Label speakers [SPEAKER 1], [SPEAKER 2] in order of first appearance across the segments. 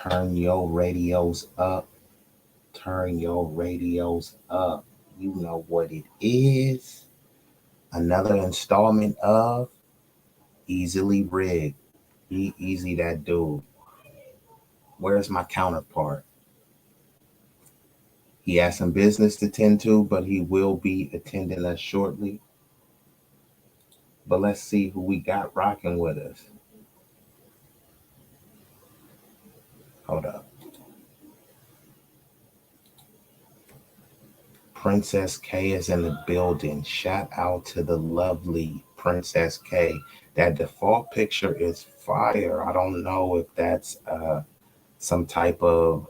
[SPEAKER 1] Turn your radios up. Turn your radios up. You know what it is. Another installment of Easily Rigged. Be easy, that dude. Where's my counterpart? He has some business to tend to, but he will be attending us shortly. But let's see who we got rocking with us. Hold up. Princess K is in the building. Shout out to the lovely Princess K. That default picture is fire. I don't know if that's some type of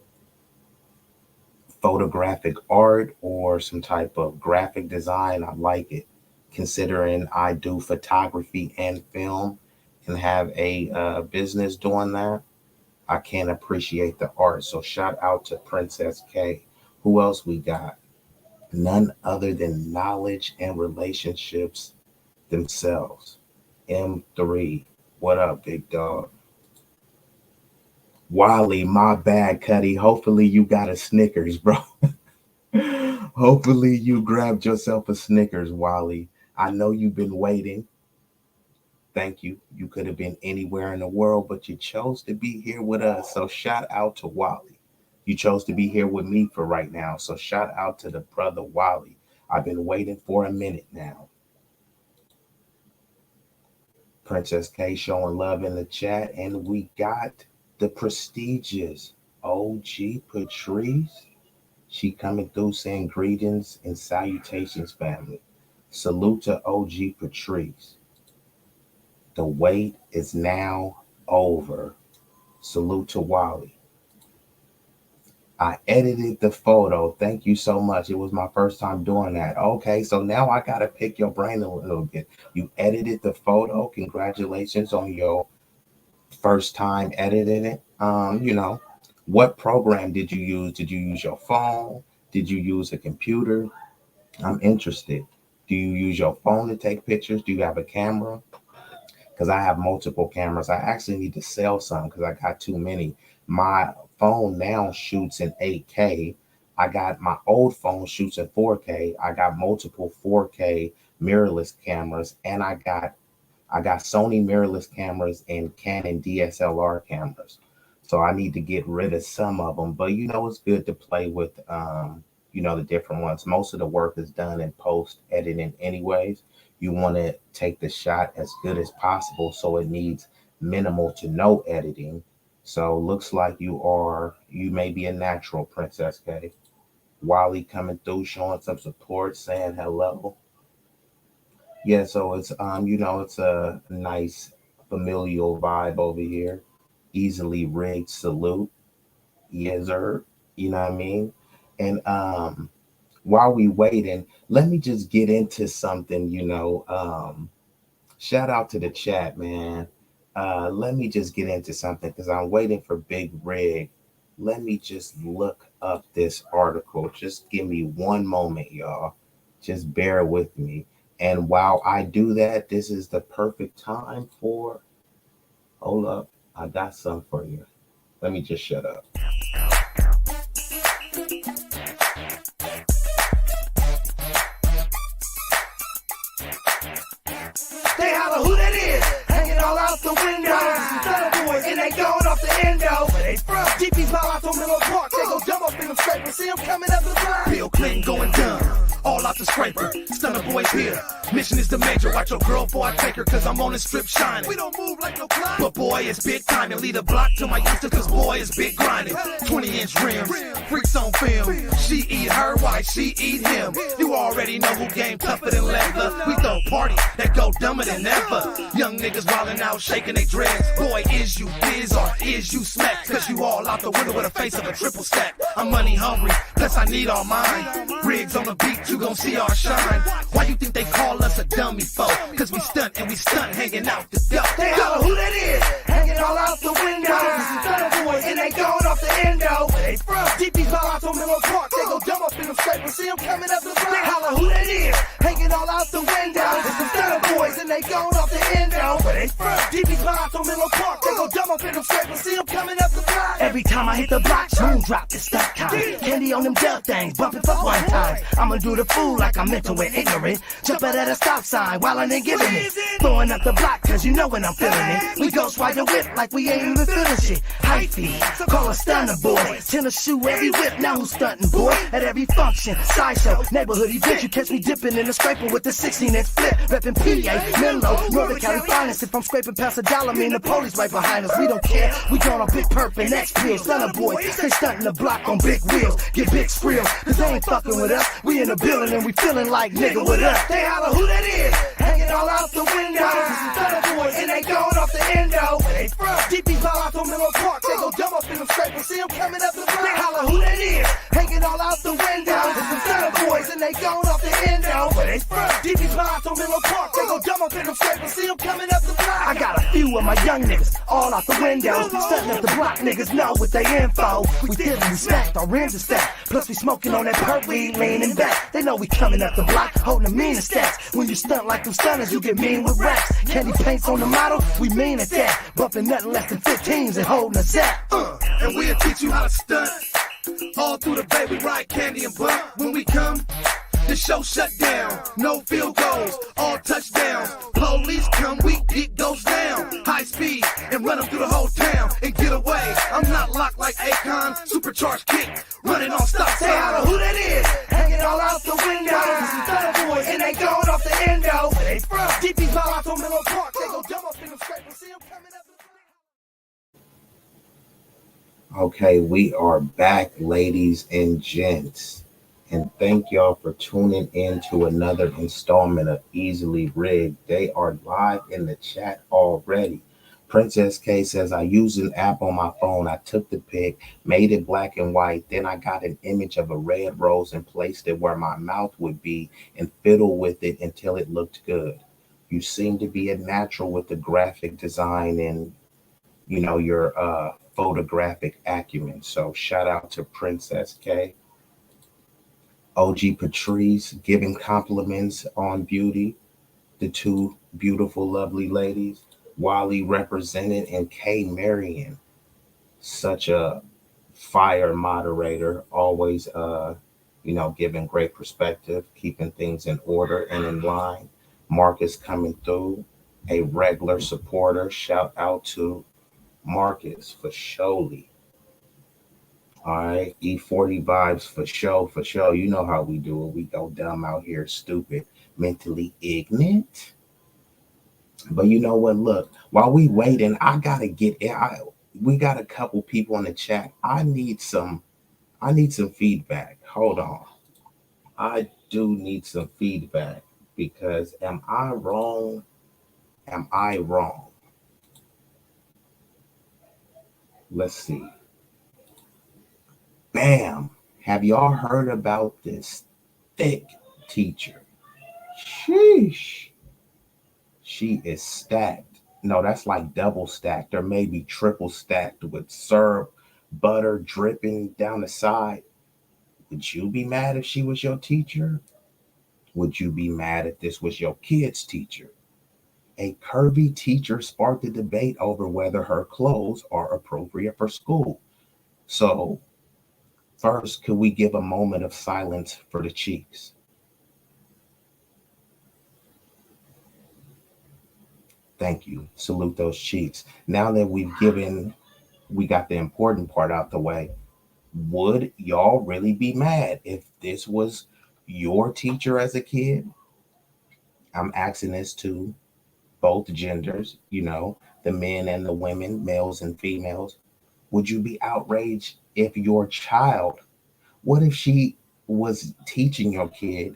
[SPEAKER 1] photographic art or some type of graphic design. I like it, considering I do photography and film and have a business doing that. I can appreciate the art. So shout out to Princess K. Who else we got? None other than Knowledge and Relationships themselves. M3. What up, big dog? Wally, my bad, Cuddy. Hopefully you got a Snickers, bro. Hopefully you grabbed yourself a Snickers, Wally. I know you've been waiting. Thank you. You could have been anywhere in the world, but you chose to be here with us. So shout out to Wally. You chose to be here with me for right now. So shout out to the brother Wally. I've been waiting for a minute now. Princess K showing love in the chat. And we got the prestigious OG Patrice. She coming through saying greetings and salutations, family. Salute to OG Patrice. The wait is now over. Salute to Wally. I edited the photo. Thank you so much. It was my first time doing that. Okay, so now I got to pick your brain a little bit. You edited the photo. Congratulations on your first time editing it. What program did you use? Did you use your phone? Did you use a computer? I'm interested. Do you use your phone to take pictures? Do you have a camera? Because I have multiple cameras. I actually need to sell some because I got too many. My phone now shoots in 8K. I got my old phone shoots in 4K. I got multiple 4K mirrorless cameras, and I got Sony mirrorless cameras and Canon DSLR cameras. So I need to get rid of some of them. But it's good to play with the different ones. Most of the work is done in post editing anyways. You want to take the shot as good as possible, so it needs minimal to no editing. So looks like you may be a natural, Princess K. Wally coming through, showing some support, saying hello. Yeah, so it's it's a nice familial vibe over here. Easily rigged salute. Yes, sir. You know what I mean? And while we waiting, let me just get into something, shout out to the chat, man. Let me just get into something because I'm waiting for Big Rig. Let me just look up this article. Just give me one moment, y'all. Just bear with me. And while I do that, this is the perfect time for, hold up, I got some for you. Let me just shut up.
[SPEAKER 2] They holler who that is, hanging all out the window. Some fellow boys and they going off the endo. Where they from? DP's my out on Miller Park. They go dumb up in them scraper. See them coming up the block. Bill Clinton going dumb. All out the scraper, stunner boys here. Mission is the major, watch your girl before I take her, cause I'm on the strip shining. We don't move like no clock. But boy, it's big time, and lead a block to my youngster, cause boy, it's big grinding. 20-inch rims, freaks on film. She eat her, why she eat him? You already know who game tougher than leather. We throw parties that go dumber than ever. Young niggas wildin' out, shaking they dreads. Boy, is you biz or is you smack? Cause you all out the window with a face of a triple stack. I'm money hungry, plus I need all mine. Rigs on the beat, you gon' see our shine. Why you think they call us a dummy foe? Cause we stunt and we stunt hanging out the dope. They holler who that is, hanging all out the window. Some stunner boys and they going off the endo. Where they from? DP's my out on Miller Park. They go dumb up in them scrapers. See them coming up the block. They holler who that is, hanging all out the window. Some stunner boys and they going off the endo. Where they from? DB's vibes on Menlo Park. They go dumb up in them scrapers. See them coming up the block. Every time I hit the block, boom, drop this stuff time. Candy on them dumb things, bumping for one time. I'ma do the fool like I'm mental and ignorant. Jumping at a stop sign while I ain't giving it. Throwing up the block, cause you know when I'm feeling it. We go swipe the whip like we ain't even feeling shit. High feed, call a stunner boy. Tennis shoe every whip, now who's stunting boy? At every function, sideshow, neighborhood event. You catch me dipping in the scraper with the 16-inch flip. Reppin' PA, Menlo, Northern Cali finest. If I'm scraping past $1, mean the police right behind us. We don't care, we going on big perp and X pills. Stunner boy, they stunting the block on big wheels. Get big skrill, cause they ain't fucking with us. We in the building and we feeling like nigga with us. They holler who that is, hanging all out the window. This is Stunner boys and they going off the endo. Where they from? DB's all out on Menlo Park. They go dumb up in them scrapers. See them coming up the block. They holler who that is, hanging all out the window. This is Stunner boys and they going off the endo. Where they from? DB's all out on Menlo Park. They go dumb up in them scrapers. See them coming up the block. I got a few of my young niggas all out the windows. Stunting up the block, niggas know what they info. We did we smacked, our rims are stacked. Plus we smoking on that perp, we leaning back. They know we coming up the block, holding the meanest stats. When you stunt like them stunners, you get mean with raps. Candy paints on the model, we mean at that. Bumping nothing less than 15s and holding us at.
[SPEAKER 3] And we'll teach you how to stunt. All through the bay, we ride candy and bump. When we come, the show shut down. No field goals, all touchdowns. Police come, we get goes down. High speed and run them through the whole town and get away. I'm not locked like Akon, supercharged kick, running on stop
[SPEAKER 2] Say holla
[SPEAKER 3] sign.
[SPEAKER 2] who that is, hanging all out the window. This is Stunner boys and they going off the endo. Where they from? DB's all out on Menlo Park. They go dumb up in them scrapers. See them coming up the block.
[SPEAKER 1] Okay, we are back, ladies and gents. And thank y'all for tuning in to another installment of Easily Rigged. They are live in the chat already. Princess K says, I used an app on my phone. I took the pic, made it black and white. Then I got an image of a red rose and placed it where my mouth would be and fiddled with it until it looked good. You seem to be a natural with the graphic design and, you know, your photographic acumen. So shout out to Princess K. OG Patrice giving compliments on beauty. The two beautiful, lovely ladies. Wally represented and K Marion. Such a fire moderator. Always, giving great perspective, keeping things in order and in line. Marcus coming through. A regular supporter. Shout out to Marcus for surely. All right, E40 vibes for show. You know how we do it. We go dumb out here, stupid, mentally ignorant. But you know what? Look, while we waiting, I gotta get it. We got a couple people in the chat. I need some feedback. Hold on. I do need some feedback because am I wrong? Am I wrong? Let's see. Bam. Have y'all heard about this thick teacher? Sheesh. She is stacked. No, that's like double stacked or maybe triple stacked with syrup, butter dripping down the side. Would you be mad if she was your teacher? Would you be mad if this was your kid's teacher? A curvy teacher sparked a debate over whether her clothes are appropriate for school. So, first, could we give a moment of silence for the cheeks? Thank you. Salute those cheeks. Now that we got the important part out the way, would y'all really be mad if this was your teacher as a kid? I'm asking this to both genders, the men and the women, males and females. Would you be outraged if your child, what if she was teaching your kid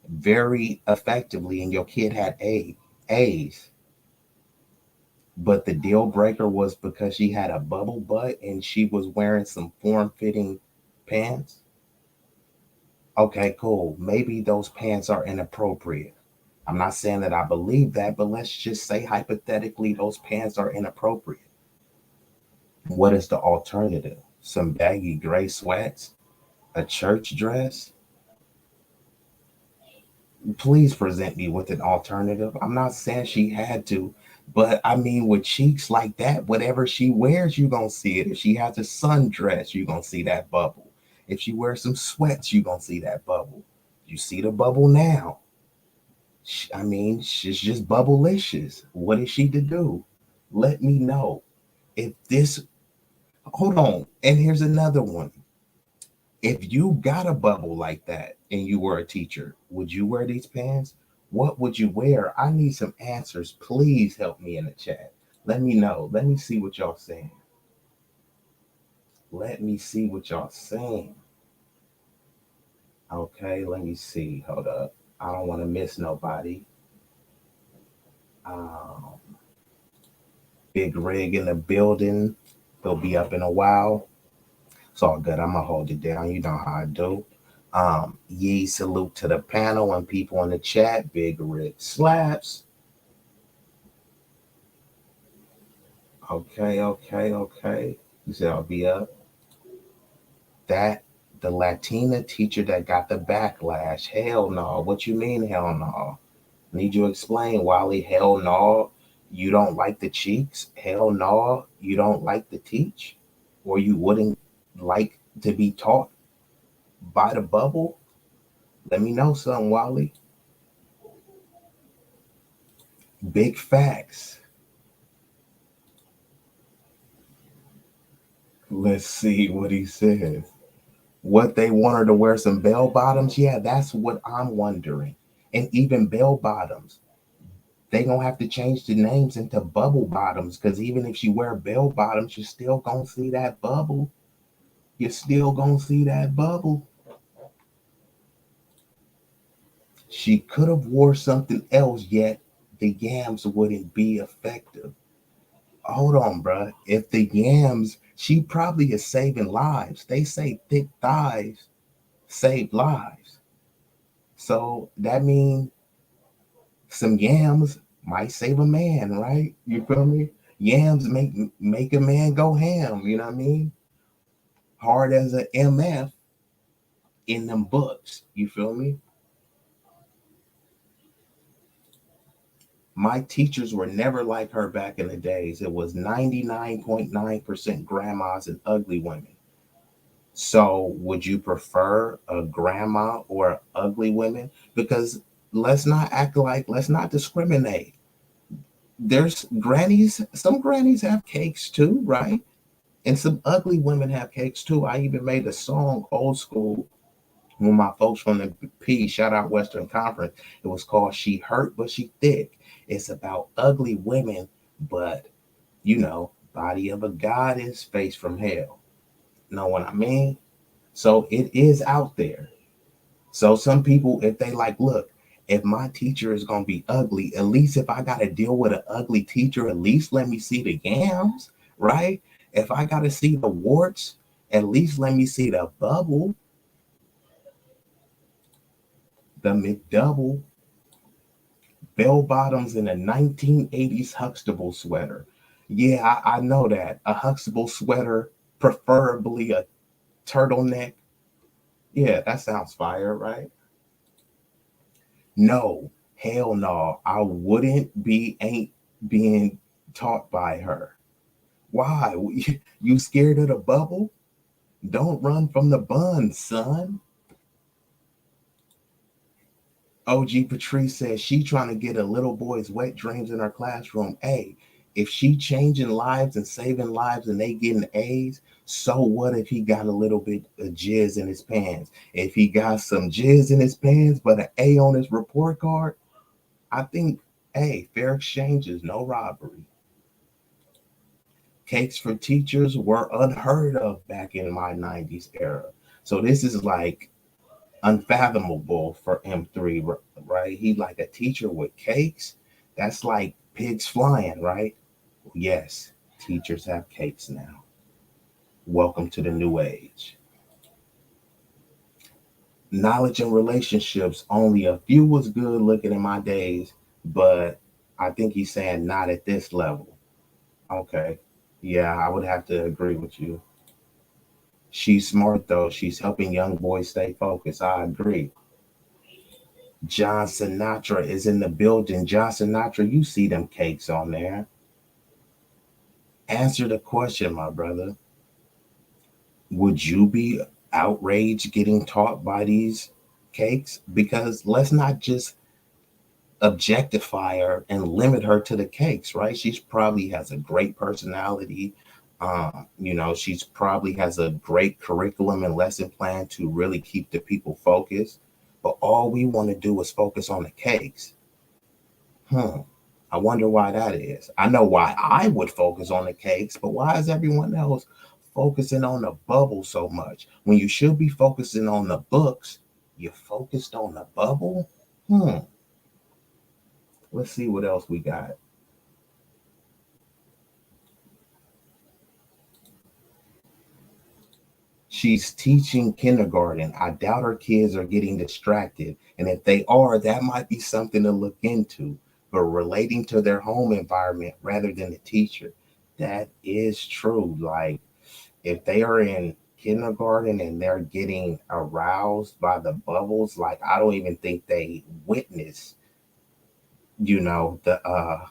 [SPEAKER 1] very effectively and your kid had A's, but the deal breaker was because she had a bubble butt and she was wearing some form-fitting pants? Okay, cool. Maybe those pants are inappropriate. I'm not saying that I believe that, but let's just say hypothetically those pants are inappropriate. What is the alternative? Some baggy gray sweats? A church dress? Please present me with an alternative. I'm not saying she had to, but I mean, with cheeks like that, whatever she wears, you're going to see it. If she has a sundress, you're going to see that bubble. If she wears some sweats, you're going to see that bubble. You see the bubble now. I mean, she's just bubblicious. What is she to do? Let me know. If this, hold on. And here's another one. If you got a bubble like that and you were a teacher, would you wear these pants? What would you wear? I need some answers. Please help me in the chat. Let me know. Let me see what y'all saying. Let me see what y'all saying. Okay, let me see. Hold up. I don't want to miss nobody. Um, Big Rig in the building. He'll be up in a while. It's all good. I'm gonna hold it down. You know how I do. Yee, salute to the panel and people in the chat. Big Rig slaps. Okay. You said I'll be up. That the Latina teacher that got the backlash. Hell no. What you mean, hell no? Need you explain, Wally? Hell no. You don't like the cheeks? Hell no. You don't like the teach? Or you wouldn't like to be taught by the bubble? Let me know something, Wally. Big facts. Let's see what he says. What they want her to wear some bell bottoms? Yeah, that's what I'm wondering. And even bell bottoms, they gonna have to change the names into bubble bottoms because even if she wear bell bottoms, you're still gonna see that bubble. You're still gonna see that bubble. She could have wore something else, yet the yams wouldn't be effective. Hold on, bruh. If the yams, she probably is saving lives. They say thick thighs save lives. So that means some yams might save a man, right? You feel me? Yams make a man go ham, you know what I mean? Hard as a MF in them books, you feel me? My teachers were never like her back in the days. It was 99.9% grandmas and ugly women. So, would you prefer a grandma or ugly women? Because let's not discriminate. There's grannies, some grannies have cakes too, right? And some ugly women have cakes too. I even made a song old school with my folks from the P, shout out Western Conference. It was called She Hurt But She Thick. It's about ugly women, but body of a goddess, face from hell. Know what I mean? So it is out there. So some people, if they like, look, if my teacher is gonna be ugly, at least if I gotta deal with an ugly teacher, at least let me see the yams, right? If I gotta see the warts, at least let me see the bubble, the McDouble, bell bottoms in a 1980s Huxtable sweater. Yeah, I know that. A Huxtable sweater, preferably a turtleneck. Yeah, that sounds fire, right? No, hell no. I wouldn't be ain't being taught by her. Why? You scared of the bubble? Don't run from the bun, son. OG Patrice says she trying to get a little boy's wet dreams in her classroom. Hey, if she changing lives and saving lives and they getting A's, so what if he got a little bit of jizz in his pants? If he got some jizz in his pants but an A on his report card, I think, hey, fair exchanges, no robbery. Cakes for teachers were unheard of back in my 90s era. So this is like unfathomable for M3, right? He like a teacher with cakes. That's like pigs flying, right? Yes, teachers have cakes now. Welcome to the new age. Knowledge and relationships, only a few was good looking in my days, but I think he's saying not at this level. Okay. Yeah, I would have to agree with you. She's smart though. She's helping young boys stay focused. I agree. John Sinatra is in the building. John Sinatra, you see them cakes on there. Answer the question, my brother. Would you be outraged getting taught by these cakes? Because let's not just objectify her and limit her to the cakes, right? She's probably has a great personality. She's probably has a great curriculum and lesson plan to really keep the people focused. But all we want to do is focus on the cakes. Hmm. I wonder why that is. I know why I would focus on the cakes, but why is everyone else focusing on the bubble so much? When you should be focusing on the books, you're focused on the bubble? Hmm. Let's see what else we got. She's teaching kindergarten. I doubt her kids are getting distracted. And if they are, that might be something to look into. But relating to their home environment rather than the teacher, that is true. Like, if they are in kindergarten and they're getting aroused by the bubbles, like, I don't even think they witness, the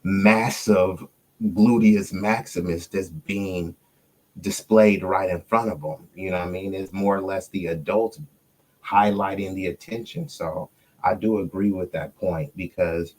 [SPEAKER 1] massive gluteus maximus that's being displayed right in front of them. You know what I mean? It's more or less the adults highlighting the attention. So I do agree with that point because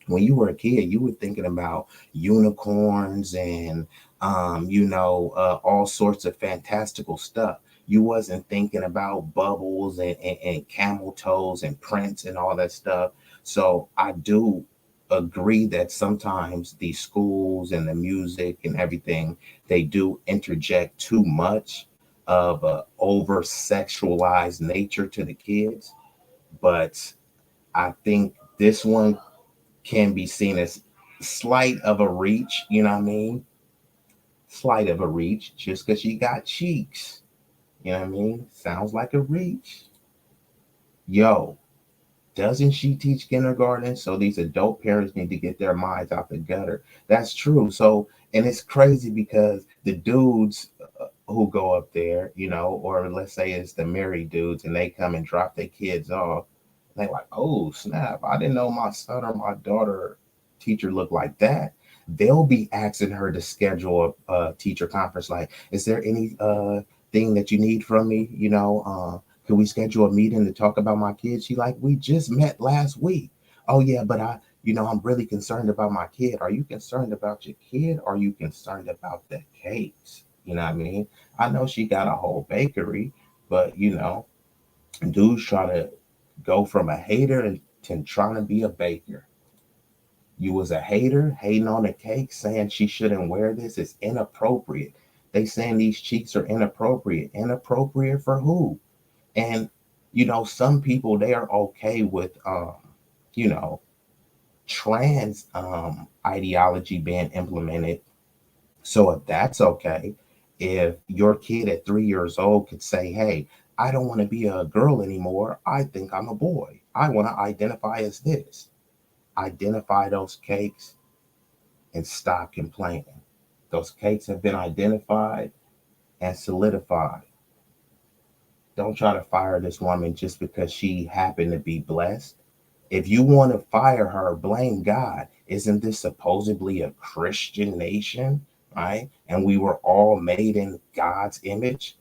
[SPEAKER 1] when you were a kid, you were thinking about unicorns and all sorts of fantastical stuff. You wasn't thinking about bubbles and camel toes and prints and all that stuff. So I do agree that sometimes the schools and the music and everything, they do interject too much of a over sexualized nature to the kids. But I think this one can be seen as slight of a reach, you know what I mean? Slight of a reach, just because she got cheeks, you know what I mean? Sounds like a reach. Yo, doesn't she teach kindergarten? So these adult parents need to get their minds out the gutter. That's true. So, and it's crazy because the dudes who go up there, or let's say it's the married dudes and they come and drop their kids off. They're like, oh, snap. I didn't know my son or my daughter teacher looked like that. They'll be asking her to schedule a teacher conference. Like, is there any thing that you need from me? Can we schedule a meeting to talk about my kids? She like, we just met last week. Oh yeah, but I'm really concerned about my kid. Are you concerned about your kid? Or are you concerned about the cakes? You know what I mean? I know she got a whole bakery, but dudes try to go from a hater to trying to be a baker. You was a hater, hating on the cake, saying she shouldn't wear this. It's inappropriate. They saying these cheeks are inappropriate. Inappropriate for who? And some people they are okay with you know, trans ideology being implemented. So if that's okay, if your kid at 3 years old could say, hey, I don't want to be a girl anymore. I think I'm a boy. I want to identify as this. Identify those cakes and stop complaining. Those cakes have been identified and solidified. Don't try to fire this woman just because she happened to be blessed. If you want to fire her, blame God. Isn't this supposedly a Christian nation? Right? And we were all made in God's image.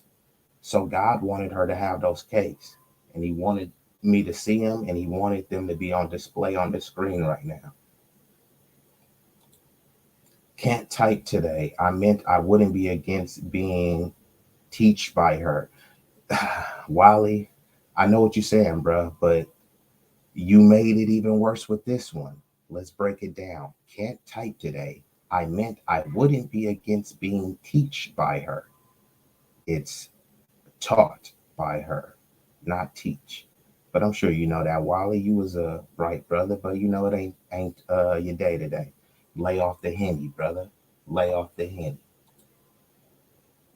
[SPEAKER 1] So God wanted her to have those cakes. And He wanted me to see them and He wanted them to be on display on the screen right now. Can't type today. I meant I wouldn't be against being teach by her. Wally, I know what you're saying, bro, but you made it even worse with this one. Let's break it down. Can't type today. I meant I wouldn't be against being teach by her. It's taught by her, not teach. But I'm sure you know that, Wally. You was a bright brother, but it ain't your day today. Lay off the henny, brother. Lay off the henny.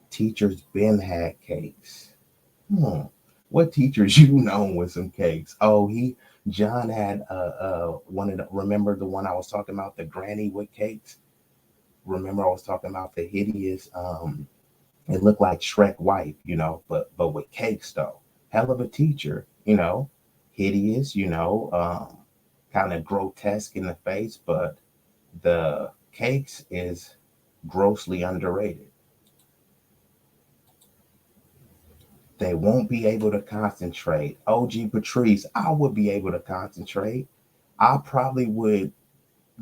[SPEAKER 1] Teachers been had cakes. What teachers you know with some cakes? Oh, John had one of the, remember the one I was talking about, the granny with cakes? Remember I was talking about the hideous it looked like Shrek wife, but with cakes though. Hell of a teacher. hideous, kind of grotesque in the face, but the cakes is grossly underrated. They won't be able to concentrate. OG Patrice, I would be able to concentrate. I probably would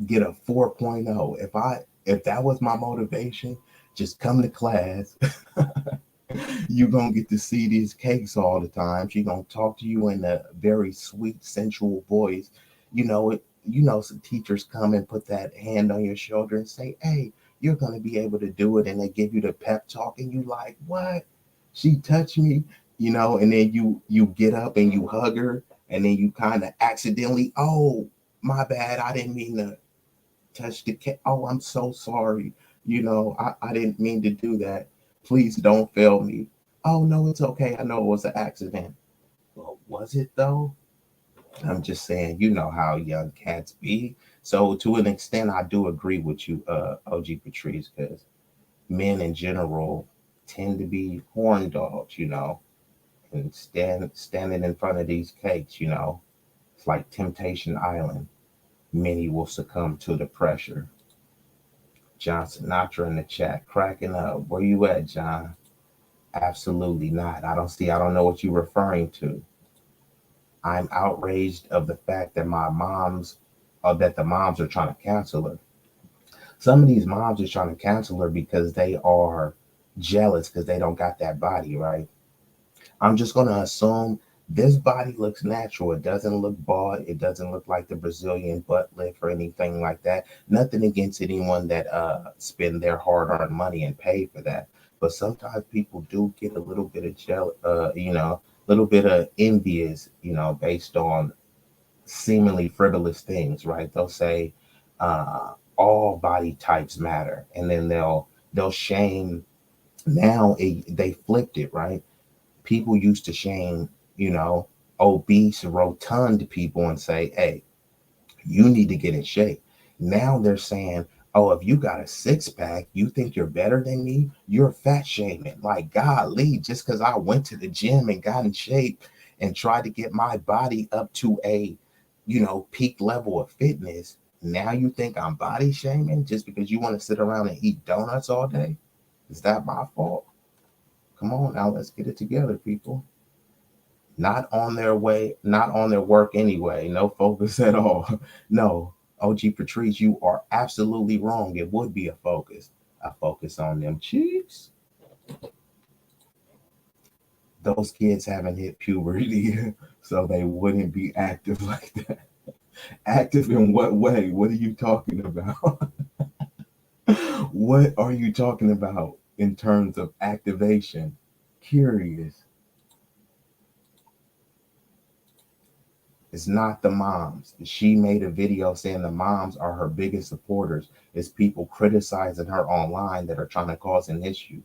[SPEAKER 1] get a 4.0 if that was my motivation. Just come to class. You gonna get to see these cakes all the time. She gonna talk to you in a very sweet, sensual voice. Some teachers come and put that hand on your shoulder and say, "Hey, you're gonna be able to do it," and they give you the pep talk, and you like, "What? She touched me," and then you get up and you hug her, and then you kind of accidentally, "Oh, my bad, I didn't mean to touch the cake. Oh, I'm so sorry. I didn't mean to do that. Please don't fail me." "Oh, no, it's okay. I know it was an accident." Well, was it though? I'm just saying, you know how young cats be. So to an extent, I do agree with you, OG Patrice, because men in general tend to be horn dogs, and standing in front of these cakes, it's like Temptation Island. Many will succumb to the pressure. John Sinatra in the chat, cracking up. Where you at, John? Absolutely not. I don't know what you're referring to. I'm outraged of the fact that that the moms are trying to cancel her. Some of these moms are trying to cancel her because they are jealous because they don't got that body, right? I'm just going to assume this body looks natural. It doesn't look bald. It doesn't look like the Brazilian butt lift or anything like that. Nothing against anyone that spend their hard-earned money and pay for that. But sometimes people do get a little bit of a little bit of envious, based on seemingly frivolous things, right? They'll say all body types matter, and then they'll shame. Now they flipped it, right? People used to shame, obese, rotund people and say, "Hey, you need to get in shape." Now they're saying, "Oh, if you got a six pack, you think you're better than me? You're fat shaming." Like, golly, just because I went to the gym and got in shape and tried to get my body up to a, peak level of fitness, now you think I'm body shaming just because you want to sit around and eat donuts all day? Is that my fault? Come on now, let's get it together, people. Not on their way, not on their work anyway. No focus at all. No, OG Patrice, you are absolutely wrong. It would be a focus. A focus on them cheeks. Those kids haven't hit puberty, so they wouldn't be active like that. Active in what way? What are you talking about? What are you talking about in terms of activation? Curious. It's not the moms. She made a video saying the moms are her biggest supporters. It's people criticizing her online that are trying to cause an issue,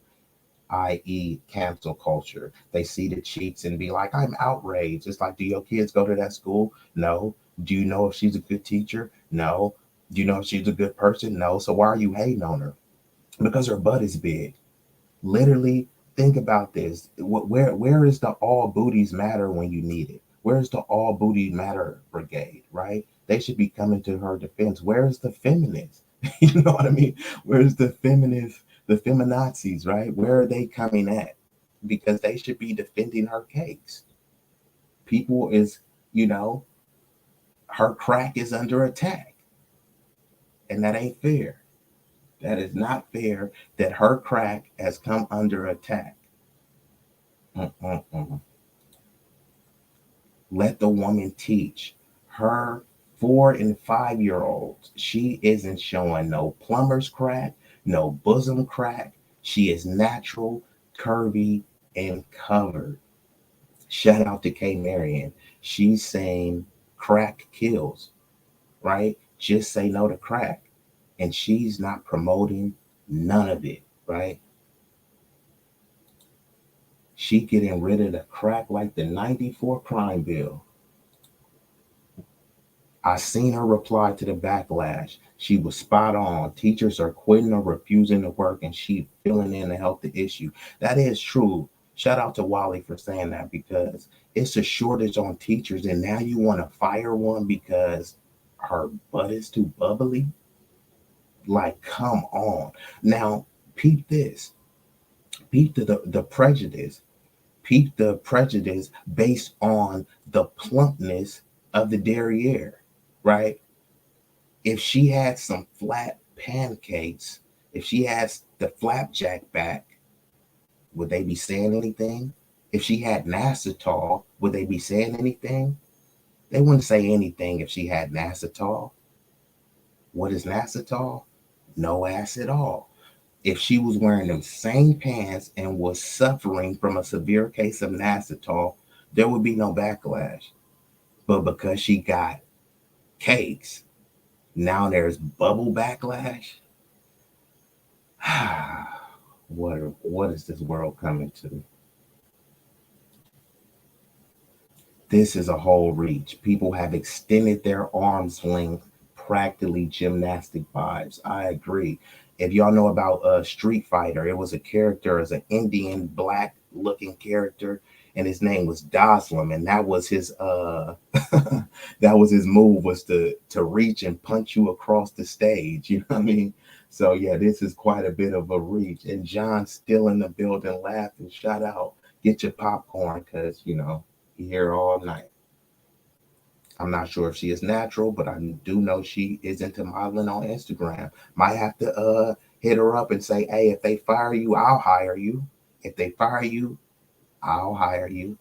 [SPEAKER 1] i.e., cancel culture. They see the cheats and be like, "I'm outraged." It's like, do your kids go to that school? No. Do you know if she's a good teacher? No. Do you know if she's a good person? No. So why are you hating on her? Because her butt is big. Literally, think about this. Where is the all booties matter when you need it? Where's the all booty matter brigade, right? They should be coming to her defense. Where's the feminists? You know what I mean? Where's the feminists, the feminazis, right? Where are they coming at? Because they should be defending her case. People is, her crack is under attack. And that ain't fair. That is not fair that her crack has come under attack. Mm-mm-mm. Let the woman teach. Her 4 and 5 year olds, she isn't showing no plumber's crack, no bosom crack. She is natural, curvy, and covered. Shout out to Marion. She's saying crack kills, right? Just say no to crack. And she's not promoting none of it, right? She getting rid of the crack like the 94 crime bill. I seen her reply to the backlash. She was spot on. Teachers are quitting or refusing to work, and she filling in to help the issue. That is true. Shout out to Wally for saying that, because It's a shortage on teachers, and now you want to fire one because her butt is too bubbly? Like, come on. Now, peep this. Peep the prejudice. Peep the prejudice based on the plumpness of the derriere, right? If she had some flat pancakes, if she has the flapjack back, would they be saying anything? If she had Nassatol, would they be saying anything? They wouldn't say anything if she had Nassatol. What is Nassatol? No ass at all. If she was wearing them same pants and was suffering from a severe case of Nassatol, there would be no backlash. But because she got cakes, now there's bubble backlash. What is this world coming to? This is a whole reach. People have extended their arm's length, practically gymnastic vibes. I agree. If y'all know about Street Fighter, it was a character as an Indian black looking character, and his name was Doslam, and that was his that was his move, was to reach and punch you across the stage. You know what I mean? So yeah, this is quite a bit of a reach. And John's still in the building laughing. Shout out. Get your popcorn, because here all night. I'm not sure if she is natural, but I do know she is into modeling on Instagram. Might have to hit her up and say, hey, if they fire you, I'll hire you. If they fire you, I'll hire you.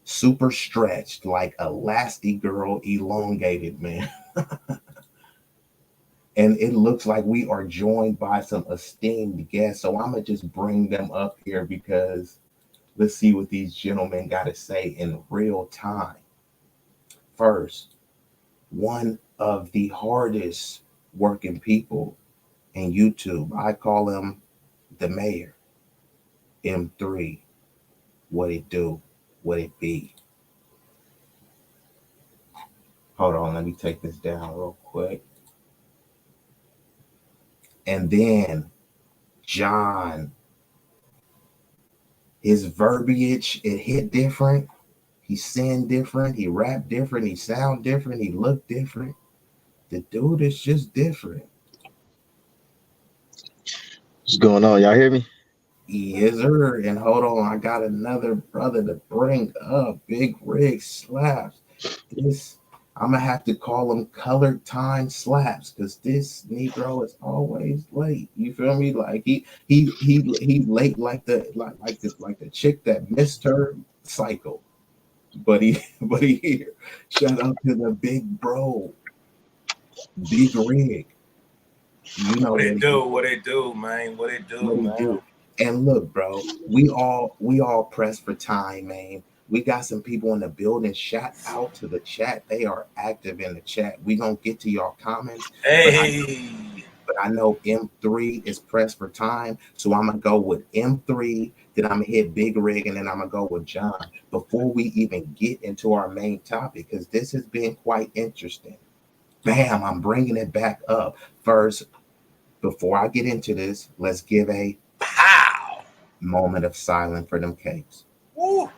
[SPEAKER 1] Super stretched, like Elastigirl elongated, man. And it looks like we are joined by some esteemed guests. So I'm going to just bring them up here because let's see what these gentlemen got to say in real time. First, one of the hardest working people in YouTube. I call him the mayor. M3. What it do? What it be? Hold on, let me take this down real quick. And then John. His verbiage, it hit different. He sang different. He rapped different. He sound different. He looked different. The dude is just different.
[SPEAKER 4] What's going on? Y'all hear me?
[SPEAKER 1] Yes, sir. And hold on, I got another brother to bring up. Big Rig Slaps. This, I'm gonna have to call him Colored Time Slaps, because this Negro is always late. You feel me? Like he late like the chick that missed her cycle. But he here. Shout out to the big bro, Big Rig. You know
[SPEAKER 5] what it do? What it do, man? What it do, man?
[SPEAKER 1] Do. And look, bro, we all press for time, man. We got some people in the building. Shout out to the chat. They are active in the chat. We gonna get to your comments.
[SPEAKER 5] Hey.
[SPEAKER 1] But I know M3 is pressed for time, so I'm gonna go with M3. Then I'm gonna hit Big Rig, and then I'm gonna go with John before we even get into our main topic, because this has been quite interesting. Bam! I'm bringing it back up first. Before I get into this, let's give a moment of silence for them cakes.
[SPEAKER 5] Woo.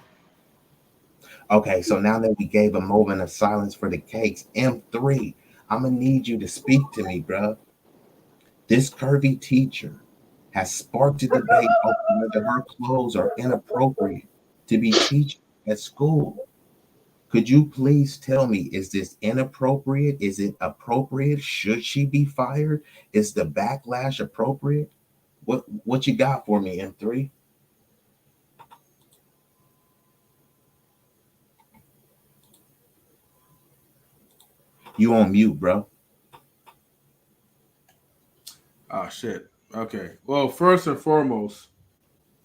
[SPEAKER 1] Okay, so now that we gave a moment of silence for the cakes, M3, I'm gonna need you to speak to me, bro. This curvy teacher has sparked a debate over whether her clothes are inappropriate to be teaching at school. Could you please tell me, is this inappropriate? Is it appropriate? Should she be fired? Is the backlash appropriate? What you got for me, M3? You on mute, bro.
[SPEAKER 6] Oh, shit. Okay. Well, first and foremost,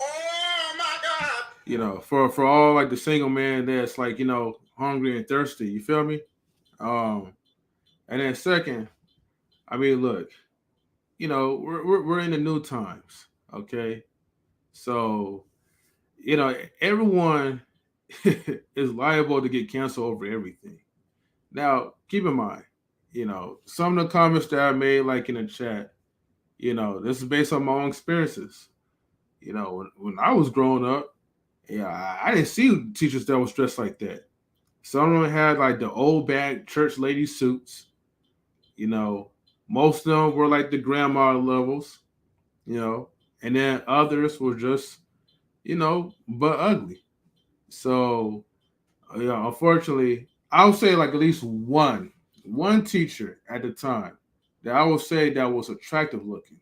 [SPEAKER 5] Oh my God.
[SPEAKER 6] For all like the single man that's like, hungry and thirsty, you feel me? And then second, I mean, look, we're in the new times, okay? So, everyone is liable to get canceled over everything. Now, keep in mind, some of the comments that I made, like in the chat, this is based on my own experiences. When I was growing up Yeah, I didn't see teachers that was dressed like that. Some of them had like the old bag church lady suits. You know, most of them were like the grandma levels. You know, and then others were just but ugly. So yeah, unfortunately, I would say like at least one teacher at the time that I would say that was attractive looking,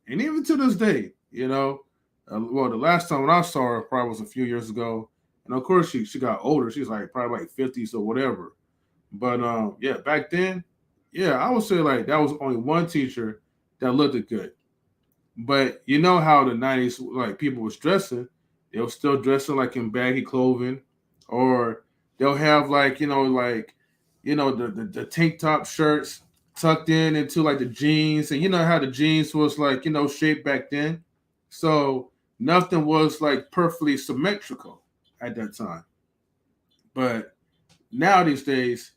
[SPEAKER 6] and even to this day, well, the last time when I saw her probably was a few years ago, and of course she got older. She's like probably like 50s or whatever. But yeah, back then, yeah, I would say like that was only one teacher that looked good. But you know how the 90s like people was dressing, they were still dressing like in baggy clothing, or they'll have like the tank top shirts tucked in into like the jeans, and you know how the jeans was like shaped back then. So nothing was like perfectly symmetrical at that time. But now these days,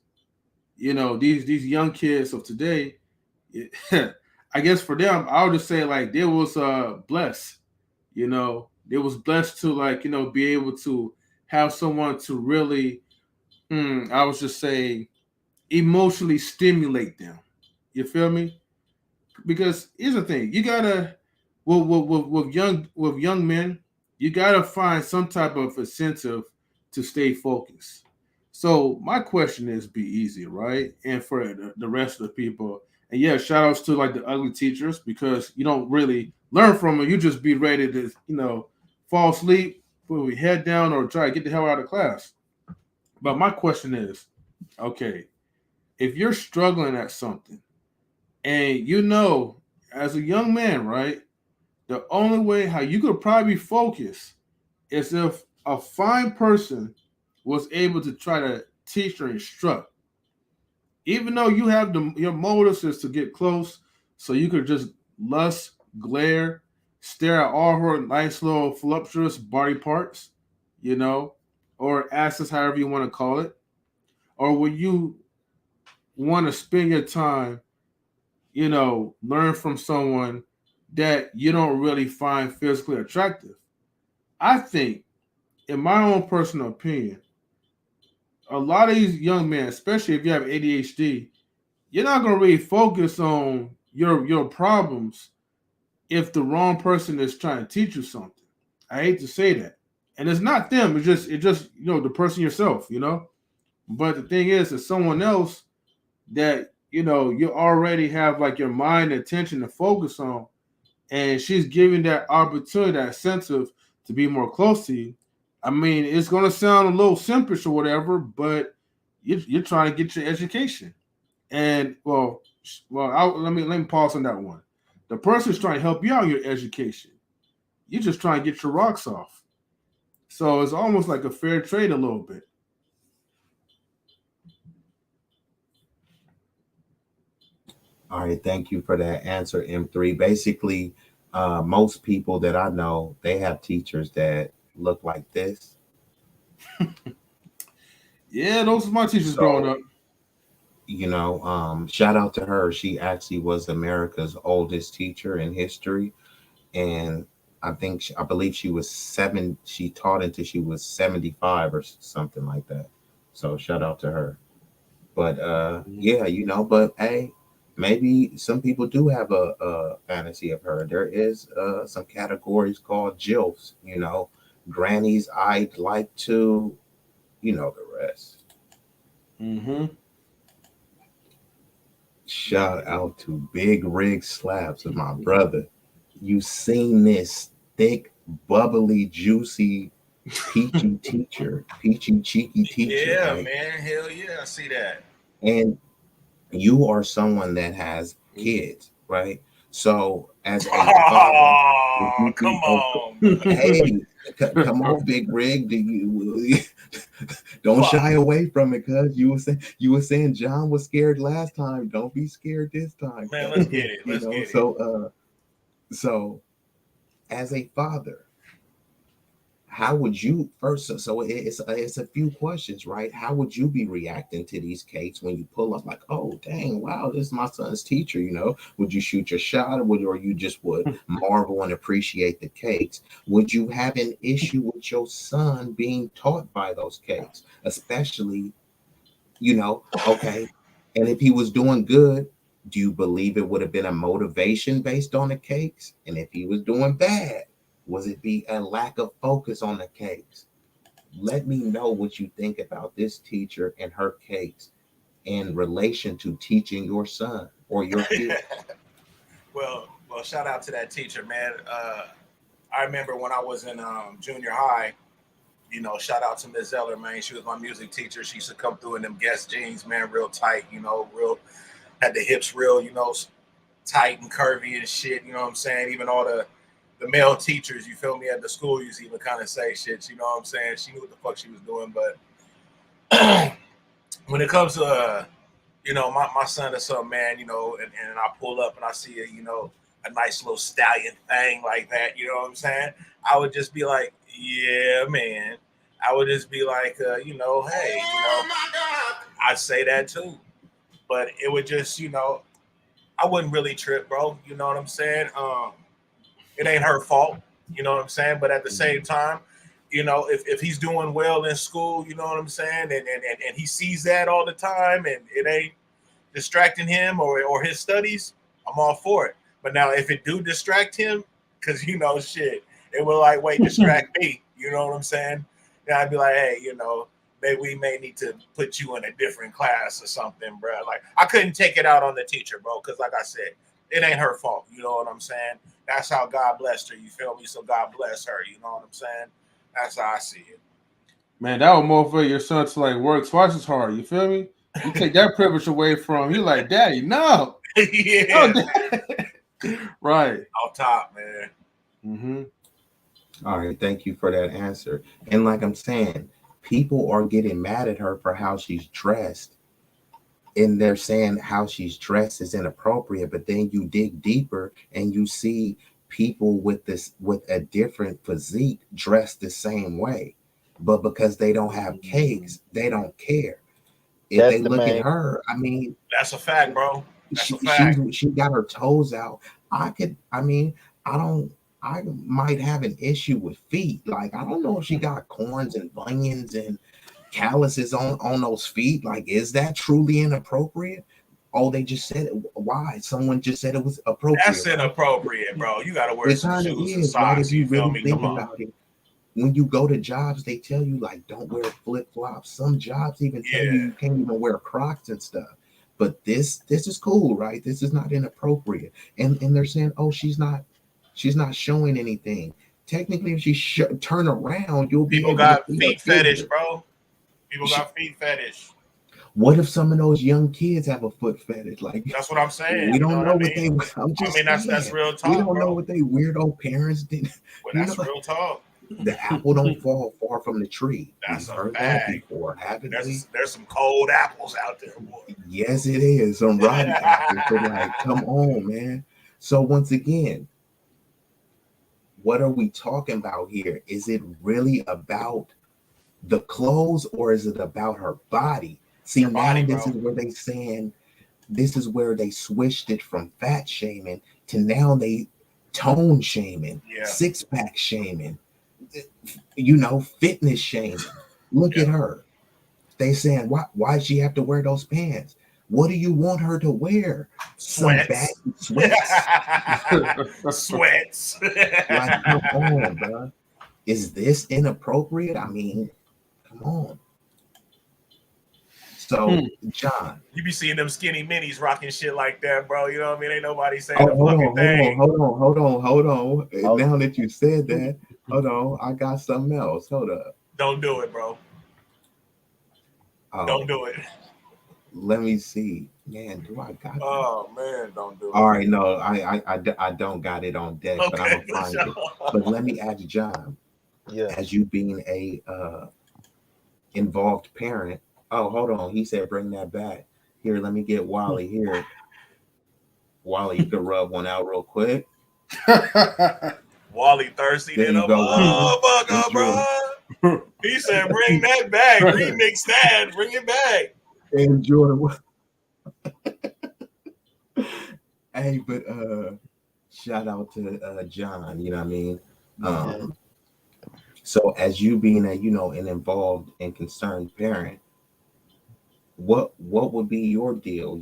[SPEAKER 6] these young kids of today, I guess for them, I would just say like they was blessed. They was blessed to like be able to have someone to really, I was just say, emotionally stimulate them. You feel me? Because here's the thing: you gotta with young men, you gotta find some type of incentive to stay focused. So my question is, be easy, right? And for the rest of the people, and yeah, shout outs to like the ugly teachers because you don't really learn from them. You just be ready to fall asleep, put your head down, or try to get the hell out of class. But my question is, okay, if you're struggling at something and as a young man, right? The only way how you could probably focus is if a fine person was able to try to teach or instruct. Even though you have your motives is to get close, so you could just lust, glare, stare at all her nice little voluptuous body parts, you know, or asses, however you want to call it, or would you want to spend your time learn from someone that you don't really find physically attractive? I think, in my own personal opinion, a lot of these young men, especially if you have ADHD, you're not going to really focus on your problems if the wrong person is trying to teach you something. I hate to say that. And it's not them, it's just the person yourself. But the thing is, it's someone else that you already have like your mind and attention to focus on, and she's giving that opportunity, that incentive to be more close to you. I mean, it's going to sound a little simpish or whatever, but you're trying to get your education. And let me pause on that one. The person's trying to help you out in your education. You're just trying to get your rocks off. So it's almost like a fair trade a little bit.
[SPEAKER 1] All right, thank you for that answer, M3. Basically, most people that I know, they have teachers that look like this.
[SPEAKER 6] Yeah, those are my teachers growing
[SPEAKER 1] So,
[SPEAKER 6] up.
[SPEAKER 1] shout out to her. She actually was America's oldest teacher in history. And I believe she was she taught until she was 75 or something like that. So shout out to her. But yeah, but hey, maybe some people do have a fantasy of her. There is some categories called GILFs, grannies I'd like to, the rest.
[SPEAKER 6] Mm-hmm.
[SPEAKER 1] Shout out to Big Rig Slaps with my brother. You seen this thick, bubbly, juicy, peachy cheeky teacher,
[SPEAKER 5] Yeah,
[SPEAKER 1] right?
[SPEAKER 5] man. Hell yeah, I see that.
[SPEAKER 1] And you are someone that has kids, right? So as a father, if
[SPEAKER 5] Oh,
[SPEAKER 1] you
[SPEAKER 5] come
[SPEAKER 1] can,
[SPEAKER 5] on, man.
[SPEAKER 1] hey, come on, Big Rig, don't
[SPEAKER 5] Fuck.
[SPEAKER 1] shy away from it, cuz you were saying John was scared last time. Don't be scared this time,
[SPEAKER 5] Man, let's
[SPEAKER 1] cuz
[SPEAKER 5] get it.
[SPEAKER 1] you
[SPEAKER 5] Let's
[SPEAKER 1] know.
[SPEAKER 5] get it.
[SPEAKER 1] So as a father, how would you first? So it's a few questions, right? How would you be reacting to these cakes when you pull up like, oh dang, wow, this is my son's teacher? Would you shoot your shot, or you just would marvel and appreciate the cakes? Would you have an issue with your son being taught by those cakes, especially, okay? And if he was doing good, do you believe it would have been a motivation based on the cakes? And if he was doing bad, was it be a lack of focus on the cakes? Let me know what you think about this teacher and her cakes in relation to teaching your son or your kid.
[SPEAKER 5] Well, shout out to that teacher, man. I remember when I was in junior high. Shout out to Miss Zeller, man. She was my music teacher. She used to come through in them Guess jeans, man, real tight. Real had the hips real, tight and curvy and shit. You know what I'm saying? Even all the male teachers, you feel me, at the school used to even kind of say shit. You know what I'm saying? She knew what the fuck she was doing, but when it comes to my son or something, man, and I pull up and I see a nice little stallion thing like that, you know what I'm saying? I would just be like, yeah, man. I would just be like, hey, I'd say that too. But it would just, I wouldn't really trip, bro. You know what I'm saying? It ain't her fault, you know what I'm saying? But at the same time, if he's doing well in school, you know what I'm saying, and he sees that all the time and it ain't distracting him or his studies, I'm all for it. But now if it do distract him, because shit, it will distract me, you know what I'm saying? And I'd be like, hey, maybe we may need to put you in a different class or something, bro. Like, I couldn't take it out on the teacher, bro, because like I said, it ain't her fault, you know what I'm saying? That's how God blessed her, you feel me? So God bless her, you know what I'm saying? That's how I see it.
[SPEAKER 6] Man, that would motivate your son to like work twice as hard. You feel me? You take that privilege away from him. You're like, Daddy, no.
[SPEAKER 5] Yeah.
[SPEAKER 6] No, right.
[SPEAKER 5] On top, man.
[SPEAKER 1] All right, thank you for that answer. And like I'm saying, people are getting mad at her for how she's dressed, and they're saying how she's dressed is inappropriate. But then you dig deeper and you see people with a different physique dressed the same way, but because they don't have cakes, they don't care. If
[SPEAKER 4] That's
[SPEAKER 1] they
[SPEAKER 4] the
[SPEAKER 1] look at
[SPEAKER 4] main.
[SPEAKER 1] her, I mean,
[SPEAKER 5] That's a fact, bro. That's a
[SPEAKER 1] she
[SPEAKER 5] fact.
[SPEAKER 1] she got her toes out. I mean, I don't. I might have an issue with feet. Like, I don't know if she got corns and bunions and calluses on those feet. Like, is that truly inappropriate? Oh, they just said it. Why? Someone just said it was
[SPEAKER 5] That's
[SPEAKER 1] appropriate, right?
[SPEAKER 5] inappropriate, bro. You got to wear
[SPEAKER 1] It
[SPEAKER 5] some
[SPEAKER 1] kind of
[SPEAKER 5] shoes and
[SPEAKER 1] is, right? If
[SPEAKER 5] socks.
[SPEAKER 1] you
[SPEAKER 5] You feel
[SPEAKER 1] really
[SPEAKER 5] me?
[SPEAKER 1] think
[SPEAKER 5] Come on.
[SPEAKER 1] about it. When you go to jobs, they tell you like don't wear flip flops. Some jobs even tell you
[SPEAKER 5] Yeah.
[SPEAKER 1] you can't even wear Crocs and stuff. But this is cool, right? This is not inappropriate. And they're saying, oh, she's not showing anything. Technically, if she turn around, you'll be
[SPEAKER 5] People
[SPEAKER 1] able to
[SPEAKER 5] got
[SPEAKER 1] see her
[SPEAKER 5] feet fetish,
[SPEAKER 1] figure.
[SPEAKER 5] bro. People
[SPEAKER 1] She,
[SPEAKER 5] got feet fetish.
[SPEAKER 1] what if some of those young kids have a foot fetish? Like,
[SPEAKER 5] That's what I'm saying.
[SPEAKER 1] we
[SPEAKER 5] You know
[SPEAKER 1] don't
[SPEAKER 5] what
[SPEAKER 1] know
[SPEAKER 5] I
[SPEAKER 1] what
[SPEAKER 5] mean?
[SPEAKER 1] they. I'm
[SPEAKER 5] I mean,
[SPEAKER 1] just
[SPEAKER 5] that's
[SPEAKER 1] saying,
[SPEAKER 5] real
[SPEAKER 1] we
[SPEAKER 5] talk,
[SPEAKER 1] don't know
[SPEAKER 5] bro.
[SPEAKER 1] what they weirdo parents did.
[SPEAKER 5] But
[SPEAKER 1] You know,
[SPEAKER 5] that's real talk.
[SPEAKER 1] the apple don't fall far from the tree.
[SPEAKER 5] That's
[SPEAKER 1] We've
[SPEAKER 5] a
[SPEAKER 1] heard that
[SPEAKER 5] fact.
[SPEAKER 1] before, haven't we?
[SPEAKER 5] There's some cold apples out there, boy.
[SPEAKER 1] Yes, it is. Some rotten apples. So, like, come on, man. So once again, what are we talking about here? Is it really about the clothes or is it about her body? See,
[SPEAKER 5] Your
[SPEAKER 1] now
[SPEAKER 5] body,
[SPEAKER 1] this
[SPEAKER 5] bro.
[SPEAKER 1] is where they saying this is where they switched it from fat shaming to now they tone shaming,
[SPEAKER 5] Yeah.
[SPEAKER 1] six pack shaming, fitness shaming. Look
[SPEAKER 5] Yeah.
[SPEAKER 1] at her. They saying why she have to wear those pants? What do you want her to wear? Some baggy
[SPEAKER 5] Sweats.
[SPEAKER 1] sweats?
[SPEAKER 5] Sweats.
[SPEAKER 1] Like, come on, bro. Is this inappropriate? I mean, come on. So, John.
[SPEAKER 5] You be seeing them skinny minis rocking shit like that, bro. You know what I mean? Ain't nobody saying
[SPEAKER 1] Oh,
[SPEAKER 5] a
[SPEAKER 1] hold
[SPEAKER 5] fucking
[SPEAKER 1] on, hold on,
[SPEAKER 5] thing.
[SPEAKER 1] hold on.
[SPEAKER 4] Oh,
[SPEAKER 1] Now that you said that, hold on, I got something else. Hold up.
[SPEAKER 5] Don't do it, bro. Don't
[SPEAKER 1] Oh,
[SPEAKER 5] do it.
[SPEAKER 1] let me see. Man, do I got that?
[SPEAKER 5] Oh man, don't do
[SPEAKER 1] All
[SPEAKER 5] it.
[SPEAKER 1] right, no, I don't got it on deck, but I'm
[SPEAKER 5] Okay,
[SPEAKER 1] gonna
[SPEAKER 5] for
[SPEAKER 1] find it. But
[SPEAKER 5] sure.
[SPEAKER 1] let me ask John,
[SPEAKER 4] yeah.
[SPEAKER 1] as you being a involved parent. Oh, hold on. He said bring that back. Here, let me get Wally here. Wally, you can rub one out real quick.
[SPEAKER 5] Wally thirsty
[SPEAKER 1] There
[SPEAKER 5] than
[SPEAKER 1] you
[SPEAKER 5] a
[SPEAKER 1] go, Wally.
[SPEAKER 5] motherfucker,
[SPEAKER 1] Enjoy.
[SPEAKER 5] bro. He said, "Bring that back, remix that, bring it back."
[SPEAKER 1] Enjoy. Hey, but shout out to John. You know what I mean?
[SPEAKER 4] Yeah.
[SPEAKER 1] Um, so as you being a an involved and concerned parent, what would be your deal?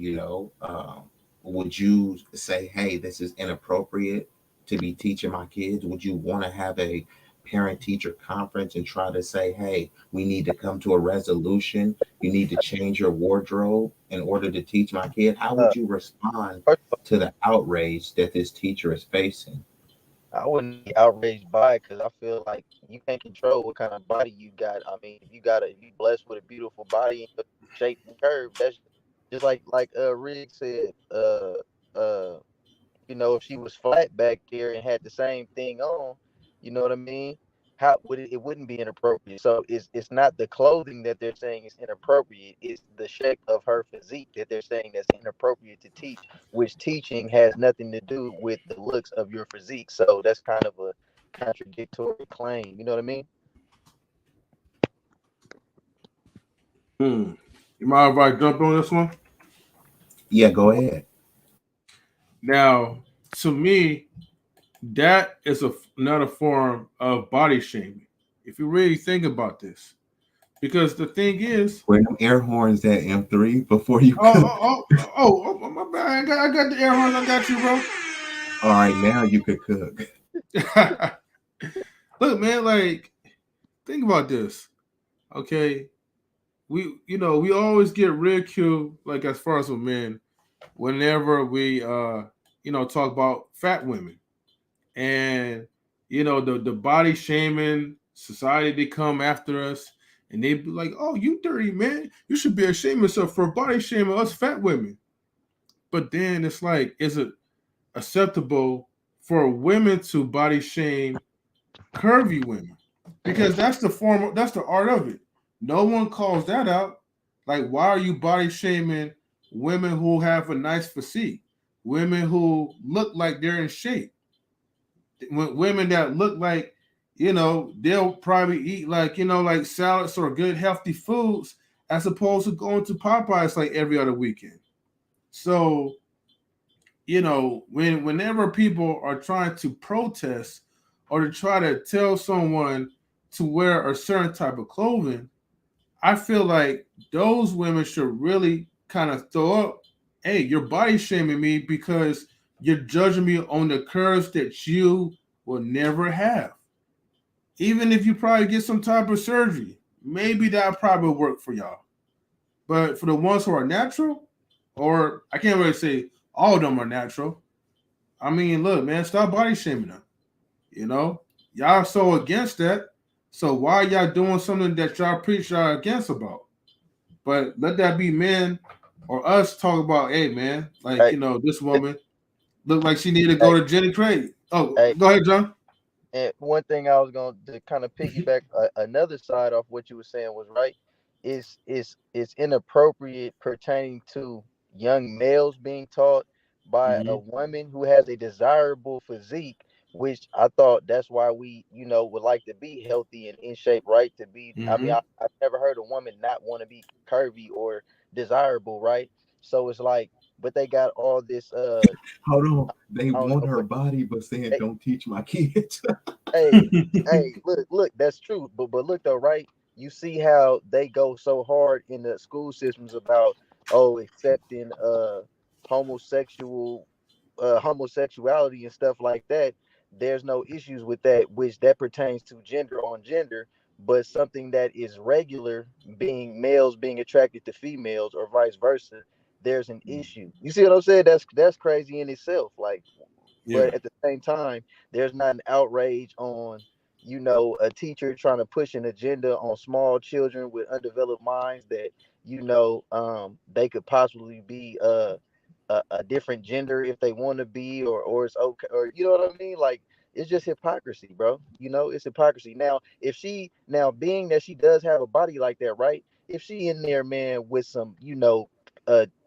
[SPEAKER 1] Would you say, hey, this is inappropriate to be teaching my kids? Would you want to have a parent teacher conference and try to say, hey, we need to come to a resolution, you need to change your wardrobe in order to teach my kid? How
[SPEAKER 7] Uh,
[SPEAKER 1] would you respond
[SPEAKER 7] first of
[SPEAKER 1] to the outrage that this teacher is facing?
[SPEAKER 7] all, I wouldn't be outraged by it because I feel like you can't control what kind of body you got. I mean, if you blessed with a beautiful body and your shape and curve, that's just like Rig said. Uh, if she was flat back there and had the same thing on, you know what I mean? How would it wouldn't be inappropriate. So it's not the clothing that they're saying is inappropriate, it's the shape of her physique that they're saying that's inappropriate to teach, which teaching has nothing to do with the looks of your physique. So that's kind of a contradictory claim, you know what I mean?
[SPEAKER 6] Hmm. You mind if I jump on this one?
[SPEAKER 1] Yeah, go ahead.
[SPEAKER 6] Now, to me, that is another form of body shaming. If you really think about this, because the thing is,
[SPEAKER 1] Where them air horns at M3 before you
[SPEAKER 6] oh,
[SPEAKER 1] cook?
[SPEAKER 6] oh, oh, oh, my bad. I got the air horns. I got you,
[SPEAKER 1] All right, now you could cook.
[SPEAKER 6] bro. Look, man, like, think about this. Okay, we always get ridiculed, like as far as with men, whenever we talk about fat women. And the body shaming society, they come after us and they be like, oh, you dirty man, you should be ashamed of yourself for body shaming us fat women. But then it's like, is it acceptable for women to body shame curvy women? Because that's the art of it. No one calls that out. Like, why are you body shaming women who have a nice physique, women who look like they're in shape, women that look like, they'll probably eat like, like salads or good healthy foods, as opposed to going to Popeyes like every other weekend. So, whenever people are trying to protest or to try to tell someone to wear a certain type of clothing, I feel like those women should really kind of throw up, hey, you're body shaming me because you're judging me on the curves that you will never have. Even if you probably get some type of surgery, maybe that probably work for y'all. But for the ones who are natural, or I can't really say all of them are natural. I mean, look, man, stop body shaming them. You know, y'all so against that. So why y'all doing something that y'all preach y'all against about? But let that be men or us talk about, hey man, like
[SPEAKER 7] Hey,
[SPEAKER 6] this
[SPEAKER 7] th-
[SPEAKER 6] woman looked like she needed to go
[SPEAKER 7] hey,
[SPEAKER 6] to Jenny Craig. Oh,
[SPEAKER 7] hey.
[SPEAKER 6] go ahead, John.
[SPEAKER 7] And one thing I was going to kind of piggyback another side off what you were saying was right. Is inappropriate pertaining to young males being taught by a
[SPEAKER 6] Mm-hmm.
[SPEAKER 7] woman who has a desirable physique, which I thought that's why we, would like to be healthy and in shape, right? To be, I mean,
[SPEAKER 6] Mm-hmm.
[SPEAKER 7] I've never heard a woman not want to be curvy or desirable, right? So it's like, but they got all this,
[SPEAKER 1] Hold on. They
[SPEAKER 7] I don't
[SPEAKER 1] want
[SPEAKER 7] know
[SPEAKER 1] her
[SPEAKER 7] what.
[SPEAKER 1] body, but saying don't teach my kids.
[SPEAKER 7] Hey, hey, look, that's true. But look though, right? You see how they go so hard in the school systems about accepting homosexual homosexuality and stuff like that. There's no issues with that, which that pertains to gender on gender, but something that is regular, being males being attracted to females or vice versa, there's an issue. You see what I'm saying? That's crazy in itself. Like,
[SPEAKER 6] Yeah.
[SPEAKER 7] but at the same time, there's not an outrage on, a teacher trying to push an agenda on small children with undeveloped minds that, they could possibly be a different gender if they want to be, or it's okay, or you know what I mean? Like, it's just hypocrisy, bro. It's hypocrisy. Now, if she now being that she does have a body like that, right? If she in there, man, with some,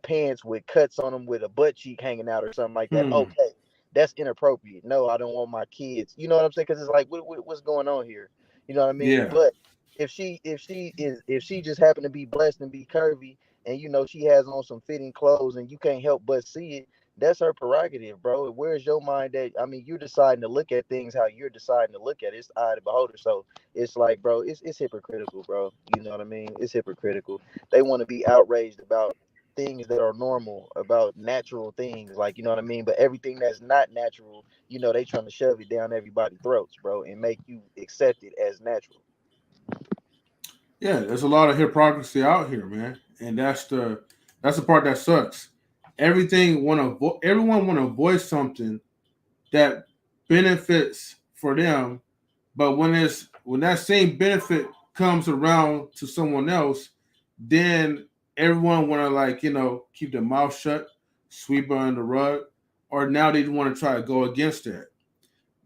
[SPEAKER 7] pants with cuts on them with a butt cheek hanging out or something like that,
[SPEAKER 6] Hmm.
[SPEAKER 7] okay. that's inappropriate. No, I don't want my kids. You know what I'm saying? Because it's like, what's going on here? You know what I mean?
[SPEAKER 6] Yeah.
[SPEAKER 7] But if she just happened to be blessed and be curvy, and she has on some fitting clothes, and you can't help but see it, that's her prerogative, bro. Where's your mind at? I mean, you're deciding to look at things how you're deciding to look at it. It's the eye of the beholder. So it's like, bro, it's hypocritical, bro. You know what I mean? It's hypocritical. They want to be outraged about things that are normal, about natural things, like, you know what I mean? But everything that's not natural, they trying to shove it down everybody's throats, bro, and make you accept it as natural.
[SPEAKER 6] Yeah, there's a lot of hypocrisy out here, man, and that's the part that sucks. Everyone want to voice something that benefits for them, but when that same benefit comes around to someone else, then everyone want to, like, keep their mouth shut, sweep it under the rug, or now they want to try to go against it.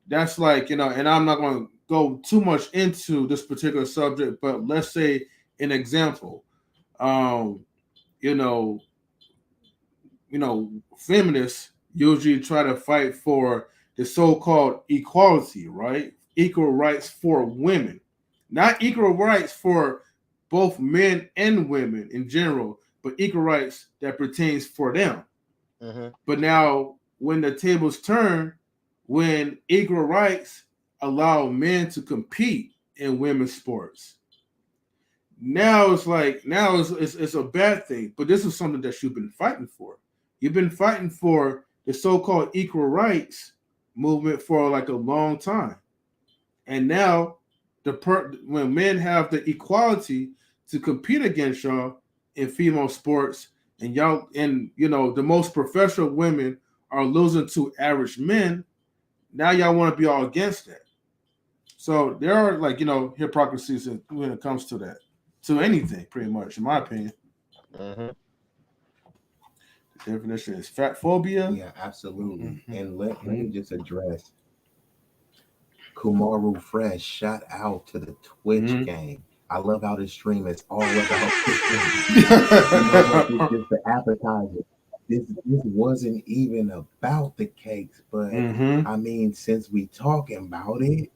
[SPEAKER 6] That's like, and I'm not going to go too much into this particular subject, but let's say an example. Um, you know, feminists usually try to fight for the so-called equality, right? Equal rights for women, not equal rights for both men and women in general, but equal rights that pertains for them.
[SPEAKER 7] Mm-hmm.
[SPEAKER 6] But now, when the tables turn, when equal rights allow men to compete in women's sports, now it's a bad thing. But this is something that you've been fighting for. You've been fighting for the so-called equal rights movement for like a long time, and now when men have the equality to compete against y'all in female sports, and the most professional women are losing to average men, now y'all want to be all against that. So there are, like, hypocrisies when it comes to that, to anything, pretty much, in my opinion.
[SPEAKER 7] Mm-hmm.
[SPEAKER 6] The definition is fat phobia.
[SPEAKER 1] Yeah, absolutely. And let me just address Kumaru Fresh. Shout out to the Twitch game. I love how this stream is all about you know what? This is the appetizer. This wasn't even about the cakes, but I mean, since we talking about it,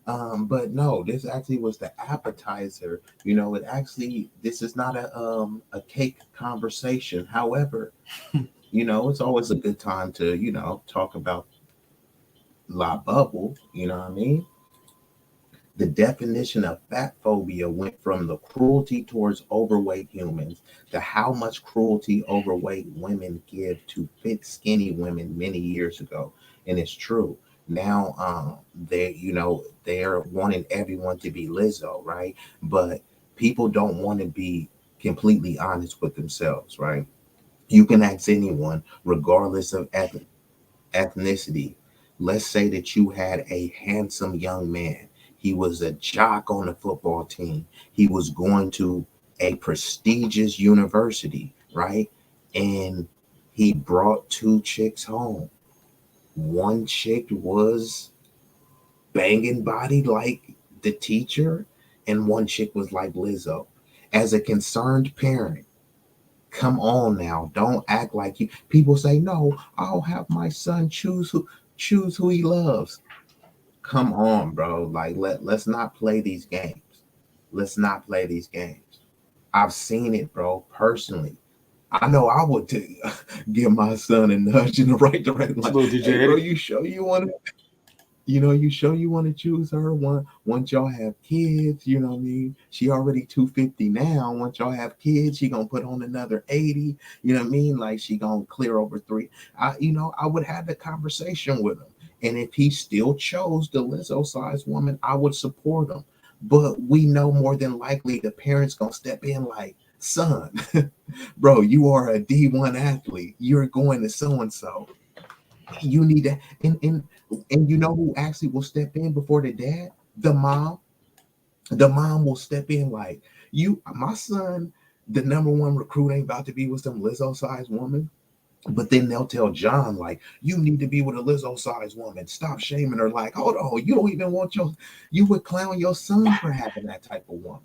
[SPEAKER 1] but no, this actually was the appetizer. This is not a cake conversation. However, it's always a good time to talk about La Bubble. You know what I mean? The definition of fat phobia went from the cruelty towards overweight humans to how much cruelty overweight women give to fit skinny women many years ago. And it's true. Now they're wanting everyone to be Lizzo, right? But people don't want to be completely honest with themselves, right? You can ask anyone, regardless of ethnicity. Let's say that you had a handsome young man. He was a jock on the football team. He was going to a prestigious university, right? And he brought two chicks home. One chick was banging body like the teacher, and one chick was like Lizzo. As a concerned parent, come on now. Don't act like you. People say, no, I'll have my son choose who he loves. Come on, bro. Like let's not play these games. Let's not play these games. I've seen it, bro, personally. I know I would give my son a nudge in the right direction. Like, hey, bro, you sure you want to choose her once y'all have kids, you know what I mean? She already 250 now. Once y'all have kids, she gonna put on another 80, you know what I mean? Like she gonna clear over three. I would have the conversation with him. And if he still chose the Lizzo size woman, I would support him. But we know more than likely the parents gonna step in like, son, bro, you are a D1 athlete. You're going to so and so. You need to, and you know who actually will step in before the dad? The mom. The mom will step in like, my son, the number one recruit ain't about to be with some Lizzo size woman. But then they'll tell John, like, you need to be with a Lizzo size woman. Stop shaming her. Like, hold on, you don't even want you would clown your son for having that type of woman.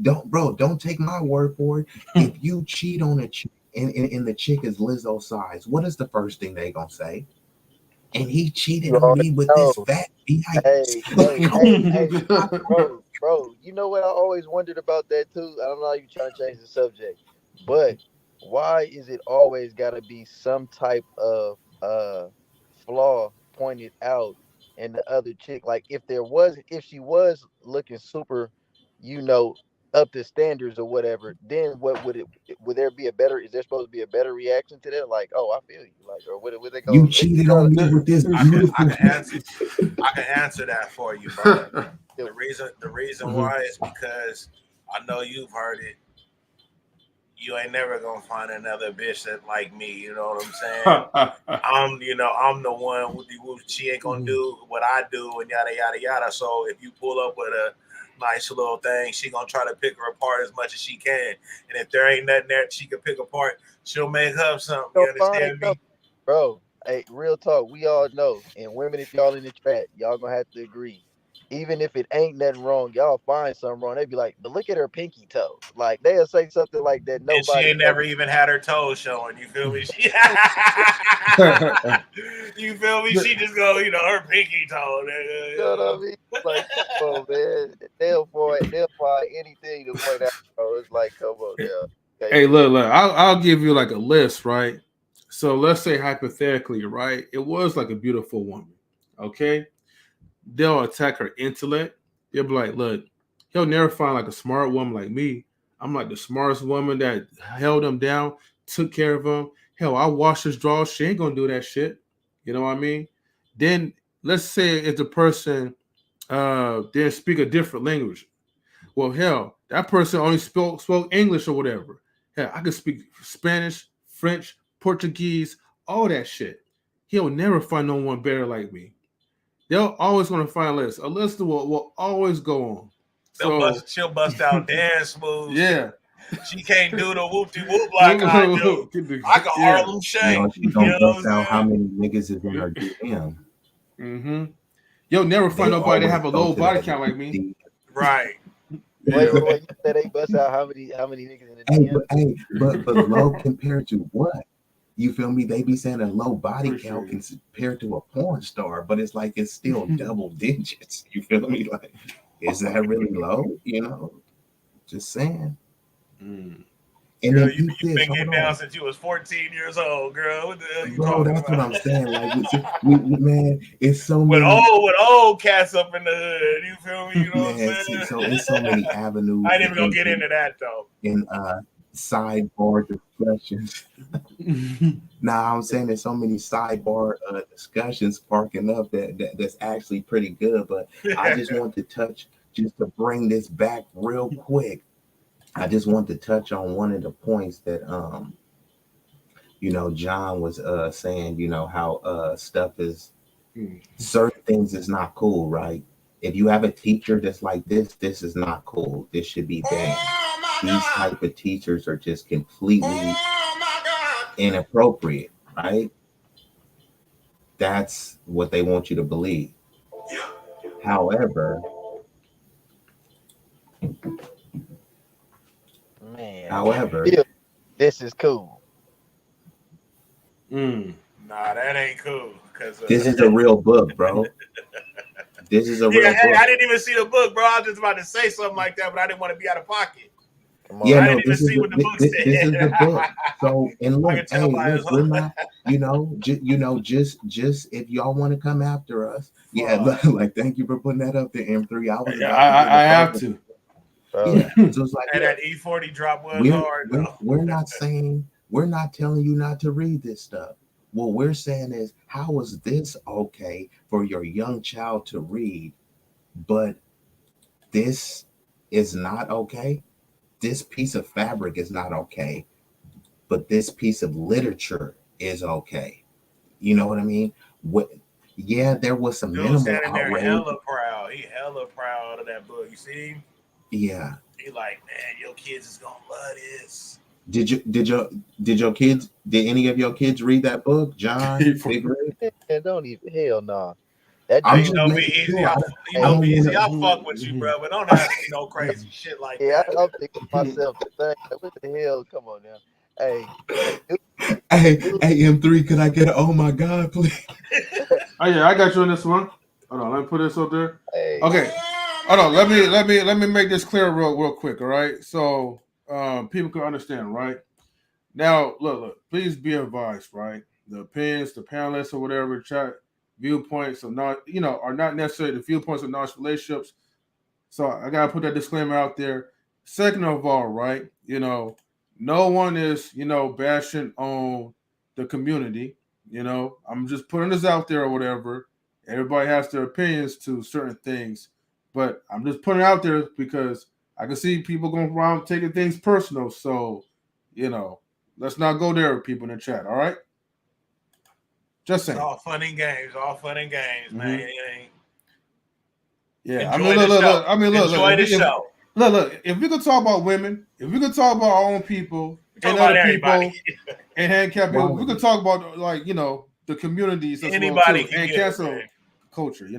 [SPEAKER 1] Don't take my word for it. If you cheat on a chick and the chick is Lizzo size, what is the first thing they gonna say? And he cheated
[SPEAKER 7] You
[SPEAKER 1] on
[SPEAKER 7] already
[SPEAKER 1] me with this
[SPEAKER 7] know.
[SPEAKER 1] fat bitch.
[SPEAKER 7] Hey, hey, hey, hey, bro. You know what I always wondered about that too? I don't know how you trying to change the subject, but why is it always got to be some type of flaw pointed out in the other chick? Like if she was looking super, you know, up to standards or whatever, then what would there be a better? Is there supposed to be a better reaction to that? Like, oh, I feel you, like, or what? Would they
[SPEAKER 1] You
[SPEAKER 7] go? They
[SPEAKER 1] cheated
[SPEAKER 7] try
[SPEAKER 1] on me with this
[SPEAKER 5] I
[SPEAKER 1] beautiful.
[SPEAKER 5] can answer that for you, bro.
[SPEAKER 7] to.
[SPEAKER 5] The reason
[SPEAKER 6] Mhm.
[SPEAKER 5] why is because I know you've heard it. You ain't never gonna find another bitch that like me. You know what I'm saying? I'm the one who she ain't gonna do what I do and yada yada yada. So if you pull up with a nice little thing, she gonna try to pick her apart as much as she can. And if there ain't nothing there she can pick apart, she'll make up something. You
[SPEAKER 7] Don't find
[SPEAKER 5] understand
[SPEAKER 7] something,
[SPEAKER 5] me?
[SPEAKER 7] bro. Hey, real talk. We all know, and women, if y'all in the chat, y'all gonna have to agree. Even if it ain't nothing wrong, y'all find something wrong. They be like, but look at her pinky toe. Like they'll say something like that.
[SPEAKER 5] And she
[SPEAKER 7] Nobody
[SPEAKER 5] ain't
[SPEAKER 7] ever.
[SPEAKER 5] never even had her toes showing. You feel me? You feel me? She just go, her pinky toe.
[SPEAKER 7] You know what I mean? Like, come on, man. They'll find anything to point out. Bro. It's like, come on now. Okay,
[SPEAKER 6] Hey,
[SPEAKER 7] you can't.
[SPEAKER 6] look, I'll give you like a list, right? So let's say hypothetically, right? It was like a beautiful woman, okay? They'll attack her intellect. They'll be like, look, he'll never find like a smart woman like me. I'm like the smartest woman that held him down, took care of him. Hell, I washed his drawers. She ain't gonna do that shit. You know what I mean? Then let's say if the person didn't speak a different language. Well, hell, that person only spoke English or whatever. Hell, I could speak Spanish, French, Portuguese, all that shit. He'll never find no one better like me. They'll always want to find a list. A list will always go on. So
[SPEAKER 5] she'll bust out dance moves.
[SPEAKER 6] yeah.
[SPEAKER 5] She can't do the whoop de whoop like I do. I can
[SPEAKER 6] Yeah.
[SPEAKER 5] Harlem Shake.
[SPEAKER 1] She
[SPEAKER 5] You
[SPEAKER 1] gonna
[SPEAKER 5] know what
[SPEAKER 1] bust
[SPEAKER 5] I'm
[SPEAKER 1] out how
[SPEAKER 5] saying?
[SPEAKER 1] many niggas is in her DM.
[SPEAKER 6] Mm-hmm. You'll never find
[SPEAKER 1] They
[SPEAKER 6] nobody that
[SPEAKER 1] always
[SPEAKER 6] have a
[SPEAKER 1] go
[SPEAKER 6] low
[SPEAKER 1] to
[SPEAKER 6] body
[SPEAKER 1] that
[SPEAKER 6] count like me.
[SPEAKER 1] DM.
[SPEAKER 5] Right.
[SPEAKER 7] Wait,
[SPEAKER 6] Yeah.
[SPEAKER 7] wait, wait. You said they bust out how many niggas in the
[SPEAKER 1] Hey,
[SPEAKER 7] DM?
[SPEAKER 1] but low compared to what? You feel me? They be saying a low body count
[SPEAKER 6] Appreciate it.
[SPEAKER 1] compared to a porn star, but it's like it's still double digits. You feel me? Like, is that really low? Just saying.
[SPEAKER 6] Mm.
[SPEAKER 1] And
[SPEAKER 5] Girl,
[SPEAKER 1] then
[SPEAKER 5] you've
[SPEAKER 1] peep this.
[SPEAKER 5] been
[SPEAKER 1] Hold
[SPEAKER 5] getting down
[SPEAKER 1] on,
[SPEAKER 5] since you was 14 years old, girl. What the hell you
[SPEAKER 1] bro.
[SPEAKER 5] talking
[SPEAKER 1] That's what
[SPEAKER 5] about?
[SPEAKER 1] I'm saying. Like, man, it's so
[SPEAKER 5] with
[SPEAKER 1] many.
[SPEAKER 5] old cats up in the hood. You feel me? You know what
[SPEAKER 1] Man,
[SPEAKER 5] I'm saying?
[SPEAKER 1] so it's so many
[SPEAKER 5] I
[SPEAKER 1] avenues
[SPEAKER 5] ain't even gonna get into that though.
[SPEAKER 1] in sidebar discussions. Now I'm saying there's so many sidebar discussions sparking up that's actually pretty good. But I just want to touch, just to bring this back real quick. I just want to touch on one of the points that John was saying. How stuff is, certain things is not cool, right? If you have a teacher that's like this is not cool. This should be banned. These type of teachers are just completely inappropriate, right? That's what they want you to believe. However,
[SPEAKER 7] Man, I
[SPEAKER 1] however,
[SPEAKER 7] feel this is cool.
[SPEAKER 6] Mm.
[SPEAKER 5] Nah, that ain't cool. Cause
[SPEAKER 1] this is a real book, bro. This is a
[SPEAKER 5] yeah,
[SPEAKER 1] real
[SPEAKER 5] hey,
[SPEAKER 1] book.
[SPEAKER 5] I didn't even see the book, bro. I was just about to say something like that, but I didn't want to be out of pocket.
[SPEAKER 7] Come
[SPEAKER 1] Yeah,
[SPEAKER 7] on
[SPEAKER 5] I
[SPEAKER 7] now.
[SPEAKER 1] no,
[SPEAKER 5] didn't even
[SPEAKER 1] this is
[SPEAKER 5] see what the book
[SPEAKER 1] this is the
[SPEAKER 5] said.
[SPEAKER 1] book. So, and
[SPEAKER 5] I
[SPEAKER 1] look,
[SPEAKER 5] can tell
[SPEAKER 1] hey,
[SPEAKER 5] by
[SPEAKER 1] look,
[SPEAKER 5] his.
[SPEAKER 1] we're not, just if y'all want to come after us, yeah, look, like thank you for putting that up there, M3. I was
[SPEAKER 6] I,
[SPEAKER 1] about to get
[SPEAKER 6] I,
[SPEAKER 1] in
[SPEAKER 6] I
[SPEAKER 1] a fight
[SPEAKER 6] have
[SPEAKER 1] with
[SPEAKER 6] to.
[SPEAKER 7] Bro.
[SPEAKER 1] yeah. So it's like,
[SPEAKER 5] And
[SPEAKER 1] look,
[SPEAKER 5] that E40 drop was
[SPEAKER 1] we're
[SPEAKER 5] hard
[SPEAKER 1] we're
[SPEAKER 5] though.
[SPEAKER 1] we're not saying, we're not telling you not to read this stuff. What we're saying is, how is this okay for your young child to read, but this is not okay? This piece of fabric is not okay, but this piece of literature is okay. You know what I mean? What? Yeah, there was some
[SPEAKER 5] Dude
[SPEAKER 1] minimal
[SPEAKER 5] standing there
[SPEAKER 1] outrage.
[SPEAKER 5] hella proud. He hella proud of that book. You see him?
[SPEAKER 1] Yeah.
[SPEAKER 5] He like, man, your kids is gonna love this.
[SPEAKER 1] Did any of your kids read that book, John? Big Red?
[SPEAKER 7] Man, don't even hell no. That
[SPEAKER 5] Now,
[SPEAKER 1] I'm
[SPEAKER 5] you
[SPEAKER 7] dude,
[SPEAKER 1] just
[SPEAKER 5] know me
[SPEAKER 1] making
[SPEAKER 5] easy.
[SPEAKER 1] sure.
[SPEAKER 5] You
[SPEAKER 1] I
[SPEAKER 5] know
[SPEAKER 7] hey,
[SPEAKER 5] me
[SPEAKER 1] don't want
[SPEAKER 5] easy. I'll
[SPEAKER 1] to.
[SPEAKER 5] fuck with you, bro, but don't ask me no crazy shit like
[SPEAKER 7] yeah,
[SPEAKER 5] that.
[SPEAKER 7] I'm thinking to myself the thing. Like, what the hell? Come on now. Hey, hey,
[SPEAKER 1] Hey,
[SPEAKER 7] do,
[SPEAKER 1] hey, M3, could I get a oh my God, please?
[SPEAKER 6] Oh yeah, I got you on this one. Hold on, let me put this up there.
[SPEAKER 7] hey,
[SPEAKER 6] Okay. Hold on, let me make this clear real quick, all right? So people can understand, right? Now, look, please be advised, right? The opinions, the panelists or whatever, chat viewpoints of not, are not necessarily the viewpoints of non relationships. So I gotta put that disclaimer out there. Second of all, right, no one is, bashing on the community. I'm just putting this out there or whatever. Everybody has their opinions to certain things, but I'm just putting it out there because I can see people going around taking things personal. So, let's not go there with people in the chat. All right, just
[SPEAKER 5] It's
[SPEAKER 6] saying.
[SPEAKER 5] all fun and games. All fun and games, man.
[SPEAKER 6] Mm-hmm.
[SPEAKER 5] It ain't.
[SPEAKER 6] Yeah, I mean,
[SPEAKER 5] Enjoy the show.
[SPEAKER 6] look. I mean, look.
[SPEAKER 5] Enjoy the show.
[SPEAKER 6] If we could talk about women, if we could talk about our own people
[SPEAKER 5] We talk
[SPEAKER 6] and
[SPEAKER 5] about
[SPEAKER 6] other
[SPEAKER 5] everybody.
[SPEAKER 6] people and handicapped people, we could
[SPEAKER 1] Right.
[SPEAKER 6] talk about the communities as well
[SPEAKER 5] Anybody
[SPEAKER 6] too,
[SPEAKER 5] can
[SPEAKER 6] and
[SPEAKER 5] get it, man.
[SPEAKER 6] cancel culture.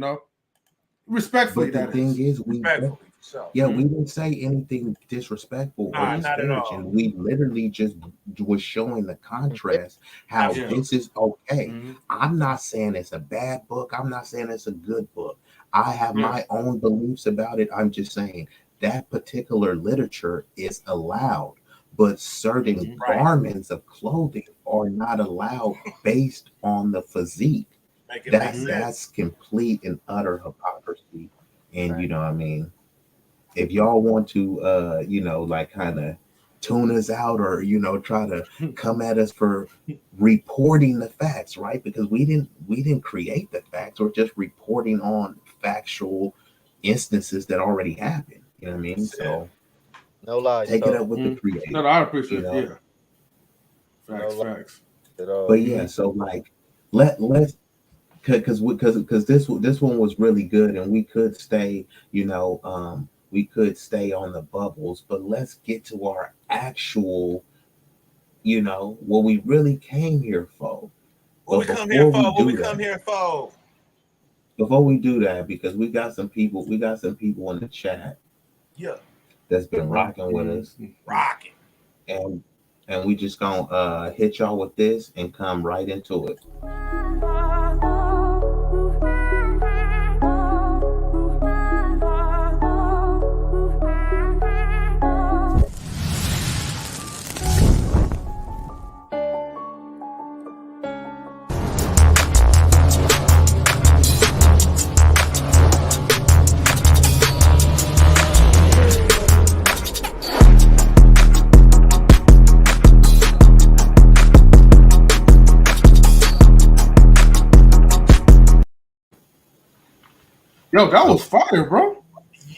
[SPEAKER 6] Respectfully,
[SPEAKER 1] But the
[SPEAKER 6] that
[SPEAKER 1] thing
[SPEAKER 6] is.
[SPEAKER 1] is,
[SPEAKER 5] Respectfully, for sure.
[SPEAKER 1] yeah, we
[SPEAKER 6] Mm-hmm.
[SPEAKER 1] didn't say anything disrespectful or
[SPEAKER 5] Nah, not at
[SPEAKER 1] disparaging.
[SPEAKER 5] all.
[SPEAKER 1] We literally just was showing the contrast how
[SPEAKER 6] Yeah.
[SPEAKER 1] this is okay.
[SPEAKER 6] Mm-hmm.
[SPEAKER 1] I'm not saying it's a bad book. I'm not saying it's a good book. I have
[SPEAKER 6] Yeah.
[SPEAKER 1] my own beliefs about it. I'm just saying that particular literature is allowed, but certain
[SPEAKER 6] Mm-hmm.
[SPEAKER 5] Right.
[SPEAKER 1] garments of clothing are not allowed based on the physique.
[SPEAKER 5] Make it make
[SPEAKER 6] Mm-hmm.
[SPEAKER 5] sense.
[SPEAKER 1] That's complete and utter hypocrisy. And
[SPEAKER 7] right.
[SPEAKER 1] you know what I mean? If y'all want to like kind of tune us out or try to come at us for reporting the facts, right? Because we didn't create the facts. We're just reporting on factual instances that already happened. You know what I mean?
[SPEAKER 5] That's it.
[SPEAKER 1] So
[SPEAKER 7] No lies
[SPEAKER 1] take it up
[SPEAKER 7] told.
[SPEAKER 1] with the
[SPEAKER 6] No,
[SPEAKER 1] creator,
[SPEAKER 6] I appreciate
[SPEAKER 1] you
[SPEAKER 6] it.
[SPEAKER 1] know.
[SPEAKER 6] Yeah.
[SPEAKER 7] No
[SPEAKER 6] Facts.
[SPEAKER 7] lies
[SPEAKER 6] Facts.
[SPEAKER 7] at all.
[SPEAKER 1] But yeah,
[SPEAKER 6] Mm-hmm.
[SPEAKER 1] so like let's because this one was really good and we could stay we could stay on the bubbles, but let's get to our actual what we really came here for.
[SPEAKER 5] What we
[SPEAKER 1] But
[SPEAKER 5] come here
[SPEAKER 1] before
[SPEAKER 5] for?
[SPEAKER 1] we
[SPEAKER 5] What we
[SPEAKER 1] do
[SPEAKER 5] come
[SPEAKER 1] that,
[SPEAKER 5] here for?
[SPEAKER 1] because we got some people in the chat
[SPEAKER 5] Yeah,
[SPEAKER 1] that's been rocking with us,
[SPEAKER 6] Mm-hmm.
[SPEAKER 5] rocking.
[SPEAKER 1] and we just gonna hit y'all with this and come right into it.
[SPEAKER 6] Yo, that was
[SPEAKER 1] Okay.
[SPEAKER 6] fire, bro.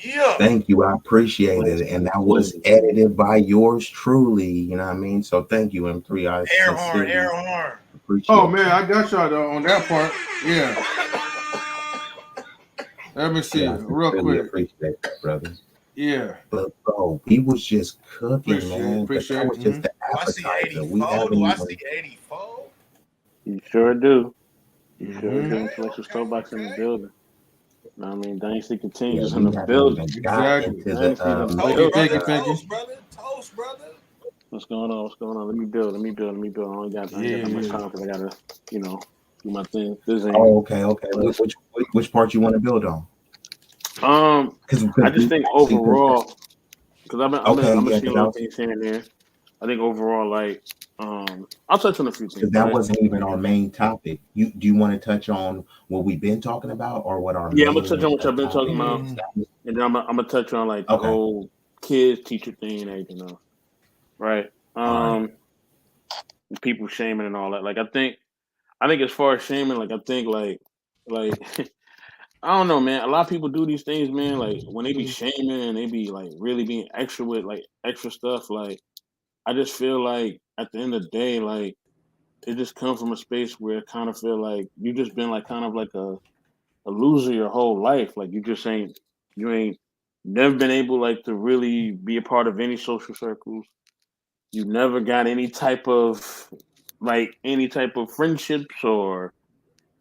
[SPEAKER 5] Yeah.
[SPEAKER 1] Thank you. I appreciate it. And that was edited by yours truly. You know what I mean? So thank you, M3. I
[SPEAKER 5] Air horn, air
[SPEAKER 1] sincerely
[SPEAKER 5] horn.
[SPEAKER 6] Oh
[SPEAKER 1] appreciate
[SPEAKER 6] man,
[SPEAKER 1] you.
[SPEAKER 6] I got y'all though on that part. Yeah. Let me see
[SPEAKER 1] Yeah, I
[SPEAKER 6] real
[SPEAKER 1] sincerely
[SPEAKER 6] quick.
[SPEAKER 1] appreciate that, brother.
[SPEAKER 6] Yeah.
[SPEAKER 1] But bro, we was just cooking,
[SPEAKER 6] Appreciate it.
[SPEAKER 1] man. But that
[SPEAKER 6] Appreciate
[SPEAKER 1] was
[SPEAKER 6] it.
[SPEAKER 1] just
[SPEAKER 6] Mm-hmm.
[SPEAKER 1] the
[SPEAKER 5] Do I see
[SPEAKER 1] appetizer. We
[SPEAKER 5] 84?
[SPEAKER 1] haven't
[SPEAKER 5] Do I
[SPEAKER 1] even
[SPEAKER 5] see 84?
[SPEAKER 8] You sure do. You sure
[SPEAKER 6] Mm-hmm.
[SPEAKER 8] do.
[SPEAKER 5] Okay,
[SPEAKER 8] Influential
[SPEAKER 5] okay,
[SPEAKER 8] Starbucks in the
[SPEAKER 5] okay.
[SPEAKER 8] building. Know what I mean, Dynasty
[SPEAKER 1] yeah,
[SPEAKER 8] continues in
[SPEAKER 1] we
[SPEAKER 8] the
[SPEAKER 1] haven't
[SPEAKER 8] building.
[SPEAKER 1] even got
[SPEAKER 6] Exactly.
[SPEAKER 1] into the
[SPEAKER 8] Dynasty in the
[SPEAKER 6] Thank
[SPEAKER 5] Toast,
[SPEAKER 6] you.
[SPEAKER 8] building.
[SPEAKER 6] Thank
[SPEAKER 5] brother.
[SPEAKER 6] you. Thank you.
[SPEAKER 5] Toast, brother. Toast, brother.
[SPEAKER 8] What's going on? What's going on? Let me build. Let me build. Let me build. I ain't got
[SPEAKER 6] Yeah.
[SPEAKER 8] that much
[SPEAKER 6] Yeah.
[SPEAKER 8] time because I gotta, do my thing. This ain't.
[SPEAKER 1] Oh, okay. Which part you want to build on? Because
[SPEAKER 8] I just
[SPEAKER 1] we
[SPEAKER 8] think
[SPEAKER 1] actually could
[SPEAKER 8] overall, because
[SPEAKER 1] okay,
[SPEAKER 8] I've been
[SPEAKER 1] yeah,
[SPEAKER 8] seeing
[SPEAKER 1] because I
[SPEAKER 8] little
[SPEAKER 1] was
[SPEAKER 8] things here and there. I think overall, like, I'll touch on a few
[SPEAKER 1] because
[SPEAKER 8] things,
[SPEAKER 1] that
[SPEAKER 8] right?
[SPEAKER 1] wasn't even our main topic. Do you want to touch on what we've been talking about or what our
[SPEAKER 8] Yeah, I'm gonna touch
[SPEAKER 1] main
[SPEAKER 8] on what y'all been talking
[SPEAKER 1] topic
[SPEAKER 8] about,
[SPEAKER 1] is?
[SPEAKER 6] Mm-hmm.
[SPEAKER 8] and then I'm gonna touch on like the
[SPEAKER 1] Okay,
[SPEAKER 8] whole kids teacher thing and everything else, right?
[SPEAKER 1] all right.
[SPEAKER 8] People shaming and all that. Like I think as far as shaming, like I think like I don't know, man. A lot of people do these things, man. Like when they be shaming and they be like really being extra with like extra stuff. Like I just feel like at the end of the day, like it just comes from a space where it kind of feel like you just been like kind of like a loser your whole life. Like you ain't never been able like to really be a part of any social circles. You never got any type of friendships or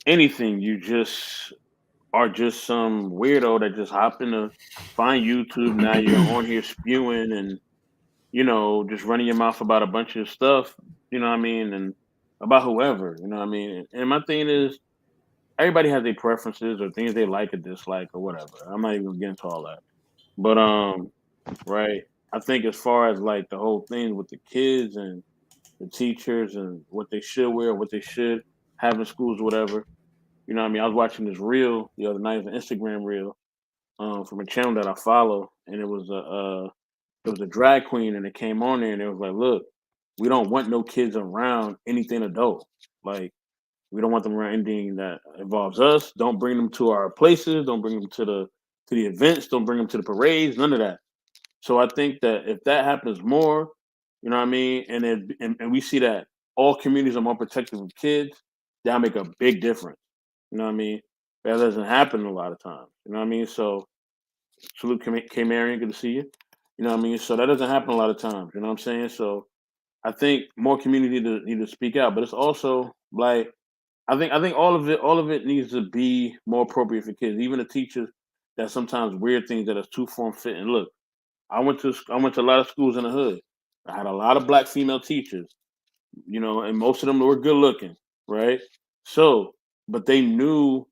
[SPEAKER 8] anything. You just are just some weirdo that just happened to find YouTube. Now you're on here spewing and just running your mouth about a bunch of stuff, you know what I mean, and about whoever, you know what I mean. And my thing is, everybody has their preferences or things they like or dislike or whatever. I'm not even gonna get into all that. But right, I think as far as like the whole thing with the kids and the teachers and what they should wear, what they should have in schools, whatever. You know what I mean? I was watching this reel the other night, an Instagram reel, from a channel that I follow, and it was a drag queen, and it came on there, and it was like, look, we don't want no kids around anything adult. Like, we don't want them around anything that involves us. Don't bring them to our places. Don't bring them to the events. Don't bring them to the parades. None of that. So I think that if that happens more, you know what I mean, and we see that all communities are more protective of kids, that'll make a big difference. You know what I mean? That doesn't happen a lot of times. You know what I mean? So salute K Marion, good to see you. You know what I mean? So that doesn't happen a lot of times. You know what I'm saying? So I think more community need to speak out, but it's also like I think all of it needs to be more appropriate for kids. Even the teachers that sometimes weird things that are too form fit. And look, I went to a lot of schools in the hood. I had a lot of black female teachers, and most of them were good looking, right? So, but they knew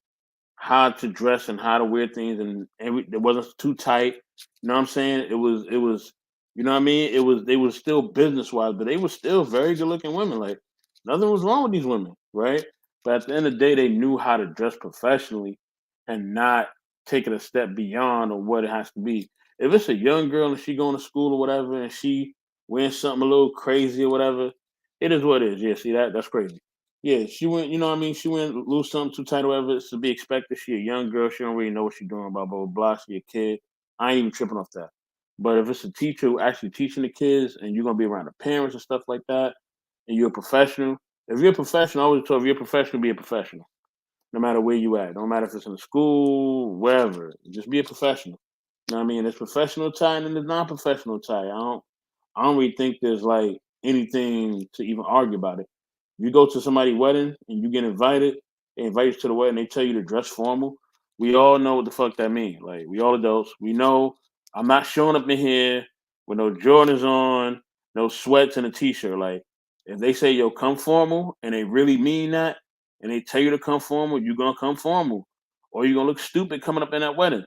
[SPEAKER 8] how to dress and how to wear things, and it wasn't too tight. You know what I'm saying? It was, you know what I mean? It was they were still business wise, but they were still very good looking women. Like nothing was wrong with these women, right? But at the end of the day, they knew how to dress professionally and not take it a step beyond or what it has to be. If it's a young girl and she going to school or whatever, and she wearing something a little crazy or whatever, it is what it is. Yeah, see that's crazy. Yeah, she went, you know what I mean? She went lose something too tight or whatever. It's to be expected. She a young girl. She don't really know what she's doing, blah, blah. She a kid. I ain't even tripping off that. But if it's a teacher who actually teaching the kids and you're going to be around the parents and stuff like that, and you're a professional, if you're a professional, I always told if you're a professional, be a professional. No matter where you at. No matter if it's in a school, wherever. Just be a professional. You know what I mean? There's professional tie and there's non-professional tie. I don't really think there's like anything to even argue about it. You go to somebody's wedding and you get invited, they invite you to the wedding, they tell you to dress formal. We all know what the fuck that means. Like we all adults, we know I'm not showing up in here with no Jordans on, no sweats and a t-shirt. Like if they say yo come formal and they really mean that and they tell you to come formal, you're gonna come formal. Or you're gonna look stupid coming up in that wedding.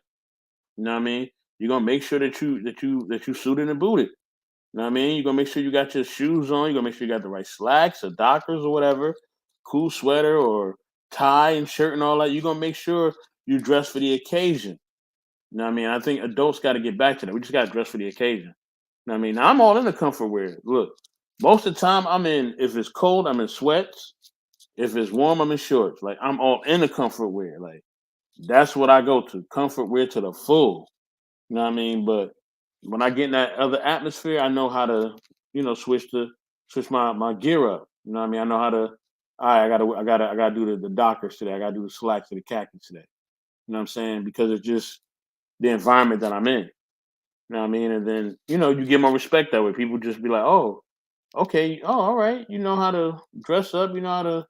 [SPEAKER 8] You know what I mean? You're gonna make sure that you suited and booted. You know what I mean? You're gonna make sure you got your shoes on. You're gonna make sure you got the right slacks or Dockers or whatever, cool sweater or tie and shirt and all that. You're gonna make sure you dress for the occasion. You know what I mean? I think adults got to get back to that. We just got to dress for the occasion. You know what I mean? Now, I'm all in the comfort wear. Look, most of the time if it's cold, I'm in sweats. If it's warm, I'm in shorts. Like I'm all in the comfort wear. Like that's what I go to. Comfort wear to the full. You know what I mean? But when I get in that other atmosphere, I know how to, switch my gear up. You know what I mean? I know how to. All right, I gotta do the Dockers today. I gotta do the slacks or the khakis today. You know what I'm saying? Because it's just the environment that I'm in. You know what I mean? And then you get more respect that way. People just be like, oh, okay, oh, all right. You know how to dress up. You know how to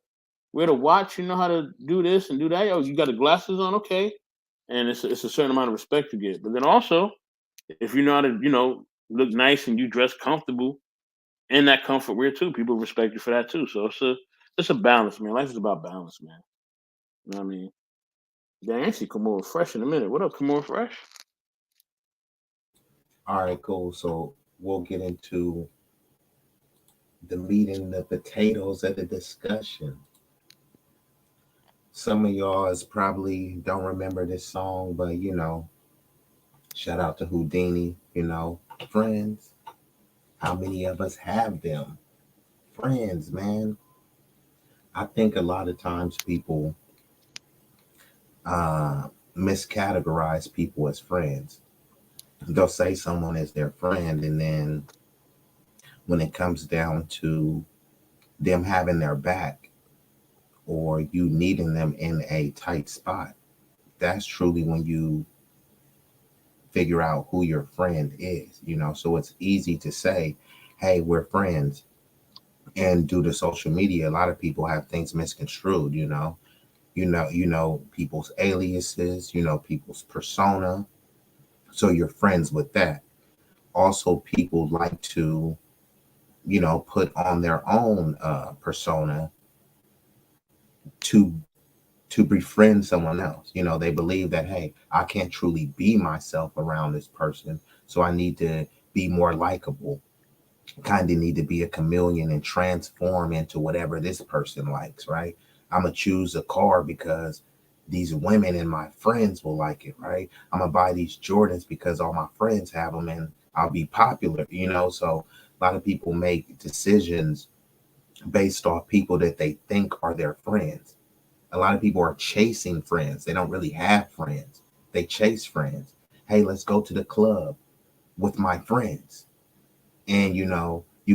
[SPEAKER 8] wear the watch. You know how to do this and do that. Oh, you got the glasses on. Okay, and it's a certain amount of respect you get. But then also if you know how to, look nice and you dress comfortable in that comfort wear too, people respect you for that too. So it's a balance, man. Life is about balance, man. You know what I mean? Dang, I see Kamora Fresh in a minute. What up, Kamora Fresh?
[SPEAKER 1] All right, cool. So we'll get into the meat and the potatoes of the discussion. Some of y'all is probably don't remember this song, but shout out to Houdini, friends. How many of us have them? Friends, man. I think a lot of times people miscategorize people as friends. They'll say someone is their friend, and then when it comes down to them having their back or you needing them in a tight spot, that's truly when you figure out who your friend is. So it's easy to say, hey, we're friends. And due to social media, a lot of people have things misconstrued, people's aliases, people's persona. So you're friends with that. also people like to, put on their own persona to befriend someone else. They believe that, hey, I can't truly be myself around this person, so I need to be more likable. Kind of need to be a chameleon and transform into whatever this person likes, right? I'm gonna choose a car because these women and my friends will like it, right? I'm gonna buy these Jordans because all my friends have them and I'll be popular. So a lot of people make decisions based off people that they think are their friends. A lot of people are chasing friends. They don't really have friends. They chase friends. Hey, let's go to the club with my friends. And you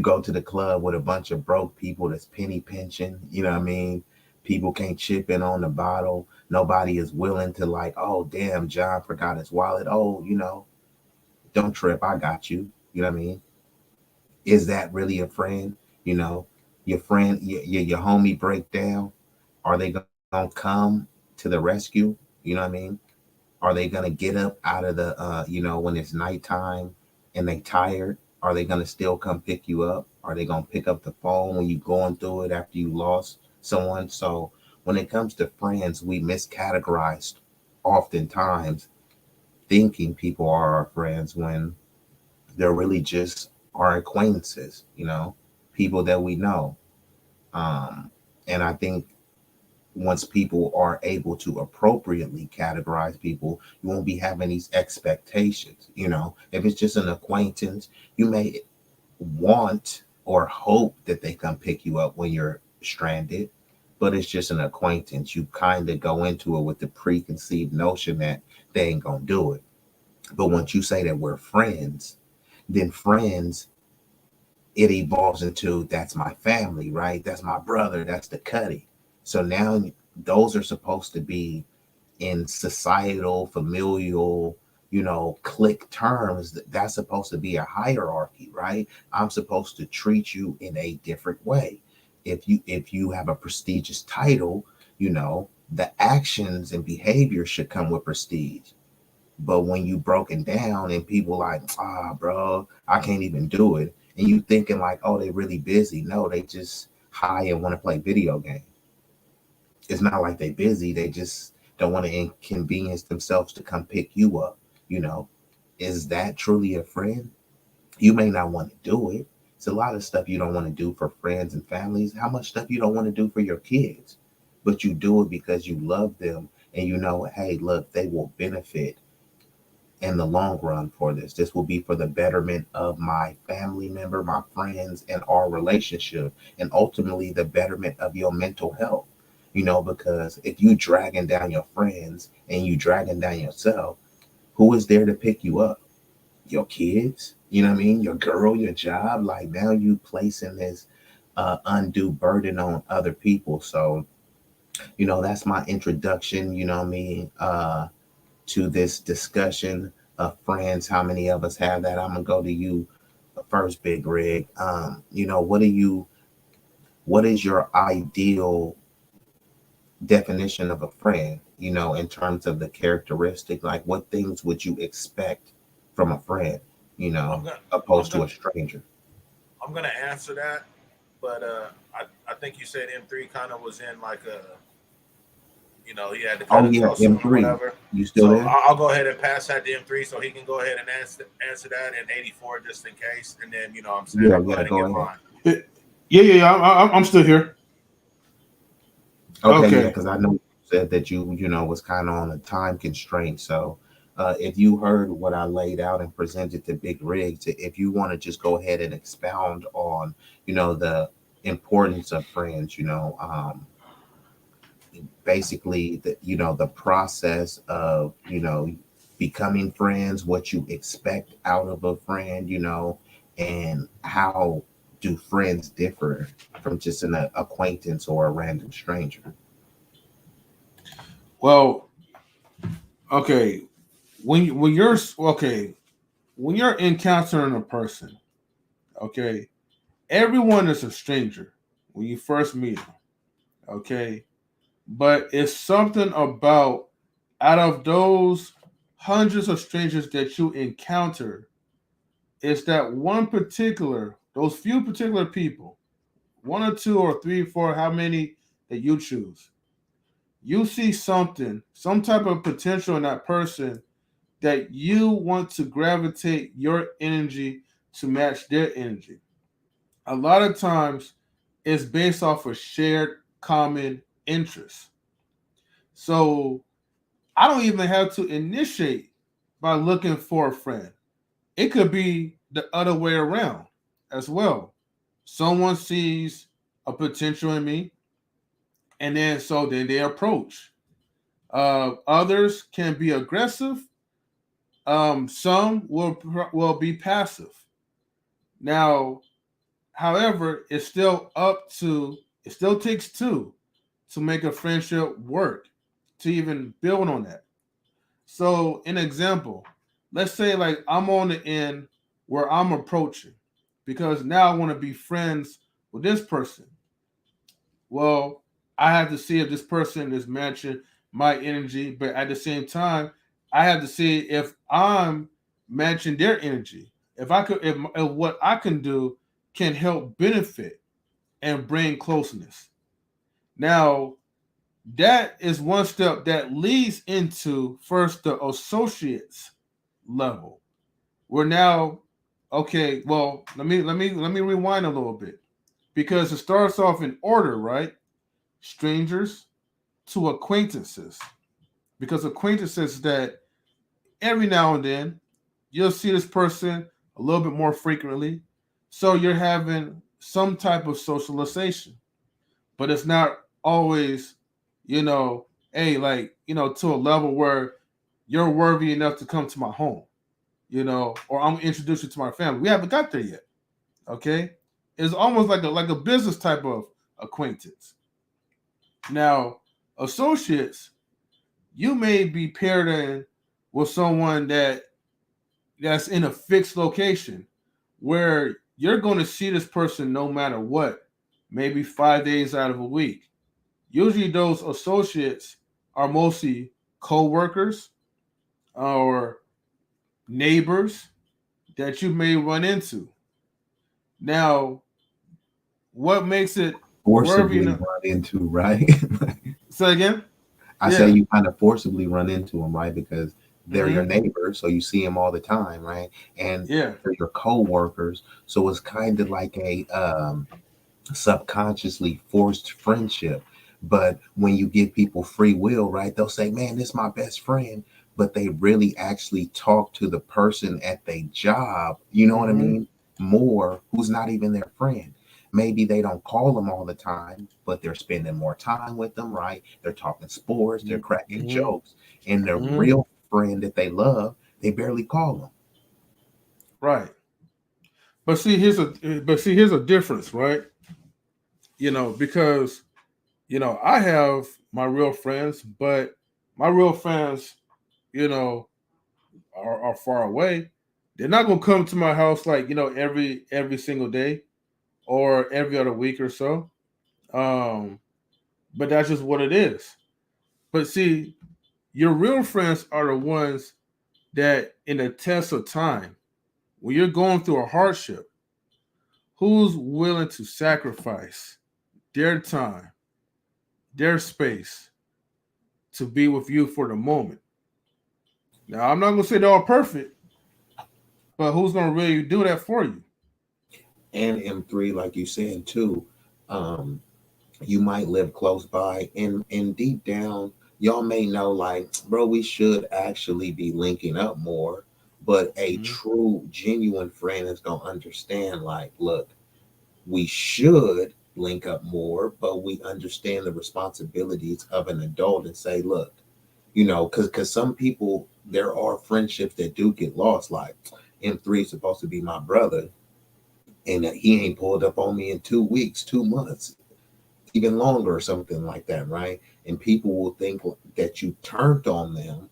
[SPEAKER 1] go to the club with a bunch of broke people that's penny pinching, you know what I mean? People can't chip in on the bottle. Nobody is willing to, like, oh damn, John forgot his wallet. Oh, don't trip, I got you. You know what I mean? Is that really a friend? You know, your friend, your homie break down. Are they gonna come to the rescue? You know what I mean? Are they gonna get up out of the when it's nighttime and they tired? Are they gonna still come pick you up? Are they gonna pick up the phone when you going through it after you lost someone? So when it comes to friends, we miscategorize oftentimes thinking people are our friends when they're really just our acquaintances, people that we know. And I think once people are able to appropriately categorize people, you won't be having these expectations. If it's just an acquaintance, you may want or hope that they come pick you up when you're stranded, but it's just an acquaintance. You kind of go into it with the preconceived notion that they ain't gonna do it. But once you say that we're friends, then friends, it evolves into that's my family, right? That's my brother, that's the cutty. So now those are supposed to be in societal, familial, clique terms. That's supposed to be a hierarchy, right? I'm supposed to treat you in a different way. If you have a prestigious title, the actions and behavior should come with prestige. But when you broken down and people like, bro, I can't even do it. And you thinking like, oh, they really busy. No, they just high and want to play video games. It's not like they busy. They just don't want to inconvenience themselves to come pick you up. You know, is that truly a friend? You may not want to do it. It's a lot of stuff you don't want to do for friends and families. How much stuff you don't want to do for your kids, but you do it because you love them and hey, look, they will benefit in the long run for this. This will be for the betterment of my family member, my friends, and our relationship, and ultimately the betterment of your mental health. Because if you dragging down your friends and you dragging down yourself, who is there to pick you up? Your kids, you know what I mean? Your girl, your job. Like now you placing this undue burden on other people. So, that's my introduction, you know what I mean? To this discussion of friends. How many of us have that? I'm gonna go to you first, Big Rig. What is your ideal definition of a friend? In terms of the characteristic, like what things would you expect from a friend? Opposed to a stranger.
[SPEAKER 5] I'm gonna answer that, but I think you said M3 kind of was in like a he had to cut
[SPEAKER 1] Oh
[SPEAKER 5] his
[SPEAKER 1] yeah,
[SPEAKER 5] throat soon or
[SPEAKER 1] M3.
[SPEAKER 5] whatever.
[SPEAKER 1] You still
[SPEAKER 5] So
[SPEAKER 1] there?
[SPEAKER 5] I'll go ahead and pass that to M3 so he can go ahead and answer that in 84 just in case, and then what I'm saying
[SPEAKER 1] Yeah,
[SPEAKER 5] I'll go
[SPEAKER 1] yeah.
[SPEAKER 5] ahead and
[SPEAKER 1] Go
[SPEAKER 5] get
[SPEAKER 1] ahead.
[SPEAKER 5] mine.
[SPEAKER 6] Yeah. I'm still here.
[SPEAKER 1] Okay, yeah,
[SPEAKER 6] Okay.
[SPEAKER 1] because I know you said that you was kind of on a time constraint. So, if you heard what I laid out and presented to Big Rig, if you want to just go ahead and expound on, the importance of friends, basically the process of, becoming friends, what you expect out of a friend, and how do friends differ from just an acquaintance or a random stranger.
[SPEAKER 6] Well, okay. When you're encountering a person, okay, everyone is a stranger when you first meet them, okay. But it's something about out of those hundreds of strangers that you encounter, is that those few particular people, one or two or three, four, how many that you choose, you see something, some type of potential in that person that you want to gravitate your energy to match their energy. A lot of times it's based off of shared common interests. So I don't even have to initiate by looking for a friend. It could be the other way around as well. Someone sees a potential in me, and then they approach. Others can be aggressive. Some will be passive. Now, however, it still takes two to make a friendship work, to even build on that. So, an example, let's say like I'm on the end where I'm approaching because now I want to be friends with this person. Well, I have to see if this person is matching my energy, but at the same time, I have to see if I'm matching their energy. If what I can do can help benefit and bring closeness. Now, that is one step that leads into first the associates level. We're now okay. Well, let me rewind a little bit because it starts off in order, right? Strangers to acquaintances, because acquaintances that every now and then you'll see this person a little bit more frequently, so you're having some type of socialization, but it's not always, you know, hey, like, to a level where you're worthy enough to come to my home, or I'm gonna introduce you to my family. We haven't got there yet. Okay. It's almost like a business type of acquaintance. Now, associates, you may be paired in with someone that's in a fixed location where you're going to see this person no matter what, maybe 5 days out of a week. Usually those associates are mostly co-workers or neighbors that you may run into. Now, what makes it worthy
[SPEAKER 1] Forcibly
[SPEAKER 6] enough?
[SPEAKER 1] run into, right?
[SPEAKER 6] Say again?
[SPEAKER 1] I say
[SPEAKER 6] Yeah.
[SPEAKER 1] you kind of forcibly run into them, right? Because they're your
[SPEAKER 6] Mm-hmm.
[SPEAKER 1] neighbors, so you see them all the time, right? And
[SPEAKER 6] Yeah.
[SPEAKER 1] they're your co-workers, so it's kind of like a subconsciously forced friendship. But when you give people free will, right, they'll say, man, this is my best friend. But they really actually talk to the person at their job, you know what I
[SPEAKER 6] Mm-hmm.
[SPEAKER 1] mean? More, who's not even their friend. Maybe they don't call them all the time, but they're spending more time with them, right? They're talking sports, they're cracking
[SPEAKER 6] Mm-hmm.
[SPEAKER 1] jokes. And the
[SPEAKER 6] Mm-hmm.
[SPEAKER 1] real friend that they love, they barely call them.
[SPEAKER 6] Right. But see, here's a difference, right? Because I have my real friends, but my real friends, you know, are far away. They're not gonna come to my house like every single day or every other week or so. Um, but that's just what it is. But see, your real friends are the ones that, in the test of time, when you're going through a hardship, who's willing to sacrifice their time, their space to be with you for the moment. Now, I'm not gonna say they're all perfect, but who's gonna really do that for you?
[SPEAKER 1] And M3, like you said too, um, you might live close by, and deep down y'all may know, like, bro, we should actually be linking up more. But a
[SPEAKER 6] Mhm.
[SPEAKER 1] true genuine friend is going to understand, like, look, we should link up more, but we understand the responsibilities of an adult and say, look, because some people, there are friendships that do get lost. Like, M3 is supposed to be my brother, and he ain't pulled up on me in 2 weeks, 2 months, even longer, or something like that, right? And people will think that you turned on them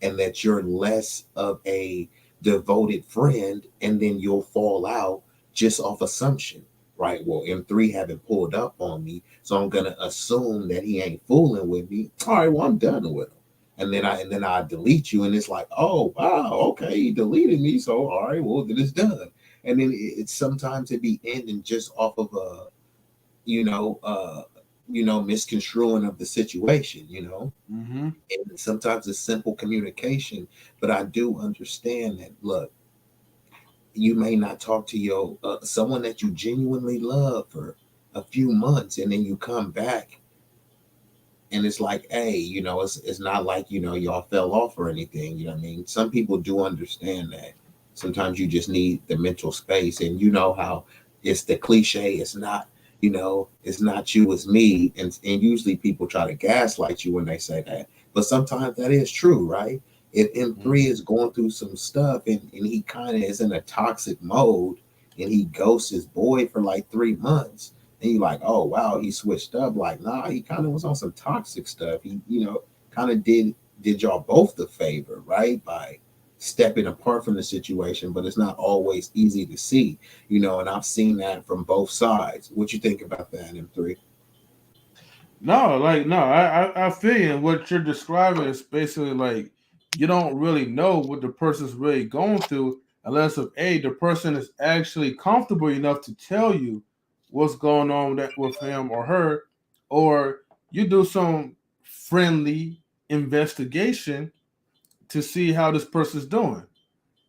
[SPEAKER 1] and that you're less of a devoted friend, and then you'll fall out just off assumption, right? Well, M3 haven't pulled up on me, so I'm gonna assume that he ain't fooling with me. All right, well, I'm done with him. and then I delete you, and it's like, oh wow, okay, he deleted me, so all right, well then it's done. And then it's sometimes it be ending just off of a you know uh misconstruing of the situation,
[SPEAKER 6] Mm-hmm.
[SPEAKER 1] and sometimes it's simple communication. But I do understand that, look, you may not talk to your someone that you genuinely love for a few months, and then you come back and it's like, hey, it's not like, y'all fell off or anything. You know what I mean? Some people do understand that. Sometimes you just need the mental space, and you know how it's the cliche. It's not you, it's me, and usually people try to gaslight you when they say that, but sometimes that is true, right? If M3 is going through some stuff, and he kind of is in a toxic mode, and he ghosts his boy for like 3 months, and you like, oh wow, he switched up. Like, nah, he kind of was on some toxic stuff. He, kind of did y'all both the favor, right? By stepping apart from the situation, but it's not always easy to see, and I've seen that from both sides. What you think about that, M3?
[SPEAKER 6] No, like no, I feel you. And what you're describing is basically like you don't really know what the person's really going through unless if the person is actually comfortable enough to tell you what's going on with him or her, or you do some friendly investigation to see how this person's doing,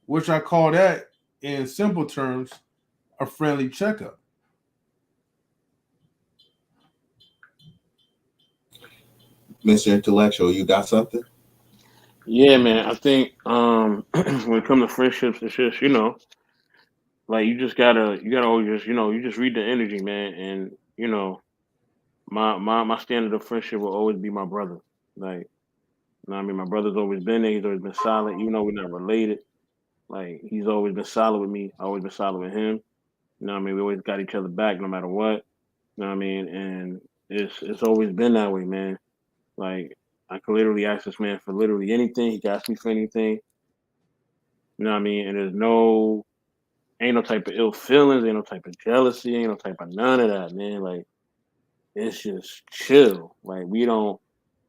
[SPEAKER 6] which I call that in simple terms a friendly checkup.
[SPEAKER 1] Mr. Intellectual, you got something?
[SPEAKER 8] Yeah, man. I think when it comes to friendships, it's just like you gotta always just you just read the energy, man. And my standard of friendship will always be my brother. Like, I mean, my brother's always been there. He's always been solid, even though we're not related. Like, he's always been solid with me. I always been solid with him. What I mean? We always got each other back no matter what. What I mean? And it's always been that way, man. Like, I could literally ask this man for literally anything. He can ask me for anything. What I mean? And there's no ain't no type of ill feelings, ain't no type of jealousy, ain't no type of none of that, man. Like, it's just chill. Like, we don't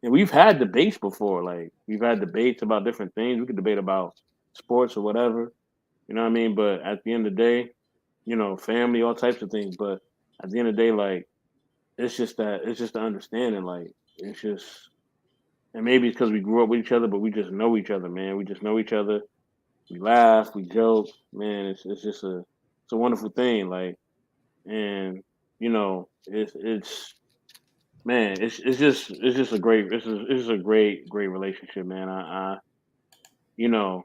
[SPEAKER 8] and we've had debates before. Like, we've had debates about different things. We could debate about sports or whatever. You know what I mean? But at the end of the day, family, all types of things. But at the end of the day, like, it's just the understanding. Like, it's just and maybe it's because we grew up with each other, but we just know each other, man. We just know each other. We laugh, we joke, man. It's just a wonderful thing. Like, and it's man, it's just a great it's just a great relationship, man. I you know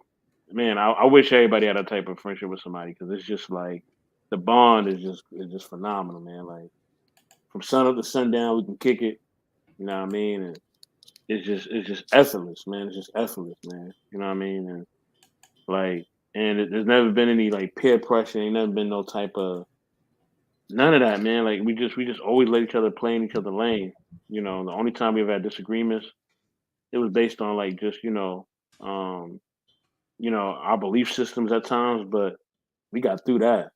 [SPEAKER 8] man, I wish everybody had a type of friendship with somebody because it's just like the bond is just phenomenal, man. Like, from sun up to sundown, we can kick it. You know what I mean? And it's just effortless, man. It's just effortless, man. You know what I mean? And like, there's never been any like peer pressure. Ain't never been no type of none of that, man. Like, we just always let each other play in each other lane. The only time we ever had disagreements, it was based on like just um, our belief systems at times. But we got through that.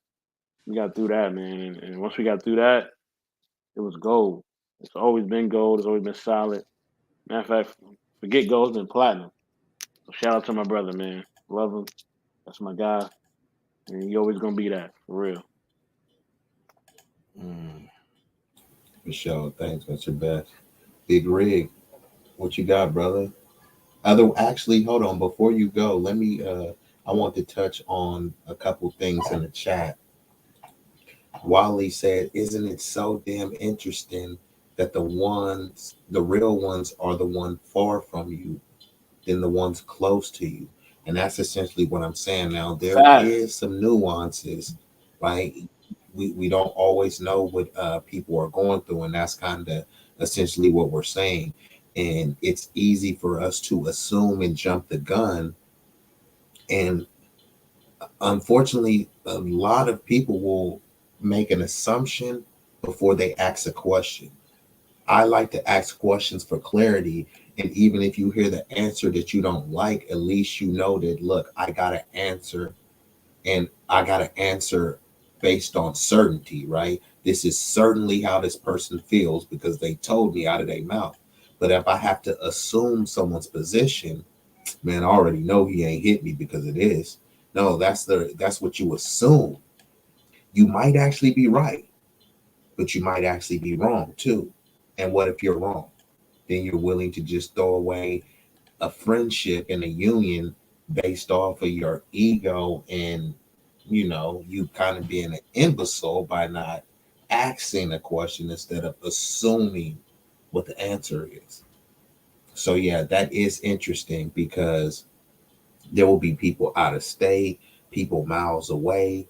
[SPEAKER 8] We got through that, man. And once we got through that, it was gold. It's always been gold. It's always been solid. Matter of fact, forget gold, it's been platinum. So shout out to my brother, man. Love him. That's my guy, and he always gonna be that for real.
[SPEAKER 6] Mm.
[SPEAKER 1] For sure. Thanks, Mr. Best. Big Rig, what you got, brother? Actually, hold on. Before you go, let me. I want to touch on a couple things in the chat. Wally said, "Isn't it so damn interesting that the real ones, are the ones far from you than the ones close to you?" And that's essentially what I'm saying. Now, there
[SPEAKER 8] Facts.
[SPEAKER 1] is some nuances, right? We don't always know what people are going through, and that's kind of essentially what we're saying. And it's easy for us to assume and jump the gun. And unfortunately, a lot of people will make an assumption before they ask a question. I like to ask questions for clarity. And even if you hear the answer that you don't like, at least you know that, look, I got to answer, and I got to answer based on certainty, right? This is certainly how this person feels because they told me out of their mouth. But if I have to assume someone's position, man, I already know he ain't hit me because of this. No, that's what you assume. You might actually be right, but you might actually be wrong too. And what if you're wrong? Then you're willing to just throw away a friendship and a union based off of your ego and you kind of being an imbecile by not asking a question instead of assuming what the answer is. So yeah, that is interesting because there will be people out of state, people miles away,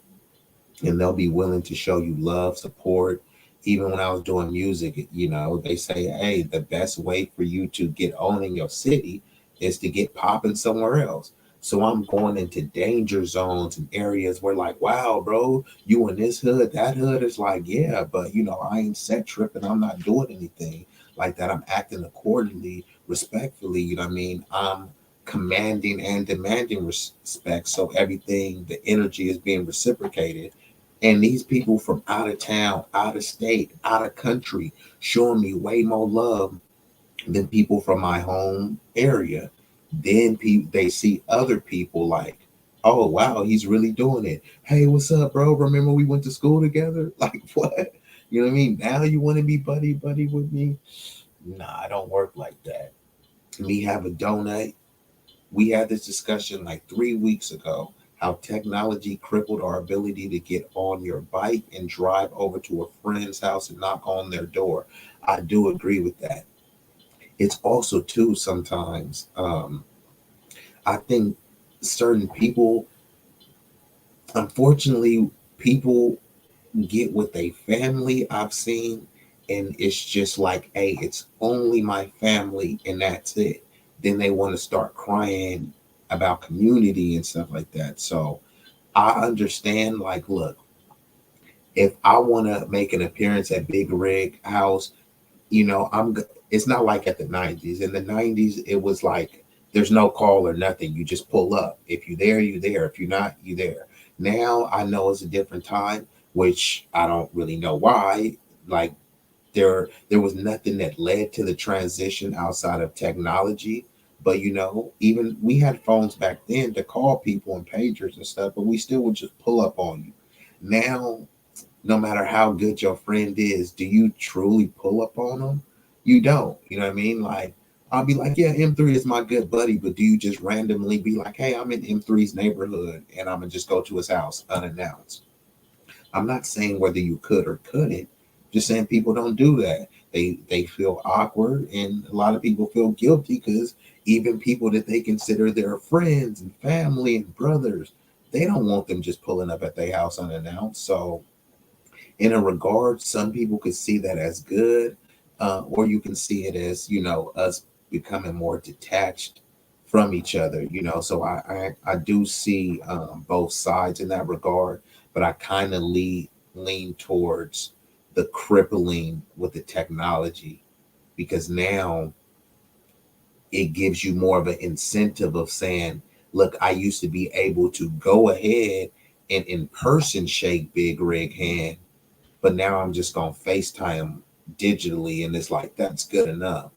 [SPEAKER 1] and they'll be willing to show you love, support. Even when I was doing music, they say, hey, the best way for you to get on in your city is to get popping somewhere else. So I'm going into danger zones and areas where, like, wow, bro, you in this hood, that hood is like, yeah, but I ain't set tripping. I'm not doing anything like that. I'm acting accordingly, respectfully. You know what I mean? I'm commanding and demanding respect. So everything, the energy is being reciprocated, and these people from out of town, out of state, out of country showing me way more love than people from my home area. Then they see other people like, oh, wow, he's really doing it. Hey, what's up, bro? Remember we went to school together? Like, what? You know what I mean? Now you want to be buddy with me? Nah, I don't work like that. Me have a donut. We had this discussion like 3 weeks ago how technology crippled our ability to get on your bike and drive over to a friend's house and knock on their door. I do agree with that. It's also, too, sometimes I think certain people, unfortunately, people get with a family I've seen, and it's just like, hey, it's only my family and that's it. Then they want to start crying about community and stuff like that. So I understand, like, look, if I want to make an appearance at Big Rig House, it's not like at the 90s. In the 90s, it was like there's no call or nothing. You just pull up. If you're there, you're there. If you're not, you're there. Now I know it's a different time, which I don't really know why. Like, there was nothing that led to the transition outside of technology. But even we had phones back then to call people and pagers and stuff, but we still would just pull up on you. Now, no matter how good your friend is, do you truly pull up on them? You don't. You know what I mean? Like, I'll be like, yeah, M3 is my good buddy, but do you just randomly be like, hey, I'm in M3's neighborhood and I'm gonna just go to his house unannounced? I'm not saying whether you could or couldn't, just saying people don't do that. They feel awkward, and a lot of people feel guilty because even people that they consider their friends and family and brothers, they don't want them just pulling up at their house unannounced. So in a regard, some people could see that as good, or you can see it as us becoming more detached from each other. So I do see both sides in that regard, but I kind of lean towards the crippling with the technology, because now it gives you more of an incentive of saying, look, I used to be able to go ahead and in person shake Big Rig hand, but now I'm just gonna FaceTime digitally, and it's like that's good enough.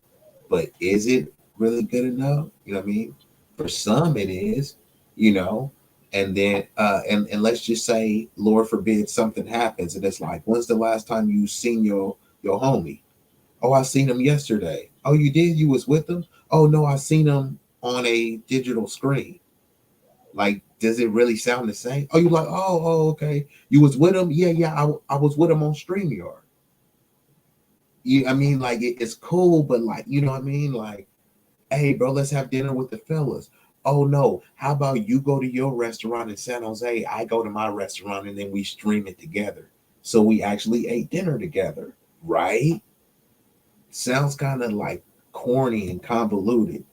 [SPEAKER 1] But is it really good enough? You know what I mean? For some it is, you know. And then and let's just say, Lord forbid, something happens and it's like, when's the last time you seen your homie? Oh, I seen him yesterday. Oh, you did? You was with him? Oh no, I seen him on a digital screen. Like, does it really sound the same? Oh, you like, okay. You was with him? Yeah. I was with him on StreamYard. I mean, like, it's cool, but like, you know what I mean? Like, hey, bro, let's have dinner with the fellas. Oh no, how about you go to your restaurant in San Jose? I go to my restaurant and then we stream it together. So we actually ate dinner together, right? Sounds kind of like corny and convoluted.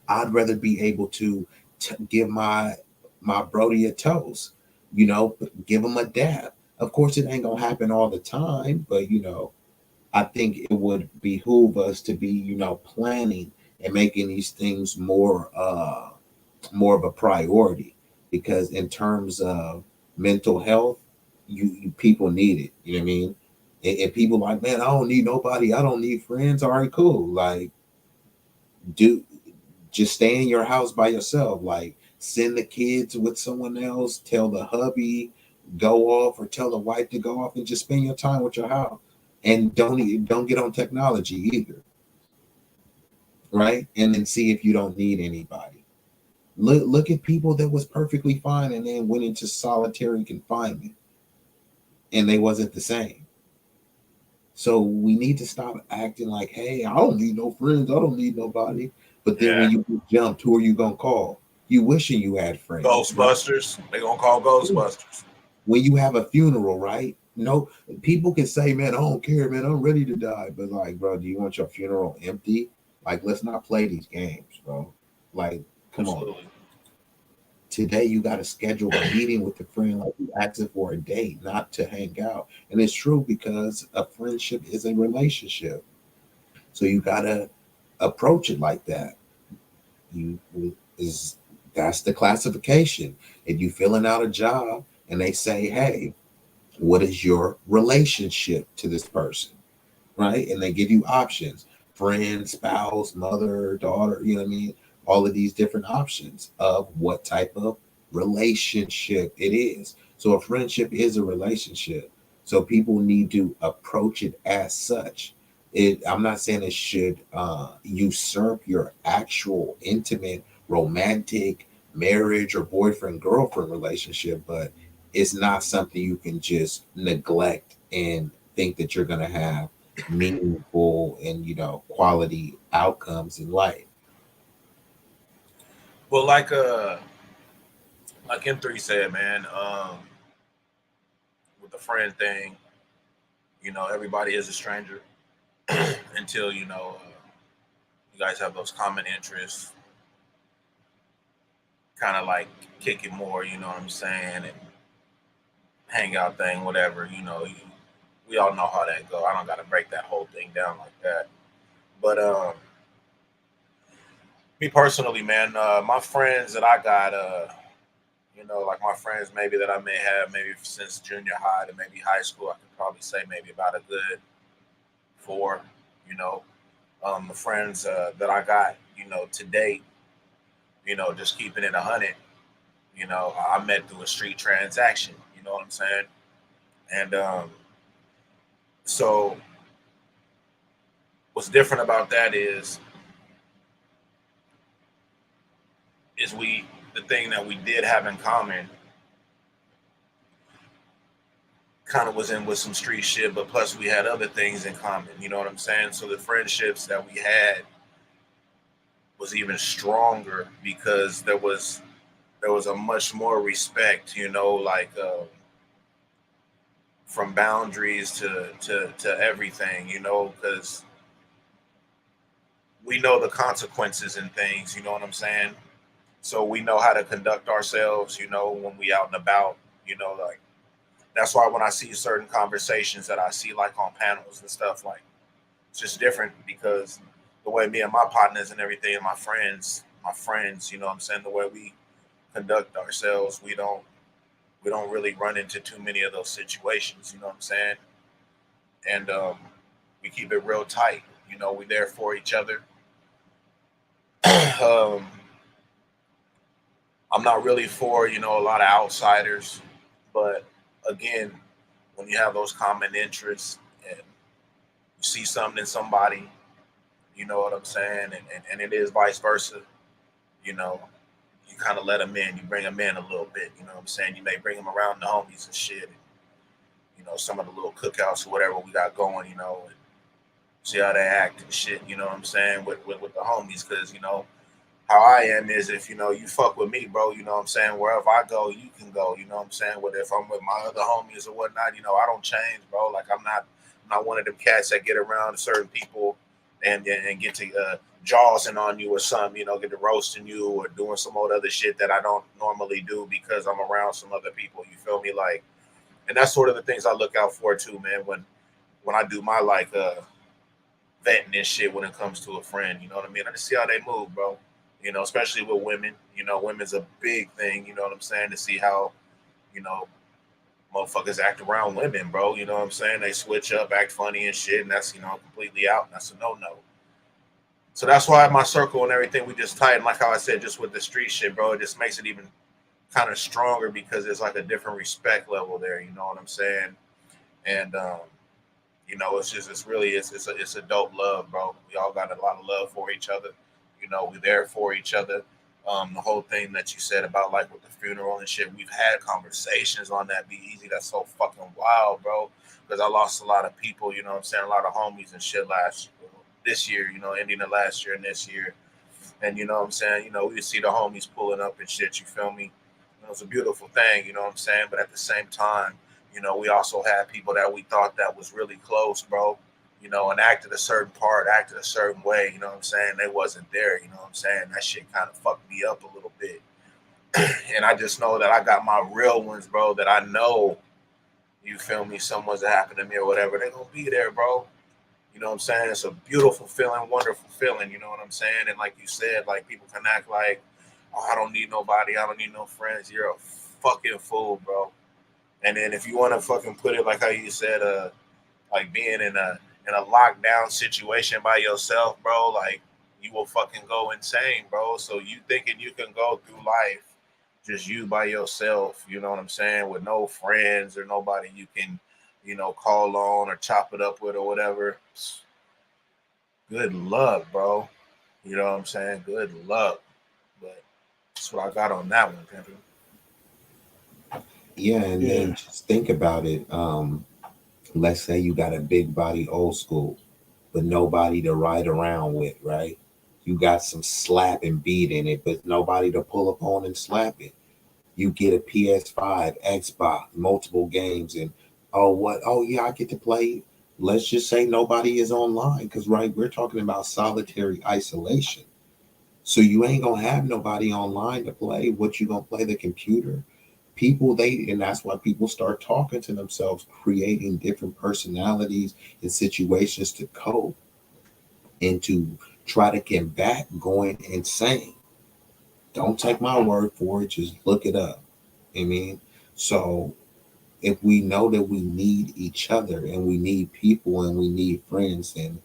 [SPEAKER 1] I'd rather be able to give my Brody a toast, give him a dab. Of course, it ain't gonna happen all the time, but I think it would behoove us to be, planning and making these things more of a priority, because in terms of mental health, you people need it. You know what I mean? And people like, man, I don't need nobody. I don't need friends. All right, cool. Like, do just stay in your house by yourself. Like, send the kids with someone else. Tell the hubby go off, or tell the wife to go off, and just spend your time with your house. And don't get on technology either, right? And then see if you don't need anybody. Look at people that was perfectly fine and then went into solitary confinement, and they wasn't the same. So we need to stop acting like, hey, I don't need no friends, I don't need nobody. But then
[SPEAKER 5] Yeah.
[SPEAKER 1] when you get jumped, who are you gonna call? You wishing you had friends. Right?
[SPEAKER 5] Ghostbusters. They gonna call Ghostbusters.
[SPEAKER 1] When you have a funeral, right? No, people can say, man, I don't care, man, I'm ready to die. But like, bro, do you want your funeral empty? Like, let's not play these games, bro. Like, come on.
[SPEAKER 5] Absolutely.
[SPEAKER 1] Today you got to schedule a meeting with a friend like you asking for a date, not to hang out. And it's true, because a friendship is a relationship. So you got to approach it like that. You is That's the classification. If you filling out a job and they say, hey, what is your relationship to this person? Right? And they give you options: friend, spouse, mother, daughter, you know what I mean? All of these different options of what type of relationship it is. So a friendship is a relationship. So people need to approach it as such. I'm not saying it should usurp your actual intimate, romantic marriage or boyfriend girlfriend relationship, but it's not something you can just neglect and think that you're going to have meaningful and quality outcomes in life.
[SPEAKER 5] Well, like M3 said, man, with the friend thing, everybody is a stranger until you guys have those common interests, kind of like kick it more. You know what I'm saying? And hangout thing, whatever. We all know how that go. I don't got to break that whole thing down like that. But me personally, man, my friends that I got, like my friends maybe that I may have maybe since junior high to maybe high school, I could probably say maybe about a good four. You know, the friends that I got, to date, just keeping it 100. I met through a street transaction. You know what I'm saying? And so what's different about that is we the thing that we did have in common kind of was in with some street shit, but plus we had other things in common. You know what I'm saying? So the friendships that we had was even stronger because there was a much more respect. Like from boundaries to everything. Because we know the consequences and things. You know what I'm saying? So we know how to conduct ourselves. When we out and about. Like that's why when I see certain conversations that I see like on panels and stuff, like it's just different because the way me and my partners and everything and my friends, you know what I'm saying, the way we conduct ourselves, we don't really run into too many of those situations, you know what I'm saying? And we keep it real tight. We there for each other. um, I'm not really for, a lot of outsiders, but again, when you have those common interests and you see something in somebody, you know what I'm saying, and it is vice versa, you know, you kind of let them in, you bring them in a little bit, you know what I'm saying? You may bring them around the homies and shit, and, some of the little cookouts or whatever we got going, and see how they act and shit, you know what I'm saying, with the homies, because, how I am is if you fuck with me, bro, you know what I'm saying. Wherever I go, you can go. You know what I'm saying. Whether if I'm with my other homies or whatnot, I don't change, bro. Like I'm not one of them cats that get around certain people and get to jawsing on you or something. Get to roasting you or doing some old other shit that I don't normally do because I'm around some other people. You feel me? Like, and that's sort of the things I look out for too, man. When I do my like vetting and shit when it comes to a friend, you know what I mean. I just see how they move, bro. Especially with women. Women's a big thing. You know what I'm saying? To see how, you know, motherfuckers act around women, bro. You know what I'm saying? They switch up, act funny and shit, and that's completely out. And that's a no. So that's why my circle and everything we just tighten, like how I said, just with the street shit, bro. It just makes it even kind of stronger because there's like a different respect level there. You know what I'm saying? And it's a dope love, bro. We all got a lot of love for each other. We're there for each other. The whole thing that you said about like with the funeral and shit, we've had conversations on that. Be easy. That's so fucking wild, bro. Because I lost a lot of people. You know what I'm saying? A lot of homies and shit this year. Ending the last year and this year. And you know what I'm saying? We see the homies pulling up and shit. You feel me? It's a beautiful thing. You know what I'm saying? But at the same time, we also had people that we thought that was really close, bro. And acted a certain part, acted a certain way. You know what I'm saying? They wasn't there. You know what I'm saying? That shit kind of fucked me up a little bit. And I just know that I got my real ones, bro. That I know, you feel me? Someone's that happened to me or whatever. They're gonna be there, bro. You know what I'm saying? It's a beautiful feeling, wonderful feeling. You know what I'm saying? And like you said, like people can act like, oh, I don't need nobody. I don't need no friends. You're a fucking fool, bro. And then if you want to fucking put it like how you said, like being in a lockdown situation by yourself, bro, like you will fucking go insane, bro. So you thinking you can go through life just you by yourself, you know what I'm saying, with no friends or nobody you can, call on or chop it up with or whatever. Good luck, bro. You know what I'm saying? Good luck. But that's what I got on that one, Pimpin'.
[SPEAKER 1] Yeah, and then just think about it. Let's say you got a big body old school, but nobody to ride around with, right? You got some slap and beat in it, but nobody to pull up on and slap it. You get a PS5, Xbox, multiple games, and oh, what? Oh, yeah, I get to play. Let's just say nobody is online because, right, we're talking about solitary isolation. So you ain't gonna have nobody online to play. What you gonna play the computer? People and that's why people start talking to themselves, creating different personalities and situations to cope and to try to combat going insane. Don't take my word for it, just look it up. I mean, so if we know that we need each other and we need people and we need friends, then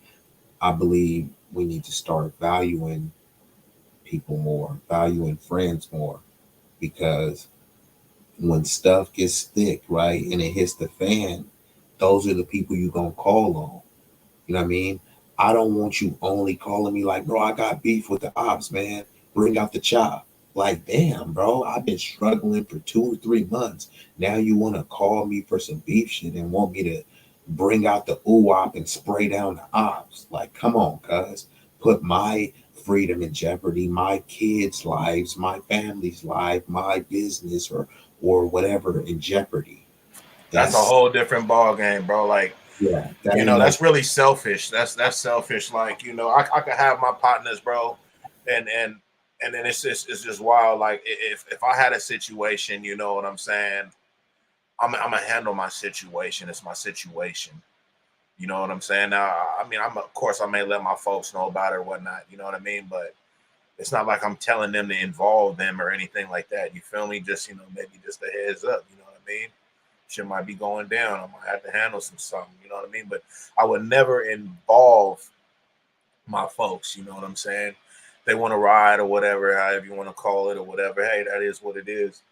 [SPEAKER 1] I believe we need to start valuing people more, valuing friends more, because when stuff gets thick, right, and it hits the fan, those are the people you're gonna call on. You know what I mean? I don't want you only calling me like, bro, I got beef with the ops, man. Bring out the chop. Like, damn, bro, I've been struggling for 2 or 3 months. Now you want to call me for some beef shit and want me to bring out the op and spray down the ops. Like, come on, cuz. Put my freedom in jeopardy, my kids' lives, my family's life, my business, or whatever in jeopardy.
[SPEAKER 5] That's a
[SPEAKER 1] That's
[SPEAKER 5] whole different ball game, bro. Like,
[SPEAKER 1] yeah, that ain't no
[SPEAKER 5] that's really selfish. That's selfish. Like, I could have my partners, bro, and and then it's just wild. Like, if I had a situation, you know what I'm saying, I'm gonna handle my situation. It's my situation. You know what I'm saying? Now, I mean, of course I may let my folks know about it or whatnot. You know what I mean? But it's not like I'm telling them to involve them or anything like that. You feel me? Just maybe just a heads up. You know what I mean? Shit might be going down. I might have to handle some something. You know what I mean? But I would never involve my folks. You know what I'm saying? They want to ride or whatever, however you want to call it or whatever. Hey, that is what it is.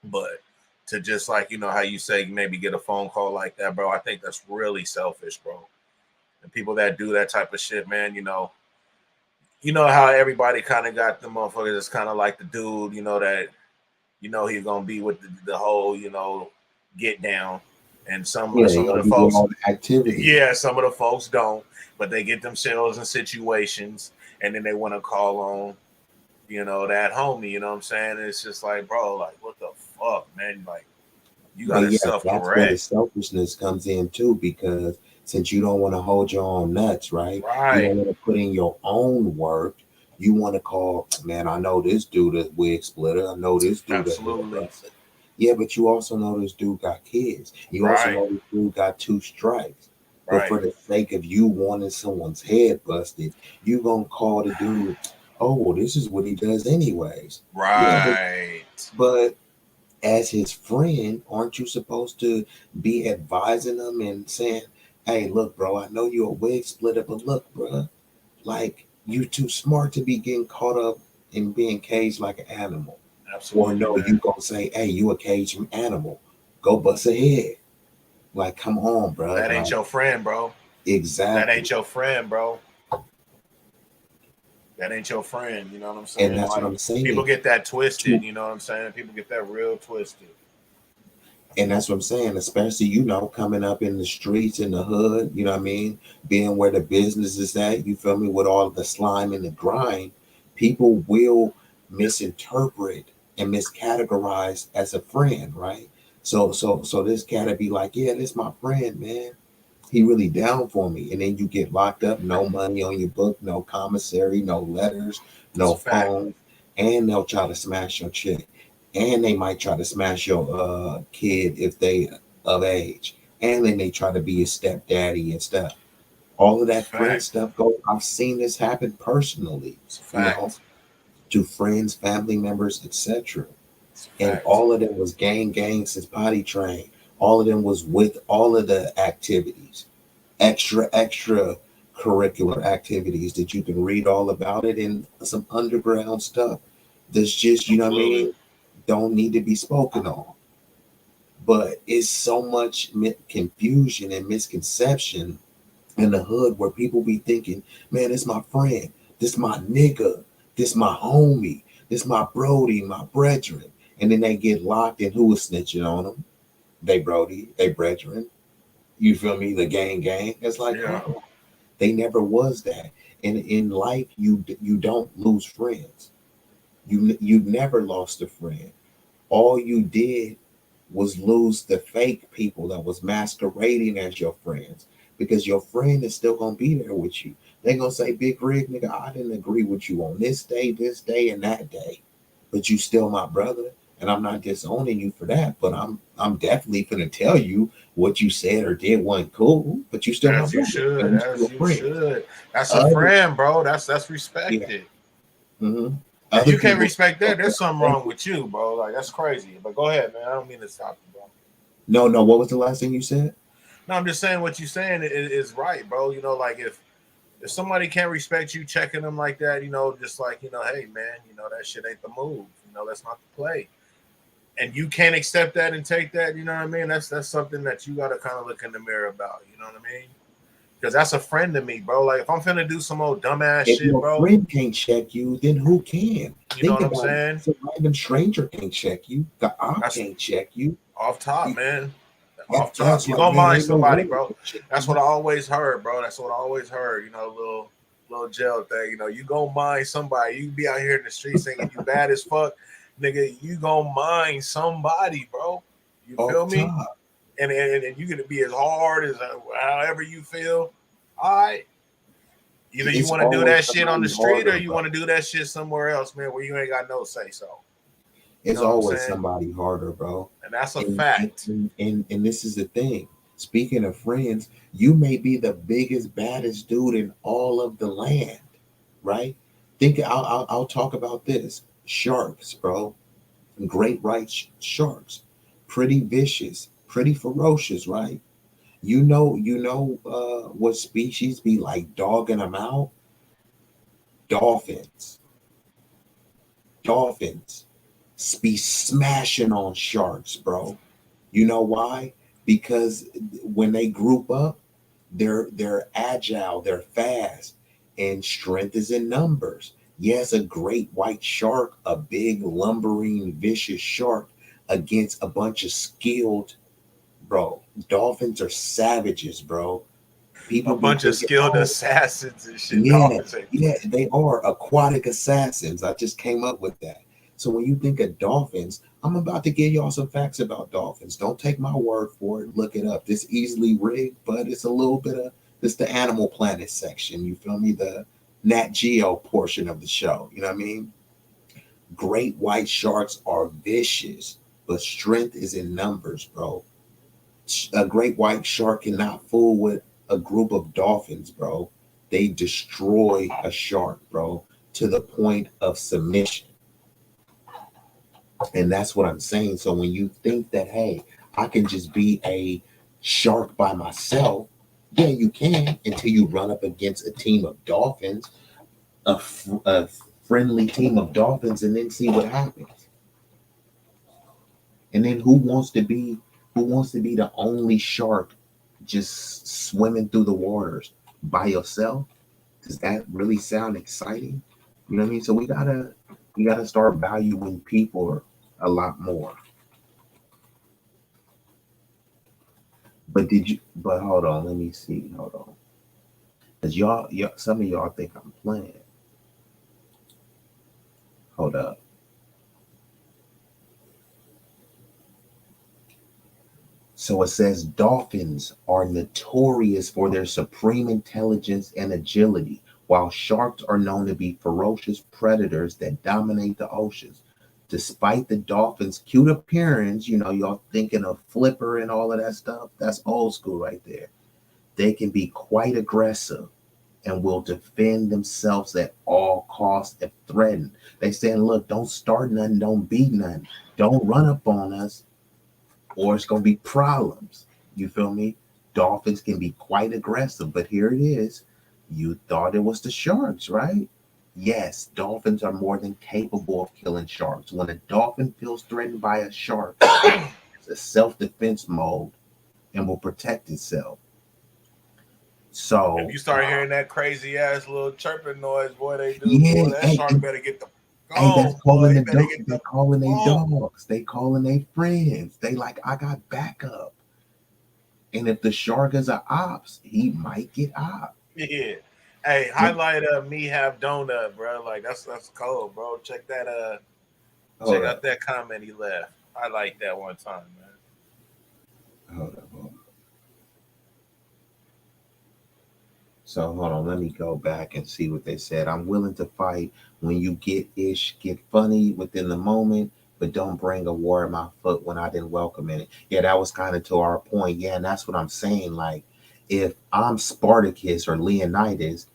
[SPEAKER 5] But to just like how you say maybe get a phone call like that, bro. I think that's really selfish, bro. And people that do that type of shit, man. You know how everybody kind of got the motherfuckers that's kind of like the dude, that he's gonna be with the whole, get down. And some
[SPEAKER 1] yeah,
[SPEAKER 5] some of
[SPEAKER 1] you'll
[SPEAKER 5] the
[SPEAKER 1] be doing
[SPEAKER 5] folks,
[SPEAKER 1] all the activity.
[SPEAKER 5] yeah, some of the folks don't, but they get themselves in situations and then they want to call on, that homie, you know what I'm saying? And it's just like, bro, like what the fuck, man? Like you
[SPEAKER 1] But
[SPEAKER 5] gotta
[SPEAKER 1] yeah,
[SPEAKER 5] self
[SPEAKER 1] that's where the
[SPEAKER 5] correct.
[SPEAKER 1] selfishness comes in too, because since you don't want to hold your own nuts, right? You don't
[SPEAKER 5] Right.
[SPEAKER 1] want to put in your own work. You want to call, man, I know this dude a wig splitter. I know this dude a
[SPEAKER 5] Absolutely.
[SPEAKER 1] hairdresser. Yeah, but you also know this dude got kids. You also
[SPEAKER 5] Right.
[SPEAKER 1] know this dude got 2 strikes. But
[SPEAKER 5] Right.
[SPEAKER 1] for the sake of you wanting someone's head busted, you gonna call the dude, oh, well, this is what he does anyways. Yeah,
[SPEAKER 5] Right.
[SPEAKER 1] but as his friend, aren't you supposed to be advising him and saying, "Hey, look, bro, I know you're a wig splitter, but look, bro, like you too smart to be getting caught up in being caged like an animal." Or
[SPEAKER 5] Absolutely,
[SPEAKER 1] no, you
[SPEAKER 5] man.
[SPEAKER 1] gonna say, "Hey, you a caged animal? Go bust a head." Like, come on, bro.
[SPEAKER 5] That ain't
[SPEAKER 1] Like,
[SPEAKER 5] your friend, bro. That
[SPEAKER 1] exactly.
[SPEAKER 5] ain't your friend, bro. That ain't your friend. You know what I'm
[SPEAKER 1] And
[SPEAKER 5] saying?
[SPEAKER 1] that's what
[SPEAKER 5] Like
[SPEAKER 1] I'm
[SPEAKER 5] people
[SPEAKER 1] saying.
[SPEAKER 5] get that twisted.
[SPEAKER 1] To
[SPEAKER 5] You know what I'm saying? People get that real twisted.
[SPEAKER 1] And that's what I'm saying, especially, coming up in the streets in the hood, you know what I mean? Being where the business is at, you feel me, with all the slime and the grind, people will misinterpret and miscategorize as a friend, right? So this cat would be like, yeah, this my friend, man. He really down for me. And then you get locked up, no money on your book, no commissary, no letters,
[SPEAKER 5] It's
[SPEAKER 1] no
[SPEAKER 5] a fact.
[SPEAKER 1] phone, and they'll try to smash your chick. And they might try to smash your kid if they of age. And then they try to be a stepdaddy and stuff. All of
[SPEAKER 5] It's a
[SPEAKER 1] that friend
[SPEAKER 5] fact.
[SPEAKER 1] stuff go. I've seen this happen personally,
[SPEAKER 5] It's a
[SPEAKER 1] you know,
[SPEAKER 5] fact.
[SPEAKER 1] to friends, family members, etc.
[SPEAKER 5] It's a
[SPEAKER 1] And
[SPEAKER 5] fact.
[SPEAKER 1] all of them was gang since potty train. All of them was with all of the activities, extra curricular activities that you can read all about it in some underground stuff that's just, you know what I
[SPEAKER 5] Absolutely.
[SPEAKER 1] mean, don't need to be spoken on. But it's so much confusion and misconception in the hood where people be thinking, man, this my friend, this my nigga, this my homie, this my brody, my brethren. And then they get locked, and who is snitching on them? They brody, they brethren. You feel me? The gang. It's like,
[SPEAKER 5] Yeah.
[SPEAKER 1] huh? They never was that. And in life, you don't lose friends. You never lost a friend. All you did was lose the fake people that was masquerading as your friends, because your friend is still gonna be there with you. They gonna say, "Big Rig, nigga, I didn't agree with you on this day, and that day, but you still my brother, and I'm not disowning you for that. But I'm definitely gonna tell you what you said or did wasn't cool. But you still my
[SPEAKER 5] As you
[SPEAKER 1] brother, and
[SPEAKER 5] should.
[SPEAKER 1] we
[SPEAKER 5] As
[SPEAKER 1] still
[SPEAKER 5] you
[SPEAKER 1] friends."
[SPEAKER 5] should. That's a
[SPEAKER 1] Other,
[SPEAKER 5] friend, bro. That's
[SPEAKER 1] yeah,
[SPEAKER 5] respected.
[SPEAKER 1] hmm
[SPEAKER 5] If
[SPEAKER 1] other
[SPEAKER 5] you can't
[SPEAKER 1] people.
[SPEAKER 5] respect that, there's something wrong with you, bro. Like that's crazy. But go ahead, man. I don't mean to stop you, bro.
[SPEAKER 1] No, no. What was the last thing you said?
[SPEAKER 5] No, I'm just saying what you're saying is right, bro. You know, like if somebody can't respect you checking them like that, just like, hey man, that shit ain't the move. That's not the play. And you can't accept that and take that, you know what I mean? That's something that you gotta kind of look in the mirror about, you know what I mean? Because that's a friend to me, bro. Like if I'm finna do some old dumbass
[SPEAKER 1] If
[SPEAKER 5] shit,
[SPEAKER 1] your
[SPEAKER 5] bro,
[SPEAKER 1] friend can't check you, then who can?
[SPEAKER 5] you know
[SPEAKER 1] Think
[SPEAKER 5] what I'm
[SPEAKER 1] about it.
[SPEAKER 5] saying?
[SPEAKER 1] If a random stranger can't check you, the op
[SPEAKER 5] That's
[SPEAKER 1] can't check you.
[SPEAKER 5] off top, man. Off top.
[SPEAKER 1] That's
[SPEAKER 5] You
[SPEAKER 1] like,
[SPEAKER 5] gonna
[SPEAKER 1] man,
[SPEAKER 5] mind
[SPEAKER 1] ain't no
[SPEAKER 5] somebody,
[SPEAKER 1] way they
[SPEAKER 5] bro.
[SPEAKER 1] can check
[SPEAKER 5] That's what
[SPEAKER 1] you.
[SPEAKER 5] I always heard, bro. That's what I always heard. Little jail thing. You gonna mind somebody. You be out here in the streets thinking you bad as fuck, nigga. You gonna mind somebody, bro. You feel
[SPEAKER 1] Off
[SPEAKER 5] me?
[SPEAKER 1] top.
[SPEAKER 5] And you gonna be as hard as however you feel. All right. Either you
[SPEAKER 1] It's
[SPEAKER 5] want to do
[SPEAKER 1] always
[SPEAKER 5] that shit on
[SPEAKER 1] somebody
[SPEAKER 5] the street or
[SPEAKER 1] harder,
[SPEAKER 5] you
[SPEAKER 1] bro.
[SPEAKER 5] want to do that shit somewhere else, man, where you ain't got no say so. You
[SPEAKER 1] It's
[SPEAKER 5] know what I'm
[SPEAKER 1] always
[SPEAKER 5] saying?
[SPEAKER 1] somebody harder, bro.
[SPEAKER 5] And that's a
[SPEAKER 1] And and,
[SPEAKER 5] fact.
[SPEAKER 1] and, and and this is the thing. Speaking of friends, you may be the biggest, baddest dude in all of the land, right? Think I'll talk about this. Sharks, bro. Great white sharks. Pretty vicious, pretty ferocious, right? What species be like dogging them out? Dolphins. Dolphins be smashing on sharks, bro. You know why? Because when they group up, they're agile, they're fast, and strength is in numbers. Yes, a great white shark, a big lumbering vicious shark against a bunch of skilled, bro. Dolphins are savages, bro.
[SPEAKER 5] A
[SPEAKER 1] People be
[SPEAKER 5] bunch of
[SPEAKER 1] thinking,
[SPEAKER 5] skilled
[SPEAKER 1] oh,
[SPEAKER 5] assassins and shit.
[SPEAKER 1] yeah,
[SPEAKER 5] Dolphins ain't
[SPEAKER 1] yeah, they are aquatic assassins. I just came up with that. So when you think of dolphins, I'm about to give y'all some facts about dolphins. Don't take my word for it. Look it up. This easily rigged, but it's a little bit of this the Animal Planet section. You feel me? The Nat Geo portion of the show. You know what I mean? Great white sharks are vicious, but strength is in numbers, bro. A great white shark cannot fool with a group of dolphins, bro. They destroy a shark, bro, to the point of submission. And that's what I'm saying. So when you think that, hey, I can just be a shark by myself, yeah, you can until you run up against a team of dolphins, a friendly team of dolphins, and then see what happens. And then who wants to be the only shark just swimming through the waters by yourself? Does that really sound exciting? You know what I mean? So we gotta start valuing people a lot more. But hold on, let me see. Hold on. Cause y'all, some of y'all think I'm playing. Hold up. So it says dolphins are notorious for their supreme intelligence and agility, while sharks are known to be ferocious predators that dominate the oceans. Despite the dolphins' cute appearance, y'all thinking of Flipper and all of that stuff, that's old school right there. They can be quite aggressive and will defend themselves at all costs if threatened. They saying, look, don't start nothing, don't be nothing, don't run up on us, or it's gonna be problems. You feel me? Dolphins can be quite aggressive, but here it is. You thought it was the sharks, right? Yes, dolphins are more than capable of killing sharks. When a dolphin feels threatened by a shark, it's a self-defense mode and will protect itself.
[SPEAKER 5] If
[SPEAKER 1] So
[SPEAKER 5] you start hearing that crazy ass little chirping noise, boy, they do,
[SPEAKER 1] yeah,
[SPEAKER 5] boy, that
[SPEAKER 1] hey,
[SPEAKER 5] shark better get the
[SPEAKER 1] hey, that's
[SPEAKER 5] gone, boy.
[SPEAKER 1] calling
[SPEAKER 5] He
[SPEAKER 1] the
[SPEAKER 5] better
[SPEAKER 1] dog.
[SPEAKER 5] get
[SPEAKER 1] They
[SPEAKER 5] the
[SPEAKER 1] calling they
[SPEAKER 5] gone.
[SPEAKER 1] dogs. They calling they friends. They like, I got backup. And if the shark is a ops, he might get op.
[SPEAKER 5] Yeah. Hey,
[SPEAKER 1] And
[SPEAKER 5] highlight me have donut, bro. Like that's cold, bro. Check
[SPEAKER 1] hold
[SPEAKER 5] out
[SPEAKER 1] up,
[SPEAKER 5] that comment he left. I like that one time, man.
[SPEAKER 1] hold up. So hold on, let me go back and see what they said. I'm willing to fight when you get funny within the moment, but don't bring a war at my foot when I didn't welcome in it. Yeah, that was kind of to our point. Yeah, and that's what I'm saying. Like, if I'm Spartacus or Leonidas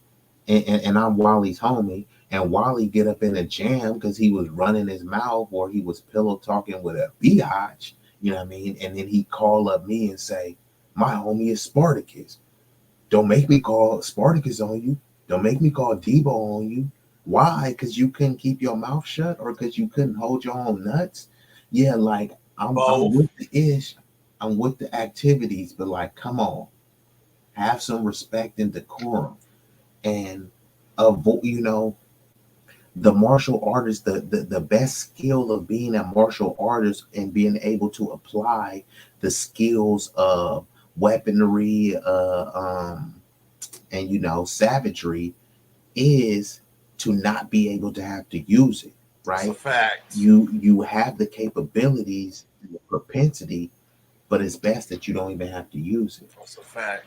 [SPEAKER 1] and I'm Wally's homie, and Wally get up in a jam because he was running his mouth or he was pillow talking with a biatch, you know what I mean? And then he call up me and say, my homie is Spartacus. Don't make me call Spartacus on you. Don't make me call Debo on you. Why? Because you couldn't keep your mouth shut or because you couldn't hold your own nuts? Yeah, like I'm
[SPEAKER 5] Both.
[SPEAKER 1] with the ish, I'm with the activities, but like, come on, have some respect and decorum and avoid, the martial artist, the best skill of being a martial artist and being able to apply the skills of weaponry, and savagery is to not be able to have to use it,
[SPEAKER 5] That's a
[SPEAKER 1] right?
[SPEAKER 5] fact.
[SPEAKER 1] You have the capabilities and the propensity, but it's best that you don't even have to use it.
[SPEAKER 5] That's a fact.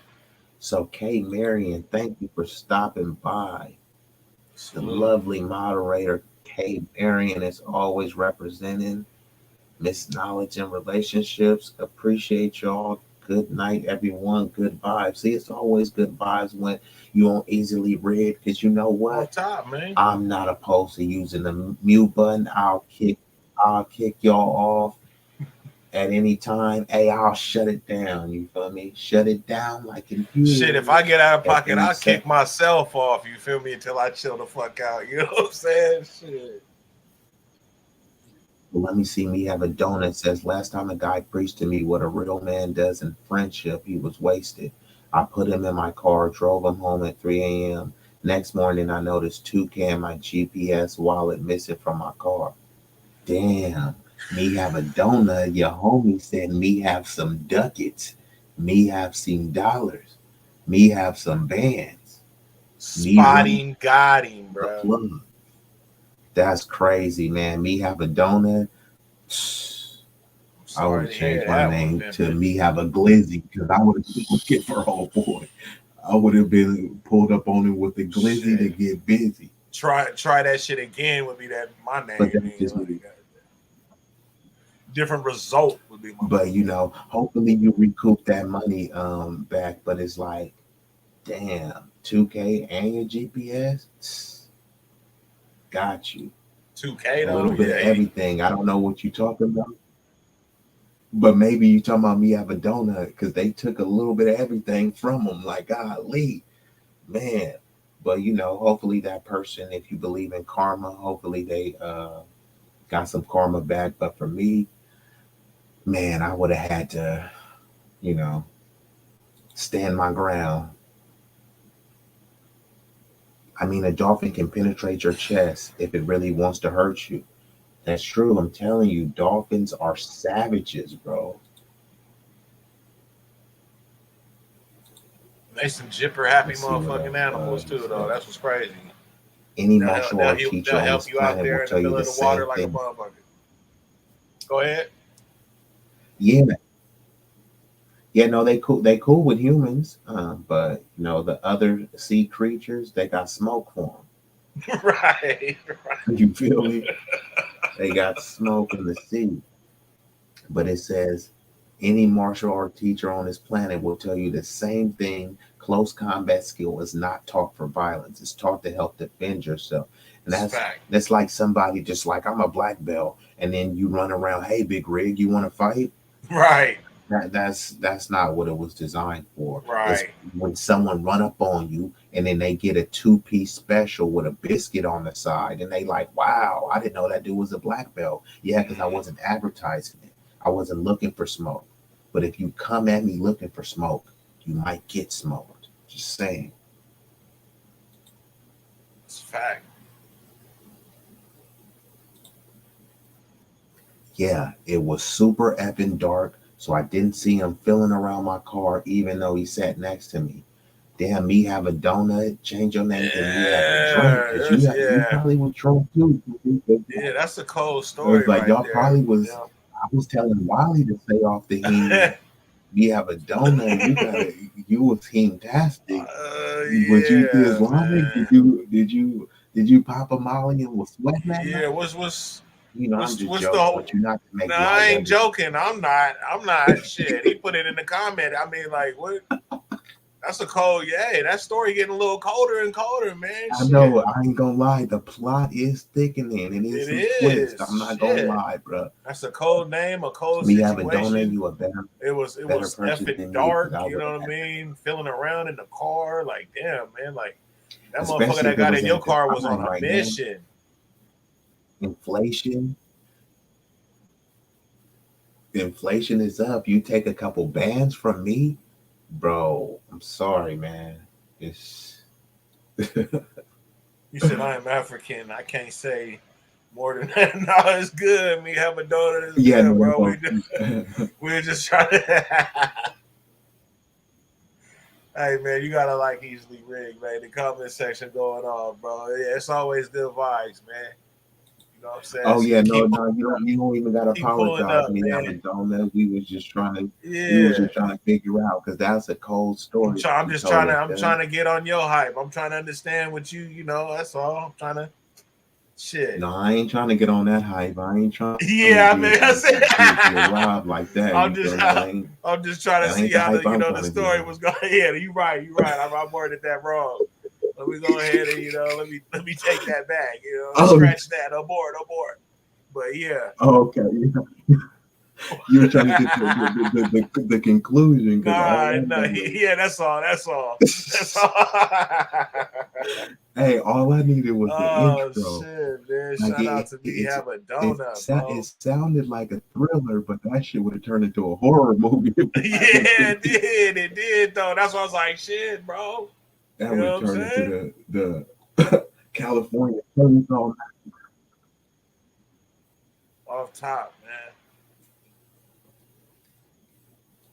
[SPEAKER 1] So Kay Marion, thank you for stopping by. The
[SPEAKER 5] Salute.
[SPEAKER 1] lovely moderator Kay Marion is always representing Miss Knowledge and Relationships. Appreciate y'all. Good night, everyone. Good vibes. See, it's always good vibes when you don't easily read, because you know
[SPEAKER 5] On
[SPEAKER 1] what?
[SPEAKER 5] top, man.
[SPEAKER 1] I'm not opposed to using the mute button. I'll kick y'all off at any time. Hey, I'll shut it down. You feel me? Shut it down like
[SPEAKER 5] Shit, if
[SPEAKER 1] computers
[SPEAKER 5] I get out of
[SPEAKER 1] at
[SPEAKER 5] pocket,
[SPEAKER 1] any
[SPEAKER 5] I'll kick
[SPEAKER 1] second.
[SPEAKER 5] myself off. You feel me? Until I chill the fuck out. You know what I'm saying? Shit.
[SPEAKER 1] Let me see me have a donut. Says last time a guy preached to me what a real man does in friendship, he was wasted. I put him in my car, drove him home at 3 a.m. Next morning, I noticed 2K and my GPS wallet missing from my car. Damn, me have a donut. Your homie said me have some ducats. Me have some dollars. Me have some bands. Me run
[SPEAKER 5] Spotting got him,
[SPEAKER 1] the
[SPEAKER 5] bro.
[SPEAKER 1] plug. That's crazy, man. Me have a donut.
[SPEAKER 5] I'm
[SPEAKER 1] I would
[SPEAKER 5] sorry
[SPEAKER 1] have
[SPEAKER 5] to hear
[SPEAKER 1] changed my
[SPEAKER 5] that one,
[SPEAKER 1] name
[SPEAKER 5] man.
[SPEAKER 1] to me have a glizzy because I would have been looking for old boy. I would have been pulled up on him with the glizzy to
[SPEAKER 5] Shit.
[SPEAKER 1] get busy.
[SPEAKER 5] Try that shit again would be that my
[SPEAKER 1] But
[SPEAKER 5] name.
[SPEAKER 1] that's
[SPEAKER 5] Then
[SPEAKER 1] just
[SPEAKER 5] like
[SPEAKER 1] me.
[SPEAKER 5] different result would be my
[SPEAKER 1] But hopefully you recoup that money back. But it's like, damn, 2K and your GPS got you.
[SPEAKER 5] 2K
[SPEAKER 1] A little
[SPEAKER 5] though,
[SPEAKER 1] bit of
[SPEAKER 5] yeah.
[SPEAKER 1] everything. I don't know what you're talking about, but maybe you talking about me have a donut because they took a little bit of everything from them. Like, golly, man. But hopefully that person, if you believe in karma, hopefully they got some karma back. But for me, man, I would have had to, you know, stand my ground. I mean, a dolphin can penetrate your chest if it really wants to hurt you. That's true. I'm telling you, dolphins are savages, bro.
[SPEAKER 5] They some jipper happy
[SPEAKER 1] Let's see what
[SPEAKER 5] motherfucking
[SPEAKER 1] else
[SPEAKER 5] animals
[SPEAKER 1] he
[SPEAKER 5] too, though.
[SPEAKER 1] said.
[SPEAKER 5] That's what's crazy.
[SPEAKER 1] Any martial art teacher
[SPEAKER 5] They'll
[SPEAKER 1] on
[SPEAKER 5] help
[SPEAKER 1] this
[SPEAKER 5] you out
[SPEAKER 1] planet will
[SPEAKER 5] there in the
[SPEAKER 1] tell you
[SPEAKER 5] middle
[SPEAKER 1] the
[SPEAKER 5] of the water
[SPEAKER 1] same
[SPEAKER 5] like a
[SPEAKER 1] thing.
[SPEAKER 5] motherfucker. Go ahead.
[SPEAKER 1] Yeah, yeah, no, they cool with humans, but the other sea creatures, they got smoke for
[SPEAKER 5] Right.
[SPEAKER 1] them. You feel me? They got smoke in the sea. But it says any martial art teacher on this planet will tell you the same thing. Close combat skill is not taught for violence. It's taught to help defend yourself. And
[SPEAKER 5] It's a
[SPEAKER 1] that's
[SPEAKER 5] fact.
[SPEAKER 1] that's like somebody just like I'm a black belt, and then you run around, hey big rig, you want to fight?
[SPEAKER 5] Right.
[SPEAKER 1] That's not what it was designed for. It's
[SPEAKER 5] Right.
[SPEAKER 1] when someone run up on you and then they get a two-piece special with a biscuit on the side, and they like, wow, I didn't know that dude was a black belt. Yeah, because I wasn't advertising it. I wasn't looking for smoke. But if you come at me looking for smoke, you might get smoked. Just saying.
[SPEAKER 5] It's a fact.
[SPEAKER 1] Yeah, it was super effing dark, so I didn't see him filling around my car, even though he sat next to me. Damn, me have a donut, change your name to me have a drink, because you
[SPEAKER 5] Yeah.
[SPEAKER 1] probably was drunk too.
[SPEAKER 5] Yeah, that's a cold
[SPEAKER 1] It was
[SPEAKER 5] story
[SPEAKER 1] like
[SPEAKER 5] right
[SPEAKER 1] y'all
[SPEAKER 5] there.
[SPEAKER 1] probably was.
[SPEAKER 5] Yeah.
[SPEAKER 1] I was telling Wiley to stay off the heme. We have a donut. You was heme-tastic. Was you
[SPEAKER 5] Yeah,
[SPEAKER 1] Islamic? Did
[SPEAKER 5] man.
[SPEAKER 1] you did you did you pop a Molly and was sweating that
[SPEAKER 5] Yeah,
[SPEAKER 1] night? I'm just
[SPEAKER 5] what's the
[SPEAKER 1] joking,
[SPEAKER 5] whole?
[SPEAKER 1] but you're not to
[SPEAKER 5] No,
[SPEAKER 1] make
[SPEAKER 5] I
[SPEAKER 1] light
[SPEAKER 5] ain't
[SPEAKER 1] of it.
[SPEAKER 5] joking. I'm not. I'm not. Shit. He put it in the comment. I mean, like, what? That's a cold. Yeah, that story getting a little colder and colder, man.
[SPEAKER 1] I know,
[SPEAKER 5] Shit.
[SPEAKER 1] I ain't gonna lie. The plot is thickening. It is
[SPEAKER 5] It
[SPEAKER 1] some twist.
[SPEAKER 5] is.
[SPEAKER 1] I'm not gonna
[SPEAKER 5] Shit.
[SPEAKER 1] lie, bro.
[SPEAKER 5] That's a cold name, a cold
[SPEAKER 1] Me having donut,
[SPEAKER 5] situation.
[SPEAKER 1] you a better
[SPEAKER 5] It
[SPEAKER 1] better
[SPEAKER 5] was
[SPEAKER 1] person
[SPEAKER 5] effing
[SPEAKER 1] than me because
[SPEAKER 5] dark.
[SPEAKER 1] I
[SPEAKER 5] You
[SPEAKER 1] would
[SPEAKER 5] know
[SPEAKER 1] have
[SPEAKER 5] what I
[SPEAKER 1] had,
[SPEAKER 5] mean? Feeling around in the car, like, damn, man, like that motherfucker
[SPEAKER 1] especially
[SPEAKER 5] that
[SPEAKER 1] if it
[SPEAKER 5] got
[SPEAKER 1] was
[SPEAKER 5] in your
[SPEAKER 1] at this
[SPEAKER 5] car was on
[SPEAKER 1] time
[SPEAKER 5] a
[SPEAKER 1] right now.
[SPEAKER 5] mission.
[SPEAKER 1] Inflation, inflation is up. You take a couple bands from me, bro. I'm sorry, man. It's
[SPEAKER 5] You said I am African. I can't say more than that. No, it's good. Me have a daughter is
[SPEAKER 1] yeah,
[SPEAKER 5] good,
[SPEAKER 1] no,
[SPEAKER 5] bro.
[SPEAKER 1] no.
[SPEAKER 5] We're just trying to. Hey man, you gotta like easily rig, man. The comment section going on, bro. Yeah, it's always good vibes, man. You know what I'm saying?
[SPEAKER 1] Oh
[SPEAKER 5] So
[SPEAKER 1] yeah,
[SPEAKER 5] you
[SPEAKER 1] no, no, you don't even gotta
[SPEAKER 5] keep pulling
[SPEAKER 1] apologize.
[SPEAKER 5] up,
[SPEAKER 1] Me
[SPEAKER 5] man.
[SPEAKER 1] having donut. We was just
[SPEAKER 5] Yeah.
[SPEAKER 1] trying to figure out because that's a cold story that
[SPEAKER 5] I'm
[SPEAKER 1] you
[SPEAKER 5] just
[SPEAKER 1] told
[SPEAKER 5] trying to
[SPEAKER 1] us,
[SPEAKER 5] I'm
[SPEAKER 1] man.
[SPEAKER 5] trying to get on your hype. I'm trying to understand what you know, that's all. I'm trying to shit.
[SPEAKER 1] No, I ain't trying to get on that hype. I ain't trying to
[SPEAKER 5] Yeah, I mean I
[SPEAKER 1] get
[SPEAKER 5] said
[SPEAKER 1] robbed like that.
[SPEAKER 5] I'm
[SPEAKER 1] You
[SPEAKER 5] just
[SPEAKER 1] feel me?
[SPEAKER 5] I'm just trying to
[SPEAKER 1] That
[SPEAKER 5] see
[SPEAKER 1] ain't the
[SPEAKER 5] how
[SPEAKER 1] hype
[SPEAKER 5] the
[SPEAKER 1] I'm
[SPEAKER 5] the
[SPEAKER 1] trying to get
[SPEAKER 5] story
[SPEAKER 1] on.
[SPEAKER 5] was going. Yeah, you're right. I worded that wrong. Let me go ahead and let me take that back.
[SPEAKER 1] Oh,
[SPEAKER 5] Scratch that. Abort. But yeah,
[SPEAKER 1] okay. You were trying to get the conclusion because all
[SPEAKER 5] nah,
[SPEAKER 1] I
[SPEAKER 5] nah.
[SPEAKER 1] know is,
[SPEAKER 5] Yeah, that's all. That's all.
[SPEAKER 1] hey, all I needed was the
[SPEAKER 5] Oh
[SPEAKER 1] intro.
[SPEAKER 5] shit, man!
[SPEAKER 1] Like
[SPEAKER 5] Shout out to me. Have a donut,
[SPEAKER 1] it
[SPEAKER 5] bro.
[SPEAKER 1] sounded like a thriller, but that shit would have turned into a horror movie. If it happened
[SPEAKER 5] Yeah,
[SPEAKER 1] to
[SPEAKER 5] it
[SPEAKER 1] me.
[SPEAKER 5] did. It did though. That's why I was like, shit, bro.
[SPEAKER 1] That
[SPEAKER 5] You
[SPEAKER 1] would
[SPEAKER 5] know
[SPEAKER 1] have
[SPEAKER 5] what I'm
[SPEAKER 1] turned
[SPEAKER 5] saying?
[SPEAKER 1] into the California Chainsaw.
[SPEAKER 5] Off top, man.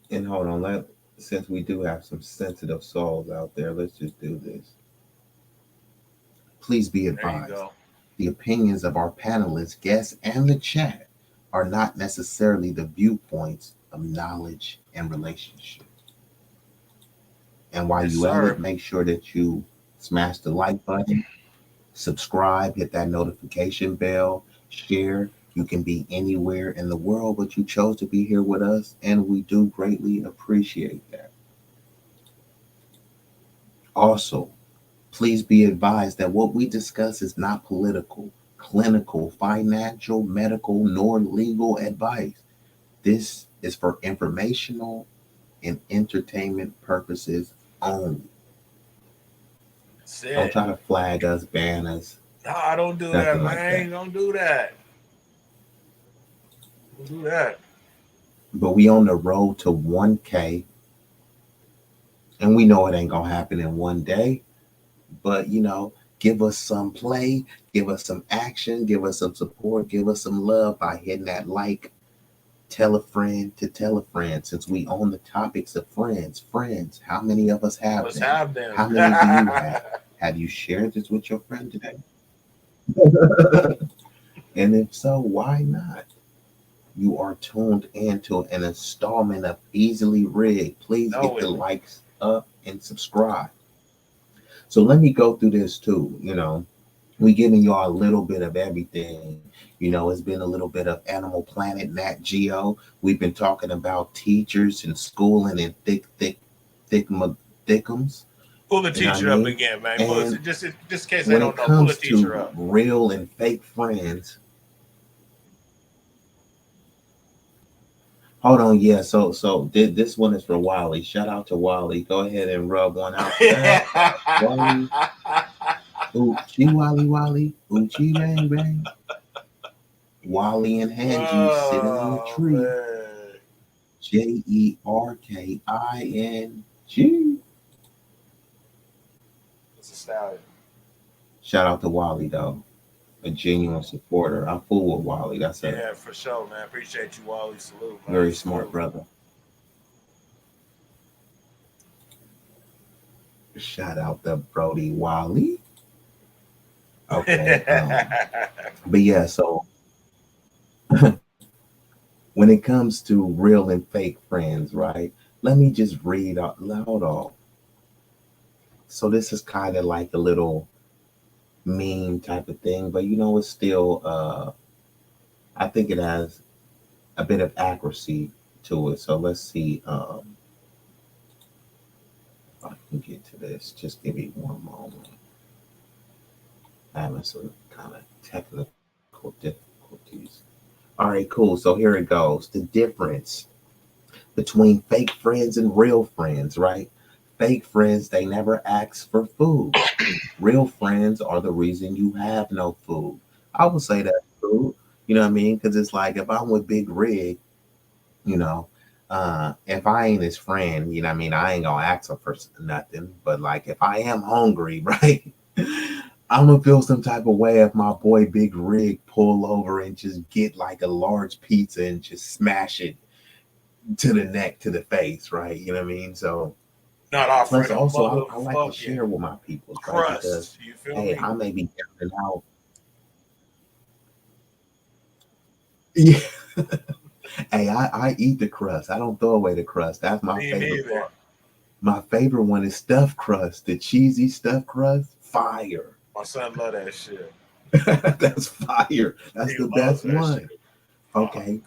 [SPEAKER 1] And hold on, since we do have some sensitive souls out there, let's just do this. Please be
[SPEAKER 5] There you
[SPEAKER 1] advised
[SPEAKER 5] go.
[SPEAKER 1] the opinions of our panelists, guests, and the chat are not necessarily the viewpoints of knowledge and relationship. And while
[SPEAKER 5] Yes,
[SPEAKER 1] you at it,
[SPEAKER 5] sir.
[SPEAKER 1] make sure that you smash the like button, subscribe, hit that notification bell, share. You can be anywhere in the world, but you chose to be here with us, and we do greatly appreciate that. Also, please be advised that what we discuss is not political, clinical, financial, medical, nor legal advice. This is for informational and entertainment purposes only.
[SPEAKER 5] That's
[SPEAKER 1] Don't
[SPEAKER 5] it.
[SPEAKER 1] try to flag us, ban us,
[SPEAKER 5] Nah, don't do
[SPEAKER 1] nothing
[SPEAKER 5] that,
[SPEAKER 1] like that.
[SPEAKER 5] man. Don't do that. Don't do that.
[SPEAKER 1] But we on the road to 1K, and we know it ain't gonna happen in one day. But give us some play, give us some action, give us some support, give us some love by hitting that like, tell a friend to tell a friend. Since we own the topics of friends, how many of us have
[SPEAKER 5] Let's
[SPEAKER 1] them?
[SPEAKER 5] have them.
[SPEAKER 1] How many do you have? Have you shared this with your friend today? And if so, why not? You are tuned into an installment of Easily Rigged. Please
[SPEAKER 5] Know
[SPEAKER 1] get the
[SPEAKER 5] it.
[SPEAKER 1] likes up and subscribe. So let me go through this too. We giving y'all a little bit of everything. It's been a little bit of Animal Planet, Nat Geo. We've been talking about teachers and schooling and thickums.
[SPEAKER 5] Pull the
[SPEAKER 1] You know what I
[SPEAKER 5] teacher up
[SPEAKER 1] mean?
[SPEAKER 5] again, man. Pull
[SPEAKER 1] And
[SPEAKER 5] it, just in case they
[SPEAKER 1] when
[SPEAKER 5] don't
[SPEAKER 1] it
[SPEAKER 5] know. Pull the
[SPEAKER 1] comes
[SPEAKER 5] teacher
[SPEAKER 1] to
[SPEAKER 5] up.
[SPEAKER 1] real and fake friends, hold on, yeah. So this one is for Wally. Shout out to Wally. Go ahead and rub one out for that. Wally. Oochie Wally Wally. Oochie Bang Bang. Wally and Angie sitting in a
[SPEAKER 5] Oh
[SPEAKER 1] tree.
[SPEAKER 5] man.
[SPEAKER 1] Jerking.
[SPEAKER 5] It's a stallion.
[SPEAKER 1] Shout out to Wally though. A genuine supporter. I fool with Wally. That's a
[SPEAKER 5] Yeah, for sure, man. Appreciate you, Wally. Salute, man.
[SPEAKER 1] very smart
[SPEAKER 5] Salute.
[SPEAKER 1] brother. Shout out to Brody Wally. Okay. But yeah, so when it comes to real and fake friends, right? Let me just read out loud all. So this is kind of like a little meme type of thing, but it's still I think it has a bit of accuracy to it. So let's see if I can get to this. Just give me one moment. Having some kind of technical difficulties. All right, cool. So here it goes. The difference between fake friends and real friends, right? Fake friends, they never ask for food. Real friends are the reason you have no food. I would say that's true. You know what I mean? Because it's like if I'm with Big Rig, you know, if I ain't his friend, you know what I mean? I ain't gonna ask him for nothing. But like if I am hungry, right? I'm gonna feel some type of way if my boy Big Rig pull over and just get like a large pizza and just smash it to the neck, to the face, right? You know what I mean? So
[SPEAKER 5] Not
[SPEAKER 1] plus
[SPEAKER 5] offering a
[SPEAKER 1] also I like to
[SPEAKER 5] motherfucking
[SPEAKER 1] share with my peoples, right? Because
[SPEAKER 5] crust. You feel
[SPEAKER 1] hey,
[SPEAKER 5] me?
[SPEAKER 1] I may be down and out. Yeah. Hey, I eat the crust. I don't throw away the crust. That's my
[SPEAKER 5] Me
[SPEAKER 1] favorite
[SPEAKER 5] neither.
[SPEAKER 1] part. My favorite one is stuffed crust, the cheesy stuffed crust. Fire.
[SPEAKER 5] My son love that shit.
[SPEAKER 1] That's fire. That's
[SPEAKER 5] He
[SPEAKER 1] the
[SPEAKER 5] loves
[SPEAKER 1] best
[SPEAKER 5] that
[SPEAKER 1] one.
[SPEAKER 5] shit.
[SPEAKER 1] Okay,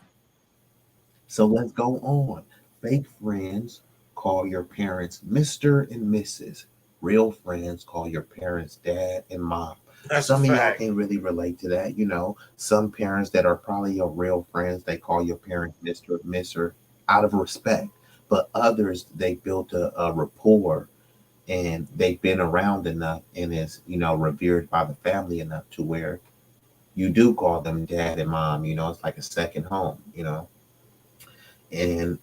[SPEAKER 1] so let's go on. Fake friends call your parents Mr. and Mrs. Real friends call your parents dad and mom.
[SPEAKER 5] That's a
[SPEAKER 1] Some of y'all
[SPEAKER 5] fact.
[SPEAKER 1] can really relate to that. Some parents that are probably your real friends, they call your parents Mr. and Mr. out of respect. But others, they built a rapport and they've been around enough and is, revered by the family enough to where you do call them dad and mom. It's like a second home. And,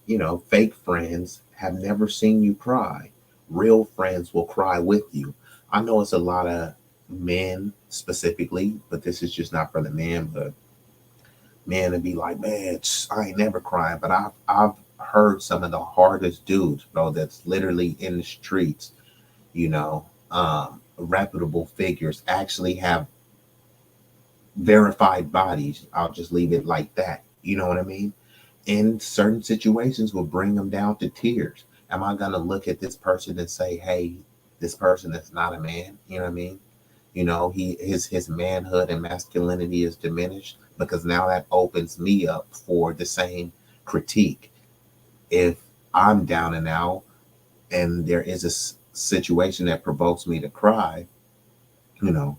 [SPEAKER 1] fake friends have never seen you cry. Real friends will cry with you. I know it's a lot of men specifically, but this is just not for the men, but men to be like, man, I ain't never crying. But I've heard some of the hardest dudes, bro, that's literally in the streets, reputable figures actually have verified bodies. I'll just leave it like that. You know what I mean? In certain situations will bring them down to tears. Am I gonna look at this person and say, hey, this person is not a man? You know what I mean? His manhood and masculinity is diminished because now that opens me up for the same critique. If I'm down and out and there is a situation that provokes me to cry, you know,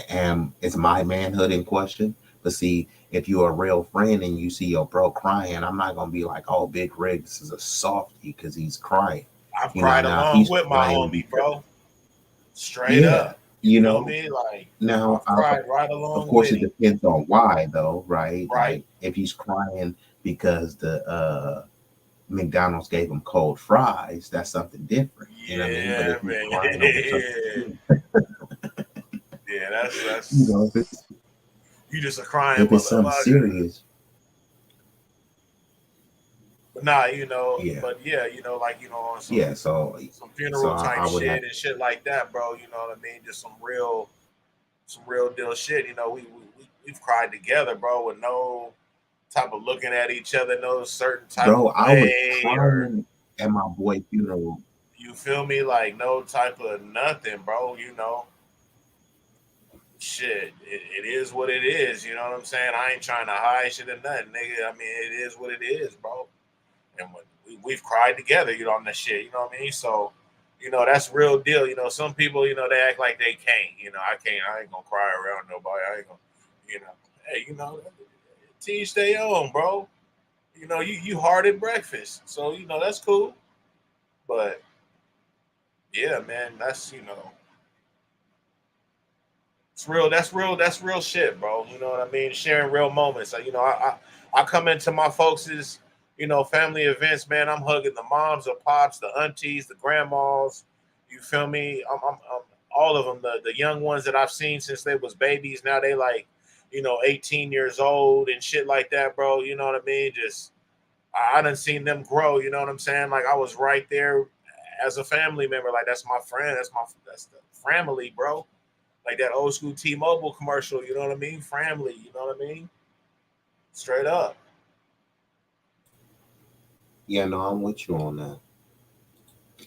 [SPEAKER 1] and it's my manhood in question. But see, if you're a real friend and you see your bro crying, I'm not gonna be like, "Oh, Big Riggs is a softie because he's crying."
[SPEAKER 5] I've
[SPEAKER 1] You know,
[SPEAKER 5] cried
[SPEAKER 1] now
[SPEAKER 5] along
[SPEAKER 1] he's
[SPEAKER 5] with my
[SPEAKER 1] crying
[SPEAKER 5] homie,
[SPEAKER 1] because
[SPEAKER 5] bro. Straight
[SPEAKER 1] yeah,
[SPEAKER 5] up. You
[SPEAKER 1] you
[SPEAKER 5] feel
[SPEAKER 1] know.
[SPEAKER 5] me? Like
[SPEAKER 1] Now,
[SPEAKER 5] I've cried right
[SPEAKER 1] of
[SPEAKER 5] along
[SPEAKER 1] course,
[SPEAKER 5] with
[SPEAKER 1] it
[SPEAKER 5] him.
[SPEAKER 1] depends on why, though, right?
[SPEAKER 5] Right.
[SPEAKER 1] Like if he's crying because the McDonald's gave him cold fries, that's something different. You know what I mean? But
[SPEAKER 5] Yeah,
[SPEAKER 1] if he's
[SPEAKER 5] man.
[SPEAKER 1] crying over something,
[SPEAKER 5] Yeah,
[SPEAKER 1] you
[SPEAKER 5] that's
[SPEAKER 1] know,
[SPEAKER 5] you just a crying
[SPEAKER 1] if it's something
[SPEAKER 5] motherfucker.
[SPEAKER 1] serious,
[SPEAKER 5] But nah,
[SPEAKER 1] yeah,
[SPEAKER 5] but yeah, like on
[SPEAKER 1] yeah. So,
[SPEAKER 5] some
[SPEAKER 1] so
[SPEAKER 5] funeral
[SPEAKER 1] I
[SPEAKER 5] type
[SPEAKER 1] would have,
[SPEAKER 5] shit and shit like that, bro. You know what I mean? Just some real deal shit. We've cried together, bro, with no type of looking at each other, no certain type
[SPEAKER 1] bro.
[SPEAKER 5] of
[SPEAKER 1] I was
[SPEAKER 5] way, or
[SPEAKER 1] crying at my boy funeral.
[SPEAKER 5] you feel me, like no type of nothing, bro. Shit, it is what it is. You know what I'm saying? I ain't trying to hide shit or nothing, nigga. I mean, it is what it is, bro. And we've cried together, on this shit. You know what I mean? So, that's real deal. Some people, they act like they can't. I can't. I ain't gonna cry around nobody. I ain't gonna, you know. Hey, teach their own, bro. You hard at breakfast, so that's cool. But yeah, man, that's it's real. That's real. That's real shit, bro. You know what I mean? Sharing real moments. I come into my folks', family events, man. I'm hugging the moms, the pops, the aunties, the grandmas. You feel me? I'm all of them. The young ones that I've seen since they was babies. Now they like, 18 years old and shit like that, bro. You know what I mean? Just I done seen them grow. You know what I'm saying? Like I was right there as a family member. Like that's my friend. That's the family, bro. Like that old school T-Mobile commercial, you know what I mean? Family, you know what I mean? Straight up.
[SPEAKER 1] Yeah, no, I'm with you on that.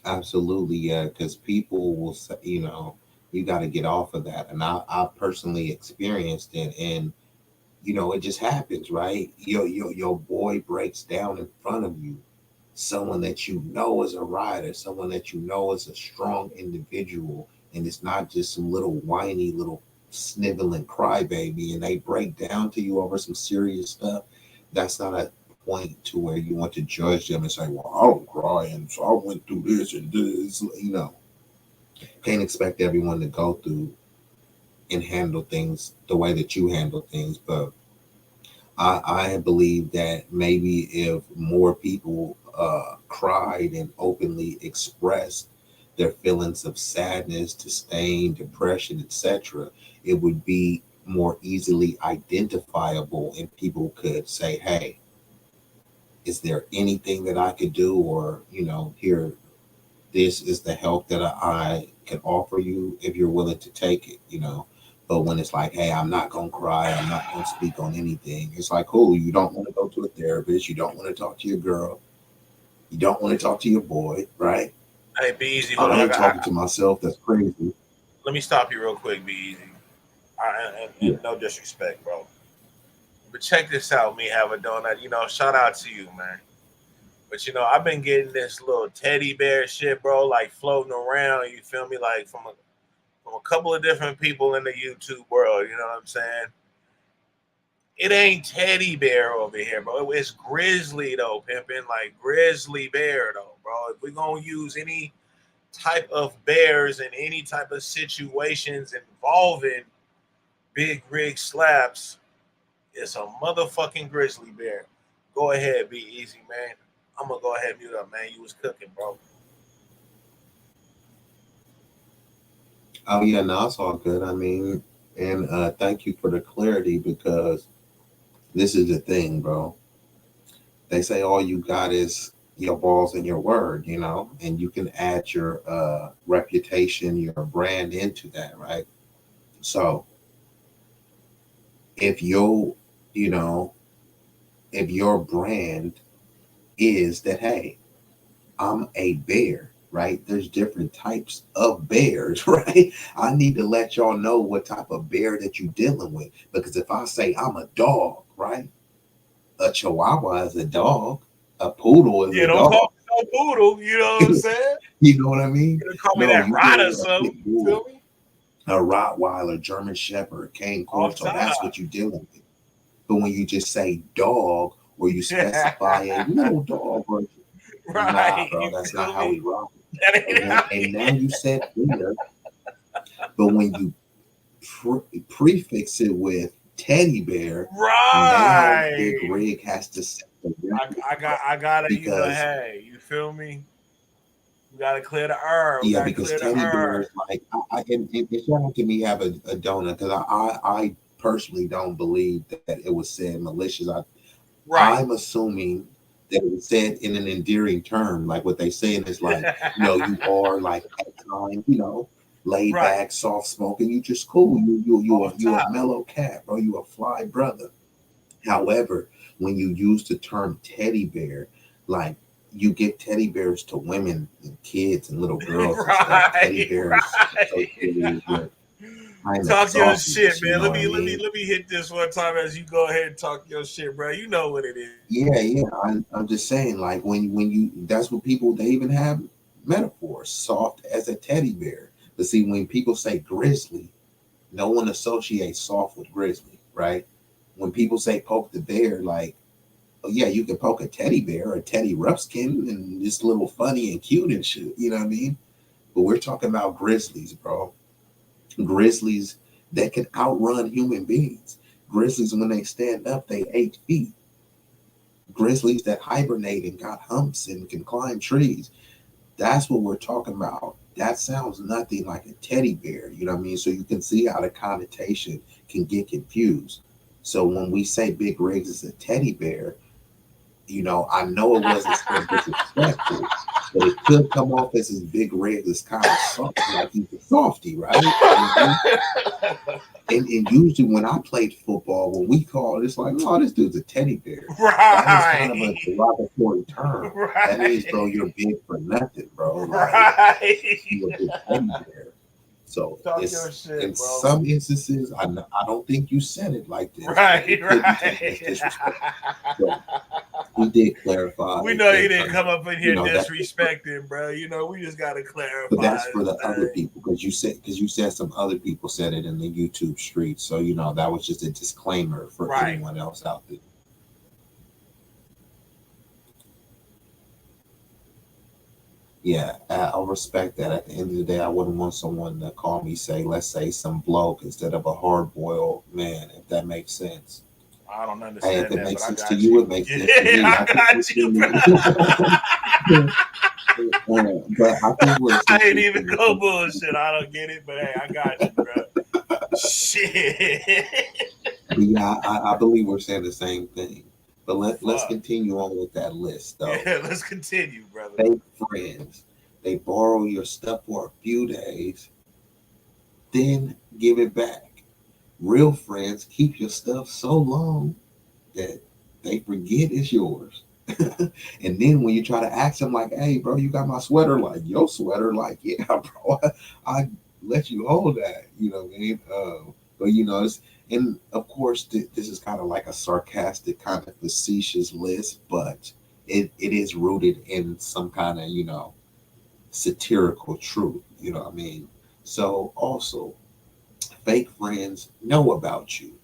[SPEAKER 1] Absolutely, yeah, because people will say, you got to get off of that. And I personally experienced it, and it just happens, right? Your boy breaks down in front of you. Someone that you know is a rider, someone that you know is a strong individual, and it's not just some little whiny little sniveling crybaby, and they break down to you over some serious stuff. That's not a point to where you want to judge them and say, "Well, I don't cry, and so I went through this and this." Can't expect everyone to go through and handle things the way that you handle things, but I believe that maybe if more people cried and openly expressed their feelings of sadness, disdain, depression, etc., it would be more easily identifiable, and people could say, "Hey, is there anything that I could do?" Or, here, this is the help that I can offer you if you're willing to take it. But when it's like, "Hey, I'm not gonna cry, I'm not gonna speak on anything," it's like, cool, you don't want to go to a therapist, you don't want to talk to your girl, you don't want to talk to your boy, right?
[SPEAKER 5] Hey, be easy. Hold on.
[SPEAKER 1] I ain't talking to myself, that's crazy.
[SPEAKER 5] Let me stop you real quick. Be easy.
[SPEAKER 1] Yeah.
[SPEAKER 5] And no disrespect, bro. But check this out. Me have a donut. Shout out to you, man. But I've been getting this little teddy bear shit, bro, like floating around. You feel me? Like from a couple of different people in the YouTube world. You know what I'm saying? It ain't teddy bear over here, bro. It's grizzly though, pimping like grizzly bear though, bro. If we're gonna use any type of bears in any type of situations involving big rig slaps, it's a motherfucking grizzly bear. Go ahead, be easy, man. I'm gonna go ahead and mute up, man. You was cooking, bro.
[SPEAKER 1] Oh yeah, no, it's all good. I mean, and thank you for the clarity, because this is the thing, bro. They say all you got is your balls and your word, and you can add your reputation, your brand into that, right? So if you, you know, if your brand is that, hey, I'm a bear, right? There's different types of bears, right? I need to let y'all know what type of bear that you're dealing with. Because if I say I'm a dog, right? A chihuahua is a dog, a poodle is
[SPEAKER 5] Yeah,
[SPEAKER 1] a
[SPEAKER 5] don't call
[SPEAKER 1] dog.
[SPEAKER 5] me no poodle. You know what I'm saying?
[SPEAKER 1] You know what I mean?
[SPEAKER 5] You gonna call me
[SPEAKER 1] No,
[SPEAKER 5] that
[SPEAKER 1] you dealing
[SPEAKER 5] rider or
[SPEAKER 1] with a pit
[SPEAKER 5] something. You
[SPEAKER 1] bull.
[SPEAKER 5] feel me?
[SPEAKER 1] a Rottweiler, German Shepherd, Cane
[SPEAKER 5] All
[SPEAKER 1] Corso.
[SPEAKER 5] time.
[SPEAKER 1] That's what you're dealing with. But when you just say dog or you specify a little dog, or nah,
[SPEAKER 5] Right.
[SPEAKER 1] bro,
[SPEAKER 5] You
[SPEAKER 1] that's not
[SPEAKER 5] feel
[SPEAKER 1] how we
[SPEAKER 5] me?
[SPEAKER 1] rock.
[SPEAKER 5] That ain't how
[SPEAKER 1] And
[SPEAKER 5] we
[SPEAKER 1] now you said bear, but when you prefix it with teddy bear, now Big
[SPEAKER 5] Right.
[SPEAKER 1] Rig has to set the record,
[SPEAKER 5] I gotta,
[SPEAKER 1] because
[SPEAKER 5] hey, you feel me? We gotta clear the herb. We
[SPEAKER 1] yeah,
[SPEAKER 5] gotta
[SPEAKER 1] because
[SPEAKER 5] clear the
[SPEAKER 1] teddy bear
[SPEAKER 5] herb.
[SPEAKER 1] is like and shout out to me have a donut, because I personally don't believe that it was said malicious.
[SPEAKER 5] Right.
[SPEAKER 1] I'm assuming that it was said in an endearing term, like what they saying is like, you are like at times, laid
[SPEAKER 5] Right.
[SPEAKER 1] back, soft smoking, you just cool.
[SPEAKER 5] Off
[SPEAKER 1] You a
[SPEAKER 5] top.
[SPEAKER 1] mellow cat, bro. You a fly brother. However, when you use the term teddy bear, like you give teddy bears to women and kids and little girls and stuff. Teddy
[SPEAKER 5] Right.
[SPEAKER 1] bears
[SPEAKER 5] Right.
[SPEAKER 1] associated with kind of
[SPEAKER 5] Talk your shit,
[SPEAKER 1] sauciness, you
[SPEAKER 5] man.
[SPEAKER 1] know what I mean?
[SPEAKER 5] Let me hit this one time as you go ahead and talk your shit, bro. You know what it is.
[SPEAKER 1] Yeah. I'm just saying, like when you that's what people they even have metaphors, soft as a teddy bear. But see, when people say grizzly, no one associates soft with grizzly, right? When people say poke the bear, like, oh yeah, you can poke a teddy bear or a teddy Ruffskin and just little funny and cute and shit, you know what I mean? But we're talking about grizzlies, bro. Grizzlies that can outrun human beings. Grizzlies, when they stand up, they 8 feet. Grizzlies that hibernate and got humps and can climb trees. That's what we're talking about. That sounds nothing like a teddy bear. You know what I mean? So you can see how the connotation can get confused. So when we say Big Rigs is a teddy bear, I know it wasn't said disrespectful, but it could come off as his Big Rig is kind of soft, like he's a softy, right? And usually when I played football, when we called, it's like, oh, this dude's a teddy bear. That is kind of a
[SPEAKER 5] Right.
[SPEAKER 1] derogatory term. That means, bro,
[SPEAKER 5] Right.
[SPEAKER 1] you're big for nothing, bro. Like,
[SPEAKER 5] Right.
[SPEAKER 1] you're a big teddy bear. So
[SPEAKER 5] Talk your
[SPEAKER 1] it's in
[SPEAKER 5] shit, bro.
[SPEAKER 1] some instances, I don't think you said it like this, but
[SPEAKER 5] Right,
[SPEAKER 1] it could be taken as
[SPEAKER 5] right.
[SPEAKER 1] disrespect. But he did clarify
[SPEAKER 5] We know he
[SPEAKER 1] in
[SPEAKER 5] didn't
[SPEAKER 1] terms
[SPEAKER 5] come
[SPEAKER 1] of,
[SPEAKER 5] up in here
[SPEAKER 1] that.
[SPEAKER 5] disrespecting, bro. We just gotta
[SPEAKER 1] But
[SPEAKER 5] clarify
[SPEAKER 1] that's for the other
[SPEAKER 5] everything.
[SPEAKER 1] people, because you said some other people said it in the YouTube street. So that was just a disclaimer for
[SPEAKER 5] Right.
[SPEAKER 1] anyone else out there. Yeah, I'll respect that. At the end of the day, I wouldn't want someone to call me, say, let's say, some bloke instead of a hard boiled man, if that makes sense.
[SPEAKER 5] I don't
[SPEAKER 1] Hey, if
[SPEAKER 5] understand
[SPEAKER 1] it
[SPEAKER 5] that, but
[SPEAKER 1] makes
[SPEAKER 5] I
[SPEAKER 1] sense to
[SPEAKER 5] got
[SPEAKER 1] you,
[SPEAKER 5] you.
[SPEAKER 1] it makes sense to
[SPEAKER 5] Yeah,
[SPEAKER 1] me.
[SPEAKER 5] I
[SPEAKER 1] I think
[SPEAKER 5] got
[SPEAKER 1] what's
[SPEAKER 5] you, bro.
[SPEAKER 1] really, but I think what
[SPEAKER 5] I ain't
[SPEAKER 1] essentially
[SPEAKER 5] even go bullshit. I don't get it, but hey, I got you, bro. Shit.
[SPEAKER 1] but yeah, I believe we're saying the same thing. But let's
[SPEAKER 5] Fuck.
[SPEAKER 1] continue on with that list, though.
[SPEAKER 5] Yeah, let's continue, brother.
[SPEAKER 1] Fake friends. They borrow your stuff for a few days, then give it back. Real friends keep your stuff so long that they forget it's yours. And then when you try to ask them, like, hey, bro, you got my sweater? Like, your sweater? Like, yeah, bro, I let you hold that. You know what I mean? But, and of course, this is kind of like a sarcastic, kind of facetious list, but it is rooted in some kind of, satirical truth. You know what I mean? So also, fake friends know about you.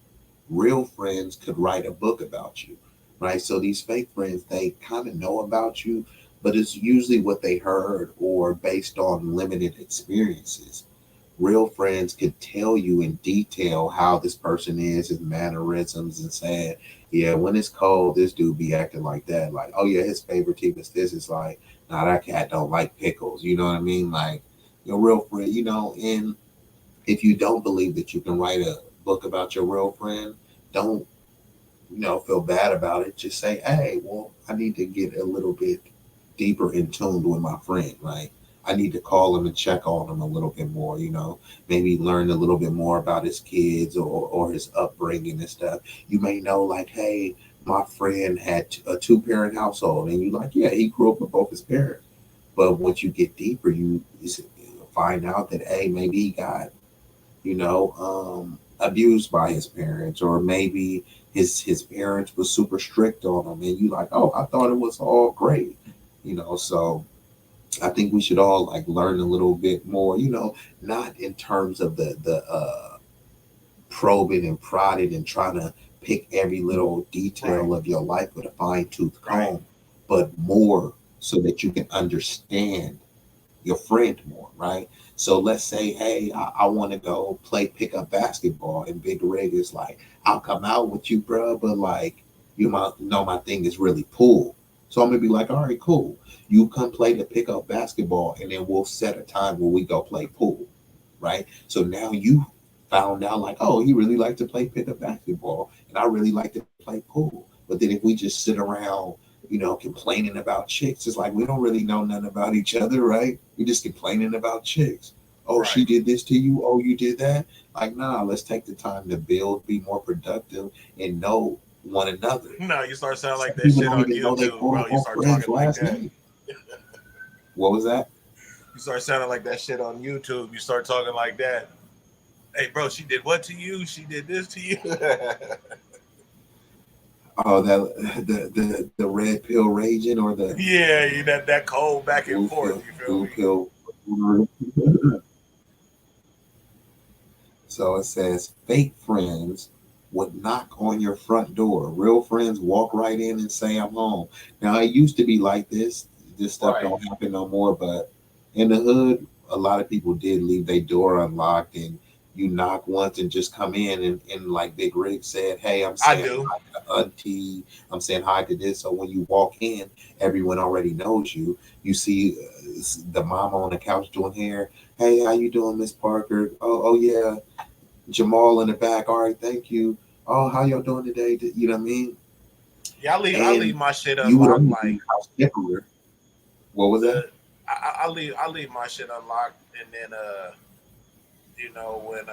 [SPEAKER 1] Real friends could write a book about you, right? So these fake friends, they kind of know about you, but it's usually what they heard or based on limited experiences. Real friends could tell you in detail how this person is, his mannerisms, and saying, yeah, when it's cold, this dude be acting like that. Like, oh yeah, his favorite team is this. It's like, nah, that cat don't like pickles. You know what I mean? Like, your real friend, and if you don't believe that you can write a book about your real friend, don't feel bad about it. Just say, hey, well, I need to get a little bit deeper in tune with my friend, right? I need to call him and check on him a little bit more, maybe learn a little bit more about his kids or his upbringing and stuff. You may know, like, hey, my friend had a two-parent household, and you like, yeah, he grew up with both his parents. But once you get deeper, you find out that, hey, maybe he got abused by his parents, or maybe his parents was super strict on him, and you like, oh, I thought it was all great, so I think we should all like learn a little bit more, not in terms of the probing and prodding and trying to pick every little
[SPEAKER 5] Right,
[SPEAKER 1] detail of your life with a fine tooth
[SPEAKER 5] right,
[SPEAKER 1] comb, but more so that you can understand your friend more, right? So let's say, hey, I want to go play pickup basketball, and Big Rig is like, I'll come out with you, bro, but like, you might know my thing is really pool. So I'm gonna be like, all right, cool. You come play the pickup basketball, and then we'll set a time where we go play pool, right? So now you found out like, oh, he really liked to play pickup basketball, and I really like to play pool. But then if we just sit around, complaining about chicks, it's like we don't really know nothing about each other, right? We're just complaining about chicks. Oh, she
[SPEAKER 5] right.
[SPEAKER 1] did this to you. Oh, you did that. Like, nah, let's take the time to build, be more productive, and know one another.
[SPEAKER 5] No, you start sounding like
[SPEAKER 1] Some
[SPEAKER 5] that
[SPEAKER 1] people
[SPEAKER 5] shit
[SPEAKER 1] don't
[SPEAKER 5] on
[SPEAKER 1] even know their
[SPEAKER 5] YouTube,
[SPEAKER 1] quote
[SPEAKER 5] bro. You
[SPEAKER 1] unquote
[SPEAKER 5] start
[SPEAKER 1] friend's
[SPEAKER 5] talking like
[SPEAKER 1] last
[SPEAKER 5] that.
[SPEAKER 1] name. What was that?
[SPEAKER 5] You start sounding like that shit on YouTube. You start talking like that. Hey, bro, she did what to you? She did this to you?
[SPEAKER 1] Oh, that the red pill raging or the
[SPEAKER 5] Yeah, that cold back and
[SPEAKER 1] blue
[SPEAKER 5] forth.
[SPEAKER 1] pill
[SPEAKER 5] You feel
[SPEAKER 1] blue
[SPEAKER 5] me?
[SPEAKER 1] pill. So it says fake friends would knock on your front door. Real friends walk right in and say I'm home. Now it used to be like this. This stuff
[SPEAKER 5] Right.
[SPEAKER 1] don't happen no more, but in the hood, a lot of people did leave their door unlocked and you knock once and just come in and like Big Rig said, hey, I'm
[SPEAKER 5] I
[SPEAKER 1] saying
[SPEAKER 5] do.
[SPEAKER 1] hi to Auntie, I'm saying hi to this. So when you walk in, everyone already knows you. You see the mama on the couch doing hair. Hey, how you doing, Miss Parker? Oh yeah. Jamal in the back. All right, thank you. Oh, how y'all doing today? You know what I mean?
[SPEAKER 5] Yeah, I leave
[SPEAKER 1] And
[SPEAKER 5] my shit
[SPEAKER 1] you would
[SPEAKER 5] unlocked.
[SPEAKER 1] only be
[SPEAKER 5] Like
[SPEAKER 1] house decorator. What was that?
[SPEAKER 5] the I leave my shit unlocked, and then when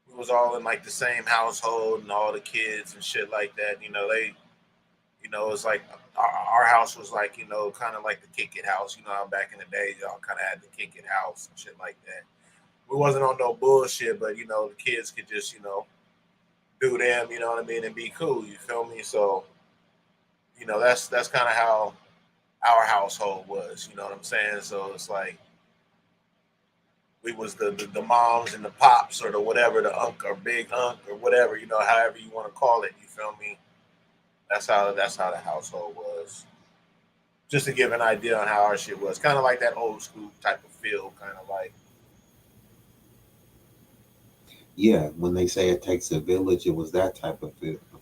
[SPEAKER 5] we was all in like the same household and all the kids and shit like that. It's like our house was like kind of like the kick it house. You know how back in the day y'all kind of had the kick it house and shit like that. We wasn't on no bullshit, but the kids could just do them. You know what I mean, and be cool. You feel me? So that's kind of how our household was. You know what I'm saying? So it's like we was the moms and the pops or the whatever, the unk or big unk or whatever, however you want to call it. You feel me? That's how the household was. Just to give an idea on how our shit was, kind of like that old school type of feel, kind of like
[SPEAKER 1] Yeah, when they say it takes a village, it was that type of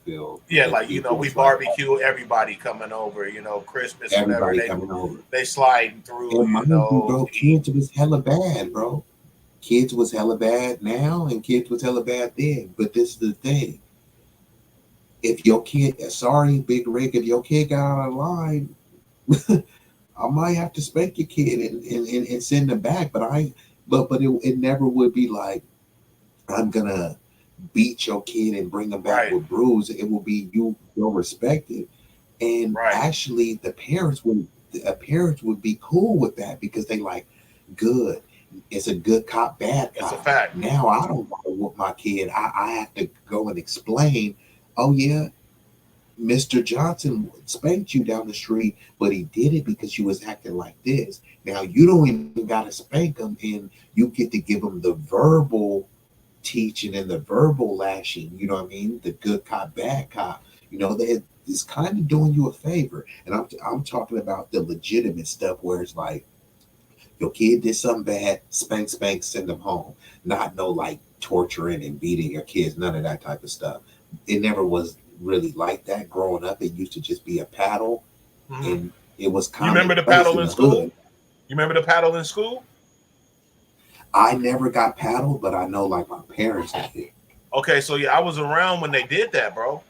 [SPEAKER 1] feel.
[SPEAKER 5] yeah,
[SPEAKER 1] It,
[SPEAKER 5] like
[SPEAKER 1] it, it
[SPEAKER 5] we
[SPEAKER 1] was like
[SPEAKER 5] barbecue, everybody coming over, Christmas, whatever
[SPEAKER 1] everybody coming over.
[SPEAKER 5] they sliding through,
[SPEAKER 1] And mind you, bro,
[SPEAKER 5] eat.
[SPEAKER 1] kids was hella bad, bro. Kids was hella bad now, and kids was hella bad then. But this is the thing: if your kid, sorry, Big Rick, if your kid got out of line, I might have to spank your kid and send them back. But it never would be like I'm gonna beat your kid and bring them back
[SPEAKER 5] Right,
[SPEAKER 1] with bruise. It will be you'll respect it. And
[SPEAKER 5] right.
[SPEAKER 1] actually the parents would be cool with that because they like good. It's a good cop, bad
[SPEAKER 5] That's a
[SPEAKER 1] cop.
[SPEAKER 5] fact.
[SPEAKER 1] Now I don't want to whoop my kid. I have to go and explain, oh yeah, Mr. Johnson spanked you down the street, but he did it because you was acting like this. Now you don't even gotta spank him and you get to give him the verbal teaching and the verbal lashing, you know what I mean? The good cop, bad cop. It's kind of doing you a favor. And I'm talking about the legitimate stuff where it's like your kid did something bad, spank, spank, send them home. Not no like torturing and beating your kids, none of that type of stuff. It never was really like that growing up. It used to just be a paddle
[SPEAKER 5] Hmm.
[SPEAKER 1] and it was
[SPEAKER 5] You remember the
[SPEAKER 1] commonplace
[SPEAKER 5] paddle
[SPEAKER 1] in
[SPEAKER 5] in
[SPEAKER 1] the
[SPEAKER 5] school?
[SPEAKER 1] hood.
[SPEAKER 5] You remember the paddle in school?
[SPEAKER 1] I never got paddled, but I know like my parents did.
[SPEAKER 5] Okay, so yeah, I was around when they did that, bro.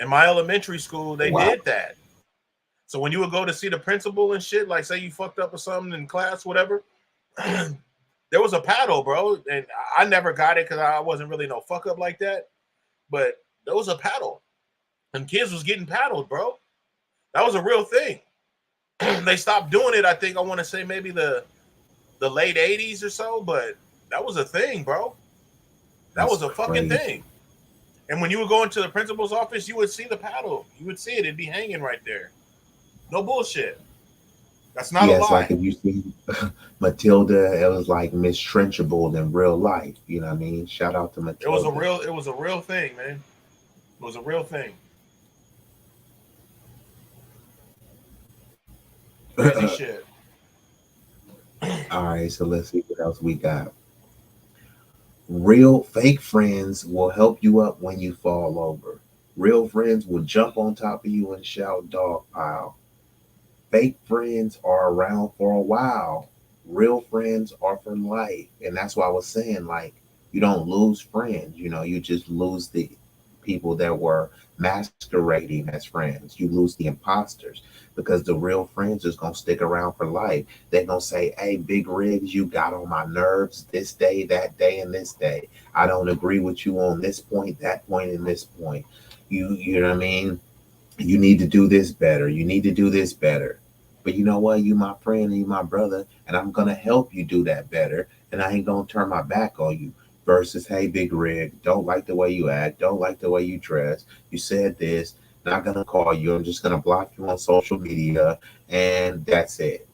[SPEAKER 5] In my elementary school, they
[SPEAKER 1] Wow.
[SPEAKER 5] did that. So when you would go to see the principal and shit, like say you fucked up or something in class, whatever, there was a paddle, bro. And I never got it because I wasn't really no fuck up like that. But there was a paddle. And kids was getting paddled, bro. That was a real thing. They stopped doing it, I think I want to say maybe the late 80s or so, but that was a thing, bro. That
[SPEAKER 1] That's
[SPEAKER 5] was a fucking
[SPEAKER 1] crazy.
[SPEAKER 5] thing. And when you would go into the principal's office, you would see the paddle. You would see it. It'd be hanging right there. No bullshit. That's not a
[SPEAKER 1] Yeah, it's like
[SPEAKER 5] lie.
[SPEAKER 1] if you see Matilda, it was like Miss Trenchable in real life. You know what I mean? Shout out to Matilda.
[SPEAKER 5] It was a real thing, man. It was a real thing. Crazy shit.
[SPEAKER 1] All right, so let's see what else we got. Real fake friends will help you up when you fall over. Real friends will jump on top of you and shout dog pile. Fake friends are around for a while. Real friends are for life. And that's why I was saying, like, you don't lose friends, you just lose the people that were masquerading as friends. You lose the imposters because the real friends is gonna stick around for life. They're gonna say, hey, big rigs, you got on my nerves this day, that day, and this day. I don't agree with you on this point, that point, and this point. You know what I mean? You need to do this better. You need to do this better. But you know what? You my friend, you my brother, and I'm gonna help you do that better. And I ain't gonna turn my back on you. Versus, hey, big rig, don't like the way you act, don't like the way you dress. You said this, not gonna call you. I'm just gonna block you on social media, and that's it.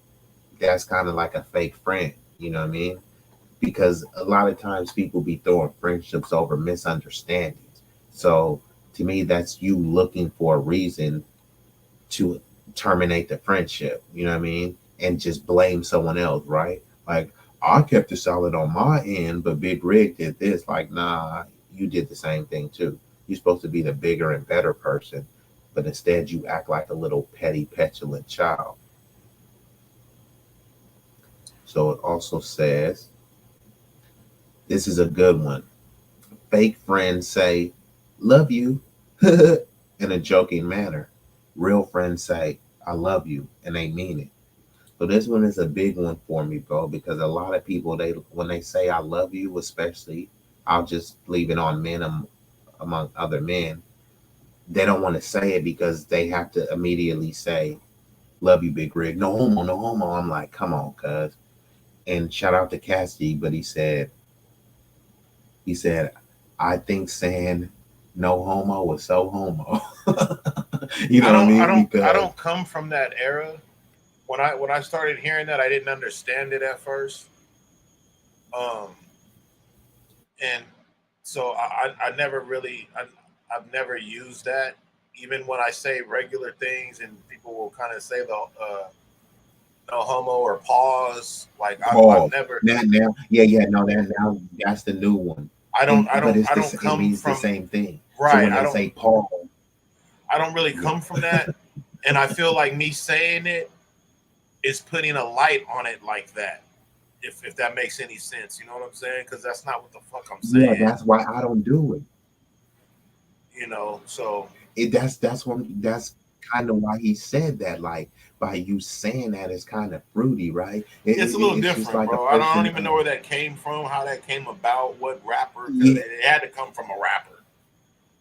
[SPEAKER 1] That's kind of like a fake friend. You know what I mean? Because a lot of times people be throwing friendships over misunderstandings. So to me, that's you looking for a reason to terminate the friendship, you know what I mean? And just blame someone else, right? Like, I kept it solid on my end, but Big Rig did this. Like, nah, you did the same thing too. You're supposed to be the bigger and better person, but instead you act like a little petty, petulant child. So it also says, this is a good one. Fake friends say, love you, in a joking manner. Real friends say, I love you, and they mean it. So this one is a big one for me, bro, because a lot of people, they when they say I love you, especially, I'll just leave it on men among other men. They don't want to say it because they have to immediately say, love you, Big Rig. No homo, no homo. I'm like, come on, cuz. And shout out to Cassidy, but he said, I think saying no homo was so homo. You know what I mean?
[SPEAKER 5] I
[SPEAKER 1] Because
[SPEAKER 5] don't come from that era. When I started hearing that, I didn't understand it at first. Um, and so I never really I've never used that. Even when I say regular things, and people will kind of say the no homo or pause, like I've
[SPEAKER 1] Paul,
[SPEAKER 5] never
[SPEAKER 1] now, yeah, yeah, no, that now that's the new one, and but
[SPEAKER 5] I don't
[SPEAKER 1] it
[SPEAKER 5] come
[SPEAKER 1] means the
[SPEAKER 5] from
[SPEAKER 1] same thing. So
[SPEAKER 5] right.
[SPEAKER 1] when they say Paul,
[SPEAKER 5] I don't really
[SPEAKER 1] yeah,
[SPEAKER 5] come from that, and I feel like me saying it is putting a light on it like that. If that makes any sense, you know what I'm saying? Because that's not what the fuck I'm
[SPEAKER 1] yeah,
[SPEAKER 5] saying.
[SPEAKER 1] that's why I don't do it.
[SPEAKER 5] So
[SPEAKER 1] That's kind of why he said that. Like by you saying that, it's kind of fruity, right?
[SPEAKER 5] it's a little
[SPEAKER 1] It's just
[SPEAKER 5] different,
[SPEAKER 1] like a
[SPEAKER 5] bro. I don't
[SPEAKER 1] person.
[SPEAKER 5] even know where that came from, how that came about, what rapper, because
[SPEAKER 1] Yeah,
[SPEAKER 5] it had to come from a rapper.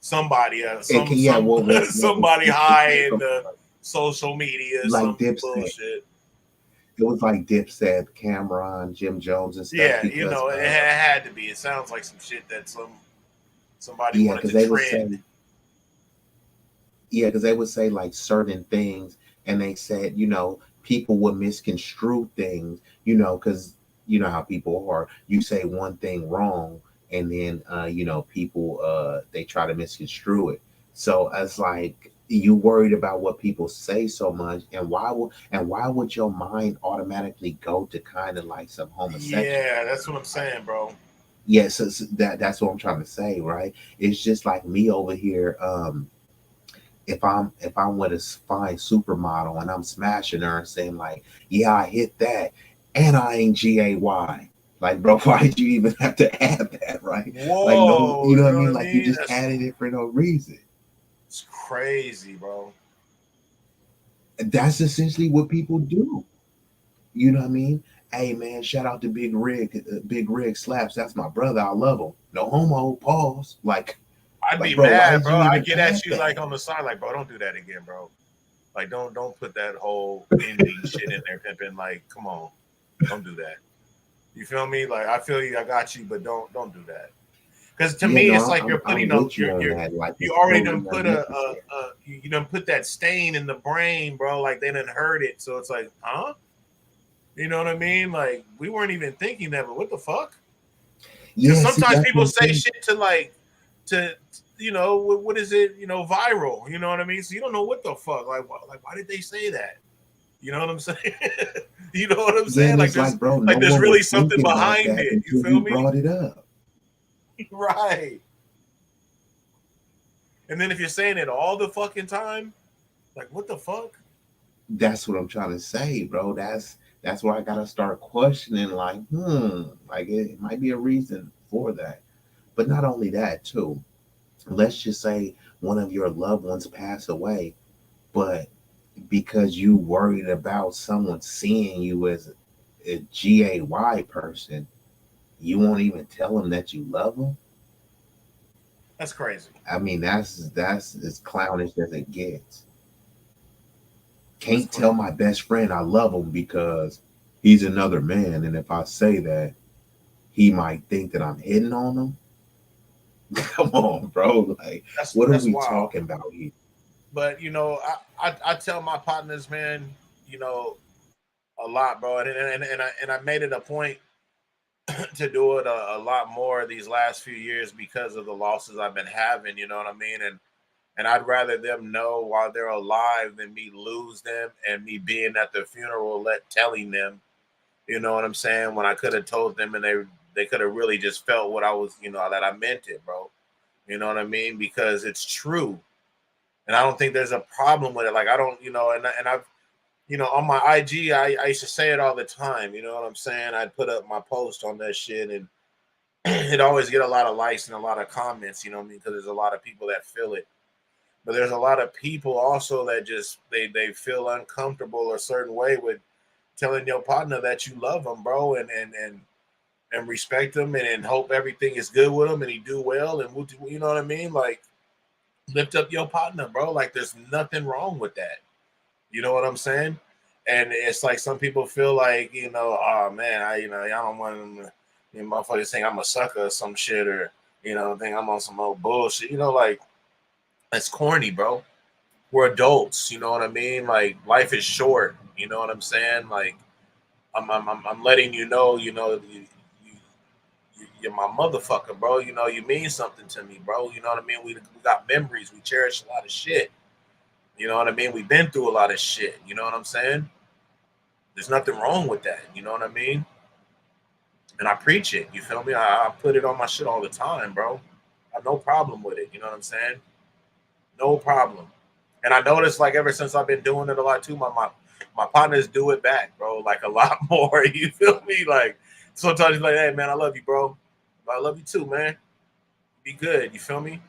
[SPEAKER 5] Somebody,
[SPEAKER 1] yeah.
[SPEAKER 5] somebody
[SPEAKER 1] It
[SPEAKER 5] high
[SPEAKER 1] came
[SPEAKER 5] in
[SPEAKER 1] from
[SPEAKER 5] the social media,
[SPEAKER 1] like
[SPEAKER 5] some
[SPEAKER 1] Dipset.
[SPEAKER 5] bullshit.
[SPEAKER 1] It was like Dipset, Cameron, Jim Jones, and stuff
[SPEAKER 5] Yeah,
[SPEAKER 1] because
[SPEAKER 5] it had to be. It sounds like some shit that somebody
[SPEAKER 1] yeah,
[SPEAKER 5] wanted
[SPEAKER 1] because
[SPEAKER 5] to
[SPEAKER 1] they would
[SPEAKER 5] trend.
[SPEAKER 1] say yeah, because they would say like certain things, and they said, people would misconstrue things, because you know how people are. You say one thing wrong, and then people they try to misconstrue it. So it's like you worried about what people say so much, and why would your mind automatically go to kind of like some homosexual
[SPEAKER 5] Yeah, that's what
[SPEAKER 1] stuff?
[SPEAKER 5] I'm
[SPEAKER 1] Like,
[SPEAKER 5] saying, bro.
[SPEAKER 1] yes, that's what I'm trying to say, right? It's just like me over here. If I'm with a fine supermodel and I'm smashing her and saying like, yeah, I hit that, and I ain't gay, like, bro, why did you even have to add that, right? Like, no,
[SPEAKER 5] Whoa,
[SPEAKER 1] you know
[SPEAKER 5] you
[SPEAKER 1] what I
[SPEAKER 5] know what
[SPEAKER 1] mean?
[SPEAKER 5] I
[SPEAKER 1] Like, you
[SPEAKER 5] mean?
[SPEAKER 1] just added it for no reason.
[SPEAKER 5] It's crazy, bro.
[SPEAKER 1] That's essentially what people do. You know what I mean? Hey man, shout out to Big Rig. Big Rig slaps. That's my brother. I love him. No homo. Pause.
[SPEAKER 5] I'd
[SPEAKER 1] Like,
[SPEAKER 5] be
[SPEAKER 1] bro, why
[SPEAKER 5] mad,
[SPEAKER 1] did
[SPEAKER 5] bro.
[SPEAKER 1] you
[SPEAKER 5] I
[SPEAKER 1] even
[SPEAKER 5] get
[SPEAKER 1] add
[SPEAKER 5] at you
[SPEAKER 1] that?
[SPEAKER 5] like on the side, like, bro, don't do that again, bro. Like, don't put that whole ending shit in there, pimping. Like, come on, don't do that. You feel me? Like, I feel you, I got you, but don't do that. Because to
[SPEAKER 1] Yeah,
[SPEAKER 5] me,
[SPEAKER 1] no,
[SPEAKER 5] it's like you're
[SPEAKER 1] I'm
[SPEAKER 5] putting a
[SPEAKER 1] with you on that. Like,
[SPEAKER 5] you
[SPEAKER 1] it's
[SPEAKER 5] already
[SPEAKER 1] totally
[SPEAKER 5] done put
[SPEAKER 1] unnecessary.
[SPEAKER 5] you done put that stain in the brain, bro. Like they done heard it, so it's like, huh? You know what I mean? Like we weren't even thinking that, but what the fuck? Because
[SPEAKER 1] Yeah, see,
[SPEAKER 5] sometimes
[SPEAKER 1] that's what
[SPEAKER 5] people
[SPEAKER 1] I'm
[SPEAKER 5] say
[SPEAKER 1] saying.
[SPEAKER 5] shit to like to what is it? Viral. You know what I mean? So you don't know what the fuck. Like why did they say that? You know what I'm saying? You know what I'm
[SPEAKER 1] Yeah,
[SPEAKER 5] saying?
[SPEAKER 1] and
[SPEAKER 5] Like
[SPEAKER 1] it's like, bro, no
[SPEAKER 5] there's
[SPEAKER 1] one
[SPEAKER 5] really
[SPEAKER 1] was
[SPEAKER 5] something
[SPEAKER 1] thinking about
[SPEAKER 5] behind
[SPEAKER 1] that
[SPEAKER 5] it. You
[SPEAKER 1] until
[SPEAKER 5] feel
[SPEAKER 1] you
[SPEAKER 5] me?
[SPEAKER 1] brought it up.
[SPEAKER 5] Right. And then if you're saying it all the fucking time, like what the fuck?
[SPEAKER 1] That's what I'm trying to say, bro. That's where I gotta start questioning, like, like it might be a reason for that. But not only that, too. Let's just say one of your loved ones passed away, but because you worried about someone seeing you as a GAY person, you won't even tell them that you love them.
[SPEAKER 5] That's crazy.
[SPEAKER 1] I mean, that's as clownish as it gets.
[SPEAKER 5] That's
[SPEAKER 1] Can't tell
[SPEAKER 5] crazy.
[SPEAKER 1] my best friend I love him because he's another man, and if I say that, he might think that I'm hitting on him. Come on, bro. Like, what are
[SPEAKER 5] That's
[SPEAKER 1] we
[SPEAKER 5] wild.
[SPEAKER 1] talking about here?
[SPEAKER 5] But I tell my partners, man, you know, a lot, bro, and I made it a point to do it a lot more these last few years because of the losses I've been having. You know what I mean? And I'd rather them know while they're alive than me lose them and me being at the funeral, telling them. You know what I'm saying? When I could have told them and they could have really just felt what I was, that I meant it, bro. You know what I mean? Because it's true, and I don't think there's a problem with it. Like I don't, and I've on my IG, I used to say it all the time. You know what I'm saying? I'd put up my post on that shit, and it always get a lot of likes and a lot of comments. You know what I mean? Because there's a lot of people that feel it, but there's a lot of people also that just they feel uncomfortable a certain way with telling your partner that you love them, bro, and respect them and hope everything is good with him and he do well and you know what I mean? Like lift up your partner, bro. Like there's nothing wrong with that. You know what I'm saying? And it's like some people feel like, oh man, I don't want them to, motherfuckers think I'm a sucker or some shit or, think I'm on some old bullshit. Like that's corny, bro. We're adults, you know what I mean? Like life is short, you know what I'm saying? Like I'm letting you know, you're my motherfucker, bro. You mean something to me, bro. You know what I mean? We got memories. We cherish a lot of shit. You know what I mean? We've been through a lot of shit. You know what I'm saying? There's nothing wrong with that. You know what I mean? And I preach it. You feel me? I put it on my shit all the time, bro. I have no problem with it. You know what I'm saying? No problem. And I noticed, like, ever since I've been doing it a lot too, my partners do it back, bro. Like a lot more. You feel me? Like sometimes he's like, "Hey, man, I love you, bro. I love you too, man. Be good." You feel me?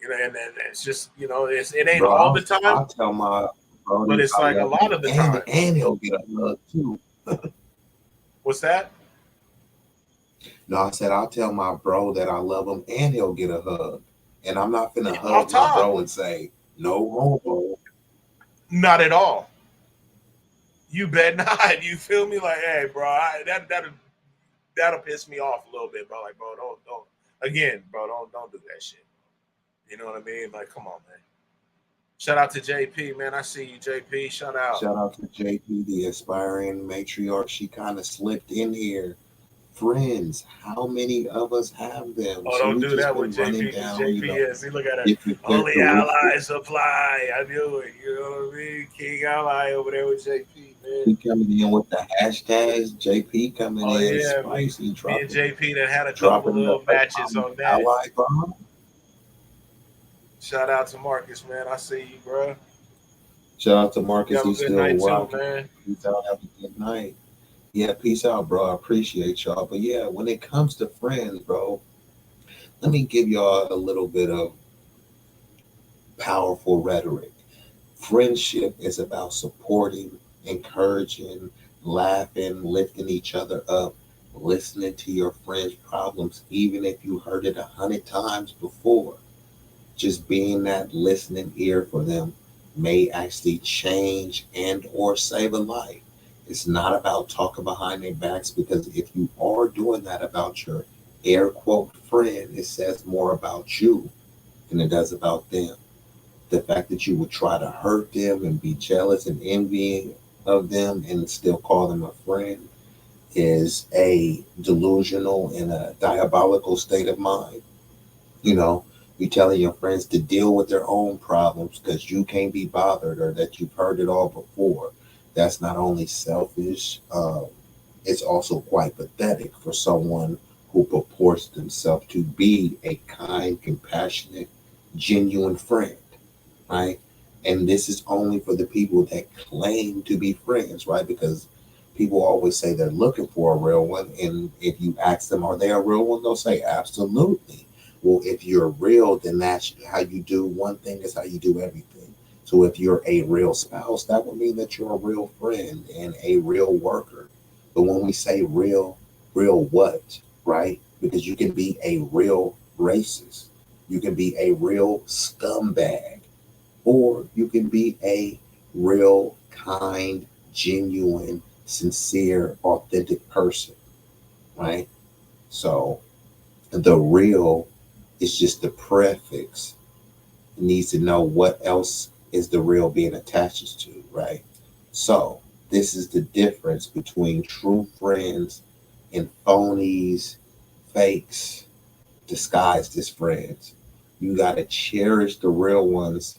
[SPEAKER 5] And it's just, it ain't
[SPEAKER 1] Bro,
[SPEAKER 5] all the time,
[SPEAKER 1] I'll tell my
[SPEAKER 5] but
[SPEAKER 1] brody
[SPEAKER 5] it's
[SPEAKER 1] I
[SPEAKER 5] like a
[SPEAKER 1] love him,
[SPEAKER 5] lot of the time.
[SPEAKER 1] and he'll get a hug too.
[SPEAKER 5] What's that?
[SPEAKER 1] No, I said I'll tell my bro that I love him, and he'll get a hug. And I'm not finna
[SPEAKER 5] Yeah, off
[SPEAKER 1] hug my
[SPEAKER 5] top,
[SPEAKER 1] bro and say no homo.
[SPEAKER 5] not at all. You bet not. You feel me? Like, hey, bro, that'll piss me off a little bit, bro. Like, bro, don't again, bro, don't do that shit. You know what I mean? Like, come on, man. Shout out to JP, man. I see you, JP. Shout out.
[SPEAKER 1] Shout out to JP, the aspiring matriarch. She kind of slipped in here. Friends, how many of us have them?
[SPEAKER 5] Oh,
[SPEAKER 1] So
[SPEAKER 5] don't
[SPEAKER 1] we
[SPEAKER 5] do
[SPEAKER 1] just
[SPEAKER 5] that with
[SPEAKER 1] been running
[SPEAKER 5] JP because
[SPEAKER 1] down,
[SPEAKER 5] JP is. See, look at that.
[SPEAKER 1] different
[SPEAKER 5] Only
[SPEAKER 1] characteristics.
[SPEAKER 5] allies apply. I knew it. You know what I mean? King ally over there with JP, man.
[SPEAKER 1] He coming in with the hashtags. JP coming
[SPEAKER 5] Oh
[SPEAKER 1] in
[SPEAKER 5] yeah,
[SPEAKER 1] spicy,
[SPEAKER 5] me and
[SPEAKER 1] dropping
[SPEAKER 5] JP that had a couple
[SPEAKER 1] dropping
[SPEAKER 5] little
[SPEAKER 1] the
[SPEAKER 5] matches on that.
[SPEAKER 1] ally bomb.
[SPEAKER 5] Shout out to Marcus, man. I see you, bro.
[SPEAKER 1] Shout out to
[SPEAKER 5] You
[SPEAKER 1] Marcus.
[SPEAKER 5] have a
[SPEAKER 1] He's
[SPEAKER 5] good
[SPEAKER 1] still
[SPEAKER 5] night too,
[SPEAKER 1] rocking.
[SPEAKER 5] man.
[SPEAKER 1] Peace out. Have a good night. Yeah, peace out, bro. I appreciate y'all. But yeah, when it comes to friends, bro, let me give y'all a little bit of powerful rhetoric. Friendship is about supporting, encouraging, laughing, lifting each other up, listening to your friends' problems, even if you heard it 100 times before. Just being that listening ear for them may actually change and or save a life. It's not about talking behind their backs, because if you are doing that about your air quote friend, it says more about you than it does about them. The fact that you would try to hurt them and be jealous and envying of them and still call them a friend is a delusional and a diabolical state of mind. You know, you telling your friends to deal with their own problems because you can't be bothered or that you've heard it all before. That's not only selfish, it's also quite pathetic for someone who purports themselves to be a kind, compassionate, genuine friend, right? And this is only for the people that claim to be friends, right? Because people always say they're looking for a real one. And if you ask them, are they a real one? They'll say, absolutely. Well, if you're real, then that's how you do one thing, is how you do everything. So if you're a real spouse, that would mean that you're a real friend and a real worker. But when we say real, real what, right? Because you can be a real racist, you can be a real scumbag, or you can be a real, kind, genuine, sincere, authentic person, right? So the real is just the prefix. It needs to know what else is the real being attached to, right? So this is the difference between true friends and phonies, fakes, disguised as friends. You got to cherish the real ones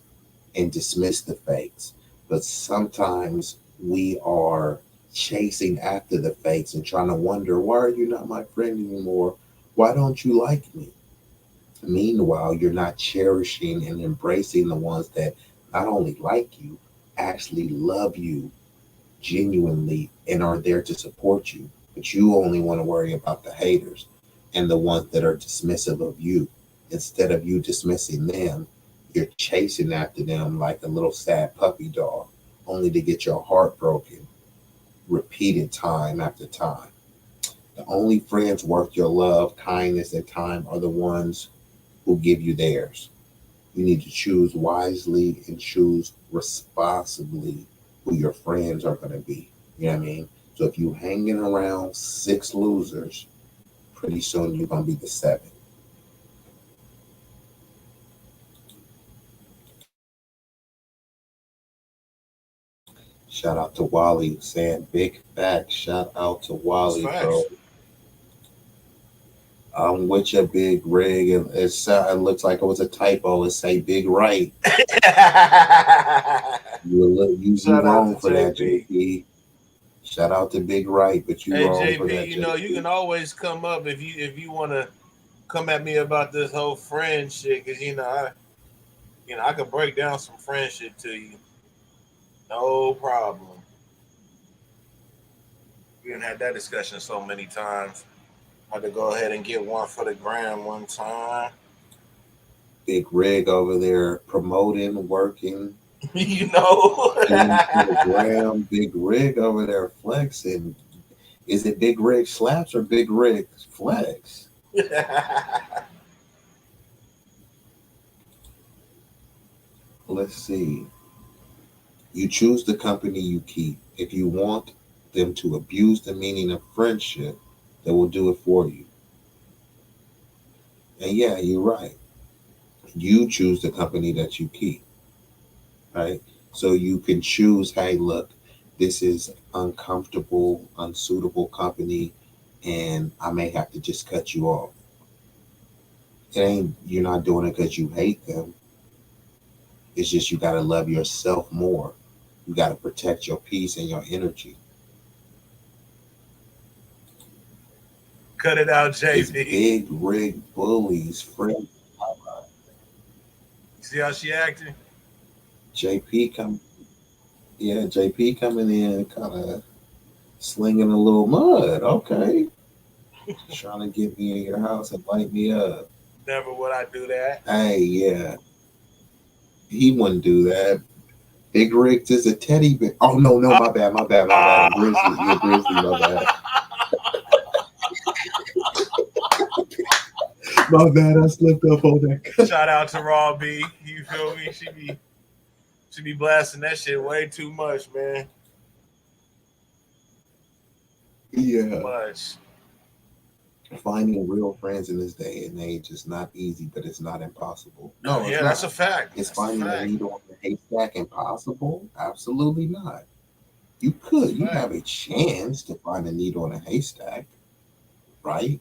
[SPEAKER 1] and dismiss the fakes. But sometimes we are chasing after the fakes and trying to wonder, why are you not my friend anymore? Why don't you like me? Meanwhile, you're not cherishing and embracing the ones that not only like you, actually love you genuinely and are there to support you. But you only want to worry about the haters and the ones that are dismissive of you. Instead of you dismissing them, you're chasing after them like a little sad puppy dog, only to get your heart broken, repeated time after time. The only friends worth your love, kindness, and time are the ones who give you theirs. You need to choose wisely and choose responsibly who your friends are going to be. You know what I mean? So if you hanging around six losers, pretty soon you're going to be the seven. Shout out to Wally saying big facts. Shout out to
[SPEAKER 5] That's
[SPEAKER 1] Wally, bro.
[SPEAKER 5] facts.
[SPEAKER 1] I'm with your big rig. It looks like it was a typo. It say big right. You
[SPEAKER 5] Shout out to
[SPEAKER 1] wrong for that,
[SPEAKER 5] JP.
[SPEAKER 1] JP. Shout out to Big Right, but you
[SPEAKER 5] Hey
[SPEAKER 1] wrong for
[SPEAKER 5] JP,
[SPEAKER 1] that,
[SPEAKER 5] you know you
[SPEAKER 1] JP.
[SPEAKER 5] can always come up if you want to come at me about this whole friend shit, because I could break down some friendship to you, no problem. We done had that discussion so many times. I had to go ahead and get one for the gram one time.
[SPEAKER 1] Big Rig over there promoting, working,
[SPEAKER 5] you know.
[SPEAKER 1] getting to the gram. Big Rig over there flexing. Is it Big Rig slaps or Big Rig flex? Let's see. You choose the company you keep. If you want them to abuse the meaning of friendship, they will do it for you. And yeah, you're right. You choose the company that you keep, right? So you can choose, hey, look, this is uncomfortable, unsuitable company, and I may have to just cut you off. It ain't, you're not doing it because you hate them. It's just you got to love yourself more. You got to protect your peace and your energy.
[SPEAKER 5] Cut it out,
[SPEAKER 1] It's
[SPEAKER 5] JP.
[SPEAKER 1] big rig bullies, friend.
[SPEAKER 5] See how she acting?
[SPEAKER 1] JP come, yeah, JP coming in, kind of slinging a little mud. Okay, trying to get me in your house and light me up.
[SPEAKER 5] Never would I do that.
[SPEAKER 1] Hey, yeah, he wouldn't do that. Big Rick is a teddy bear. Oh no, no, my bad, my bad, my bad. A grizzly, you're a grizzly, my bad. My bad, I slipped up on that.
[SPEAKER 5] Shout out to Raw B. You feel me? She be blasting that shit way too much, man. Too
[SPEAKER 1] Yeah,
[SPEAKER 5] much.
[SPEAKER 1] finding real friends in this day and age is not easy, but it's not impossible. No, it's
[SPEAKER 5] Yeah, that's a
[SPEAKER 1] not.
[SPEAKER 5] fact.
[SPEAKER 1] Is
[SPEAKER 5] That's a
[SPEAKER 1] finding a
[SPEAKER 5] fact.
[SPEAKER 1] needle in the haystack impossible? Absolutely not. You could. You have a chance to find a needle in a haystack, right?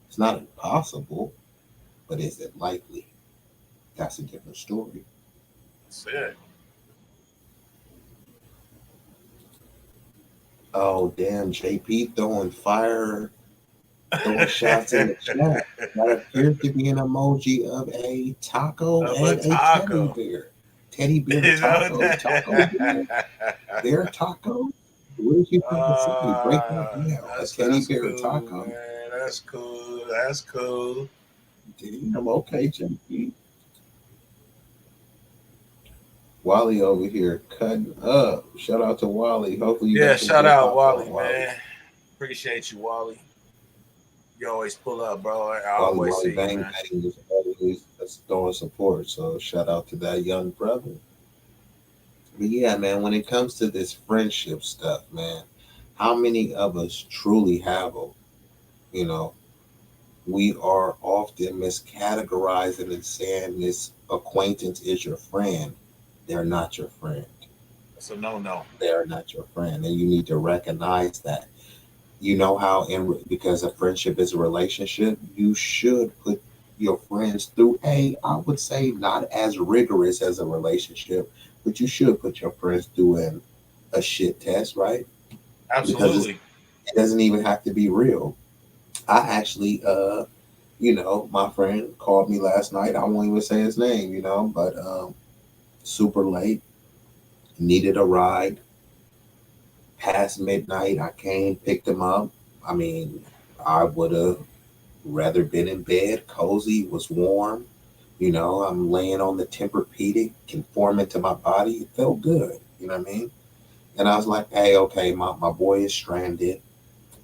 [SPEAKER 1] It's not impossible, but is it likely? That's a different story.
[SPEAKER 5] That's it.
[SPEAKER 1] Oh, damn. JP throwing shots in the chat. That appears to be an emoji of a taco
[SPEAKER 5] Of a
[SPEAKER 1] and a teddy
[SPEAKER 5] taco.
[SPEAKER 1] bear. Teddy bear
[SPEAKER 5] You know
[SPEAKER 1] taco. Taco bear.
[SPEAKER 5] that?
[SPEAKER 1] Bear taco. What did you trying to say? Break that down. A teddy
[SPEAKER 5] That's
[SPEAKER 1] bear
[SPEAKER 5] cool,
[SPEAKER 1] taco.
[SPEAKER 5] man. That's cool. That's cool.
[SPEAKER 1] Damn, okay, JP. Wally over here cutting up. Shout out to Wally. Hopefully you
[SPEAKER 5] Yeah,
[SPEAKER 1] got some
[SPEAKER 5] shout
[SPEAKER 1] good
[SPEAKER 5] out
[SPEAKER 1] popcorn,
[SPEAKER 5] Wally,
[SPEAKER 1] Wally.
[SPEAKER 5] man. Appreciate you, Wally. You always pull up, bro. I always
[SPEAKER 1] Wally
[SPEAKER 5] see you,
[SPEAKER 1] Bang
[SPEAKER 5] man.
[SPEAKER 1] Bang is always throwing support. So shout out to that young brother. But yeah, man, when it comes to this friendship stuff, man, how many of us truly have them? You know, we are often miscategorizing and saying this acquaintance is your friend. They're not your friend.
[SPEAKER 5] So no.
[SPEAKER 1] They are not your friend, and you need to recognize that. You know how, because a friendship is a relationship, you should put your friends through I would say not as rigorous as a relationship, but you should put your friends through a shit test, right? Because
[SPEAKER 5] Absolutely.
[SPEAKER 1] it doesn't even have to be real. I actually, my friend called me last night. I won't even say his name, but super late, needed a ride. Past midnight, I came, picked him up. I mean, I would have rather been in bed, cozy, was warm. I'm laying on the Tempur-Pedic, conforming to my body. It felt good. You know what I mean? And I was like, hey, okay, my boy is stranded.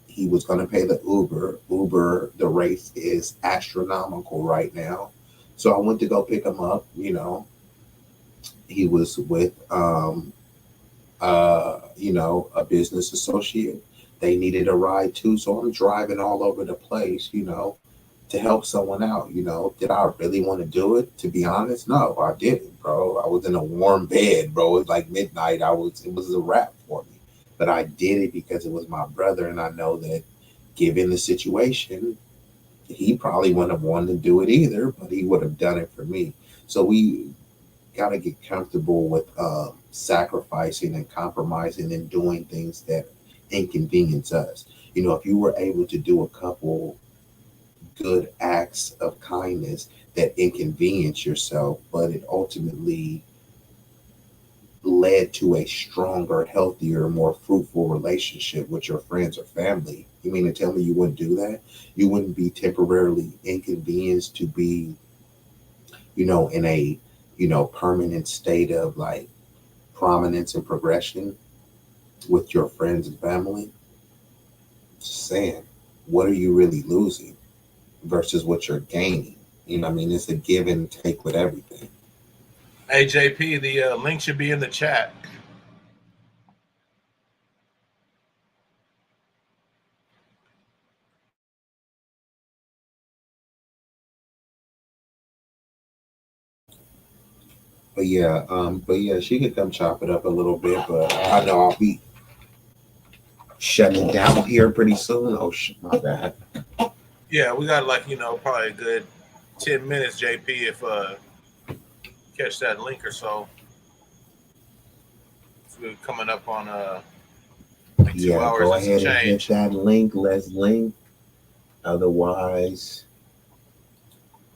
[SPEAKER 1] He was going to pay the Uber. Uber, the rate is astronomical right now. So I went to go pick him up. He was with, a business associate. They needed a ride too. So I'm driving all over the place, to help someone out. Did I really want to do it? To be honest, no, I didn't, bro. I was in a warm bed, bro. It was like midnight. It was a wrap for me. But I did it because it was my brother, and I know that given the situation, he probably wouldn't have wanted to do it either, but he would have done it for me. So we got to get comfortable with sacrificing and compromising and doing things that inconvenience us. If you were able to do a couple good acts of kindness that inconvenience yourself, but it ultimately led to a stronger, healthier, more fruitful relationship with your friends or family. You mean to tell me you wouldn't do that? You wouldn't be temporarily inconvenienced to be, in a, permanent state of like prominence and progression with your friends and family? Just saying, what are you really losing versus what you're gaining? I mean, it's a give and take with everything.
[SPEAKER 5] Hey JP, the link should be in the chat.
[SPEAKER 1] But yeah, she could come chop it up a little bit, but I know I'll be shutting it down here pretty soon. Oh, my bad.
[SPEAKER 5] Yeah, we got like probably a good 10 minutes, JP, if catch that link or so. We're coming up on like two
[SPEAKER 1] Yeah,
[SPEAKER 5] hours
[SPEAKER 1] go
[SPEAKER 5] and some
[SPEAKER 1] ahead and hit
[SPEAKER 5] change.
[SPEAKER 1] that link. Let's link. Otherwise,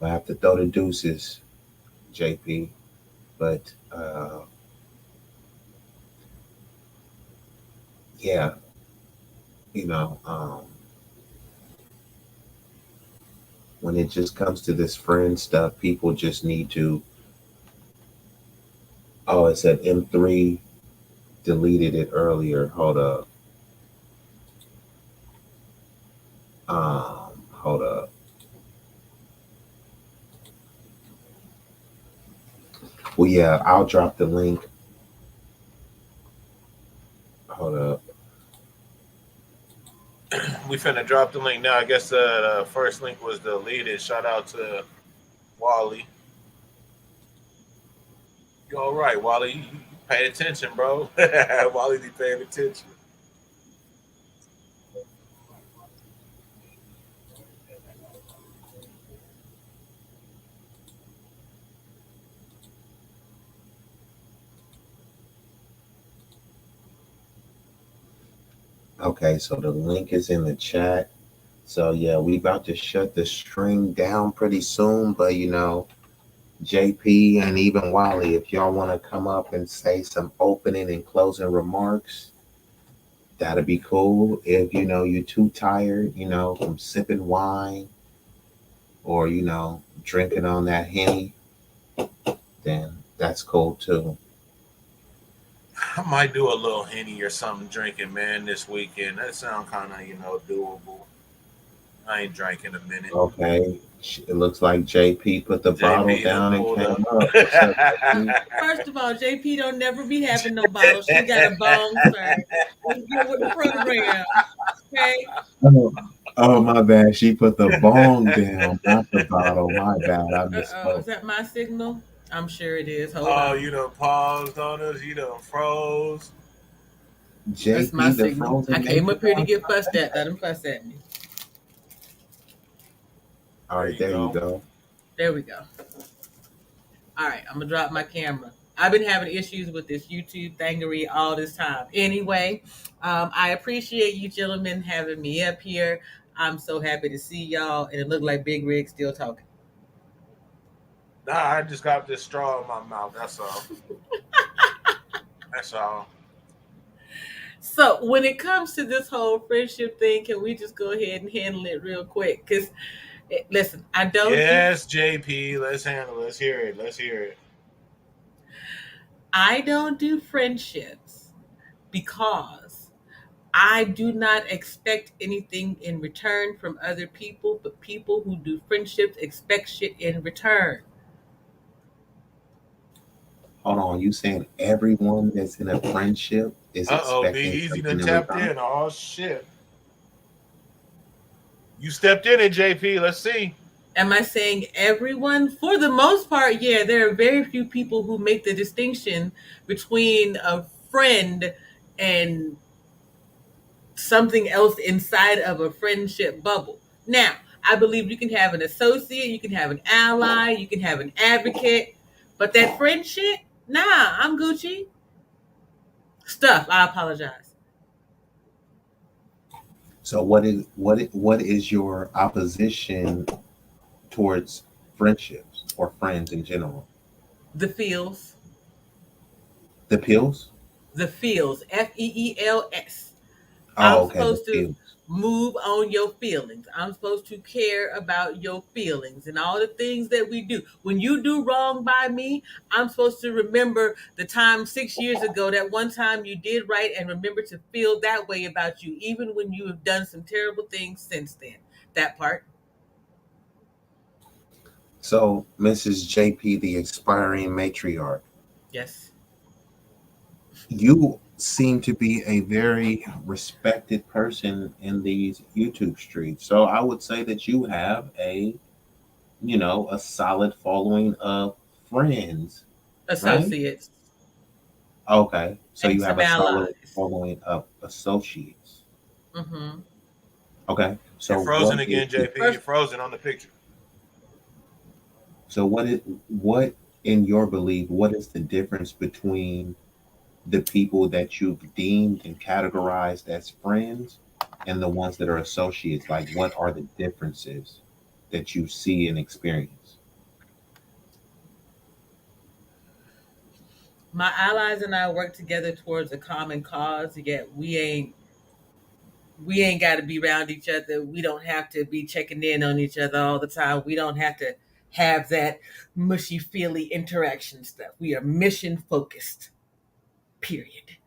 [SPEAKER 1] I have to throw the deuces, JP. But yeah, you know, um, when it just comes to this friend stuff, people just need to. Oh, it said M3 deleted it earlier. Hold up. Hold up. Well, yeah, I'll drop the link. Hold up.
[SPEAKER 5] We finna drop the link now. I guess the first link was deleted. Shout out to Wally. You all right, Wally? You Pay attention, bro. Wally be paying attention.
[SPEAKER 1] Okay, so the link is in the chat. So yeah, we about to shut the stream down pretty soon, but JP and even Wally, if y'all want to come up and say some opening and closing remarks, that'd be cool. If you're too tired, from sipping wine or drinking on that henny, then that's cool too.
[SPEAKER 5] I might do a little henny or something drinking, man, this weekend. That sounds kind of, doable. I ain't drank in a minute.
[SPEAKER 1] Okay, it looks like JP put the bottle
[SPEAKER 5] JP done
[SPEAKER 1] down and
[SPEAKER 5] pulled
[SPEAKER 1] came
[SPEAKER 5] up.
[SPEAKER 1] up. What's up, JP?
[SPEAKER 9] First of all, JP don't never be having no bottle. She got a bone, sir. Let's get with the program. Okay.
[SPEAKER 1] Oh, oh, my bad. She put the bong down, not the bottle. My bad. I
[SPEAKER 9] Uh-oh. Is
[SPEAKER 1] misspoke.
[SPEAKER 9] that my signal? I'm sure it is. Hold
[SPEAKER 5] Oh,
[SPEAKER 9] on.
[SPEAKER 5] you done paused on us. You done froze.
[SPEAKER 9] That's my
[SPEAKER 1] JP, the
[SPEAKER 9] signal. I
[SPEAKER 1] frozen
[SPEAKER 9] came up here to
[SPEAKER 1] matriarch.
[SPEAKER 9] get fussed at. Let him fuss at me.
[SPEAKER 1] All
[SPEAKER 5] There
[SPEAKER 1] right,
[SPEAKER 5] you
[SPEAKER 1] there you
[SPEAKER 5] go.
[SPEAKER 1] go.
[SPEAKER 9] There we go. All right, I'm gonna drop my camera. I've been having issues with this YouTube thingery all this time. Anyway, I appreciate you gentlemen having me up here. I'm so happy to see y'all, and it looked like Big Rig still talking.
[SPEAKER 5] Nah, I just got this straw in my mouth. That's all. That's all.
[SPEAKER 9] So when it comes to this whole friendship thing, can we just go ahead and handle it real quick? Because listen, I don't do
[SPEAKER 5] Yes, JP. Let's handle it. Let's hear it. Let's hear it.
[SPEAKER 9] friendships because I do not expect anything in return from other people, but people who do friendships expect shit in return.
[SPEAKER 1] Hold on. You saying everyone that's in a friendship is
[SPEAKER 5] Uh-oh, Be
[SPEAKER 1] expecting
[SPEAKER 5] Easy
[SPEAKER 1] something
[SPEAKER 5] done
[SPEAKER 1] in
[SPEAKER 5] tapped
[SPEAKER 1] return?
[SPEAKER 5] in. Oh, shit. You stepped in it, JP. Let's see.
[SPEAKER 9] Am I saying everyone? For the most part, yeah, there are very few people who make the distinction between a friend and something else inside of a friendship bubble. Now, I believe you can have an associate, you can have an ally, you can have an advocate, but that friendship, nah, I'm Gucci. Stuff, I apologize.
[SPEAKER 1] So what is your opposition towards friendships or friends in general?
[SPEAKER 9] The feels,
[SPEAKER 1] The pills?
[SPEAKER 9] the feels, FEELS. I'm
[SPEAKER 1] Oh, okay, the
[SPEAKER 9] supposed to
[SPEAKER 1] pills.
[SPEAKER 9] move on your feelings. I'm supposed to care about your feelings and all the things that we do. When you do wrong by me, I'm supposed to remember the time 6 years ago, that one time you did right, and remember to feel that way about you, even when you have done some terrible things since then. That part.
[SPEAKER 1] So, Mrs. JP, the expiring matriarch,
[SPEAKER 9] Yes.
[SPEAKER 1] you seem to be a very respected person in these YouTube streets. So I would say that you have a solid following of friends, right?
[SPEAKER 9] Associates
[SPEAKER 1] Okay. So
[SPEAKER 9] and
[SPEAKER 1] you have
[SPEAKER 9] some
[SPEAKER 1] a solid
[SPEAKER 9] allies.
[SPEAKER 1] following of associates.
[SPEAKER 9] Mm-hmm.
[SPEAKER 1] Okay.
[SPEAKER 5] You're
[SPEAKER 1] So
[SPEAKER 5] frozen
[SPEAKER 1] what is
[SPEAKER 5] again,
[SPEAKER 1] the
[SPEAKER 5] JP. You're
[SPEAKER 9] First,
[SPEAKER 5] frozen on the picture.
[SPEAKER 1] so what in your belief, what is the difference between the people that you've deemed and categorized as friends and the ones that are associates? Like, what are the differences that you see and experience?
[SPEAKER 9] my allies and I work together towards a common cause, yet we ain't got to be around each other. We don't have to be checking in on each other all the time. We don't have to have that mushy feely interaction stuff. We are mission focused. Period.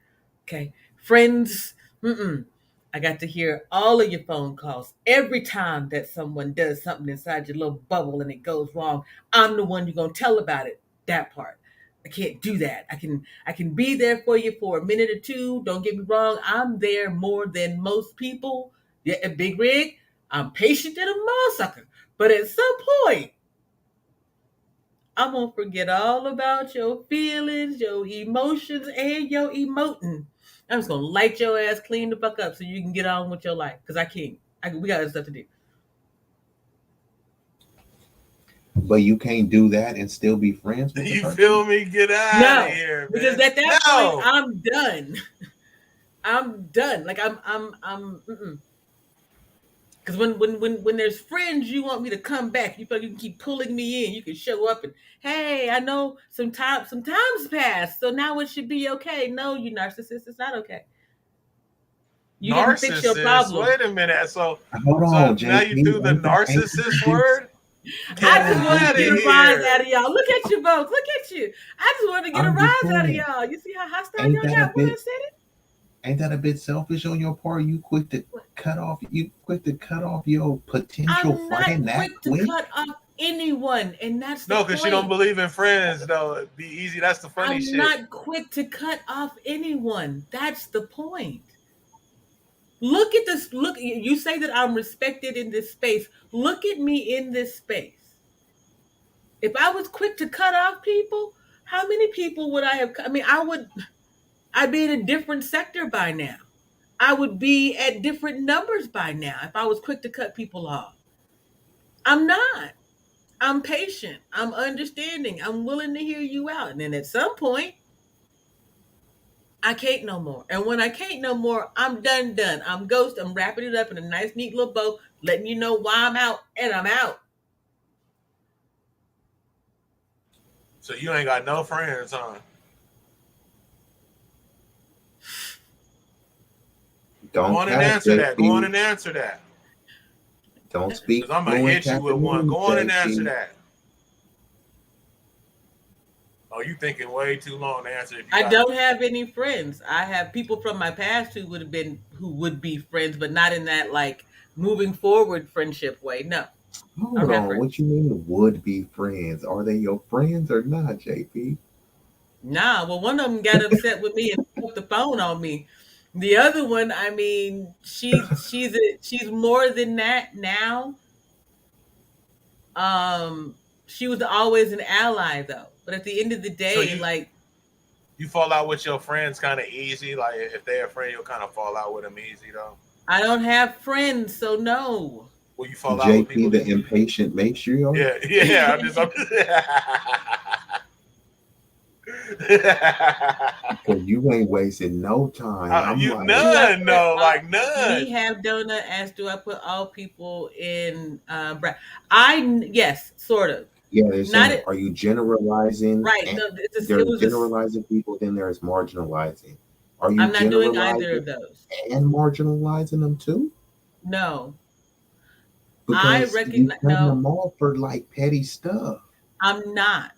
[SPEAKER 9] Okay. Friends, I got to hear all of your phone calls. Every time that someone does something inside your little bubble and it goes wrong, I'm the one you're gonna tell about it. That part. I can't do that. I can be there for you for a minute or two. Don't get me wrong. I'm there more than most people. Yeah, a big rig. I'm patient than a motherfucker. But at some point, I'm gonna forget all about your feelings, your emotions, and your emoting. I'm just gonna light your ass clean the fuck up so you can get on with your life. Cause I can't. We got other stuff to do.
[SPEAKER 1] But you can't do that and still be friends with the
[SPEAKER 5] You
[SPEAKER 1] person.
[SPEAKER 5] feel me? Get out of
[SPEAKER 9] No,
[SPEAKER 5] here,
[SPEAKER 9] because
[SPEAKER 5] man.
[SPEAKER 9] at that point
[SPEAKER 5] No.
[SPEAKER 9] I'm done. I'm done. Like I'm. Because when there's friends, you want me to come back. You feel you can keep pulling me in. You can show up and hey, I know some times passed, so now it should be okay. No, you narcissist, it's not okay. You didn't fix your
[SPEAKER 5] Narcissist.
[SPEAKER 9] problem.
[SPEAKER 5] Wait a minute.
[SPEAKER 1] Hold
[SPEAKER 5] So
[SPEAKER 1] on,
[SPEAKER 5] now you
[SPEAKER 1] JP.
[SPEAKER 5] threw the
[SPEAKER 1] Ain't that a
[SPEAKER 5] narcissist
[SPEAKER 1] bit?
[SPEAKER 5] word? Get
[SPEAKER 9] I just
[SPEAKER 1] Hold
[SPEAKER 9] wanted
[SPEAKER 1] on,
[SPEAKER 9] to
[SPEAKER 5] out of
[SPEAKER 9] get a
[SPEAKER 1] JP.
[SPEAKER 9] rise
[SPEAKER 5] here.
[SPEAKER 9] out of y'all. Look at you, folks. Look at you. I just wanted to get a
[SPEAKER 1] I'm just
[SPEAKER 9] rise out of
[SPEAKER 1] saying.
[SPEAKER 9] y'all. You see how hostile
[SPEAKER 1] Ain't
[SPEAKER 9] y'all
[SPEAKER 1] that a
[SPEAKER 9] got when I
[SPEAKER 1] bit?
[SPEAKER 9] said it?
[SPEAKER 1] Ain't that a bit selfish on your part? You quick to cut off. You quick to cut off your potential
[SPEAKER 9] I'm not
[SPEAKER 1] friend that
[SPEAKER 9] quick to
[SPEAKER 1] quick.
[SPEAKER 9] cut off anyone, and that's the
[SPEAKER 5] No, because you don't
[SPEAKER 9] point.
[SPEAKER 5] believe in friends, though. It'd be easy. That's the funny
[SPEAKER 9] I'm
[SPEAKER 5] shit.
[SPEAKER 9] not quick to cut off anyone. That's the point. Look at this. Look, you say that I'm respected in this space. Look at me in this space. If I was quick to cut off people, how many people would I have? I mean, I'd be in a different sector by now. I would be at different numbers by now if I was quick to cut people off. I'm not. I'm patient. I'm understanding. I'm willing to hear you out. And then at some point, I can't no more. And when I can't no more, I'm done. I'm ghost. I'm wrapping it up in a nice, neat little bow, letting you know why I'm out, and I'm out.
[SPEAKER 5] So you ain't got no friends, huh? Go
[SPEAKER 1] Don't
[SPEAKER 5] on and
[SPEAKER 1] cap,
[SPEAKER 5] answer that. Go on
[SPEAKER 1] JP.
[SPEAKER 5] and answer that.
[SPEAKER 1] Don't speak
[SPEAKER 5] Because I'm going to
[SPEAKER 1] fluent
[SPEAKER 5] hit you with one.
[SPEAKER 1] Japanese,
[SPEAKER 5] Go on and answer
[SPEAKER 1] JP.
[SPEAKER 5] that. Oh, you thinking way too long to answer if you
[SPEAKER 9] I
[SPEAKER 5] got
[SPEAKER 9] don't have any friends. I have people from my past who would be friends, but not in that like moving forward friendship way. No, I don't
[SPEAKER 1] Hold
[SPEAKER 9] have
[SPEAKER 1] on. What
[SPEAKER 9] friends.
[SPEAKER 1] you mean would be friends? Are they your friends or not, JP?
[SPEAKER 9] Nah, well, one of them got upset with me and put the phone on me. The other one, I mean, she's more than that now. Um, she was always an ally though. But at the end of the
[SPEAKER 5] so
[SPEAKER 9] day,
[SPEAKER 5] you
[SPEAKER 9] like
[SPEAKER 5] you fall out with your friends kind of easy. Like if they're a friend, you'll kind of fall out with them easy though.
[SPEAKER 9] I don't have friends, so no.
[SPEAKER 5] Will you fall out with
[SPEAKER 1] JP,
[SPEAKER 5] people
[SPEAKER 1] the
[SPEAKER 5] easy?
[SPEAKER 1] impatient matriarch?
[SPEAKER 5] Yeah, yeah. I'm just
[SPEAKER 1] Because you ain't wasting no time. I'm
[SPEAKER 5] you
[SPEAKER 1] like,
[SPEAKER 9] Do I
[SPEAKER 5] none,
[SPEAKER 9] put
[SPEAKER 5] no,
[SPEAKER 9] all,
[SPEAKER 5] like
[SPEAKER 9] we
[SPEAKER 5] none.
[SPEAKER 9] have Donut asked, do I put all people in I yes, sort of.
[SPEAKER 1] yeah, they're
[SPEAKER 9] Not
[SPEAKER 1] saying,
[SPEAKER 9] it
[SPEAKER 1] are you generalizing?
[SPEAKER 9] right.
[SPEAKER 1] And
[SPEAKER 9] No,
[SPEAKER 1] there's
[SPEAKER 9] it was a
[SPEAKER 1] generalizing people, then there's marginalizing. Are you
[SPEAKER 9] I'm not doing either
[SPEAKER 1] generalizing
[SPEAKER 9] of those.
[SPEAKER 1] and marginalizing them too?
[SPEAKER 9] No. I
[SPEAKER 1] Because you
[SPEAKER 9] recognize
[SPEAKER 1] cutting
[SPEAKER 9] no,
[SPEAKER 1] them off for like petty stuff.
[SPEAKER 9] I'm not.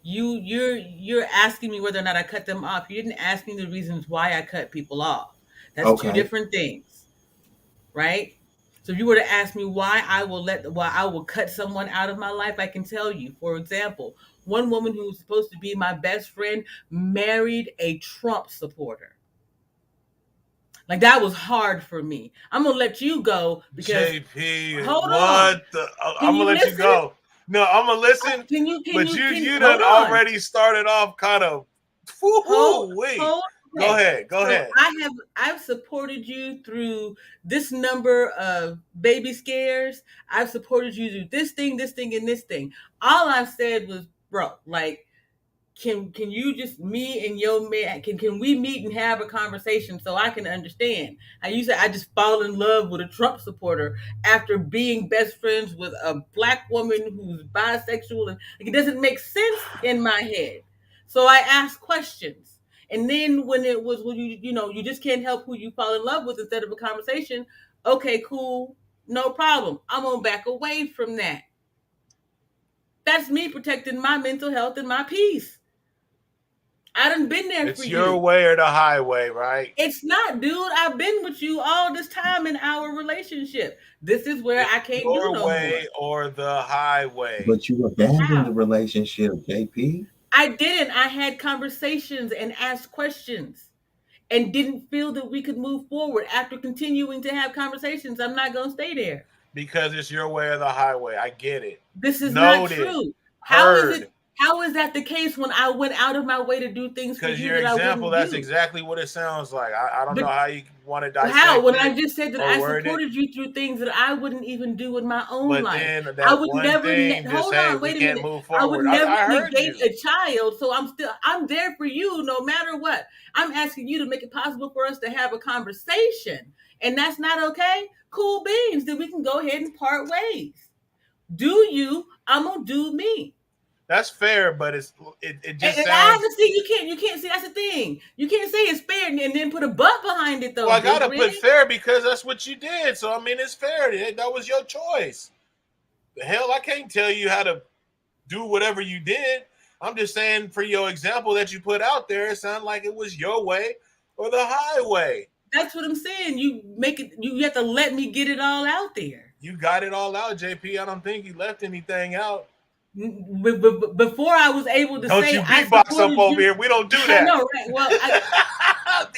[SPEAKER 9] You're asking me whether or not I cut them off. You didn't ask me the reasons why I cut people off. That's two
[SPEAKER 1] Okay.
[SPEAKER 9] different things, right? So if you were to ask me why I will cut someone out of my life, I can tell you. For example, one woman who was supposed to be my best friend married a Trump supporter. Like that was hard for me. I'm gonna let you go because
[SPEAKER 5] JP,
[SPEAKER 9] hold on.
[SPEAKER 5] what the?
[SPEAKER 9] Can
[SPEAKER 5] I'm gonna
[SPEAKER 9] you
[SPEAKER 5] let you
[SPEAKER 9] listen?
[SPEAKER 5] go. No, I'm gonna listen.
[SPEAKER 9] Can
[SPEAKER 5] But
[SPEAKER 9] you
[SPEAKER 5] you
[SPEAKER 9] hold
[SPEAKER 5] done
[SPEAKER 9] on?
[SPEAKER 5] already started off kind of.
[SPEAKER 9] Hold
[SPEAKER 5] Woohoo! Wait,
[SPEAKER 9] hold
[SPEAKER 5] go
[SPEAKER 9] okay.
[SPEAKER 5] ahead, go
[SPEAKER 9] So
[SPEAKER 5] ahead.
[SPEAKER 9] I've supported you through this number of baby scares. I've supported you through this thing, and this thing. All I said was, bro, like can you just me and your man can we meet and have a conversation so I can understand? I used to I just fall in love with a Trump supporter after being best friends with a black woman who's bisexual and like, it doesn't make sense in my head. So I asked questions. And then when it was when you know you just can't help who you fall in love with instead of a conversation, okay, cool, no problem. I'm gonna back away from that. That's me protecting my mental health and my peace. I done been there for
[SPEAKER 5] It's your
[SPEAKER 9] you.
[SPEAKER 5] way or the highway, right?
[SPEAKER 9] It's not, dude. I've been with you all this time in our relationship. This is where
[SPEAKER 5] It's
[SPEAKER 9] I can't do
[SPEAKER 5] your
[SPEAKER 9] no
[SPEAKER 5] way
[SPEAKER 9] more.
[SPEAKER 5] or the highway.
[SPEAKER 1] But you abandoned the
[SPEAKER 9] How?
[SPEAKER 1] relationship, JP.
[SPEAKER 9] I didn't. I had conversations and asked questions and didn't feel that we could move forward. After continuing to have conversations, I'm not going to stay there.
[SPEAKER 5] Because it's your way or the highway. I get it.
[SPEAKER 9] This is not
[SPEAKER 5] Noted.
[SPEAKER 9] true.
[SPEAKER 5] Heard.
[SPEAKER 9] How is that the case when I went out of my way to do things for
[SPEAKER 5] Because
[SPEAKER 9] you
[SPEAKER 5] your
[SPEAKER 9] that I
[SPEAKER 5] example,
[SPEAKER 9] wouldn't
[SPEAKER 5] that's
[SPEAKER 9] do?
[SPEAKER 5] exactly what it sounds like. I don't know
[SPEAKER 9] But
[SPEAKER 5] how you want to dissect
[SPEAKER 9] how? When I
[SPEAKER 5] it
[SPEAKER 9] just said that
[SPEAKER 5] or
[SPEAKER 9] I
[SPEAKER 5] word it.
[SPEAKER 9] supported you through things that I wouldn't even do in my own
[SPEAKER 5] But
[SPEAKER 9] life.
[SPEAKER 5] then
[SPEAKER 9] I
[SPEAKER 5] that
[SPEAKER 9] would
[SPEAKER 5] one
[SPEAKER 9] never
[SPEAKER 5] thing, just
[SPEAKER 9] hold
[SPEAKER 5] hey,
[SPEAKER 9] on,
[SPEAKER 5] we
[SPEAKER 9] wait a
[SPEAKER 5] can't
[SPEAKER 9] minute.
[SPEAKER 5] move
[SPEAKER 9] I would
[SPEAKER 5] forward.
[SPEAKER 9] never
[SPEAKER 5] I heard
[SPEAKER 9] negate
[SPEAKER 5] you.
[SPEAKER 9] a child, so I'm there for you no matter what. I'm asking you to make it possible for us to have a conversation. And that's not okay. Cool beans. Then we can go ahead and part ways. Do you? I'm gonna do me.
[SPEAKER 5] That's fair, but it just
[SPEAKER 9] And
[SPEAKER 5] sounds.
[SPEAKER 9] honestly, you can't see that's the thing. You can't say it's fair and then put a butt behind it though,
[SPEAKER 5] Well, I
[SPEAKER 9] Big
[SPEAKER 5] gotta put
[SPEAKER 9] Rig.
[SPEAKER 5] fair because that's what you did. So I mean, it's fair. That was your choice. The hell, I can't tell you how to do whatever you did. I'm just saying, for your example that you put out there, it sounded like it was your way or the highway.
[SPEAKER 9] That's what I'm saying. You make it. You have to let me get it all out there.
[SPEAKER 5] You got it all out, JP. I don't think you left anything out.
[SPEAKER 9] Before I was able to
[SPEAKER 5] Don't
[SPEAKER 9] say
[SPEAKER 5] you
[SPEAKER 9] I
[SPEAKER 5] beatbox up
[SPEAKER 9] supported
[SPEAKER 5] over
[SPEAKER 9] you,
[SPEAKER 5] here. We don't do
[SPEAKER 9] I
[SPEAKER 5] that.
[SPEAKER 9] know, right? Well,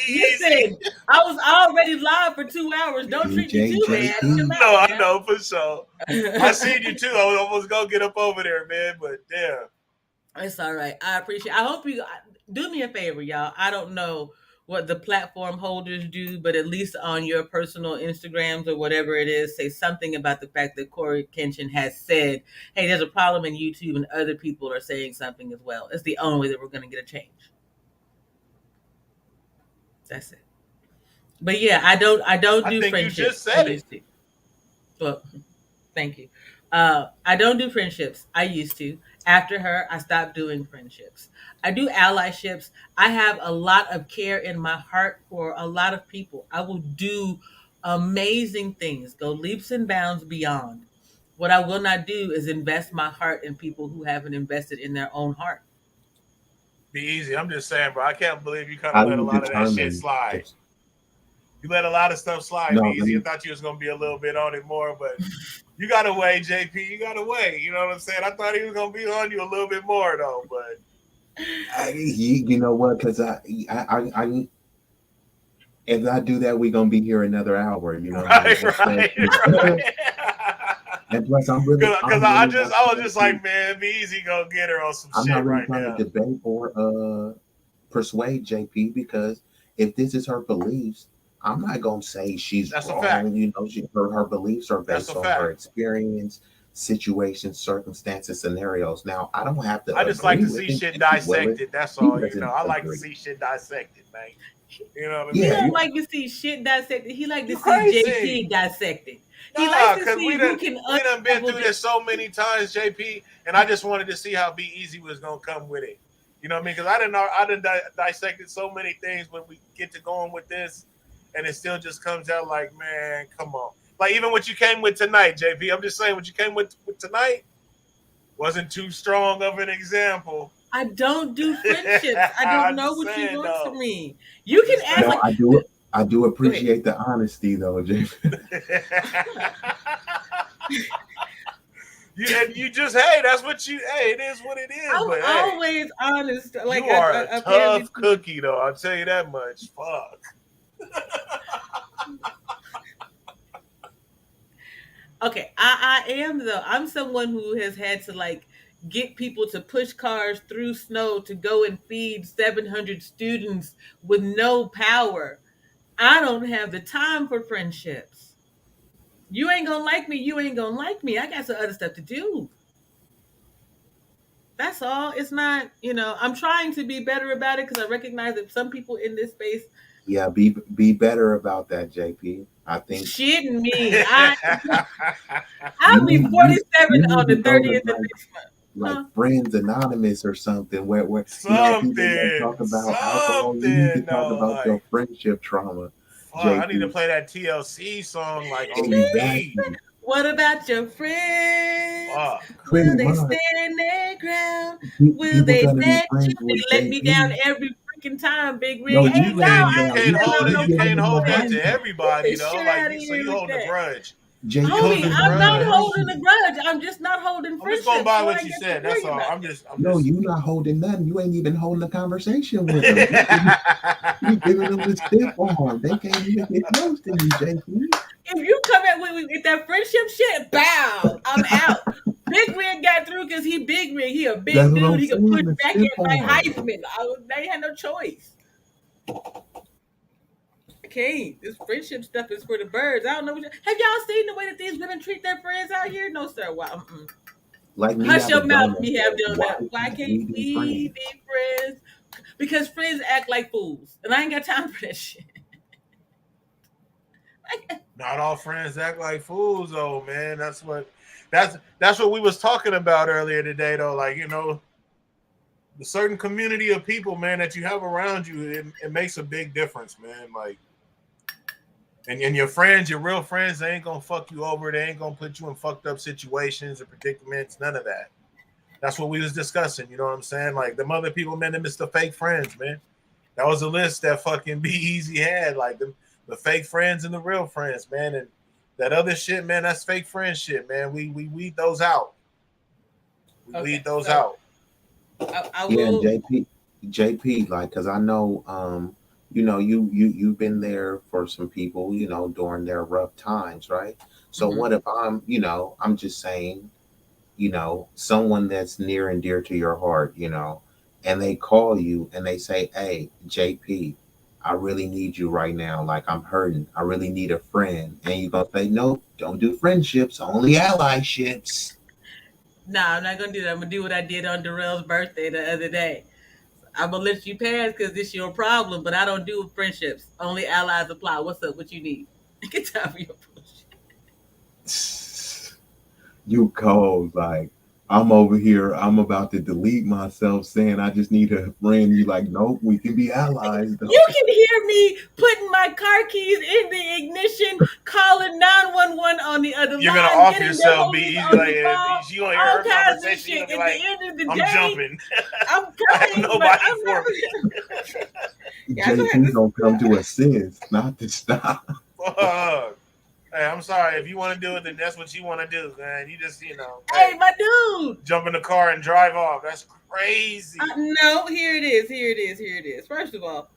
[SPEAKER 9] listen, I was already live for 2 hours. Don't treat me too bad. Chill
[SPEAKER 5] No,
[SPEAKER 9] out
[SPEAKER 5] I know for sure. I seen you too. I was almost gonna get up over there, man. But damn.
[SPEAKER 9] It's all right. I appreciate. I hope you do me a favor, y'all. I don't know what the platform holders do, but at least on your personal Instagrams or whatever it is, say something about the fact that Corey Kenshin has said, "Hey, there's a problem in YouTube, and other people are saying something as well." It's the only way that we're going to get a change. That's it. But yeah, I don't do
[SPEAKER 5] think you
[SPEAKER 9] friendships.
[SPEAKER 5] just said it.
[SPEAKER 9] Well, thank you. I don't do friendships. I used to. After her, I stopped doing friendships. I do allyships. I have a lot of care in my heart for a lot of people. I will do amazing things, go leaps and bounds beyond. What I will not do is invest my heart in people who haven't invested in their own heart.
[SPEAKER 5] Be easy. I'm just saying, bro. I can't believe you kind of
[SPEAKER 1] How do
[SPEAKER 5] let a
[SPEAKER 1] you
[SPEAKER 5] lot of that shit
[SPEAKER 1] determine
[SPEAKER 5] slide.
[SPEAKER 1] if
[SPEAKER 5] You let a lot of stuff slide, Be
[SPEAKER 1] no,
[SPEAKER 5] easy. I thought you was gonna be a little bit on it more, but you got away, JP. You got away. You know what I'm saying? I thought he was gonna be on you a little bit more though, but
[SPEAKER 1] you know what? Because I if I do that, we're gonna be here another hour. You know what I mean?
[SPEAKER 5] right.
[SPEAKER 1] And plus, I'm really
[SPEAKER 5] Because I was just like, man, Be easy gonna get her on some
[SPEAKER 1] I'm
[SPEAKER 5] shit
[SPEAKER 1] not really
[SPEAKER 5] right
[SPEAKER 1] trying
[SPEAKER 5] now.
[SPEAKER 1] to debate or persuade JP because if this is her beliefs, I'm not gonna say she's
[SPEAKER 5] That's
[SPEAKER 1] wrong.
[SPEAKER 5] a fact.
[SPEAKER 1] You know, her beliefs are
[SPEAKER 5] That's
[SPEAKER 1] based
[SPEAKER 5] a
[SPEAKER 1] on
[SPEAKER 5] fact.
[SPEAKER 1] her experience, situations, circumstances, scenarios. Now, I don't have to.
[SPEAKER 5] I just like to
[SPEAKER 1] agree
[SPEAKER 5] see
[SPEAKER 1] with it,
[SPEAKER 5] shit
[SPEAKER 1] if you will.
[SPEAKER 5] dissected. That's
[SPEAKER 1] He
[SPEAKER 5] all, you
[SPEAKER 1] doesn't
[SPEAKER 5] know. I like to
[SPEAKER 1] agree.
[SPEAKER 5] see shit dissected, man. You know what I
[SPEAKER 9] He
[SPEAKER 5] mean?
[SPEAKER 1] Yeah,
[SPEAKER 9] don't like to see shit dissected. He like to
[SPEAKER 5] You
[SPEAKER 9] see
[SPEAKER 5] crazy.
[SPEAKER 9] JP dissected. He
[SPEAKER 5] Nah,
[SPEAKER 9] likes to
[SPEAKER 5] because
[SPEAKER 9] see
[SPEAKER 5] we
[SPEAKER 9] who
[SPEAKER 5] done
[SPEAKER 9] can
[SPEAKER 5] we done been
[SPEAKER 9] unravel
[SPEAKER 5] through this so many times, JP, and I just wanted to see how Be Easy was gonna come with it. You know what I mean? Because I done dissected so many things when we get to going with this, and it still just comes out like, man, come on. Like even what you came with tonight, JP. I'm just saying what you came with tonight wasn't too strong of an example.
[SPEAKER 9] I don't do friendships. I don't
[SPEAKER 5] I'm
[SPEAKER 9] know
[SPEAKER 5] just
[SPEAKER 9] what you
[SPEAKER 5] saying
[SPEAKER 9] want
[SPEAKER 5] though.
[SPEAKER 9] from me. You
[SPEAKER 5] I'm
[SPEAKER 9] can
[SPEAKER 5] just
[SPEAKER 9] ask
[SPEAKER 1] no,
[SPEAKER 9] like
[SPEAKER 1] I do
[SPEAKER 9] go ahead.
[SPEAKER 1] appreciate the honesty though, JP.
[SPEAKER 5] You just hey, that's what you hey, it is what it is.
[SPEAKER 9] I'm
[SPEAKER 5] But hey,
[SPEAKER 9] always honest. Like
[SPEAKER 5] you are a
[SPEAKER 9] apparently,
[SPEAKER 5] tough cookie, though. I'll tell you that much. Fuck.
[SPEAKER 9] okay, I am though. I'm someone who has had to like get people to push cars through snow to go and feed 700 students with no power. I don't have the time for friendships. You ain't gonna like me. You ain't gonna like me. I got some other stuff to do. That's all. It's not, I'm trying to be better about it because I recognize that some people in this space
[SPEAKER 1] Yeah, be better about that, JP. I think
[SPEAKER 9] shitting me.
[SPEAKER 1] you
[SPEAKER 9] I'll be
[SPEAKER 1] need you
[SPEAKER 9] 47
[SPEAKER 1] you
[SPEAKER 9] on
[SPEAKER 1] need to
[SPEAKER 9] the
[SPEAKER 1] go to
[SPEAKER 9] 30th of next
[SPEAKER 1] like
[SPEAKER 9] month. Huh?
[SPEAKER 1] Friends Anonymous or something where people that
[SPEAKER 5] something,
[SPEAKER 1] talk about alcohol, you need to talk
[SPEAKER 5] though.
[SPEAKER 1] about your
[SPEAKER 5] Like,
[SPEAKER 1] friendship trauma,
[SPEAKER 5] fuck, I need to
[SPEAKER 1] JP.
[SPEAKER 5] play that TLC song like on repeat.
[SPEAKER 1] Exactly.
[SPEAKER 9] What about your friends?
[SPEAKER 5] Fuck.
[SPEAKER 1] Pretty
[SPEAKER 9] Will they
[SPEAKER 1] much.
[SPEAKER 9] stand their ground? Will
[SPEAKER 1] People
[SPEAKER 9] they
[SPEAKER 1] gonna be
[SPEAKER 9] let you?
[SPEAKER 1] friends
[SPEAKER 9] They
[SPEAKER 1] with
[SPEAKER 9] let me down
[SPEAKER 1] JP.
[SPEAKER 9] every freaking time, Big Rig.
[SPEAKER 1] No,
[SPEAKER 5] But
[SPEAKER 9] Hey,
[SPEAKER 1] you
[SPEAKER 5] you
[SPEAKER 9] no,
[SPEAKER 1] let
[SPEAKER 5] can't
[SPEAKER 1] him
[SPEAKER 9] I
[SPEAKER 5] you
[SPEAKER 1] down.
[SPEAKER 5] can't
[SPEAKER 9] ain't
[SPEAKER 1] You
[SPEAKER 9] never
[SPEAKER 5] hold
[SPEAKER 9] on
[SPEAKER 5] it.
[SPEAKER 1] you
[SPEAKER 9] no
[SPEAKER 5] You
[SPEAKER 1] giving
[SPEAKER 5] can't
[SPEAKER 1] him
[SPEAKER 5] hold
[SPEAKER 1] a
[SPEAKER 9] friendship
[SPEAKER 5] that
[SPEAKER 9] ass.
[SPEAKER 5] to
[SPEAKER 1] hard time.
[SPEAKER 9] Get
[SPEAKER 5] everybody,
[SPEAKER 9] the
[SPEAKER 5] though.
[SPEAKER 9] shit
[SPEAKER 5] Like
[SPEAKER 9] out of
[SPEAKER 5] you, so
[SPEAKER 9] here
[SPEAKER 5] you
[SPEAKER 9] with
[SPEAKER 5] holding a
[SPEAKER 9] that.
[SPEAKER 5] grudge. You
[SPEAKER 1] JP,
[SPEAKER 9] Homie,
[SPEAKER 5] holding a
[SPEAKER 9] I'm not
[SPEAKER 5] grudge.
[SPEAKER 9] holding a grudge. I'm just not holding
[SPEAKER 5] I'm just going
[SPEAKER 9] friendships.
[SPEAKER 5] by
[SPEAKER 9] So I
[SPEAKER 5] what you
[SPEAKER 9] guess to
[SPEAKER 5] said. That's
[SPEAKER 9] worry
[SPEAKER 5] all.
[SPEAKER 9] about
[SPEAKER 5] I'm
[SPEAKER 9] that.
[SPEAKER 1] no,
[SPEAKER 5] just.
[SPEAKER 1] you not holding nothing. You ain't even holding a conversation with them. You giving them the stiff arm. They can't even get close to you, JP.
[SPEAKER 9] If you come at with that friendship shit, bow, I'm out. Big Rig got through because he Big Rig. He a
[SPEAKER 1] That's
[SPEAKER 9] big
[SPEAKER 1] what
[SPEAKER 9] dude.
[SPEAKER 1] I'm
[SPEAKER 9] He could
[SPEAKER 1] saying.
[SPEAKER 9] push
[SPEAKER 1] The
[SPEAKER 9] back
[SPEAKER 1] stiff
[SPEAKER 9] at like
[SPEAKER 1] arm.
[SPEAKER 9] Heisman. They had no choice. I can't. This friendship stuff is for the birds. I don't know. Have y'all seen the way that these women treat their friends out here? No, sir. Wow.
[SPEAKER 1] Like me,
[SPEAKER 9] Hush
[SPEAKER 1] I've
[SPEAKER 9] your
[SPEAKER 1] been
[SPEAKER 9] mouth,
[SPEAKER 1] doing that.
[SPEAKER 9] me have done
[SPEAKER 1] Why
[SPEAKER 9] that. Why
[SPEAKER 1] can't
[SPEAKER 9] can't
[SPEAKER 1] we be
[SPEAKER 9] we
[SPEAKER 1] friends?
[SPEAKER 9] be friends? Because friends act like fools, and I ain't got time for that shit.
[SPEAKER 5] Not all friends act like fools, though, man. That's what we was talking about earlier today, though. Like, the certain community of people, man, that you have around you, it makes a big difference, man. Like, and your friends, your real friends, they ain't gonna fuck you over. They ain't gonna put you in fucked up situations or predicaments. None of that. That's what we was discussing. You know what I'm saying? Like, the other people, man, they missed the fake friends, man. That was a list that fucking Be Easy had. Like, the fake friends and the real friends, man. And that other shit, man, that's fake friendship, man. We weed those out. We
[SPEAKER 9] Okay,
[SPEAKER 5] weed those
[SPEAKER 9] so
[SPEAKER 5] out.
[SPEAKER 9] I
[SPEAKER 1] Yeah, and
[SPEAKER 9] will.
[SPEAKER 1] JP, like, cause I know, you've been there for some people, during their rough times, right? So
[SPEAKER 9] Mhm.
[SPEAKER 1] what if I'm just saying, someone that's near and dear to your heart, and they call you and they say, "Hey, JP, I really need you right now. Like, I'm hurting. I really need a friend." And you're gonna say, "Nope, don't do friendships, only allyships."
[SPEAKER 9] Nah, I'm not gonna do that. I'm gonna do what I did on Darrell's birthday the other day. I'm gonna let you pass because this your problem, but I don't do friendships. Only allies apply. What's up? What you need? Get time for your bullshit.
[SPEAKER 1] You cold, like, I'm over here, I'm about to delete myself saying I just need a friend. You like, nope, we can be allies though.
[SPEAKER 9] You can hear me putting my car keys in the ignition, calling 911 on the other
[SPEAKER 5] You're gonna
[SPEAKER 9] line,
[SPEAKER 5] off
[SPEAKER 9] getting the
[SPEAKER 5] yourself, Be
[SPEAKER 9] police
[SPEAKER 5] Easy.
[SPEAKER 9] on
[SPEAKER 5] Like,
[SPEAKER 9] the phone,
[SPEAKER 5] she gonna hear
[SPEAKER 9] all
[SPEAKER 5] her
[SPEAKER 9] kinds of
[SPEAKER 5] conversation. You're
[SPEAKER 9] shit.
[SPEAKER 5] gonna be
[SPEAKER 9] At the
[SPEAKER 5] like,
[SPEAKER 9] end of the
[SPEAKER 5] "I'm
[SPEAKER 9] day,
[SPEAKER 5] jumping.
[SPEAKER 9] I'm
[SPEAKER 5] I have
[SPEAKER 9] coming, but
[SPEAKER 5] nobody
[SPEAKER 9] I'm
[SPEAKER 5] for me."
[SPEAKER 9] not. Yeah, go ahead.
[SPEAKER 1] JP gonna come to assist, not to stop.
[SPEAKER 5] Fuck. Hey, I'm sorry. If you want to do it, then that's what you want to do, man. You just,
[SPEAKER 9] Hey,
[SPEAKER 5] hey,
[SPEAKER 9] my dude.
[SPEAKER 5] jump in the car and drive off. That's crazy.
[SPEAKER 9] No, here it is. Here it is. Here it is. First of all,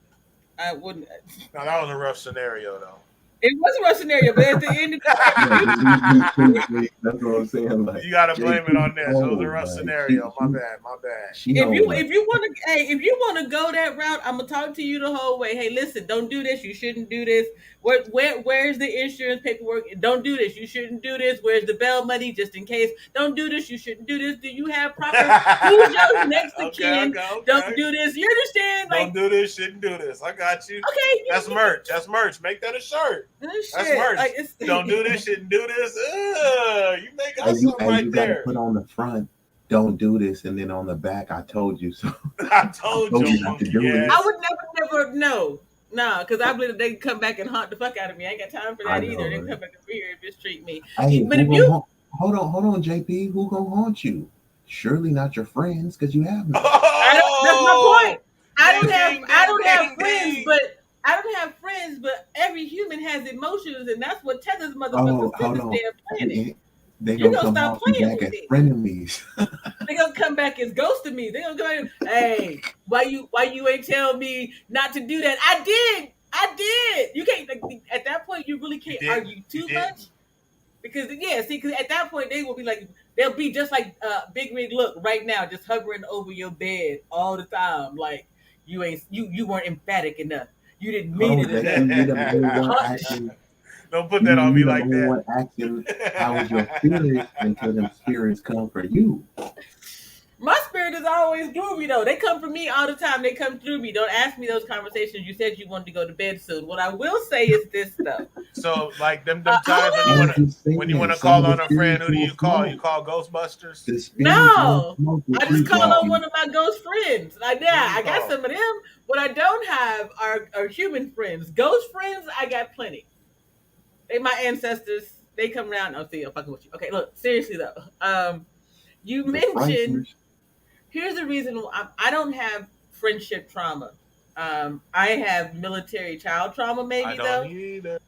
[SPEAKER 9] I wouldn't.
[SPEAKER 5] Now that was a rough scenario, though.
[SPEAKER 9] It was a rough scenario, but at the end of the day,
[SPEAKER 1] Yeah,
[SPEAKER 9] if
[SPEAKER 1] but he finished me. That's what I'm saying. Like,
[SPEAKER 5] You got to blame it
[SPEAKER 1] JP
[SPEAKER 5] on this. It was a
[SPEAKER 1] cold,
[SPEAKER 5] rough
[SPEAKER 1] like she
[SPEAKER 5] scenario. My
[SPEAKER 1] she
[SPEAKER 5] bad. My bad.
[SPEAKER 1] she
[SPEAKER 9] if
[SPEAKER 1] don't
[SPEAKER 9] you
[SPEAKER 1] like.
[SPEAKER 9] if you want to, hey, if you want to go that route, I'm gonna talk to you the whole way. Hey, listen, don't do this. You shouldn't do this. Where's the insurance paperwork? Don't do this. You shouldn't do this. Where's the bail money just in case? Don't do this. You shouldn't do this. Do you have proper? Who's your next of
[SPEAKER 5] Okay,
[SPEAKER 9] kin?
[SPEAKER 5] okay,
[SPEAKER 9] Don't
[SPEAKER 5] okay.
[SPEAKER 9] do this. You understand?
[SPEAKER 5] Don't
[SPEAKER 9] Like,
[SPEAKER 5] do this. Shouldn't do this. I got you.
[SPEAKER 9] okay,
[SPEAKER 5] That's merch. That's merch. Make that a shirt. That's
[SPEAKER 9] shit.
[SPEAKER 5] merch.
[SPEAKER 9] Like it's.
[SPEAKER 5] Don't do this. Shouldn't do this. You may got
[SPEAKER 1] Hey, you
[SPEAKER 5] something
[SPEAKER 1] hey,
[SPEAKER 5] right
[SPEAKER 1] you got to
[SPEAKER 5] there.
[SPEAKER 1] put on the front. Don't do this, and then on the back, I told you so.
[SPEAKER 5] I
[SPEAKER 1] I
[SPEAKER 5] told
[SPEAKER 1] told
[SPEAKER 5] you,
[SPEAKER 1] you not to
[SPEAKER 5] monkey
[SPEAKER 1] do this.
[SPEAKER 9] I
[SPEAKER 5] ass.
[SPEAKER 9] would never know. No, because I believe they can come back and haunt the fuck out of me. I ain't got time for
[SPEAKER 1] I
[SPEAKER 9] that
[SPEAKER 1] know,
[SPEAKER 9] either. They
[SPEAKER 1] right?
[SPEAKER 9] come back over here and mistreat me.
[SPEAKER 1] Hey,
[SPEAKER 9] But
[SPEAKER 1] who
[SPEAKER 9] if
[SPEAKER 1] gonna
[SPEAKER 9] you,
[SPEAKER 1] haunt? Hold on, JP. Who gonna haunt you? Surely not your friends, because you have none.
[SPEAKER 9] I don't. That's my point.
[SPEAKER 5] Oh,
[SPEAKER 9] I
[SPEAKER 5] ding,
[SPEAKER 9] don't have.
[SPEAKER 5] ding,
[SPEAKER 9] I
[SPEAKER 5] ding,
[SPEAKER 9] don't have
[SPEAKER 5] ding,
[SPEAKER 9] friends,
[SPEAKER 5] ding.
[SPEAKER 9] but I don't have friends. But every human has emotions, and that's what tethers
[SPEAKER 1] Oh,
[SPEAKER 9] motherfuckers to
[SPEAKER 1] hold
[SPEAKER 9] this
[SPEAKER 1] on.
[SPEAKER 9] damn planet.
[SPEAKER 1] They
[SPEAKER 9] You
[SPEAKER 1] gonna
[SPEAKER 9] gonna
[SPEAKER 1] come
[SPEAKER 9] stop
[SPEAKER 1] haunt you
[SPEAKER 9] playing
[SPEAKER 1] back
[SPEAKER 9] with
[SPEAKER 1] as
[SPEAKER 9] me?
[SPEAKER 1] frenemies.
[SPEAKER 9] They gonna come back as ghosting me. They gonna come back. Hey, why you ain't tell me not to do that? I did. I did. You can't like, at that point. You really
[SPEAKER 5] You
[SPEAKER 9] can't
[SPEAKER 5] didn't.
[SPEAKER 9] argue
[SPEAKER 5] You
[SPEAKER 9] too
[SPEAKER 5] didn't.
[SPEAKER 9] much because yeah. See, because at that point they will be like they'll be just like Big Rig. Look right now, just hovering over your bed all the time. Like you weren't emphatic enough. You didn't
[SPEAKER 1] Hold
[SPEAKER 9] mean
[SPEAKER 1] on,
[SPEAKER 9] it enough.
[SPEAKER 1] JP. You the only one
[SPEAKER 9] Hush.
[SPEAKER 1] asking.
[SPEAKER 5] Don't put that
[SPEAKER 1] You
[SPEAKER 5] on me
[SPEAKER 1] you the
[SPEAKER 5] like
[SPEAKER 1] only
[SPEAKER 5] that.
[SPEAKER 1] one asking how is your spirit until them spirits come for you.
[SPEAKER 9] My spirit is always groovy though. They come for me all the time. They come through me. Don't ask me those conversations. You said you wanted to go to bed soon. What I will say is this though.
[SPEAKER 5] So, like them
[SPEAKER 9] Hold
[SPEAKER 5] times when you
[SPEAKER 1] I'm
[SPEAKER 5] wanna
[SPEAKER 9] on.
[SPEAKER 1] just saying, some
[SPEAKER 5] call
[SPEAKER 1] of the
[SPEAKER 5] on a friend,
[SPEAKER 1] spirits
[SPEAKER 5] who do
[SPEAKER 1] won't
[SPEAKER 5] you call? You
[SPEAKER 1] smoke.
[SPEAKER 5] call Ghostbusters.
[SPEAKER 1] The spirits won't
[SPEAKER 9] No.
[SPEAKER 1] smoke with
[SPEAKER 9] I just
[SPEAKER 1] you,
[SPEAKER 9] call on
[SPEAKER 5] Oh,
[SPEAKER 9] one
[SPEAKER 1] JP.
[SPEAKER 9] of my ghost friends. Like,
[SPEAKER 5] who do
[SPEAKER 9] yeah,
[SPEAKER 5] you
[SPEAKER 9] I got
[SPEAKER 5] call?
[SPEAKER 9] some of them. What I don't have are human friends. Ghost friends, I got plenty. They my ancestors. They come around. Oh, see, I'm fucking with you. Okay, look, seriously though. You
[SPEAKER 1] The
[SPEAKER 9] mentioned
[SPEAKER 1] frighteners.
[SPEAKER 9] here's the reason why I don't have friendship trauma. I have military child trauma,
[SPEAKER 5] I
[SPEAKER 9] maybe
[SPEAKER 5] don't
[SPEAKER 9] though,
[SPEAKER 5] either.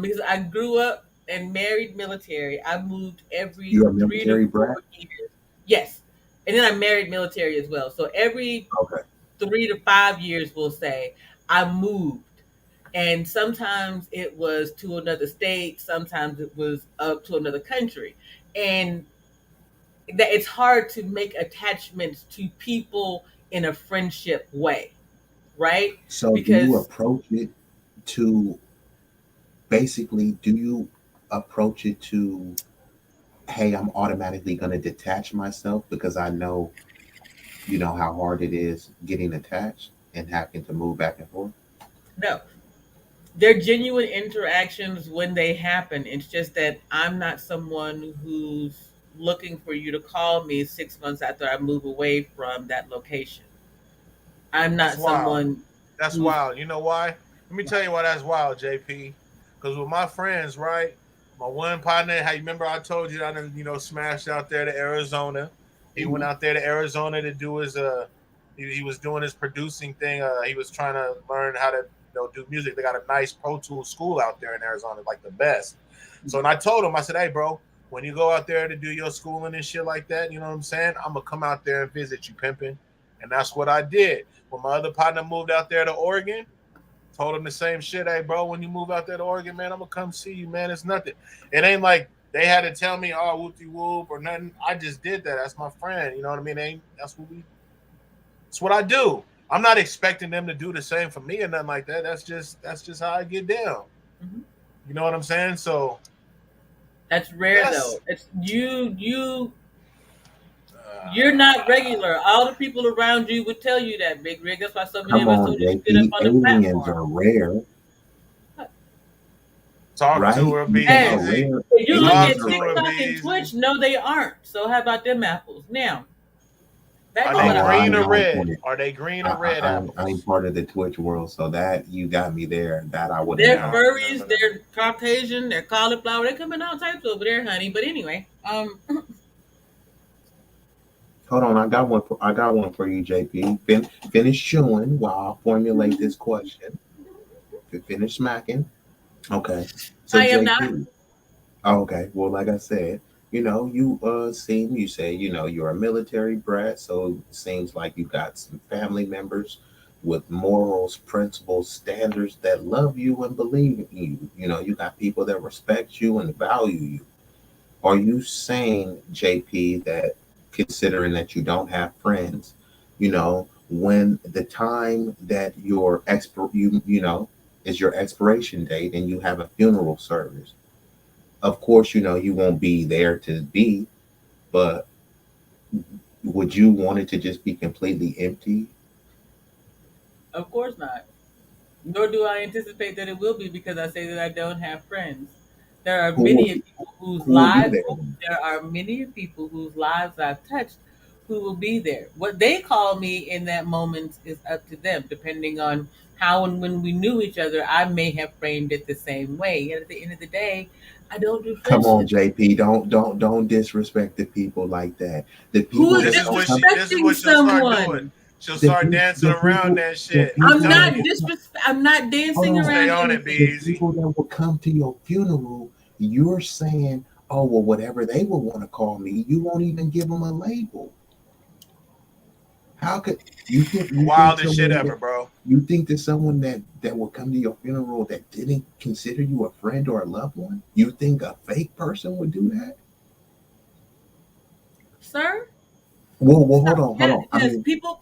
[SPEAKER 9] because I grew up and married military. I moved every
[SPEAKER 1] You a
[SPEAKER 9] 3 to
[SPEAKER 1] military
[SPEAKER 9] 4
[SPEAKER 1] brat?
[SPEAKER 9] years. Yes, and then I married military as well. So every
[SPEAKER 1] Okay.
[SPEAKER 9] 3 to 5 years, we'll say, I moved. And sometimes it was to another state, sometimes it was up to another country. and that it's hard to make attachments to people in a friendship way, right?
[SPEAKER 1] So do you
[SPEAKER 9] Because
[SPEAKER 1] approach it to basically, do you approach it to, hey, I'm automatically going to detach myself because I know, how hard it is getting attached and having to move back and forth?
[SPEAKER 9] no, they're genuine interactions when they happen. It's just that I'm not someone who's looking for you to call me 6 months after I move away from that location. I'm
[SPEAKER 5] That's
[SPEAKER 9] not
[SPEAKER 5] wild.
[SPEAKER 9] someone
[SPEAKER 5] That's
[SPEAKER 9] who's
[SPEAKER 5] wild. You know why? Let me tell you why that's wild, JP. Because with my friends, right? My one partner, how you remember I told you I done, smashed out there to Arizona. He went
[SPEAKER 9] Mhm.
[SPEAKER 5] out there to Arizona to do his he was doing his producing thing. He was trying to learn how to do music. They got a nice Pro Tools school out there in Arizona, like the best. So and I told him, I said, hey bro, when you go out there to do your schooling and shit like that, you know what I'm saying? I'm gonna come out there and visit you, pimping. And that's what I did. When my other partner moved out there to Oregon, told him the same shit. Hey, bro, when you move out there to Oregon, man, I'm gonna come see you, man. It's nothing. It ain't like they had to tell me, oh, whoopty whoop or nothing. I just did that. That's my friend. You know what I mean? That's what I do. I'm not expecting them to do the same for me or nothing like that. That's just how I get down.
[SPEAKER 9] Mhm.
[SPEAKER 5] You know what I'm saying? So
[SPEAKER 9] That's rare
[SPEAKER 5] that's
[SPEAKER 9] though. It's you're not regular. All the people around you would tell you that, Big Rig. That's why so many
[SPEAKER 1] Come
[SPEAKER 9] of us
[SPEAKER 1] on,
[SPEAKER 9] don't even get up
[SPEAKER 1] JP.
[SPEAKER 9] on the
[SPEAKER 1] Aliens
[SPEAKER 9] platform.
[SPEAKER 1] are rare,
[SPEAKER 5] talk to
[SPEAKER 1] right?
[SPEAKER 5] her,
[SPEAKER 1] You
[SPEAKER 5] be
[SPEAKER 1] talking about
[SPEAKER 9] Hey,
[SPEAKER 5] easy.
[SPEAKER 1] rare?
[SPEAKER 9] if you look
[SPEAKER 1] Aliens
[SPEAKER 5] Talk
[SPEAKER 9] at
[SPEAKER 1] are
[SPEAKER 5] to her,
[SPEAKER 1] rare.
[SPEAKER 5] be
[SPEAKER 9] TikTok and
[SPEAKER 5] easy.
[SPEAKER 9] Twitch, no, they aren't. So how about them apples? Now, back
[SPEAKER 5] Are
[SPEAKER 9] to
[SPEAKER 5] they
[SPEAKER 9] what
[SPEAKER 1] Oh,
[SPEAKER 9] I
[SPEAKER 1] well,
[SPEAKER 9] was
[SPEAKER 1] I,
[SPEAKER 5] green or
[SPEAKER 9] saying.
[SPEAKER 1] I ain't
[SPEAKER 5] red?
[SPEAKER 1] part of,
[SPEAKER 5] Are they green or red
[SPEAKER 1] I ain't
[SPEAKER 5] apples?
[SPEAKER 1] part of the Twitch world, so that you got me there. That I wouldn't
[SPEAKER 9] They're
[SPEAKER 1] know.
[SPEAKER 9] furries,
[SPEAKER 5] No.
[SPEAKER 9] they're Caucasian, they're cauliflower, they're coming all types over there, honey. But anyway,
[SPEAKER 1] Hold on, I got one for you, JP. Finish chewing while I formulate this question. Finish smacking. Okay. So
[SPEAKER 9] I am not.
[SPEAKER 1] JP. Oh, okay. Well, like I said, you say, you're a military brat, so it seems like you got some family members with morals, principles, standards that love you and believe in you. You got people that respect you and value you. Are you saying, JP, that considering that you don't have friends, when the time that is your expiration date and you have a funeral service, of course, you won't be there to be, but would you want it to just be completely empty?
[SPEAKER 9] Of course not. Nor do I anticipate that it will be because I say that I don't have friends. There are
[SPEAKER 1] Who will
[SPEAKER 9] many
[SPEAKER 1] be,
[SPEAKER 9] people whose
[SPEAKER 1] who will be
[SPEAKER 9] lives
[SPEAKER 1] there?
[SPEAKER 9] there are many people whose lives I've touched who will be there. What they call me in that moment is up to them, depending on how and when we knew each other. I may have framed it the same way. And at the end of the day, I don't do
[SPEAKER 1] Come on,
[SPEAKER 9] friendships.
[SPEAKER 1] JP. Don't disrespect the people like that. The
[SPEAKER 9] Who
[SPEAKER 1] people
[SPEAKER 9] is
[SPEAKER 5] This
[SPEAKER 1] that
[SPEAKER 5] is
[SPEAKER 1] don't
[SPEAKER 5] what
[SPEAKER 1] come,
[SPEAKER 9] disrespecting
[SPEAKER 5] she'll start doing.
[SPEAKER 9] someone?
[SPEAKER 5] She'll
[SPEAKER 1] the
[SPEAKER 5] start
[SPEAKER 1] people,
[SPEAKER 5] dancing around that
[SPEAKER 1] the
[SPEAKER 5] shit. I'm
[SPEAKER 1] people that
[SPEAKER 5] telling you.
[SPEAKER 9] I'm not
[SPEAKER 1] hold
[SPEAKER 9] dancing
[SPEAKER 1] on,
[SPEAKER 5] Stay
[SPEAKER 9] around
[SPEAKER 5] on it, be
[SPEAKER 1] the
[SPEAKER 9] anything.
[SPEAKER 5] easy.
[SPEAKER 1] people that will come to your funeral, you're saying, oh well, whatever they would want to call me, you won't even give them a label. How could
[SPEAKER 5] Wildest shit ever, bro.
[SPEAKER 1] you think that someone that will come to your funeral that didn't consider you a friend or a loved one? You think a fake person would do that?
[SPEAKER 9] Sir?
[SPEAKER 1] Well,
[SPEAKER 9] Stop.
[SPEAKER 1] hold
[SPEAKER 9] Yes,
[SPEAKER 1] on. I
[SPEAKER 9] yes.
[SPEAKER 1] mean,
[SPEAKER 9] People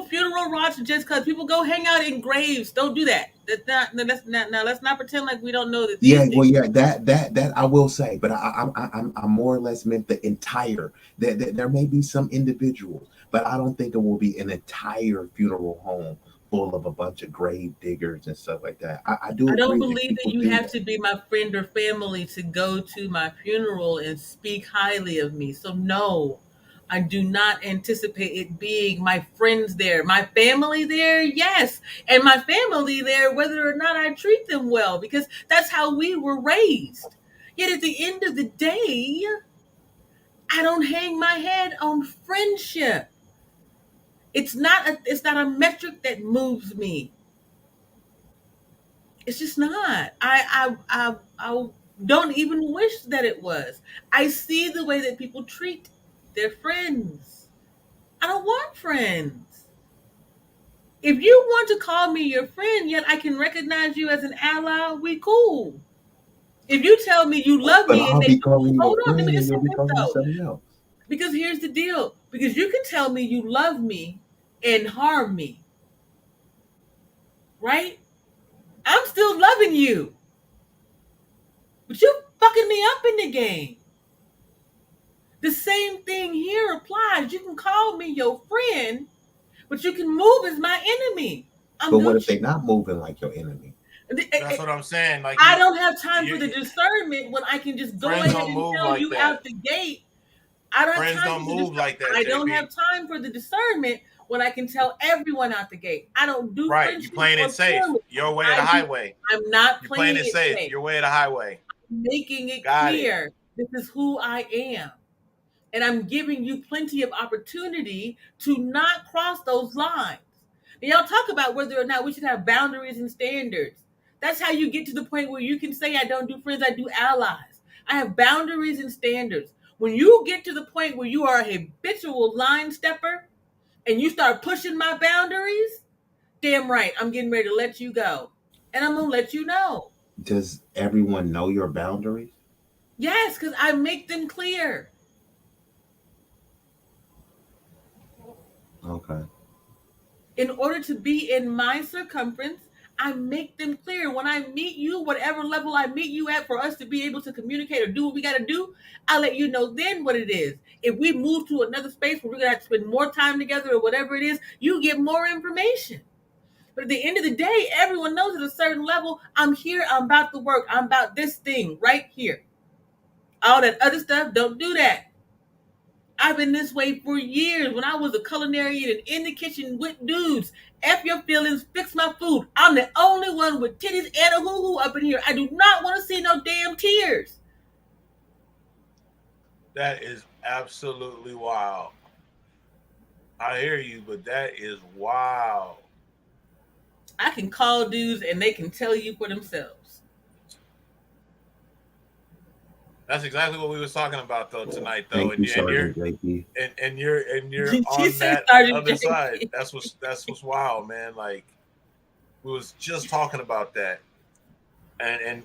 [SPEAKER 9] funeral rites just because people go hang out in graves. Don't do that. That's not. No, let's not. Now let's not pretend like we don't know that these
[SPEAKER 1] yeah,
[SPEAKER 9] things.
[SPEAKER 1] well, yeah, that I will say, but I'm more or less meant the entire. That there may be some individuals, but I don't think it will be an entire funeral home full of a bunch of grave diggers and stuff like that. I do
[SPEAKER 9] I don't
[SPEAKER 1] agree that
[SPEAKER 9] believe that
[SPEAKER 1] people
[SPEAKER 9] you
[SPEAKER 1] do
[SPEAKER 9] have
[SPEAKER 1] that.
[SPEAKER 9] to be my friend or family to go to my funeral and speak highly of me. So no, I do not anticipate it being my friends there, my family there. Yes, and my family there, whether or not I treat them well, because that's how we were raised. Yet at the end of the day, I don't hang my head on friendship. It's not a metric that moves me. It's just not. I don't even wish that it was. I see the way that people treat their friends. I don't want friends. If you want to call me your friend, yet I can recognize you as an ally, we cool. If you tell me you love
[SPEAKER 1] But
[SPEAKER 9] me and
[SPEAKER 1] I'll
[SPEAKER 9] then
[SPEAKER 1] be
[SPEAKER 9] you
[SPEAKER 1] calling you
[SPEAKER 9] hold
[SPEAKER 1] a
[SPEAKER 9] on, let
[SPEAKER 1] friend
[SPEAKER 9] me
[SPEAKER 1] and
[SPEAKER 9] just say
[SPEAKER 1] you'll be
[SPEAKER 9] this
[SPEAKER 1] calling me
[SPEAKER 9] though.
[SPEAKER 1] something else.
[SPEAKER 9] Because here's the deal. Because you can tell me you love me and harm me, right? I'm still loving you. But you fucking me up in the game. The same thing here applies. You can call me your friend, but you can move as my enemy. I'm
[SPEAKER 1] But what
[SPEAKER 9] gonna
[SPEAKER 1] if they're not moving like your enemy?
[SPEAKER 5] That's what I'm saying. Like
[SPEAKER 9] I don't have time for the
[SPEAKER 5] you
[SPEAKER 9] discernment when I can just go
[SPEAKER 5] friends
[SPEAKER 9] ahead
[SPEAKER 5] don't
[SPEAKER 9] and
[SPEAKER 5] move
[SPEAKER 9] tell
[SPEAKER 5] like
[SPEAKER 9] you
[SPEAKER 5] that.
[SPEAKER 9] out the gate. I don't have
[SPEAKER 5] Friends
[SPEAKER 9] time
[SPEAKER 5] don't
[SPEAKER 9] for the
[SPEAKER 5] move like that,
[SPEAKER 9] I don't have
[SPEAKER 5] JP.
[SPEAKER 9] time for the discernment when I can tell everyone out the gate. I don't do
[SPEAKER 5] Right. You
[SPEAKER 9] friendship
[SPEAKER 5] playing it
[SPEAKER 9] or
[SPEAKER 5] safe.
[SPEAKER 9] family.
[SPEAKER 5] Your way or the
[SPEAKER 9] I do.
[SPEAKER 5] highway.
[SPEAKER 9] I'm not
[SPEAKER 5] You're playing
[SPEAKER 9] playing
[SPEAKER 5] it
[SPEAKER 9] it
[SPEAKER 5] safe.
[SPEAKER 9] safe.
[SPEAKER 5] Your way or the highway.
[SPEAKER 9] Making it
[SPEAKER 5] Got it.
[SPEAKER 9] clear this is who I am. And I'm giving you plenty of opportunity to not cross those lines. And y'all talk about whether or not we should have boundaries and standards. That's how you get to the point where you can say, I don't do friends, I do allies. I have boundaries and standards. When you get to the point where you are a habitual line stepper and you start pushing my boundaries, damn right, I'm getting ready to let you go. And I'm going to let you know.
[SPEAKER 1] Does everyone know your boundaries?
[SPEAKER 9] Yes, because I make them clear.
[SPEAKER 1] Okay.
[SPEAKER 9] In order to be in my circumference, I make them clear. When I meet you, whatever level I meet you at, for us to be able to communicate or do what we got to do, I let you know then what it is. If we move to another space where we're going to have to spend more time together or whatever it is, you get more information. But at the end of the day, everyone knows at a certain level, I'm here, I'm about the work, I'm about this thing right here. All that other stuff, don't do that. I've been this way for years. When I was a culinarian and in the kitchen with dudes, F your feelings, fix my food. I'm the only one with titties and a hoo-hoo up in here. I do not want to see no damn tears.
[SPEAKER 5] That is absolutely wild. I hear you, but that is wild.
[SPEAKER 9] I can call dudes and they can tell you for themselves.
[SPEAKER 5] That's exactly what we was talking about though tonight though,
[SPEAKER 1] Thank you,
[SPEAKER 5] and you're
[SPEAKER 1] Sergeant JP.
[SPEAKER 5] and you're
[SPEAKER 9] She
[SPEAKER 5] on
[SPEAKER 9] said
[SPEAKER 5] that
[SPEAKER 9] Sergeant
[SPEAKER 5] other side.
[SPEAKER 9] JP.
[SPEAKER 5] That's what's wild, man. Like we was just talking about that, and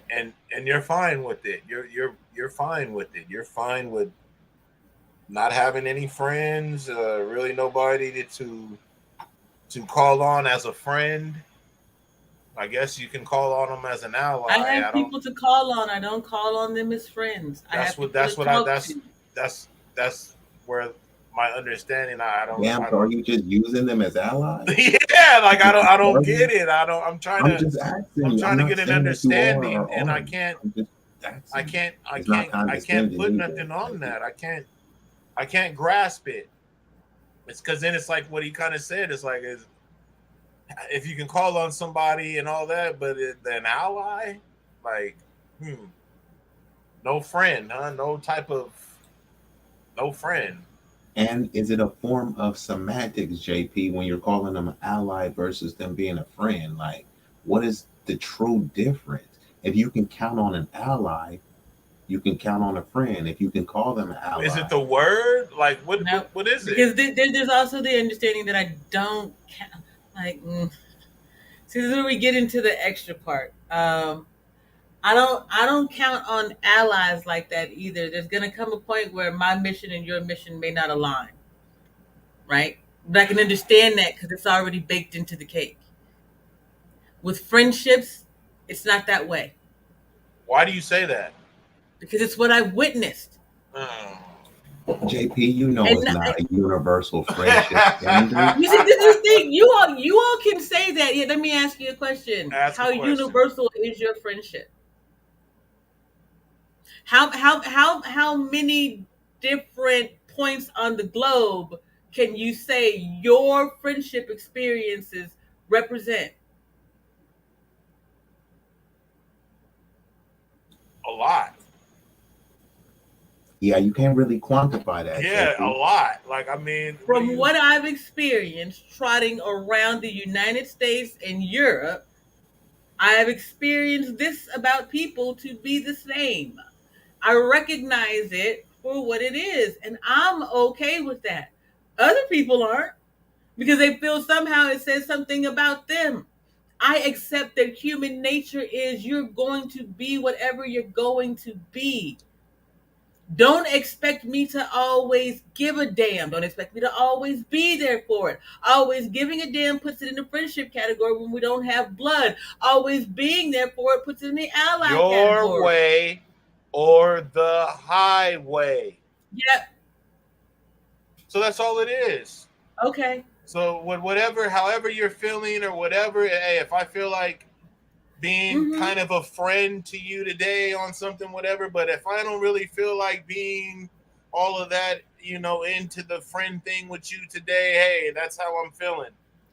[SPEAKER 5] you're fine with it. You're fine with it. You're fine with not having any friends, really nobody to call on as a friend. I guess you can call on them as an
[SPEAKER 9] I
[SPEAKER 5] ally.
[SPEAKER 9] have
[SPEAKER 5] I don't.
[SPEAKER 9] people to call on. I don't call on them as friends. I
[SPEAKER 5] That's
[SPEAKER 9] have
[SPEAKER 5] what.
[SPEAKER 9] people
[SPEAKER 5] That's
[SPEAKER 9] to
[SPEAKER 5] what I.
[SPEAKER 9] talk
[SPEAKER 5] That's
[SPEAKER 9] to.
[SPEAKER 5] that's that's where my understanding. I don't.
[SPEAKER 1] Damn,
[SPEAKER 5] I
[SPEAKER 1] so are
[SPEAKER 5] don't.
[SPEAKER 1] you just using them as allies?
[SPEAKER 5] Yeah, like I
[SPEAKER 1] Just
[SPEAKER 5] don't. I don't
[SPEAKER 1] bargaining?
[SPEAKER 5] get it. I don't. I'm trying
[SPEAKER 1] I'm
[SPEAKER 5] to.
[SPEAKER 1] just asking
[SPEAKER 5] I'm
[SPEAKER 1] you.
[SPEAKER 5] trying
[SPEAKER 1] I'm
[SPEAKER 5] to
[SPEAKER 1] not
[SPEAKER 5] get an
[SPEAKER 1] saying that you are
[SPEAKER 5] understanding,
[SPEAKER 1] or
[SPEAKER 5] and I
[SPEAKER 1] aren't.
[SPEAKER 5] can't.
[SPEAKER 1] I'm just
[SPEAKER 5] I
[SPEAKER 1] asking.
[SPEAKER 5] can't. I
[SPEAKER 1] It's not
[SPEAKER 5] can't. I can't
[SPEAKER 1] condescending
[SPEAKER 5] put
[SPEAKER 1] either.
[SPEAKER 5] nothing on
[SPEAKER 1] JP.
[SPEAKER 5] that. I can't. I can't grasp it. It's because then it's like what he kind of said. It's like if you can call on somebody and all that, but an ally, like, no friend, huh? No type of no friend.
[SPEAKER 1] And is it a form of semantics, JP, when you're calling them an ally versus them being a friend? Like, what is the true difference? If you can count on an ally, you can count on a friend. If you can call them an
[SPEAKER 5] Is it
[SPEAKER 1] ally,
[SPEAKER 5] the word? Like, what?
[SPEAKER 9] No,
[SPEAKER 5] What is it?
[SPEAKER 9] because there's also the understanding that I don't like. See, this is where we get into the extra part. I don't count on allies like that either. There's gonna come a point where my mission and your mission may not align, right? But I can understand that because it's already baked into the cake. With friendships, it's not that way
[SPEAKER 5] Why do you say that?
[SPEAKER 9] because it's what I've witnessed.
[SPEAKER 5] Oh.
[SPEAKER 1] JP, you know
[SPEAKER 9] And
[SPEAKER 1] it's not a universal friendship standard.
[SPEAKER 9] you see, this is the thing. You all can say that. Yeah, let me ask you a question.
[SPEAKER 5] Ask a
[SPEAKER 9] How
[SPEAKER 5] question.
[SPEAKER 9] universal is your friendship? How many different points on the globe can you say your friendship experiences represent?
[SPEAKER 5] A lot.
[SPEAKER 1] Yeah, you can't really quantify that,
[SPEAKER 5] Yeah, a
[SPEAKER 1] JP.
[SPEAKER 5] lot. Like, I mean, what do
[SPEAKER 9] From
[SPEAKER 5] you?
[SPEAKER 9] what I've experienced trotting around the United States and Europe, I have experienced this about people to be the same. I recognize it for what it is, and I'm okay with that. Other people aren't because they feel somehow it says something about them. I accept that human nature is you're going to be whatever you're going to be. Don't expect me to always give a damn. Don't expect me to always be there for it. Always giving a damn puts it in the friendship category when we don't have blood. Always being there for it puts it in the ally
[SPEAKER 5] Your
[SPEAKER 9] category.
[SPEAKER 5] way or the highway.
[SPEAKER 9] Yep.
[SPEAKER 5] So that's all it is.
[SPEAKER 9] Okay.
[SPEAKER 5] So whatever, however you're feeling or whatever, hey, if I feel like being kind of a friend to you today on something, whatever, but if I don't really feel like being all of that, into the friend thing with you today, hey, that's how I'm feeling.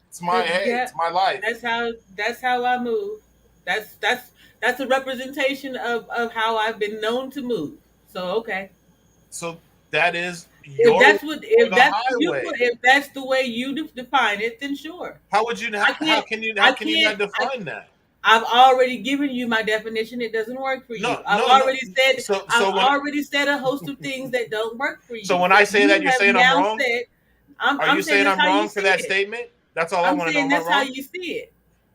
[SPEAKER 5] It's my
[SPEAKER 9] Yeah.
[SPEAKER 5] it's my life.
[SPEAKER 9] That's how I move. That's a representation of how I've been known to move. So okay.
[SPEAKER 5] So that is
[SPEAKER 9] If
[SPEAKER 5] your
[SPEAKER 9] that's what
[SPEAKER 5] or
[SPEAKER 9] if
[SPEAKER 5] the
[SPEAKER 9] that's what you
[SPEAKER 5] highway.
[SPEAKER 9] put if that's the way you define it, then sure.
[SPEAKER 5] How would you?
[SPEAKER 9] I
[SPEAKER 5] How
[SPEAKER 9] can't.
[SPEAKER 5] can you? How
[SPEAKER 9] I
[SPEAKER 5] can you not
[SPEAKER 9] can't.
[SPEAKER 5] define that?
[SPEAKER 9] I've already given you my definition. It doesn't work for you.
[SPEAKER 5] No, no, no. So
[SPEAKER 9] I've
[SPEAKER 5] so when
[SPEAKER 9] already said a host of things that don't work for
[SPEAKER 5] so
[SPEAKER 9] you.
[SPEAKER 5] when
[SPEAKER 9] So
[SPEAKER 5] I say that,
[SPEAKER 9] you
[SPEAKER 5] you're
[SPEAKER 9] have
[SPEAKER 5] saying I'm
[SPEAKER 9] now
[SPEAKER 5] wrong.
[SPEAKER 9] said,
[SPEAKER 5] Are
[SPEAKER 9] I'm
[SPEAKER 5] you
[SPEAKER 9] saying
[SPEAKER 5] saying
[SPEAKER 9] that's
[SPEAKER 5] I'm
[SPEAKER 9] how you
[SPEAKER 5] wrong for
[SPEAKER 9] see
[SPEAKER 5] that
[SPEAKER 9] it.
[SPEAKER 5] statement? That's all I
[SPEAKER 9] I'm
[SPEAKER 5] want to know.
[SPEAKER 9] saying
[SPEAKER 5] Am I
[SPEAKER 9] that's how
[SPEAKER 5] wrong?
[SPEAKER 9] you see it.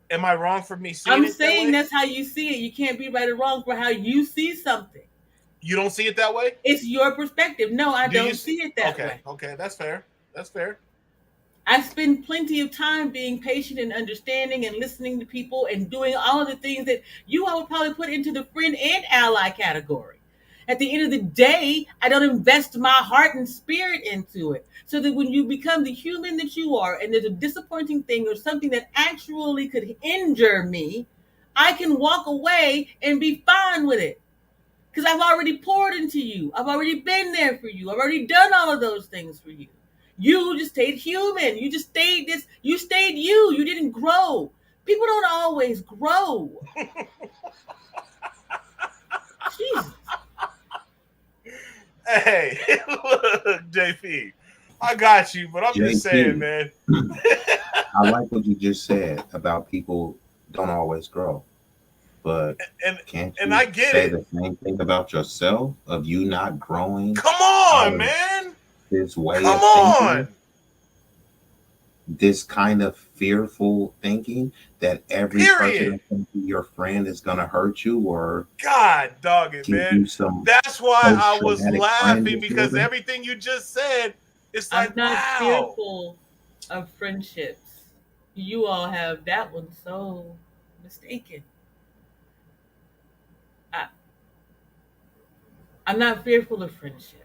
[SPEAKER 5] Am I wrong for me seeing
[SPEAKER 9] I'm
[SPEAKER 5] it that
[SPEAKER 9] saying
[SPEAKER 5] way?
[SPEAKER 9] that's how you see it. You can't be right or wrong for how you see something.
[SPEAKER 5] You don't see it that way?
[SPEAKER 9] It's your perspective. No, I
[SPEAKER 5] Do you
[SPEAKER 9] don't
[SPEAKER 5] see?
[SPEAKER 9] see it that
[SPEAKER 5] Okay,
[SPEAKER 9] way.
[SPEAKER 5] okay, that's fair. That's fair.
[SPEAKER 9] I spend plenty of time being patient and understanding and listening to people and doing all of the things that you all would probably put into the friend and ally category. At the end of the day, I don't invest my heart and spirit into it. So that when you become the human that you are and there's a disappointing thing or something that actually could injure me, I can walk away and be fine with it. Because I've already poured into you. I've already been there for you. I've already done all of those things for you. You just stayed human. You just stayed this. You stayed you. You didn't grow. People don't always grow. Jesus.
[SPEAKER 5] Hey, look, JP, I got you, but I'm just saying,
[SPEAKER 1] JP,
[SPEAKER 5] man.
[SPEAKER 1] I like what you just said about people don't always grow, but
[SPEAKER 5] and
[SPEAKER 1] can't
[SPEAKER 5] and
[SPEAKER 1] you
[SPEAKER 5] I get
[SPEAKER 1] say
[SPEAKER 5] it.
[SPEAKER 1] the same thing about yourself of you not growing
[SPEAKER 5] Come
[SPEAKER 1] out
[SPEAKER 5] on,
[SPEAKER 1] of
[SPEAKER 5] man.
[SPEAKER 1] this way
[SPEAKER 5] Come
[SPEAKER 1] of thinking,
[SPEAKER 5] on.
[SPEAKER 1] this kind of fearful thinking that every person
[SPEAKER 5] Period.
[SPEAKER 1] that's going to be your friend is going to hurt you or
[SPEAKER 5] God dog it,
[SPEAKER 1] give
[SPEAKER 5] man.
[SPEAKER 1] you some
[SPEAKER 5] That's why I was
[SPEAKER 1] post-traumatic friend
[SPEAKER 5] laughing because
[SPEAKER 1] disorder.
[SPEAKER 5] everything you just said, it's
[SPEAKER 9] I'm
[SPEAKER 5] like,
[SPEAKER 9] not
[SPEAKER 5] wow.
[SPEAKER 9] fearful of friendships. You all have that one so mistaken. I, I'm not fearful of friendships.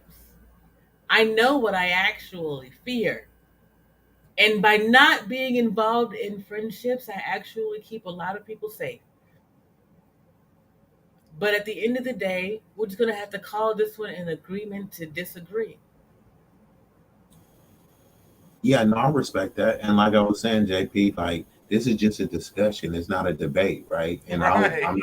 [SPEAKER 9] I know what I actually fear. And by not being involved in friendships, I actually keep a lot of people safe. But at the end of the day, we're just going to have to call this one an agreement to disagree.
[SPEAKER 1] Yeah, no, I respect that. And like I was saying, JP, like this is just a discussion. It's not a debate, right? And I'm not
[SPEAKER 5] Right.
[SPEAKER 1] trying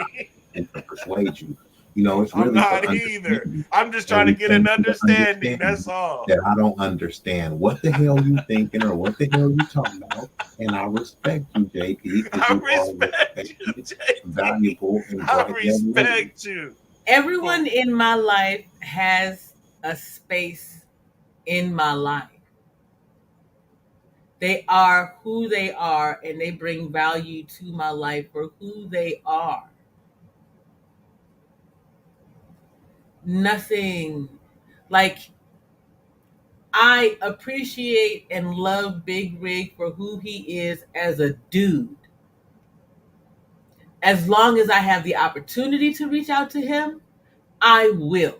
[SPEAKER 1] to persuade you. You know, it's
[SPEAKER 5] I'm
[SPEAKER 1] really for
[SPEAKER 5] not either.
[SPEAKER 1] understanding.
[SPEAKER 5] I'm just trying
[SPEAKER 1] And
[SPEAKER 5] to
[SPEAKER 1] we
[SPEAKER 5] get an
[SPEAKER 1] came to the
[SPEAKER 5] understanding. That's
[SPEAKER 1] understanding
[SPEAKER 5] all.
[SPEAKER 1] that I don't understand what the hell you thinking or what the hell you talking about. And I respect you, JP, because
[SPEAKER 5] I
[SPEAKER 1] you are a
[SPEAKER 5] respect you,
[SPEAKER 1] respected,
[SPEAKER 5] JP.
[SPEAKER 1] valuable, and
[SPEAKER 5] I
[SPEAKER 1] bright young lady.
[SPEAKER 5] respect you.
[SPEAKER 9] Everyone in my life has a space in my life. They are who they are and they bring value to my life for who they are. Nothing like I appreciate and love Big Rig for who he is as a dude. As long as I have the opportunity to reach out to him, I will.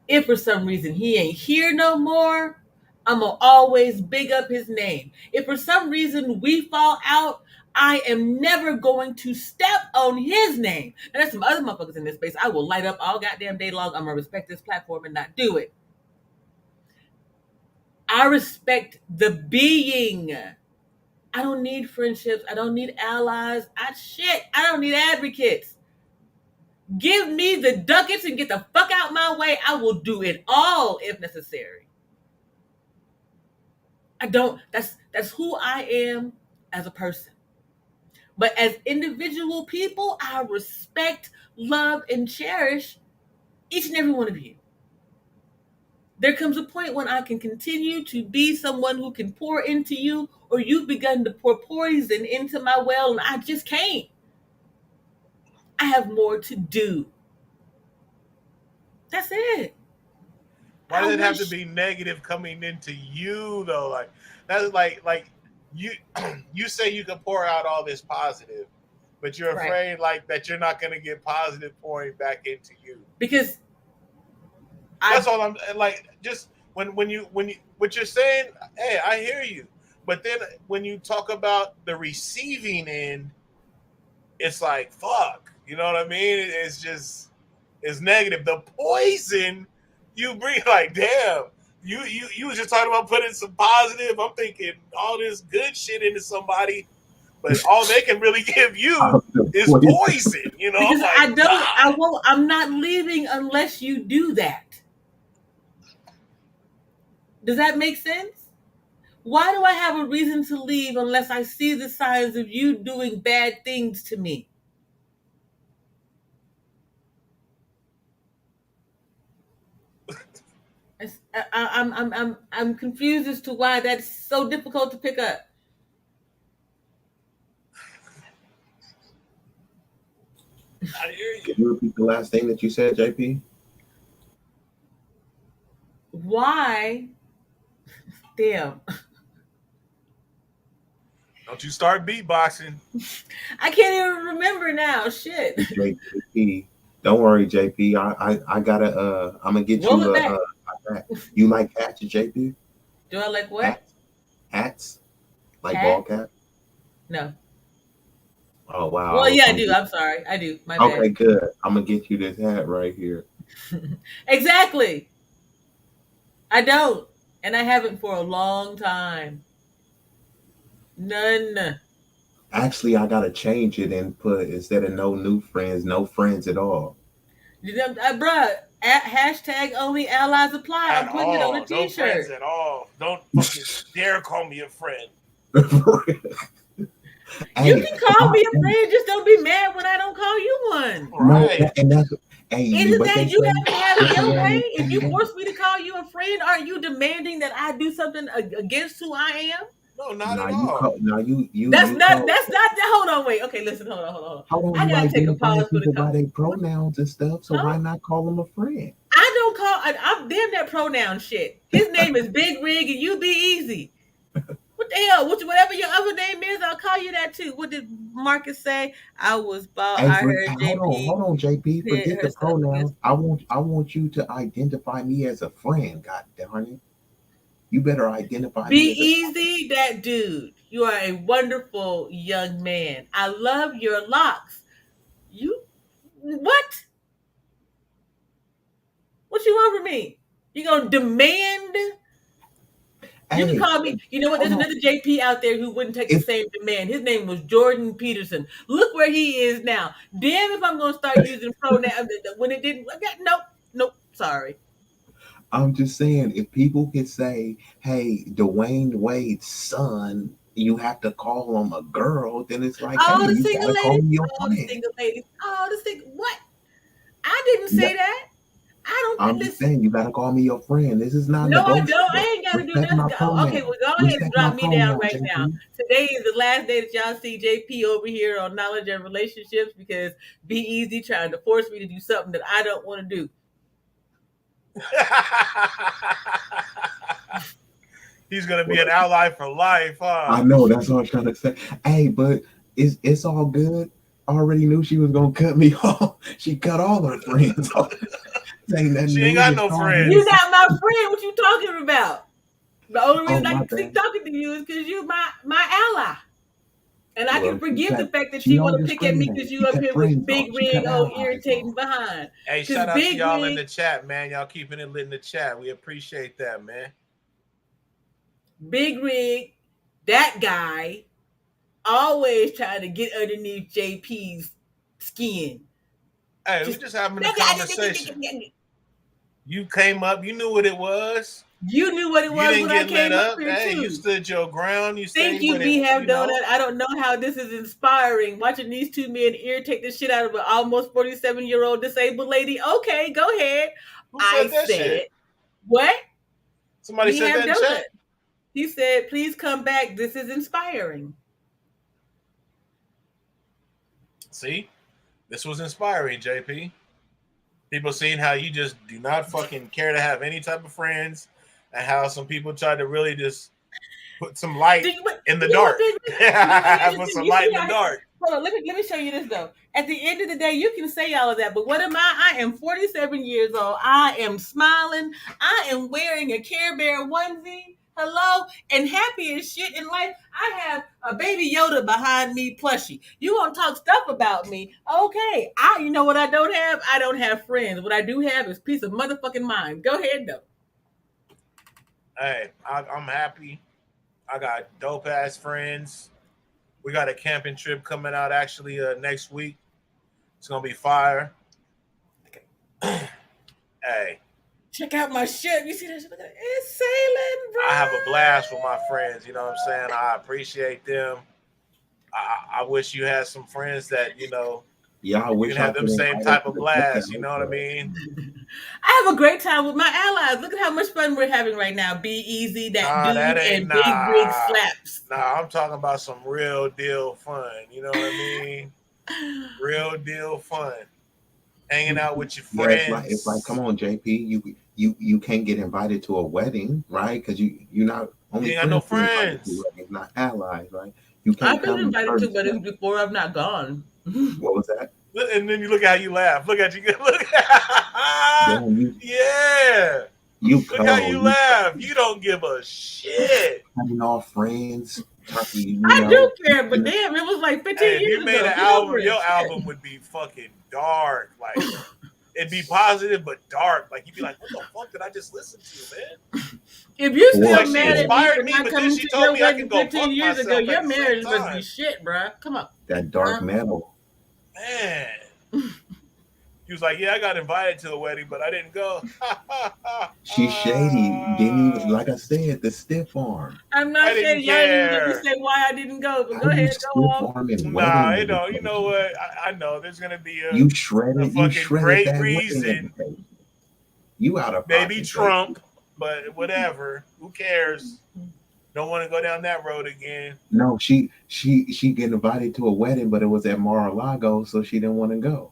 [SPEAKER 9] If for some reason he ain't here no more, I'm gonna always big up his name. If for some reason we fall out, I am never going to step on his name. And there's some other motherfuckers in this space. I will light up all goddamn day long. I'm gonna respect this platform and not do it. I respect the being. I don't need friendships. I don't need allies. I don't need advocates. Give me the ducats and get the fuck out my way. I will do it all if necessary. I don't that's who I am as a person. But as individual people, I respect, love, and cherish each and every one of you. There comes a point when I can continue to be someone who can pour into you, or you've begun to pour poison into my well, and I just can't. I have more to do. That's it.
[SPEAKER 5] Why
[SPEAKER 9] I
[SPEAKER 5] does it have to
[SPEAKER 9] wish.
[SPEAKER 5] be negative coming into you though? Like that's like you you say you can pour out all this positive, but you're
[SPEAKER 9] Right.
[SPEAKER 5] afraid like that you're not gonna get positive pouring back into you.
[SPEAKER 9] Because
[SPEAKER 5] That's
[SPEAKER 9] I
[SPEAKER 5] all I'm like. Just when you what you're saying, hey, I hear you. But then when you talk about the receiving end, it's like fuck. You know what I mean? It's just it's negative. The poison you bring, like damn. You was just talking about putting some positive. I'm thinking all this good shit into somebody, but all they can really give you is poison. You know, I'm
[SPEAKER 9] because
[SPEAKER 5] like,
[SPEAKER 9] I
[SPEAKER 5] God.
[SPEAKER 9] won't, I'm not leaving unless you do that. Does that make sense? Why do I have a reason to leave unless I see the signs of you doing bad things to me? I'm confused as to why that's so difficult to pick up.
[SPEAKER 5] I hear
[SPEAKER 1] Can
[SPEAKER 5] you.
[SPEAKER 1] you repeat the last thing that you said, JP?
[SPEAKER 9] Why? Damn.
[SPEAKER 5] Don't you start beatboxing.
[SPEAKER 9] I can't even remember now. Shit.
[SPEAKER 1] JP. Don't worry, JP. I gotta I'm gonna get
[SPEAKER 9] Roll
[SPEAKER 1] you
[SPEAKER 9] it
[SPEAKER 1] a,
[SPEAKER 9] back.
[SPEAKER 1] hat. You like hats, JP?
[SPEAKER 9] Do I like what?
[SPEAKER 1] Hats? Hats? Like ball
[SPEAKER 9] Hat?
[SPEAKER 1] cap?
[SPEAKER 9] No.
[SPEAKER 1] Oh wow,
[SPEAKER 9] Well,
[SPEAKER 1] I was
[SPEAKER 9] yeah, I
[SPEAKER 1] gonna
[SPEAKER 9] do.
[SPEAKER 1] get
[SPEAKER 9] I'm sorry. I do. My
[SPEAKER 1] okay,
[SPEAKER 9] bad.
[SPEAKER 1] good. I'm gonna get you this hat right here.
[SPEAKER 9] Exactly. I don't. And I haven't for a long time. None.
[SPEAKER 1] Actually, I gotta change it and put instead of no new friends, no friends at all.
[SPEAKER 9] Bruh, hashtag only allies apply.
[SPEAKER 5] At
[SPEAKER 9] I'm putting it on a
[SPEAKER 5] all. No friends
[SPEAKER 9] t-shirt.
[SPEAKER 5] at all. Don't fucking dare call me a friend.
[SPEAKER 9] You
[SPEAKER 1] Hey,
[SPEAKER 9] can call me a friend, just don't be mad when I don't call you one.
[SPEAKER 1] no,
[SPEAKER 5] Right.
[SPEAKER 1] and that's hey,
[SPEAKER 9] Isn't
[SPEAKER 1] but
[SPEAKER 9] that
[SPEAKER 1] they
[SPEAKER 9] you
[SPEAKER 1] say
[SPEAKER 9] have to have it
[SPEAKER 1] it's a
[SPEAKER 9] your
[SPEAKER 1] way
[SPEAKER 9] way?
[SPEAKER 1] of
[SPEAKER 9] If you
[SPEAKER 1] saying
[SPEAKER 9] force me to call you a friend, aren't you demanding that I do something against who I am?
[SPEAKER 5] No, not
[SPEAKER 1] now
[SPEAKER 5] at
[SPEAKER 1] you
[SPEAKER 5] all.
[SPEAKER 1] call now
[SPEAKER 9] That's
[SPEAKER 1] you
[SPEAKER 9] not.
[SPEAKER 1] call
[SPEAKER 9] That's not. Hold on. Wait. Okay. Listen. Hold on.
[SPEAKER 1] how long
[SPEAKER 9] I
[SPEAKER 1] you
[SPEAKER 9] gotta take a
[SPEAKER 1] identifying
[SPEAKER 9] pause for the
[SPEAKER 1] people by
[SPEAKER 9] call.
[SPEAKER 1] their
[SPEAKER 9] What?
[SPEAKER 1] pronouns and stuff, so
[SPEAKER 9] Huh?
[SPEAKER 1] why not call them a friend?
[SPEAKER 9] I don't call. I'm damn that pronoun shit. His name is Big Rig, and you be easy. What the hell? Whatever your other name is, I'll call you that too. What did Marcus say? I was bald.
[SPEAKER 1] Hey,
[SPEAKER 9] I heard JP
[SPEAKER 1] hold on, JP.
[SPEAKER 9] pit
[SPEAKER 1] Forget the
[SPEAKER 9] herself against
[SPEAKER 1] pronouns.
[SPEAKER 9] me.
[SPEAKER 1] I want you to identify me as a friend. God darn it! You better identify
[SPEAKER 9] Be
[SPEAKER 1] me as a
[SPEAKER 9] easy, that dude. You are a wonderful young man. I love your locks. You what? What you want from me? You gonna demand? You can
[SPEAKER 1] hey.
[SPEAKER 9] call me. You know what? There's
[SPEAKER 1] Hold on.
[SPEAKER 9] another JP out there who wouldn't take the
[SPEAKER 1] If
[SPEAKER 9] same demand. His name was Jordan Peterson. Look where he is now. Damn, if I'm gonna start using pronouns when it didn't. Nope, nope. Sorry.
[SPEAKER 1] I'm just saying, if people could say, "Hey, Dwayne Wade's son," you have to call him a girl. Then it's like, "Hey,
[SPEAKER 9] Oh, the
[SPEAKER 1] you
[SPEAKER 9] single
[SPEAKER 1] gotta call
[SPEAKER 9] ladies.
[SPEAKER 1] me your
[SPEAKER 9] Oh, the
[SPEAKER 1] friend."
[SPEAKER 9] single ladies. Oh, the single. What? I didn't
[SPEAKER 1] Yeah,
[SPEAKER 9] say that. I don't
[SPEAKER 1] I'm just
[SPEAKER 9] listen.
[SPEAKER 1] saying, you gotta call me your friend. This is not
[SPEAKER 9] No, I don't.
[SPEAKER 1] negotiable.
[SPEAKER 9] I ain't got to do
[SPEAKER 1] Respect
[SPEAKER 9] nothing.
[SPEAKER 1] my
[SPEAKER 9] Oh, okay, well,
[SPEAKER 1] pronoun.
[SPEAKER 9] go ahead and
[SPEAKER 1] Respect my
[SPEAKER 9] drop me down
[SPEAKER 1] pronoun,
[SPEAKER 9] right now.
[SPEAKER 1] JP.
[SPEAKER 9] Today is the last day that y'all see JP over here on Knowledge and Relationships because Be Easy trying to force me to do something that I don't want to do.
[SPEAKER 5] He's gonna be
[SPEAKER 1] Well,
[SPEAKER 5] an ally for life,
[SPEAKER 1] I
[SPEAKER 5] huh?
[SPEAKER 1] know that's what I'm trying to say. Hey, but it's all good. I already knew she was gonna cut me off. She cut all her friends off. Ain't nothing
[SPEAKER 5] She ain't
[SPEAKER 1] new.
[SPEAKER 5] got
[SPEAKER 1] Just
[SPEAKER 5] no
[SPEAKER 1] call me.
[SPEAKER 9] You're
[SPEAKER 5] friends.
[SPEAKER 9] not my friend. What you talking about? The only
[SPEAKER 1] Oh
[SPEAKER 9] reason I
[SPEAKER 1] my
[SPEAKER 9] can keep
[SPEAKER 1] bad.
[SPEAKER 9] talking to you is because you're my ally. And I can
[SPEAKER 1] Well,
[SPEAKER 9] forgive the fact that
[SPEAKER 1] she
[SPEAKER 9] you want
[SPEAKER 1] don't
[SPEAKER 9] to pick at me
[SPEAKER 1] discriminate.
[SPEAKER 9] because you
[SPEAKER 1] She
[SPEAKER 9] up
[SPEAKER 1] cut
[SPEAKER 9] here with
[SPEAKER 1] friends
[SPEAKER 9] Big
[SPEAKER 1] off. She
[SPEAKER 9] Rig,
[SPEAKER 1] cut
[SPEAKER 9] oh,
[SPEAKER 1] allies
[SPEAKER 9] irritating
[SPEAKER 1] off.
[SPEAKER 9] behind.
[SPEAKER 5] Hey,
[SPEAKER 9] Because
[SPEAKER 5] shout out to
[SPEAKER 9] Big
[SPEAKER 5] y'all in
[SPEAKER 9] Rig,
[SPEAKER 5] the chat, man. Y'all keeping it lit in the chat. We appreciate that, man.
[SPEAKER 9] Big Rig, that guy, always trying to get underneath JP's skin.
[SPEAKER 5] Hey, we
[SPEAKER 9] Just
[SPEAKER 5] just having a conversation. You came up, you knew what it was.
[SPEAKER 9] you knew what it
[SPEAKER 5] You
[SPEAKER 9] was
[SPEAKER 5] didn't
[SPEAKER 9] when I
[SPEAKER 5] get lit
[SPEAKER 9] came up
[SPEAKER 5] up.
[SPEAKER 9] here
[SPEAKER 5] Hey, you
[SPEAKER 9] too.
[SPEAKER 5] stood your ground. You
[SPEAKER 9] Thank
[SPEAKER 5] stayed
[SPEAKER 9] you,
[SPEAKER 5] with it,
[SPEAKER 9] Behave Donut. I don't know how this is inspiring. Watching these two men irritate the shit out of an almost 47-year-old disabled lady. Okay, go ahead.
[SPEAKER 5] Who
[SPEAKER 9] I
[SPEAKER 5] said that
[SPEAKER 9] said
[SPEAKER 5] shit?
[SPEAKER 9] it. What?
[SPEAKER 5] Somebody
[SPEAKER 9] We
[SPEAKER 5] said
[SPEAKER 9] have
[SPEAKER 5] that in
[SPEAKER 9] done
[SPEAKER 5] chat.
[SPEAKER 9] that. He said, "Please come back. This is inspiring."
[SPEAKER 5] See, this was inspiring, JP. People seeing how you just do not fucking care to have any type of friends, and how some people try to really just put some light in the
[SPEAKER 9] You know what,
[SPEAKER 5] dark.
[SPEAKER 9] baby? You know what? Here's the
[SPEAKER 5] Put
[SPEAKER 9] thing.
[SPEAKER 5] some
[SPEAKER 9] You
[SPEAKER 5] light
[SPEAKER 9] see
[SPEAKER 5] in the
[SPEAKER 9] how?
[SPEAKER 5] dark.
[SPEAKER 9] Hold on. Let me show you this though. At the end of the day, you can say all of that, but what am I? I am 47 years old. I am smiling. I am wearing a Care Bear onesie. Hello, and happy as shit in life. I have a baby Yoda behind me, plushie. You want to talk stuff about me? Okay. You know what I don't have? I don't have friends. What I do have is peace of motherfucking mind. Go ahead though.
[SPEAKER 5] Hey, I'm happy. I got dope ass friends. We got a camping trip coming out actually next week. It's gonna be fire. Hey,
[SPEAKER 9] Check out my ship. You see that shit? It's sailing, bro.
[SPEAKER 5] I have a blast with my friends. You know what I'm saying? I appreciate them. I wish you had some friends that
[SPEAKER 1] Yeah, I
[SPEAKER 5] you
[SPEAKER 1] wish
[SPEAKER 5] can
[SPEAKER 1] I
[SPEAKER 5] have them
[SPEAKER 1] could
[SPEAKER 5] same
[SPEAKER 1] invite her
[SPEAKER 5] type
[SPEAKER 1] to
[SPEAKER 5] of
[SPEAKER 1] the
[SPEAKER 5] blast. You
[SPEAKER 1] cookout,
[SPEAKER 5] know what I
[SPEAKER 1] but
[SPEAKER 5] mean?
[SPEAKER 9] I have a great time with my allies. Look at how much fun we're having right now. Be Easy, that
[SPEAKER 5] Nah, that
[SPEAKER 9] dude,
[SPEAKER 5] ain't
[SPEAKER 9] and Big Rig
[SPEAKER 5] nah.
[SPEAKER 9] Slaps.
[SPEAKER 5] Nah, I'm talking about some real deal fun. You know what I mean? Real deal fun. Hanging out with your
[SPEAKER 1] yeah, it's like, come
[SPEAKER 5] friends.
[SPEAKER 1] on, JP, you can't get invited to a wedding, right? Because you're not
[SPEAKER 5] You
[SPEAKER 1] only
[SPEAKER 5] ain't got no
[SPEAKER 1] friends get invited to
[SPEAKER 5] friends.
[SPEAKER 1] weddings, not allies, right? You can't
[SPEAKER 9] I've been
[SPEAKER 1] come to
[SPEAKER 9] invited to
[SPEAKER 1] certain
[SPEAKER 9] weddings
[SPEAKER 1] stuff.
[SPEAKER 9] before. I've not gone.
[SPEAKER 1] What was that?
[SPEAKER 5] And then you look how you laugh. Look at you. Look.
[SPEAKER 1] Damn,
[SPEAKER 5] Yeah.
[SPEAKER 1] you
[SPEAKER 5] Look how
[SPEAKER 1] cold.
[SPEAKER 5] you
[SPEAKER 1] You
[SPEAKER 5] laugh. You don't give a shit.
[SPEAKER 1] cutting off friends, turkey,
[SPEAKER 9] I do care, but damn, it was like
[SPEAKER 5] Hey,
[SPEAKER 9] 15
[SPEAKER 5] if you
[SPEAKER 9] years
[SPEAKER 5] made
[SPEAKER 9] ago.
[SPEAKER 5] an
[SPEAKER 9] Get over
[SPEAKER 5] album,
[SPEAKER 9] it.
[SPEAKER 5] your album
[SPEAKER 9] Shit.
[SPEAKER 5] would be fucking dark. Like it'd be positive but dark. Like you'd be like, what the fuck did I just listen to, man?
[SPEAKER 9] If you
[SPEAKER 1] boy,
[SPEAKER 9] still
[SPEAKER 5] Like she
[SPEAKER 9] mad at me for
[SPEAKER 5] inspired me,
[SPEAKER 9] not
[SPEAKER 5] but then
[SPEAKER 9] coming
[SPEAKER 5] she
[SPEAKER 9] to
[SPEAKER 5] told
[SPEAKER 9] your
[SPEAKER 5] me I can
[SPEAKER 9] wedding
[SPEAKER 5] go
[SPEAKER 9] 15
[SPEAKER 5] fuck
[SPEAKER 9] years ago,
[SPEAKER 5] myself at
[SPEAKER 9] your
[SPEAKER 5] the same
[SPEAKER 9] marriage must be
[SPEAKER 5] time.
[SPEAKER 9] shit, bruh. Come on.
[SPEAKER 1] that dark metal.
[SPEAKER 5] Man. He was like, yeah, I got invited to a wedding, but I didn't go.
[SPEAKER 1] She's shady. Didn't even, like I said, the stiff arm.
[SPEAKER 9] I'm
[SPEAKER 5] I
[SPEAKER 9] not
[SPEAKER 5] didn't
[SPEAKER 9] shady. Y'all didn't even let me
[SPEAKER 5] care.
[SPEAKER 9] say why I didn't go, but
[SPEAKER 1] How
[SPEAKER 9] go
[SPEAKER 1] do you
[SPEAKER 9] ahead, go
[SPEAKER 1] stiff
[SPEAKER 9] off.
[SPEAKER 1] arm in
[SPEAKER 5] Nah,
[SPEAKER 1] wedding
[SPEAKER 5] you know
[SPEAKER 1] invitation?
[SPEAKER 5] what? I know there's gonna be
[SPEAKER 1] You
[SPEAKER 5] a
[SPEAKER 1] shredded. You
[SPEAKER 5] fucking
[SPEAKER 1] shredded
[SPEAKER 5] great
[SPEAKER 1] that wedding
[SPEAKER 5] reason.
[SPEAKER 1] invitation. You out of
[SPEAKER 5] Maybe
[SPEAKER 1] pocket, JP.
[SPEAKER 5] Trump, but whatever. Who cares? Don't want to go down that road again.
[SPEAKER 1] No, she get invited to a wedding, but it was at Mar-a-Lago, so she didn't want to go.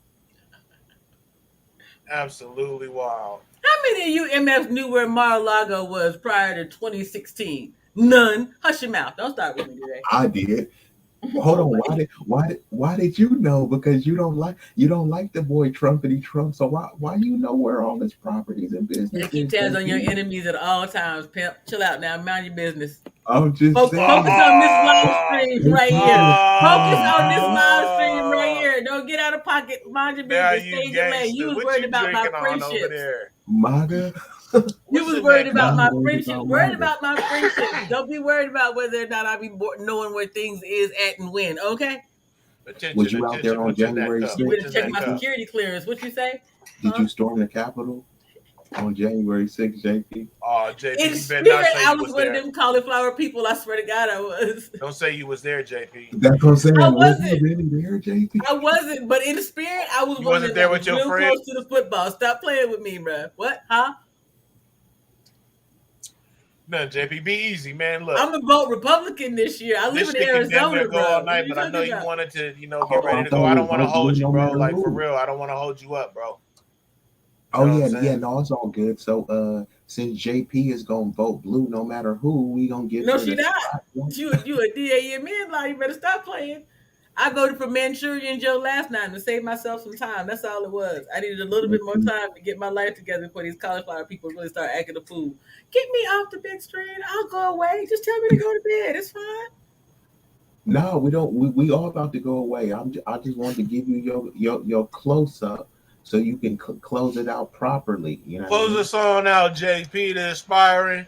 [SPEAKER 5] Absolutely wild.
[SPEAKER 9] How many of you MFs knew where Mar-a-Lago was prior to 2016? None. Hush your mouth. Don't start with me today.
[SPEAKER 1] I did. Hold on. Why did you know? Because you don't like the boy Trumpity Trump. So why you know where all his properties and business
[SPEAKER 9] Keep
[SPEAKER 1] is,
[SPEAKER 9] tabs on your
[SPEAKER 1] JP?
[SPEAKER 9] enemies at all times, pimp. Chill out now. Mind your business.
[SPEAKER 1] I'm just
[SPEAKER 9] Focus
[SPEAKER 1] saying.
[SPEAKER 9] on this live stream
[SPEAKER 1] It's
[SPEAKER 9] right here.
[SPEAKER 1] all
[SPEAKER 9] Focus
[SPEAKER 1] fun,
[SPEAKER 9] on this
[SPEAKER 1] man.
[SPEAKER 9] live stream right here. Don't get out of pocket. Mind your
[SPEAKER 5] Now
[SPEAKER 9] business.
[SPEAKER 5] you
[SPEAKER 9] Stay in your lane. You
[SPEAKER 5] gangster.
[SPEAKER 9] was
[SPEAKER 5] What
[SPEAKER 9] worried
[SPEAKER 5] you
[SPEAKER 9] about my
[SPEAKER 5] drinking on over
[SPEAKER 9] friendships.
[SPEAKER 5] there?
[SPEAKER 1] MAGA.
[SPEAKER 9] You
[SPEAKER 5] What's
[SPEAKER 9] was
[SPEAKER 5] in
[SPEAKER 9] worried
[SPEAKER 5] that
[SPEAKER 9] about
[SPEAKER 1] I'm
[SPEAKER 5] cup?
[SPEAKER 9] my
[SPEAKER 1] worried
[SPEAKER 9] friendship.
[SPEAKER 1] about
[SPEAKER 9] Worried
[SPEAKER 1] MAGA.
[SPEAKER 9] about my friendships. Don't be worried about whether or not I be knowing where things is at and when. Okay.
[SPEAKER 1] Was
[SPEAKER 5] Attention,
[SPEAKER 1] you out there
[SPEAKER 5] attention.
[SPEAKER 1] on
[SPEAKER 5] What's in that
[SPEAKER 1] January
[SPEAKER 5] cup?
[SPEAKER 9] You
[SPEAKER 1] 6th,
[SPEAKER 5] What's
[SPEAKER 9] better
[SPEAKER 5] in
[SPEAKER 9] check
[SPEAKER 5] that
[SPEAKER 9] my
[SPEAKER 1] JP?
[SPEAKER 5] cup?
[SPEAKER 9] security clearance. What you say?
[SPEAKER 1] Did you storm the Capitol on January 6th, JP?
[SPEAKER 5] Oh, JP,
[SPEAKER 9] In
[SPEAKER 5] you better not
[SPEAKER 9] spirit,
[SPEAKER 5] say
[SPEAKER 9] I
[SPEAKER 5] you
[SPEAKER 9] was
[SPEAKER 5] was
[SPEAKER 9] one of
[SPEAKER 5] there.
[SPEAKER 9] them cauliflower people. I swear to God, I was.
[SPEAKER 5] Don't say you was there, JP.
[SPEAKER 1] That's what I'm saying.
[SPEAKER 9] I
[SPEAKER 1] Was you
[SPEAKER 9] wasn't.
[SPEAKER 1] really there, JP?
[SPEAKER 9] I wasn't. But in the spirit, I was
[SPEAKER 5] You
[SPEAKER 9] one of
[SPEAKER 5] wasn't
[SPEAKER 9] them
[SPEAKER 5] there
[SPEAKER 9] that was
[SPEAKER 5] with your
[SPEAKER 9] real
[SPEAKER 5] friend?
[SPEAKER 9] close to the football. Stop playing with me, bro. What? Huh?
[SPEAKER 5] No, JP, be easy, man. Look,
[SPEAKER 9] I'm gonna vote Republican this year. I live
[SPEAKER 5] this
[SPEAKER 9] in
[SPEAKER 5] shit can damn
[SPEAKER 9] Arizona,
[SPEAKER 5] near go all
[SPEAKER 9] bro. What are
[SPEAKER 5] night,
[SPEAKER 9] you
[SPEAKER 5] but I know
[SPEAKER 9] talking
[SPEAKER 5] you
[SPEAKER 9] about?
[SPEAKER 5] wanted to, get
[SPEAKER 1] Oh,
[SPEAKER 5] ready
[SPEAKER 1] I
[SPEAKER 5] to
[SPEAKER 1] thought
[SPEAKER 5] go. I
[SPEAKER 1] it
[SPEAKER 5] don't
[SPEAKER 1] was
[SPEAKER 5] want to
[SPEAKER 1] vote blue
[SPEAKER 5] hold you,
[SPEAKER 1] no
[SPEAKER 5] bro.
[SPEAKER 1] matter
[SPEAKER 5] Like for
[SPEAKER 1] who.
[SPEAKER 5] real, I don't want to hold you up, bro. You
[SPEAKER 1] Oh
[SPEAKER 5] know what I'm
[SPEAKER 1] yeah,
[SPEAKER 5] saying?
[SPEAKER 1] no, it's all good. So since JP is gonna vote blue no matter who, we gonna give
[SPEAKER 9] No,
[SPEAKER 1] her
[SPEAKER 9] she
[SPEAKER 1] the
[SPEAKER 9] not.
[SPEAKER 1] spot.
[SPEAKER 9] You a DAMN law. You better stop playing. I voted for Manchurian Joe last night to save myself some time. That's all it was. I needed a little bit more time to get my life together before these cauliflower people really start acting a fool. Get me off the big screen. I'll go away. Just tell me to go to bed. It's fine.
[SPEAKER 1] No, we don't. We all about to go away. I just wanted to give you your close up so you can close it out properly. You know what I
[SPEAKER 5] Close
[SPEAKER 1] mean?
[SPEAKER 5] us on out, JP, the aspiring.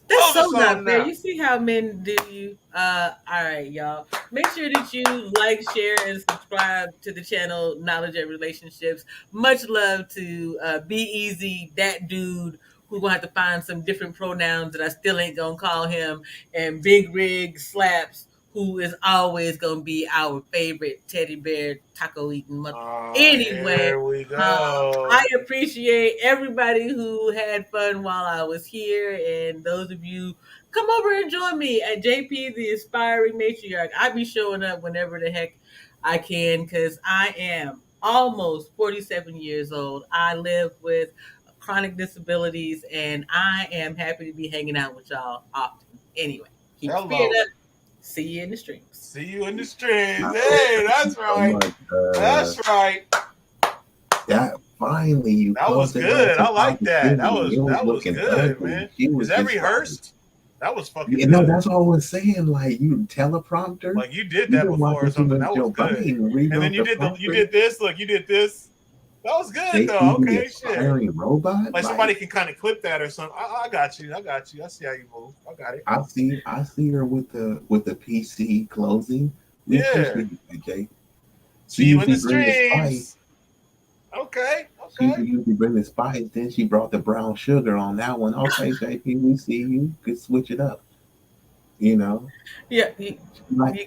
[SPEAKER 9] That's
[SPEAKER 5] Close
[SPEAKER 9] so
[SPEAKER 5] us
[SPEAKER 9] not
[SPEAKER 5] on
[SPEAKER 9] fair.
[SPEAKER 5] out.
[SPEAKER 9] You see how men do you? All right, y'all. Make sure that you like, share, and subscribe to the channel Knowledge and Relationships. Much love to Be Easy, that dude who gonna have to find some different pronouns that I still ain't gonna call him, and Big Rig Slaps, who is always going to be our favorite teddy bear taco eating mother. Anyway,
[SPEAKER 5] Here we
[SPEAKER 9] uh,
[SPEAKER 5] go.
[SPEAKER 9] I appreciate everybody who had fun while I was here, and those of you come over and join me at JP the Inspiring Matriarch. I be showing up whenever the heck I can because I am almost 47 years old. I live with chronic disabilities, and I am happy to be hanging out with y'all often. Anyway, keep your spirit
[SPEAKER 5] Hello.
[SPEAKER 9] up. See you in the streams.
[SPEAKER 5] See you in the streams. Hey, that's
[SPEAKER 1] So
[SPEAKER 5] right.
[SPEAKER 1] much,
[SPEAKER 5] That's right.
[SPEAKER 1] that finally you
[SPEAKER 5] That was
[SPEAKER 1] closed it out
[SPEAKER 5] good.
[SPEAKER 1] some
[SPEAKER 5] I like that.
[SPEAKER 1] positivity. It was
[SPEAKER 5] That was
[SPEAKER 1] looking
[SPEAKER 5] good,
[SPEAKER 1] ugly.
[SPEAKER 5] man.
[SPEAKER 1] She
[SPEAKER 5] Is
[SPEAKER 1] was
[SPEAKER 5] that
[SPEAKER 1] just like,
[SPEAKER 5] rehearsed? That was fucking
[SPEAKER 1] you know,
[SPEAKER 5] good.
[SPEAKER 1] that's all I was saying. Like you teleprompter.
[SPEAKER 5] Like you did
[SPEAKER 1] You
[SPEAKER 5] that
[SPEAKER 1] been
[SPEAKER 5] before or
[SPEAKER 1] watching too
[SPEAKER 5] something.
[SPEAKER 1] much
[SPEAKER 5] That was
[SPEAKER 1] Joe
[SPEAKER 5] good.
[SPEAKER 1] Biden
[SPEAKER 5] And then
[SPEAKER 1] rewrote
[SPEAKER 5] you
[SPEAKER 1] the
[SPEAKER 5] did
[SPEAKER 1] prompter.
[SPEAKER 5] you did this. Look, you did this. That was good though.
[SPEAKER 1] JP the
[SPEAKER 5] Okay, shit.
[SPEAKER 1] aspiring robot.
[SPEAKER 5] Like somebody can kind of clip that or something. I got you. I got you. I see how you move. I got it.
[SPEAKER 1] I see her with the PC closing. We
[SPEAKER 5] Yeah.
[SPEAKER 1] appreciate it, Jay.
[SPEAKER 5] See you in the streams. Okay.
[SPEAKER 1] She
[SPEAKER 5] Okay.
[SPEAKER 1] usually bring the spice. Then she brought the brown sugar on that one. Okay, JP, we see you. Could switch it up. You know,
[SPEAKER 9] Yeah.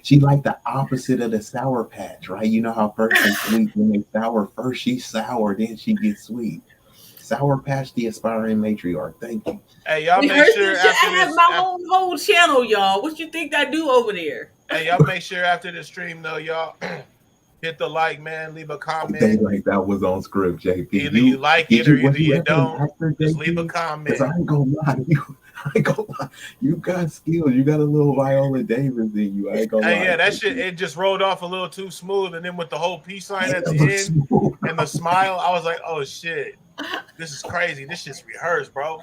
[SPEAKER 1] she like the opposite of the Sour Patch, right? You know how first they sweet, when they sour. First she's sour, then she gets sweet. Sour Patch, the aspiring matriarch. Thank you.
[SPEAKER 5] Hey, y'all make
[SPEAKER 9] Rehearsal
[SPEAKER 5] sure
[SPEAKER 9] shit.
[SPEAKER 5] after
[SPEAKER 9] I have
[SPEAKER 5] this.
[SPEAKER 9] my whole channel, y'all. What you think I do over there?
[SPEAKER 5] Hey, y'all make sure after the stream though, y'all hit the like, man. Leave a
[SPEAKER 1] They
[SPEAKER 5] comment.
[SPEAKER 1] like that was on script, JP.
[SPEAKER 5] Either you like it or either you
[SPEAKER 1] ever
[SPEAKER 5] don't.
[SPEAKER 1] an actor,
[SPEAKER 5] Just
[SPEAKER 1] JP?
[SPEAKER 5] leave a
[SPEAKER 1] Because
[SPEAKER 5] comment.
[SPEAKER 1] I ain't gonna lie, I ain't gonna lie. You got skills. You got a little Viola Davis in you. I ain't gonna lie.
[SPEAKER 5] Hey, yeah, that
[SPEAKER 1] JP.
[SPEAKER 5] shit it just rolled off a little too smooth, and then with the whole peace sign at the
[SPEAKER 1] Hella
[SPEAKER 5] end
[SPEAKER 1] smooth.
[SPEAKER 5] and the smile, I was like, oh shit, this is crazy. This shit's rehearsed, bro.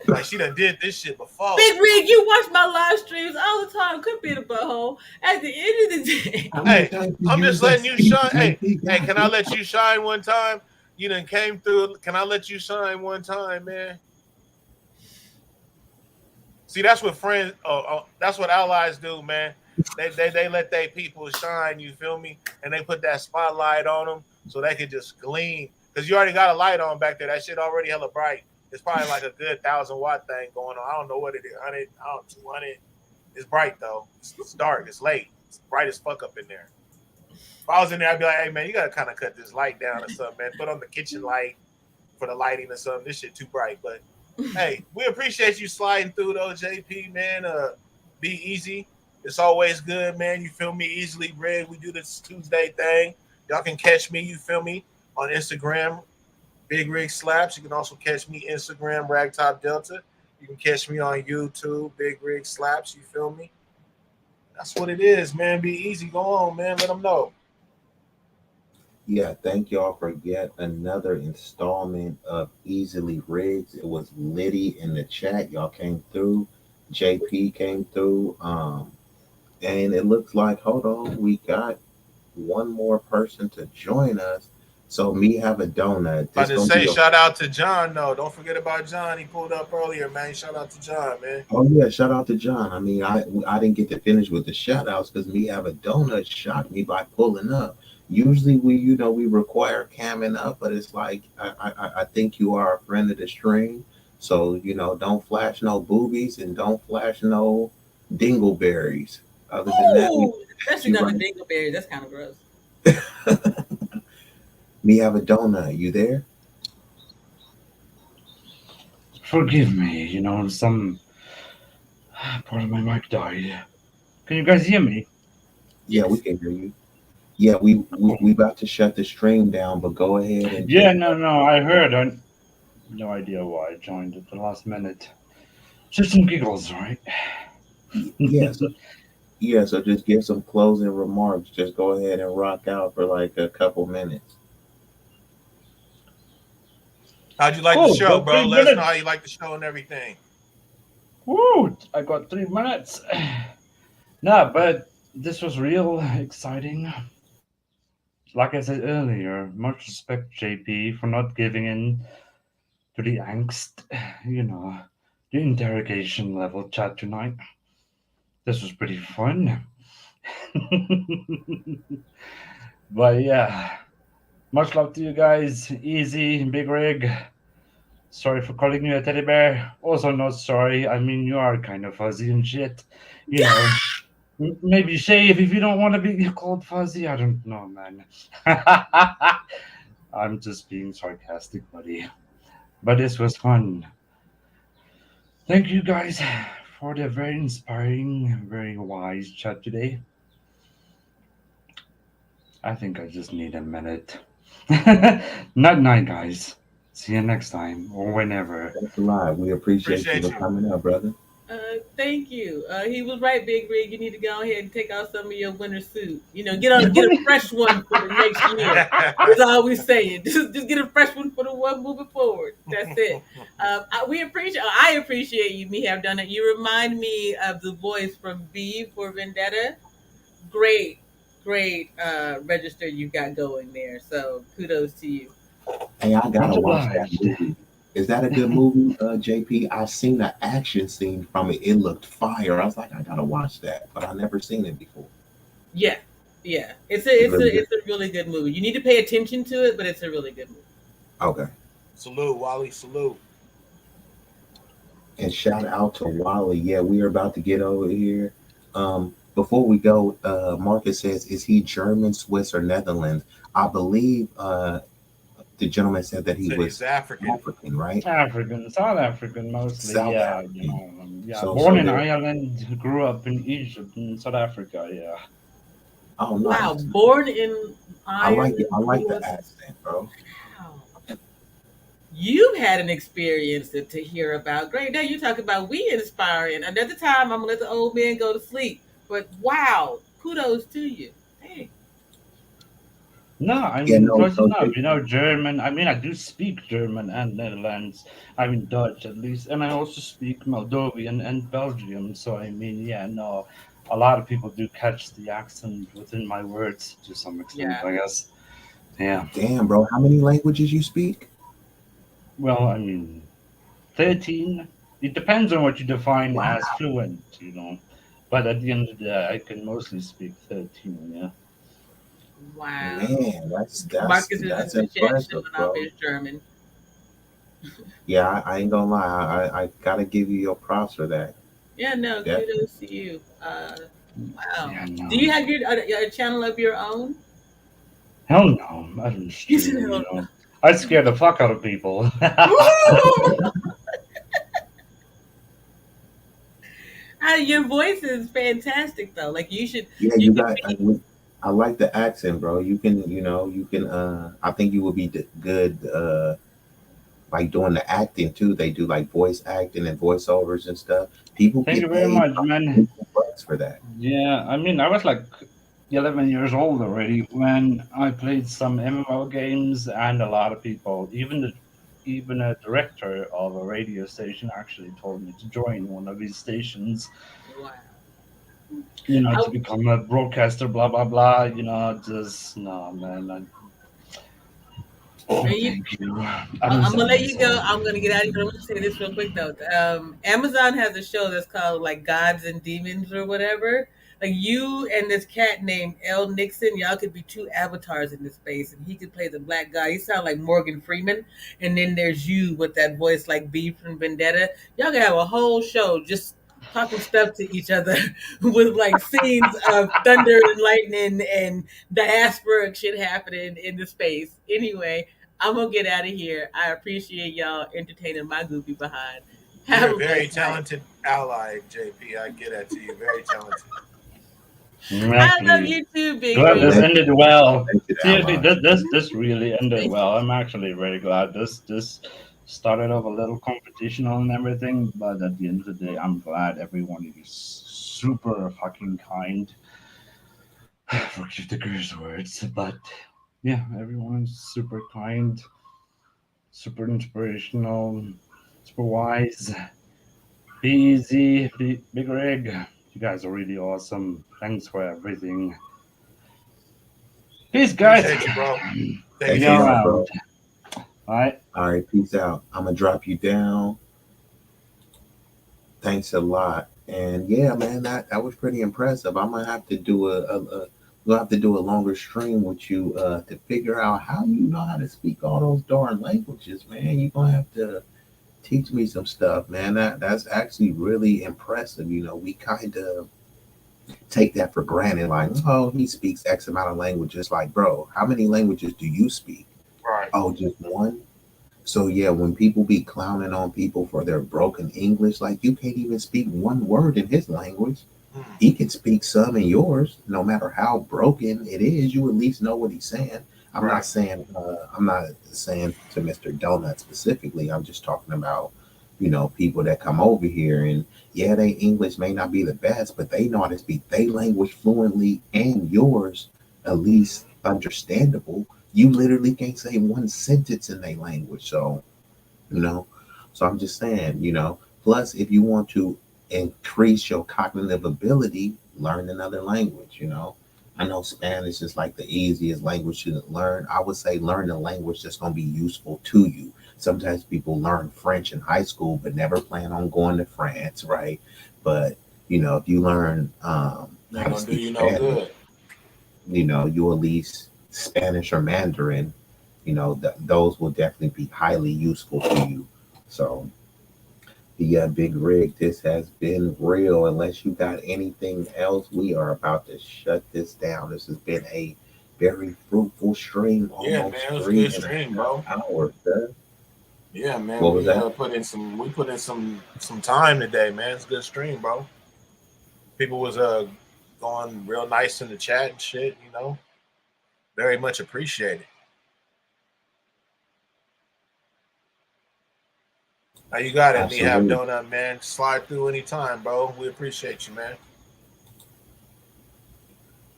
[SPEAKER 5] Like she done did this shit before.
[SPEAKER 9] Big Rig, you watch my live streams all the time. Could be the butthole. At the end of the day,
[SPEAKER 1] How
[SPEAKER 5] Hey,
[SPEAKER 1] many times
[SPEAKER 5] I'm
[SPEAKER 1] you use
[SPEAKER 5] just
[SPEAKER 1] that
[SPEAKER 5] letting you
[SPEAKER 1] speech,
[SPEAKER 5] shine. Hey,
[SPEAKER 1] JP?
[SPEAKER 5] hey,
[SPEAKER 1] God
[SPEAKER 5] can I
[SPEAKER 1] damn.
[SPEAKER 5] let you shine one time? You done came through. Can I let you shine one time, man? See, that's what friends. That's what allies do, man. They let their people shine. You feel me? And they put that spotlight on them so they can just gleam. Because you already got a light on back there. That shit already hella bright. It's probably like a good 1,000 watt thing going on. I don't know what it is. 100, I don't 200. It's bright though. It's dark. It's late. It's bright as fuck up in there. If I was in there, I'd be like, hey man, you gotta kind of cut this light down or something, man. Put on the kitchen light for the lighting or something. This shit too bright. But hey, we appreciate you sliding through though, JP, man. Be easy. It's always good, man. You feel me? Easily read. We do this Tuesday thing. Y'all can catch me, you feel me, on Instagram, Big Rig Slaps. You can also catch me Instagram, Ragtop Delta. You can catch me on YouTube, Big Rig Slaps. You feel me? That's what it is, man. Be easy. Go on, man. Let them know.
[SPEAKER 1] Yeah, thank y'all for yet another installment of Easily Rigged. It was Liddy in the chat. Y'all came through. JP came through. And it looks like, hold on, we got one more person to join us. So me have a donut.
[SPEAKER 5] About
[SPEAKER 1] This
[SPEAKER 5] to
[SPEAKER 1] gonna
[SPEAKER 5] say,
[SPEAKER 1] be a
[SPEAKER 5] shout out to John, though. Don't forget about John. He pulled up earlier, man. Shout out to John, man.
[SPEAKER 1] oh yeah, shout out to John. I mean, I didn't get to finish with the shout outs because me have a donut shocked me by pulling up. Usually we require camming up, but it's like I think you are a friend of the stream. So, don't flash no boobies and don't flash no dingleberries. Other than that, we
[SPEAKER 9] ooh, especially
[SPEAKER 1] you
[SPEAKER 9] not the
[SPEAKER 1] right.
[SPEAKER 9] dingleberries. That's kind of gross.
[SPEAKER 1] Me have a donut. You there?
[SPEAKER 10] Forgive me, some part of my mic died. Can you guys hear me?
[SPEAKER 1] Yeah, we
[SPEAKER 9] Yes.
[SPEAKER 1] can hear you. Yeah, we
[SPEAKER 10] Cool.
[SPEAKER 1] we about to shut the stream down, but go ahead and
[SPEAKER 10] Yeah,
[SPEAKER 1] just
[SPEAKER 10] no, I heard. No idea why I joined at the last minute. Just some giggles, right?
[SPEAKER 1] yeah, so just give some closing remarks. Just go ahead and rock out for like a couple minutes.
[SPEAKER 5] How'd you like the
[SPEAKER 10] Cool,
[SPEAKER 5] show,
[SPEAKER 10] got
[SPEAKER 5] bro?
[SPEAKER 10] three
[SPEAKER 5] Let us know how
[SPEAKER 10] minutes.
[SPEAKER 5] you like the show and everything.
[SPEAKER 10] Woo! I got 3 minutes. Nah, but this was real exciting. Like I said earlier, much respect, JP, for not giving in to the angst, the interrogation level chat tonight. This was pretty fun. But yeah, much love to you guys. Easy, Big Rig. Sorry for calling you a teddy bear. Also, not sorry. I mean, you are kind of fuzzy and shit. You know. Maybe shave if you don't want to be called fuzzy. I don't know, man. I'm just being sarcastic, buddy. But this was fun. Thank you guys for the very inspiring, very wise chat today. I think I just need a minute. Night night, guys. See you next time or whenever.
[SPEAKER 1] Thanks a lot. We appreciate you
[SPEAKER 5] Appreciate
[SPEAKER 1] for
[SPEAKER 5] you.
[SPEAKER 1] coming up, brother.
[SPEAKER 9] Thank you. He was right, Big Rig. You need to go ahead and take out some of your winter suit. Get a fresh one for the next year. That's all we saying. Just get a fresh one for the one moving forward. That's it. I appreciate you me have done it. You remind me of the voice from V for Vendetta. Great, great register you got going there. So kudos to you.
[SPEAKER 1] Hey, I gotta
[SPEAKER 10] Much
[SPEAKER 1] watch that
[SPEAKER 10] obliged.
[SPEAKER 1] movie. Is that a good movie, JP? I seen the action scene from it. It looked fire. I was like, I gotta watch that, but I never seen it before.
[SPEAKER 9] Yeah, yeah.
[SPEAKER 1] It's really good.
[SPEAKER 9] It's a really good movie. You need to pay attention to it, but it's a really good movie.
[SPEAKER 1] Okay.
[SPEAKER 5] Salute, Wally. Salute.
[SPEAKER 1] And shout out to Wally. Yeah, we are about to get over here. Before we go, Marcus says, is he German, Swiss, or Netherlands? I believe the gentleman said that he
[SPEAKER 5] Said he's
[SPEAKER 1] was
[SPEAKER 5] African.
[SPEAKER 1] African, right?
[SPEAKER 10] African, South African mostly,
[SPEAKER 1] South
[SPEAKER 10] yeah,
[SPEAKER 1] African.
[SPEAKER 10] yeah.
[SPEAKER 1] So
[SPEAKER 10] Born
[SPEAKER 1] so
[SPEAKER 10] in
[SPEAKER 1] there.
[SPEAKER 10] Ireland, grew up in Egypt and South Africa, yeah.
[SPEAKER 1] Oh,
[SPEAKER 9] Wow,
[SPEAKER 1] nice.
[SPEAKER 9] born in
[SPEAKER 1] I like it.
[SPEAKER 9] Ireland,
[SPEAKER 1] I like
[SPEAKER 9] grew
[SPEAKER 1] the
[SPEAKER 9] up in.
[SPEAKER 1] accent, bro.
[SPEAKER 9] Wow. You've had an experience to hear about. Great. Now you talk about we inspiring. Another time, I'm gonna let the old man go to sleep. But wow, kudos to you. Hey.
[SPEAKER 10] No, I
[SPEAKER 1] Yeah,
[SPEAKER 10] mean,
[SPEAKER 1] no,
[SPEAKER 10] close
[SPEAKER 1] no,
[SPEAKER 10] enough. You know, German. I mean, I do speak German and Netherlands. I mean, Dutch at least. And I also speak Moldovan and Belgium. So, I mean, yeah, no. A lot of people do catch the accent within my words to some extent,
[SPEAKER 9] Yeah.
[SPEAKER 10] I guess. Yeah.
[SPEAKER 1] damn, bro. How many languages you speak?
[SPEAKER 10] Well, I mean, 13. It depends on what you define
[SPEAKER 1] Wow,
[SPEAKER 10] as fluent, you know. But at the end of the day, I can mostly speak 13, yeah.
[SPEAKER 9] Wow.
[SPEAKER 1] man,
[SPEAKER 9] Marcus is in
[SPEAKER 1] that's
[SPEAKER 9] the chat
[SPEAKER 1] impressive,
[SPEAKER 9] showing off
[SPEAKER 1] bro.
[SPEAKER 9] his German.
[SPEAKER 1] Yeah, I ain't gonna lie. I gotta give you your props for that.
[SPEAKER 9] Yeah, no,
[SPEAKER 1] Definitely.
[SPEAKER 9] kudos to you. Wow.
[SPEAKER 10] Yeah,
[SPEAKER 9] Do you
[SPEAKER 10] no.
[SPEAKER 9] have a channel of your own?
[SPEAKER 10] Hell no. I don't
[SPEAKER 9] You said
[SPEAKER 10] stream, you
[SPEAKER 9] hell no.
[SPEAKER 10] know. I scare the fuck out of people.
[SPEAKER 9] Your voice is fantastic though. Like you should
[SPEAKER 1] Yeah,
[SPEAKER 9] you
[SPEAKER 1] you
[SPEAKER 9] could
[SPEAKER 1] got.
[SPEAKER 9] be
[SPEAKER 1] I like the accent, bro. You can, you can. I think you would be good. Like doing the acting too. They do like voice acting and voiceovers and stuff. People
[SPEAKER 10] Thank you
[SPEAKER 1] get
[SPEAKER 10] very
[SPEAKER 1] paid
[SPEAKER 10] much,
[SPEAKER 1] like
[SPEAKER 10] man.
[SPEAKER 1] $50 for that.
[SPEAKER 10] Yeah, I mean, I was like 11 years old already when I played some MMO games, and a lot of people, even a director of a radio station, actually told me to join one of these stations.
[SPEAKER 9] wow.
[SPEAKER 10] You know, to
[SPEAKER 9] I,
[SPEAKER 10] become a broadcaster, blah blah blah. You know, just no, man.
[SPEAKER 9] and
[SPEAKER 10] No,
[SPEAKER 9] you
[SPEAKER 10] thank you. I don't
[SPEAKER 9] I'm gonna
[SPEAKER 10] sell
[SPEAKER 9] let you go.
[SPEAKER 10] myself.
[SPEAKER 9] I'm gonna get out of here. I'm gonna say this real quick though. Amazon has a show that's called like Gods and Demons or whatever. Like you and this cat named L. Nixon, y'all could be two avatars in this space, and he could play the black guy. He sound like Morgan Freeman, and then there's you with that voice like B from Vendetta. Y'all can have a whole show just talking stuff to each other with like scenes of thunder and lightning and diasporic shit happening in the space. Anyway, I'm gonna get out of here. I appreciate y'all entertaining my goofy behind. Have
[SPEAKER 5] You're a
[SPEAKER 9] a
[SPEAKER 5] very
[SPEAKER 9] blessed night.
[SPEAKER 5] talented ally, JP. I get that to you. Very talented.
[SPEAKER 9] I love
[SPEAKER 10] Exactly.
[SPEAKER 9] you too, Big
[SPEAKER 10] Glad
[SPEAKER 9] Rig.
[SPEAKER 10] this
[SPEAKER 1] Thank
[SPEAKER 10] ended well.
[SPEAKER 1] thank you,
[SPEAKER 10] Seriously,
[SPEAKER 1] ally.
[SPEAKER 10] this really ended
[SPEAKER 9] Thank you.
[SPEAKER 10] well. I'm actually very glad. This started off a little competitional and everything, but at the end of the day, I'm glad everyone is super fucking kind. Forgive the curse words, but yeah, everyone is super kind, super inspirational, super wise. Be easy, be big rig. You guys are really awesome. Thanks for everything. Peace, guys.
[SPEAKER 5] Appreciate you, bro. Thank you
[SPEAKER 10] See
[SPEAKER 1] Thanks
[SPEAKER 10] you
[SPEAKER 5] for
[SPEAKER 1] a
[SPEAKER 5] your
[SPEAKER 1] lot,
[SPEAKER 5] support.
[SPEAKER 10] around.
[SPEAKER 1] bro.
[SPEAKER 10] All right.
[SPEAKER 1] All right, peace out. I'm gonna drop you down. Thanks a lot. And yeah, man, that was pretty impressive. I'm gonna have to do we'll have to do a longer stream with you to figure out how you know how to speak all those darn languages, man. You're gonna have to teach me some stuff, man. That's actually really impressive. We kind of take that for granted. Like, oh, he speaks X amount of languages. Like, bro, how many languages do you speak?
[SPEAKER 5] Right.
[SPEAKER 1] Oh, just one? So yeah, when people be clowning on people for their broken English, like you can't even speak one word in his language. He can speak some in yours. No matter how broken it is, you at least know what he's saying. I'm not saying to Mr. Donut specifically. I'm just talking about, people that come over here and yeah, they English may not be the best, but they know how to speak their language fluently and yours at least understandable. You literally can't say one sentence in their language. You know, so I'm just saying, plus if you want to increase your cognitive ability, learn another language. I know Spanish is like the easiest language to learn. I would say learn a language that's going to be useful to you. Sometimes people learn French in high school but never plan on going to France, right? But if you learn how
[SPEAKER 5] They're
[SPEAKER 1] to
[SPEAKER 5] gonna do
[SPEAKER 1] speak
[SPEAKER 5] you no
[SPEAKER 1] Spanish,
[SPEAKER 5] good.
[SPEAKER 1] you at least Spanish or Mandarin, those will definitely be highly useful to you. So yeah, Big Rig, this has been real. Unless you got anything else, we are about to shut this down. This has been a very fruitful stream,
[SPEAKER 5] Yeah, man,
[SPEAKER 1] almost
[SPEAKER 5] it was a
[SPEAKER 1] three
[SPEAKER 5] good
[SPEAKER 1] and a
[SPEAKER 5] stream,
[SPEAKER 1] half
[SPEAKER 5] bro.
[SPEAKER 1] hours. Sir.
[SPEAKER 5] Yeah, man,
[SPEAKER 1] What was
[SPEAKER 5] we
[SPEAKER 1] that?
[SPEAKER 5] put in some time today, man. It's a good stream, bro. People was going real nice in the chat and shit. Very much appreciated. Now you got it, me have
[SPEAKER 1] Absolutely.
[SPEAKER 5] donut, man. Slide through anytime, bro. We appreciate you, man.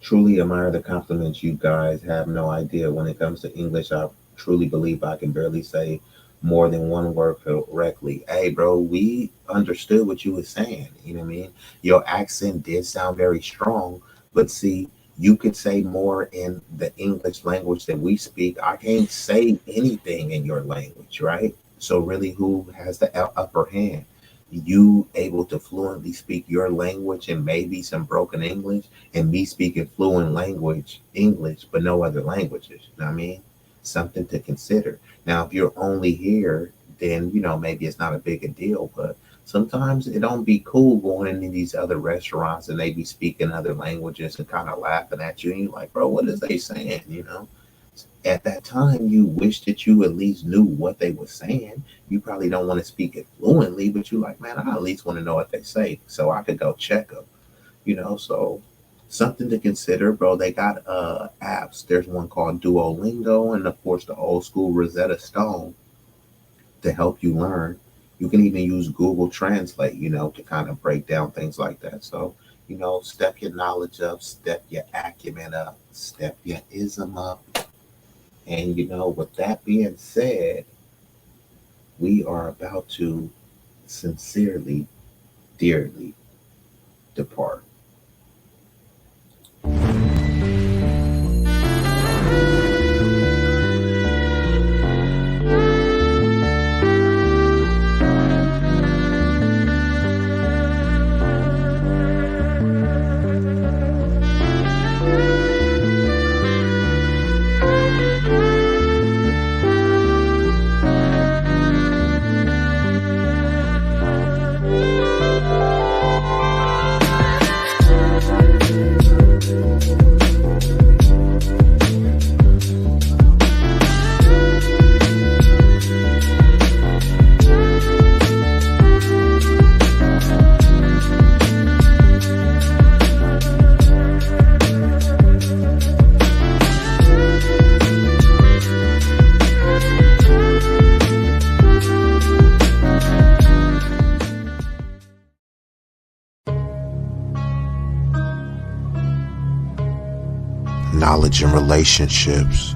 [SPEAKER 1] Truly admire the compliments. You guys have no idea. When it comes to English, I truly believe I can barely say more than one word correctly. Hey, bro, we understood what you were saying. You know what I mean? Your accent did sound very strong, but see, you could say more in the English language that we speak. I can't say anything in your language, right? So really, who has the upper hand? You able to fluently speak your language and maybe some broken English, and me speaking fluent language English but no other languages. You know what I mean? Something to consider. Now if you're only here, then maybe it's not a big a deal, but sometimes it don't be cool going into these other restaurants and they be speaking other languages and kind of laughing at you and you're like, bro, what is they saying? At that time you wish that you at least knew what they were saying. You probably don't want to speak it fluently, but you like, man, I at least want to know what they say so I could go check them. So something to consider, bro. They got apps. There's one called Duolingo, and of course the old school Rosetta Stone to help you learn. You can even use Google Translate, to kind of break down things like that. So step your knowledge up, step your acumen up, step your ism up. And with that being said, we are about to sincerely, dearly depart. Knowledge and relationships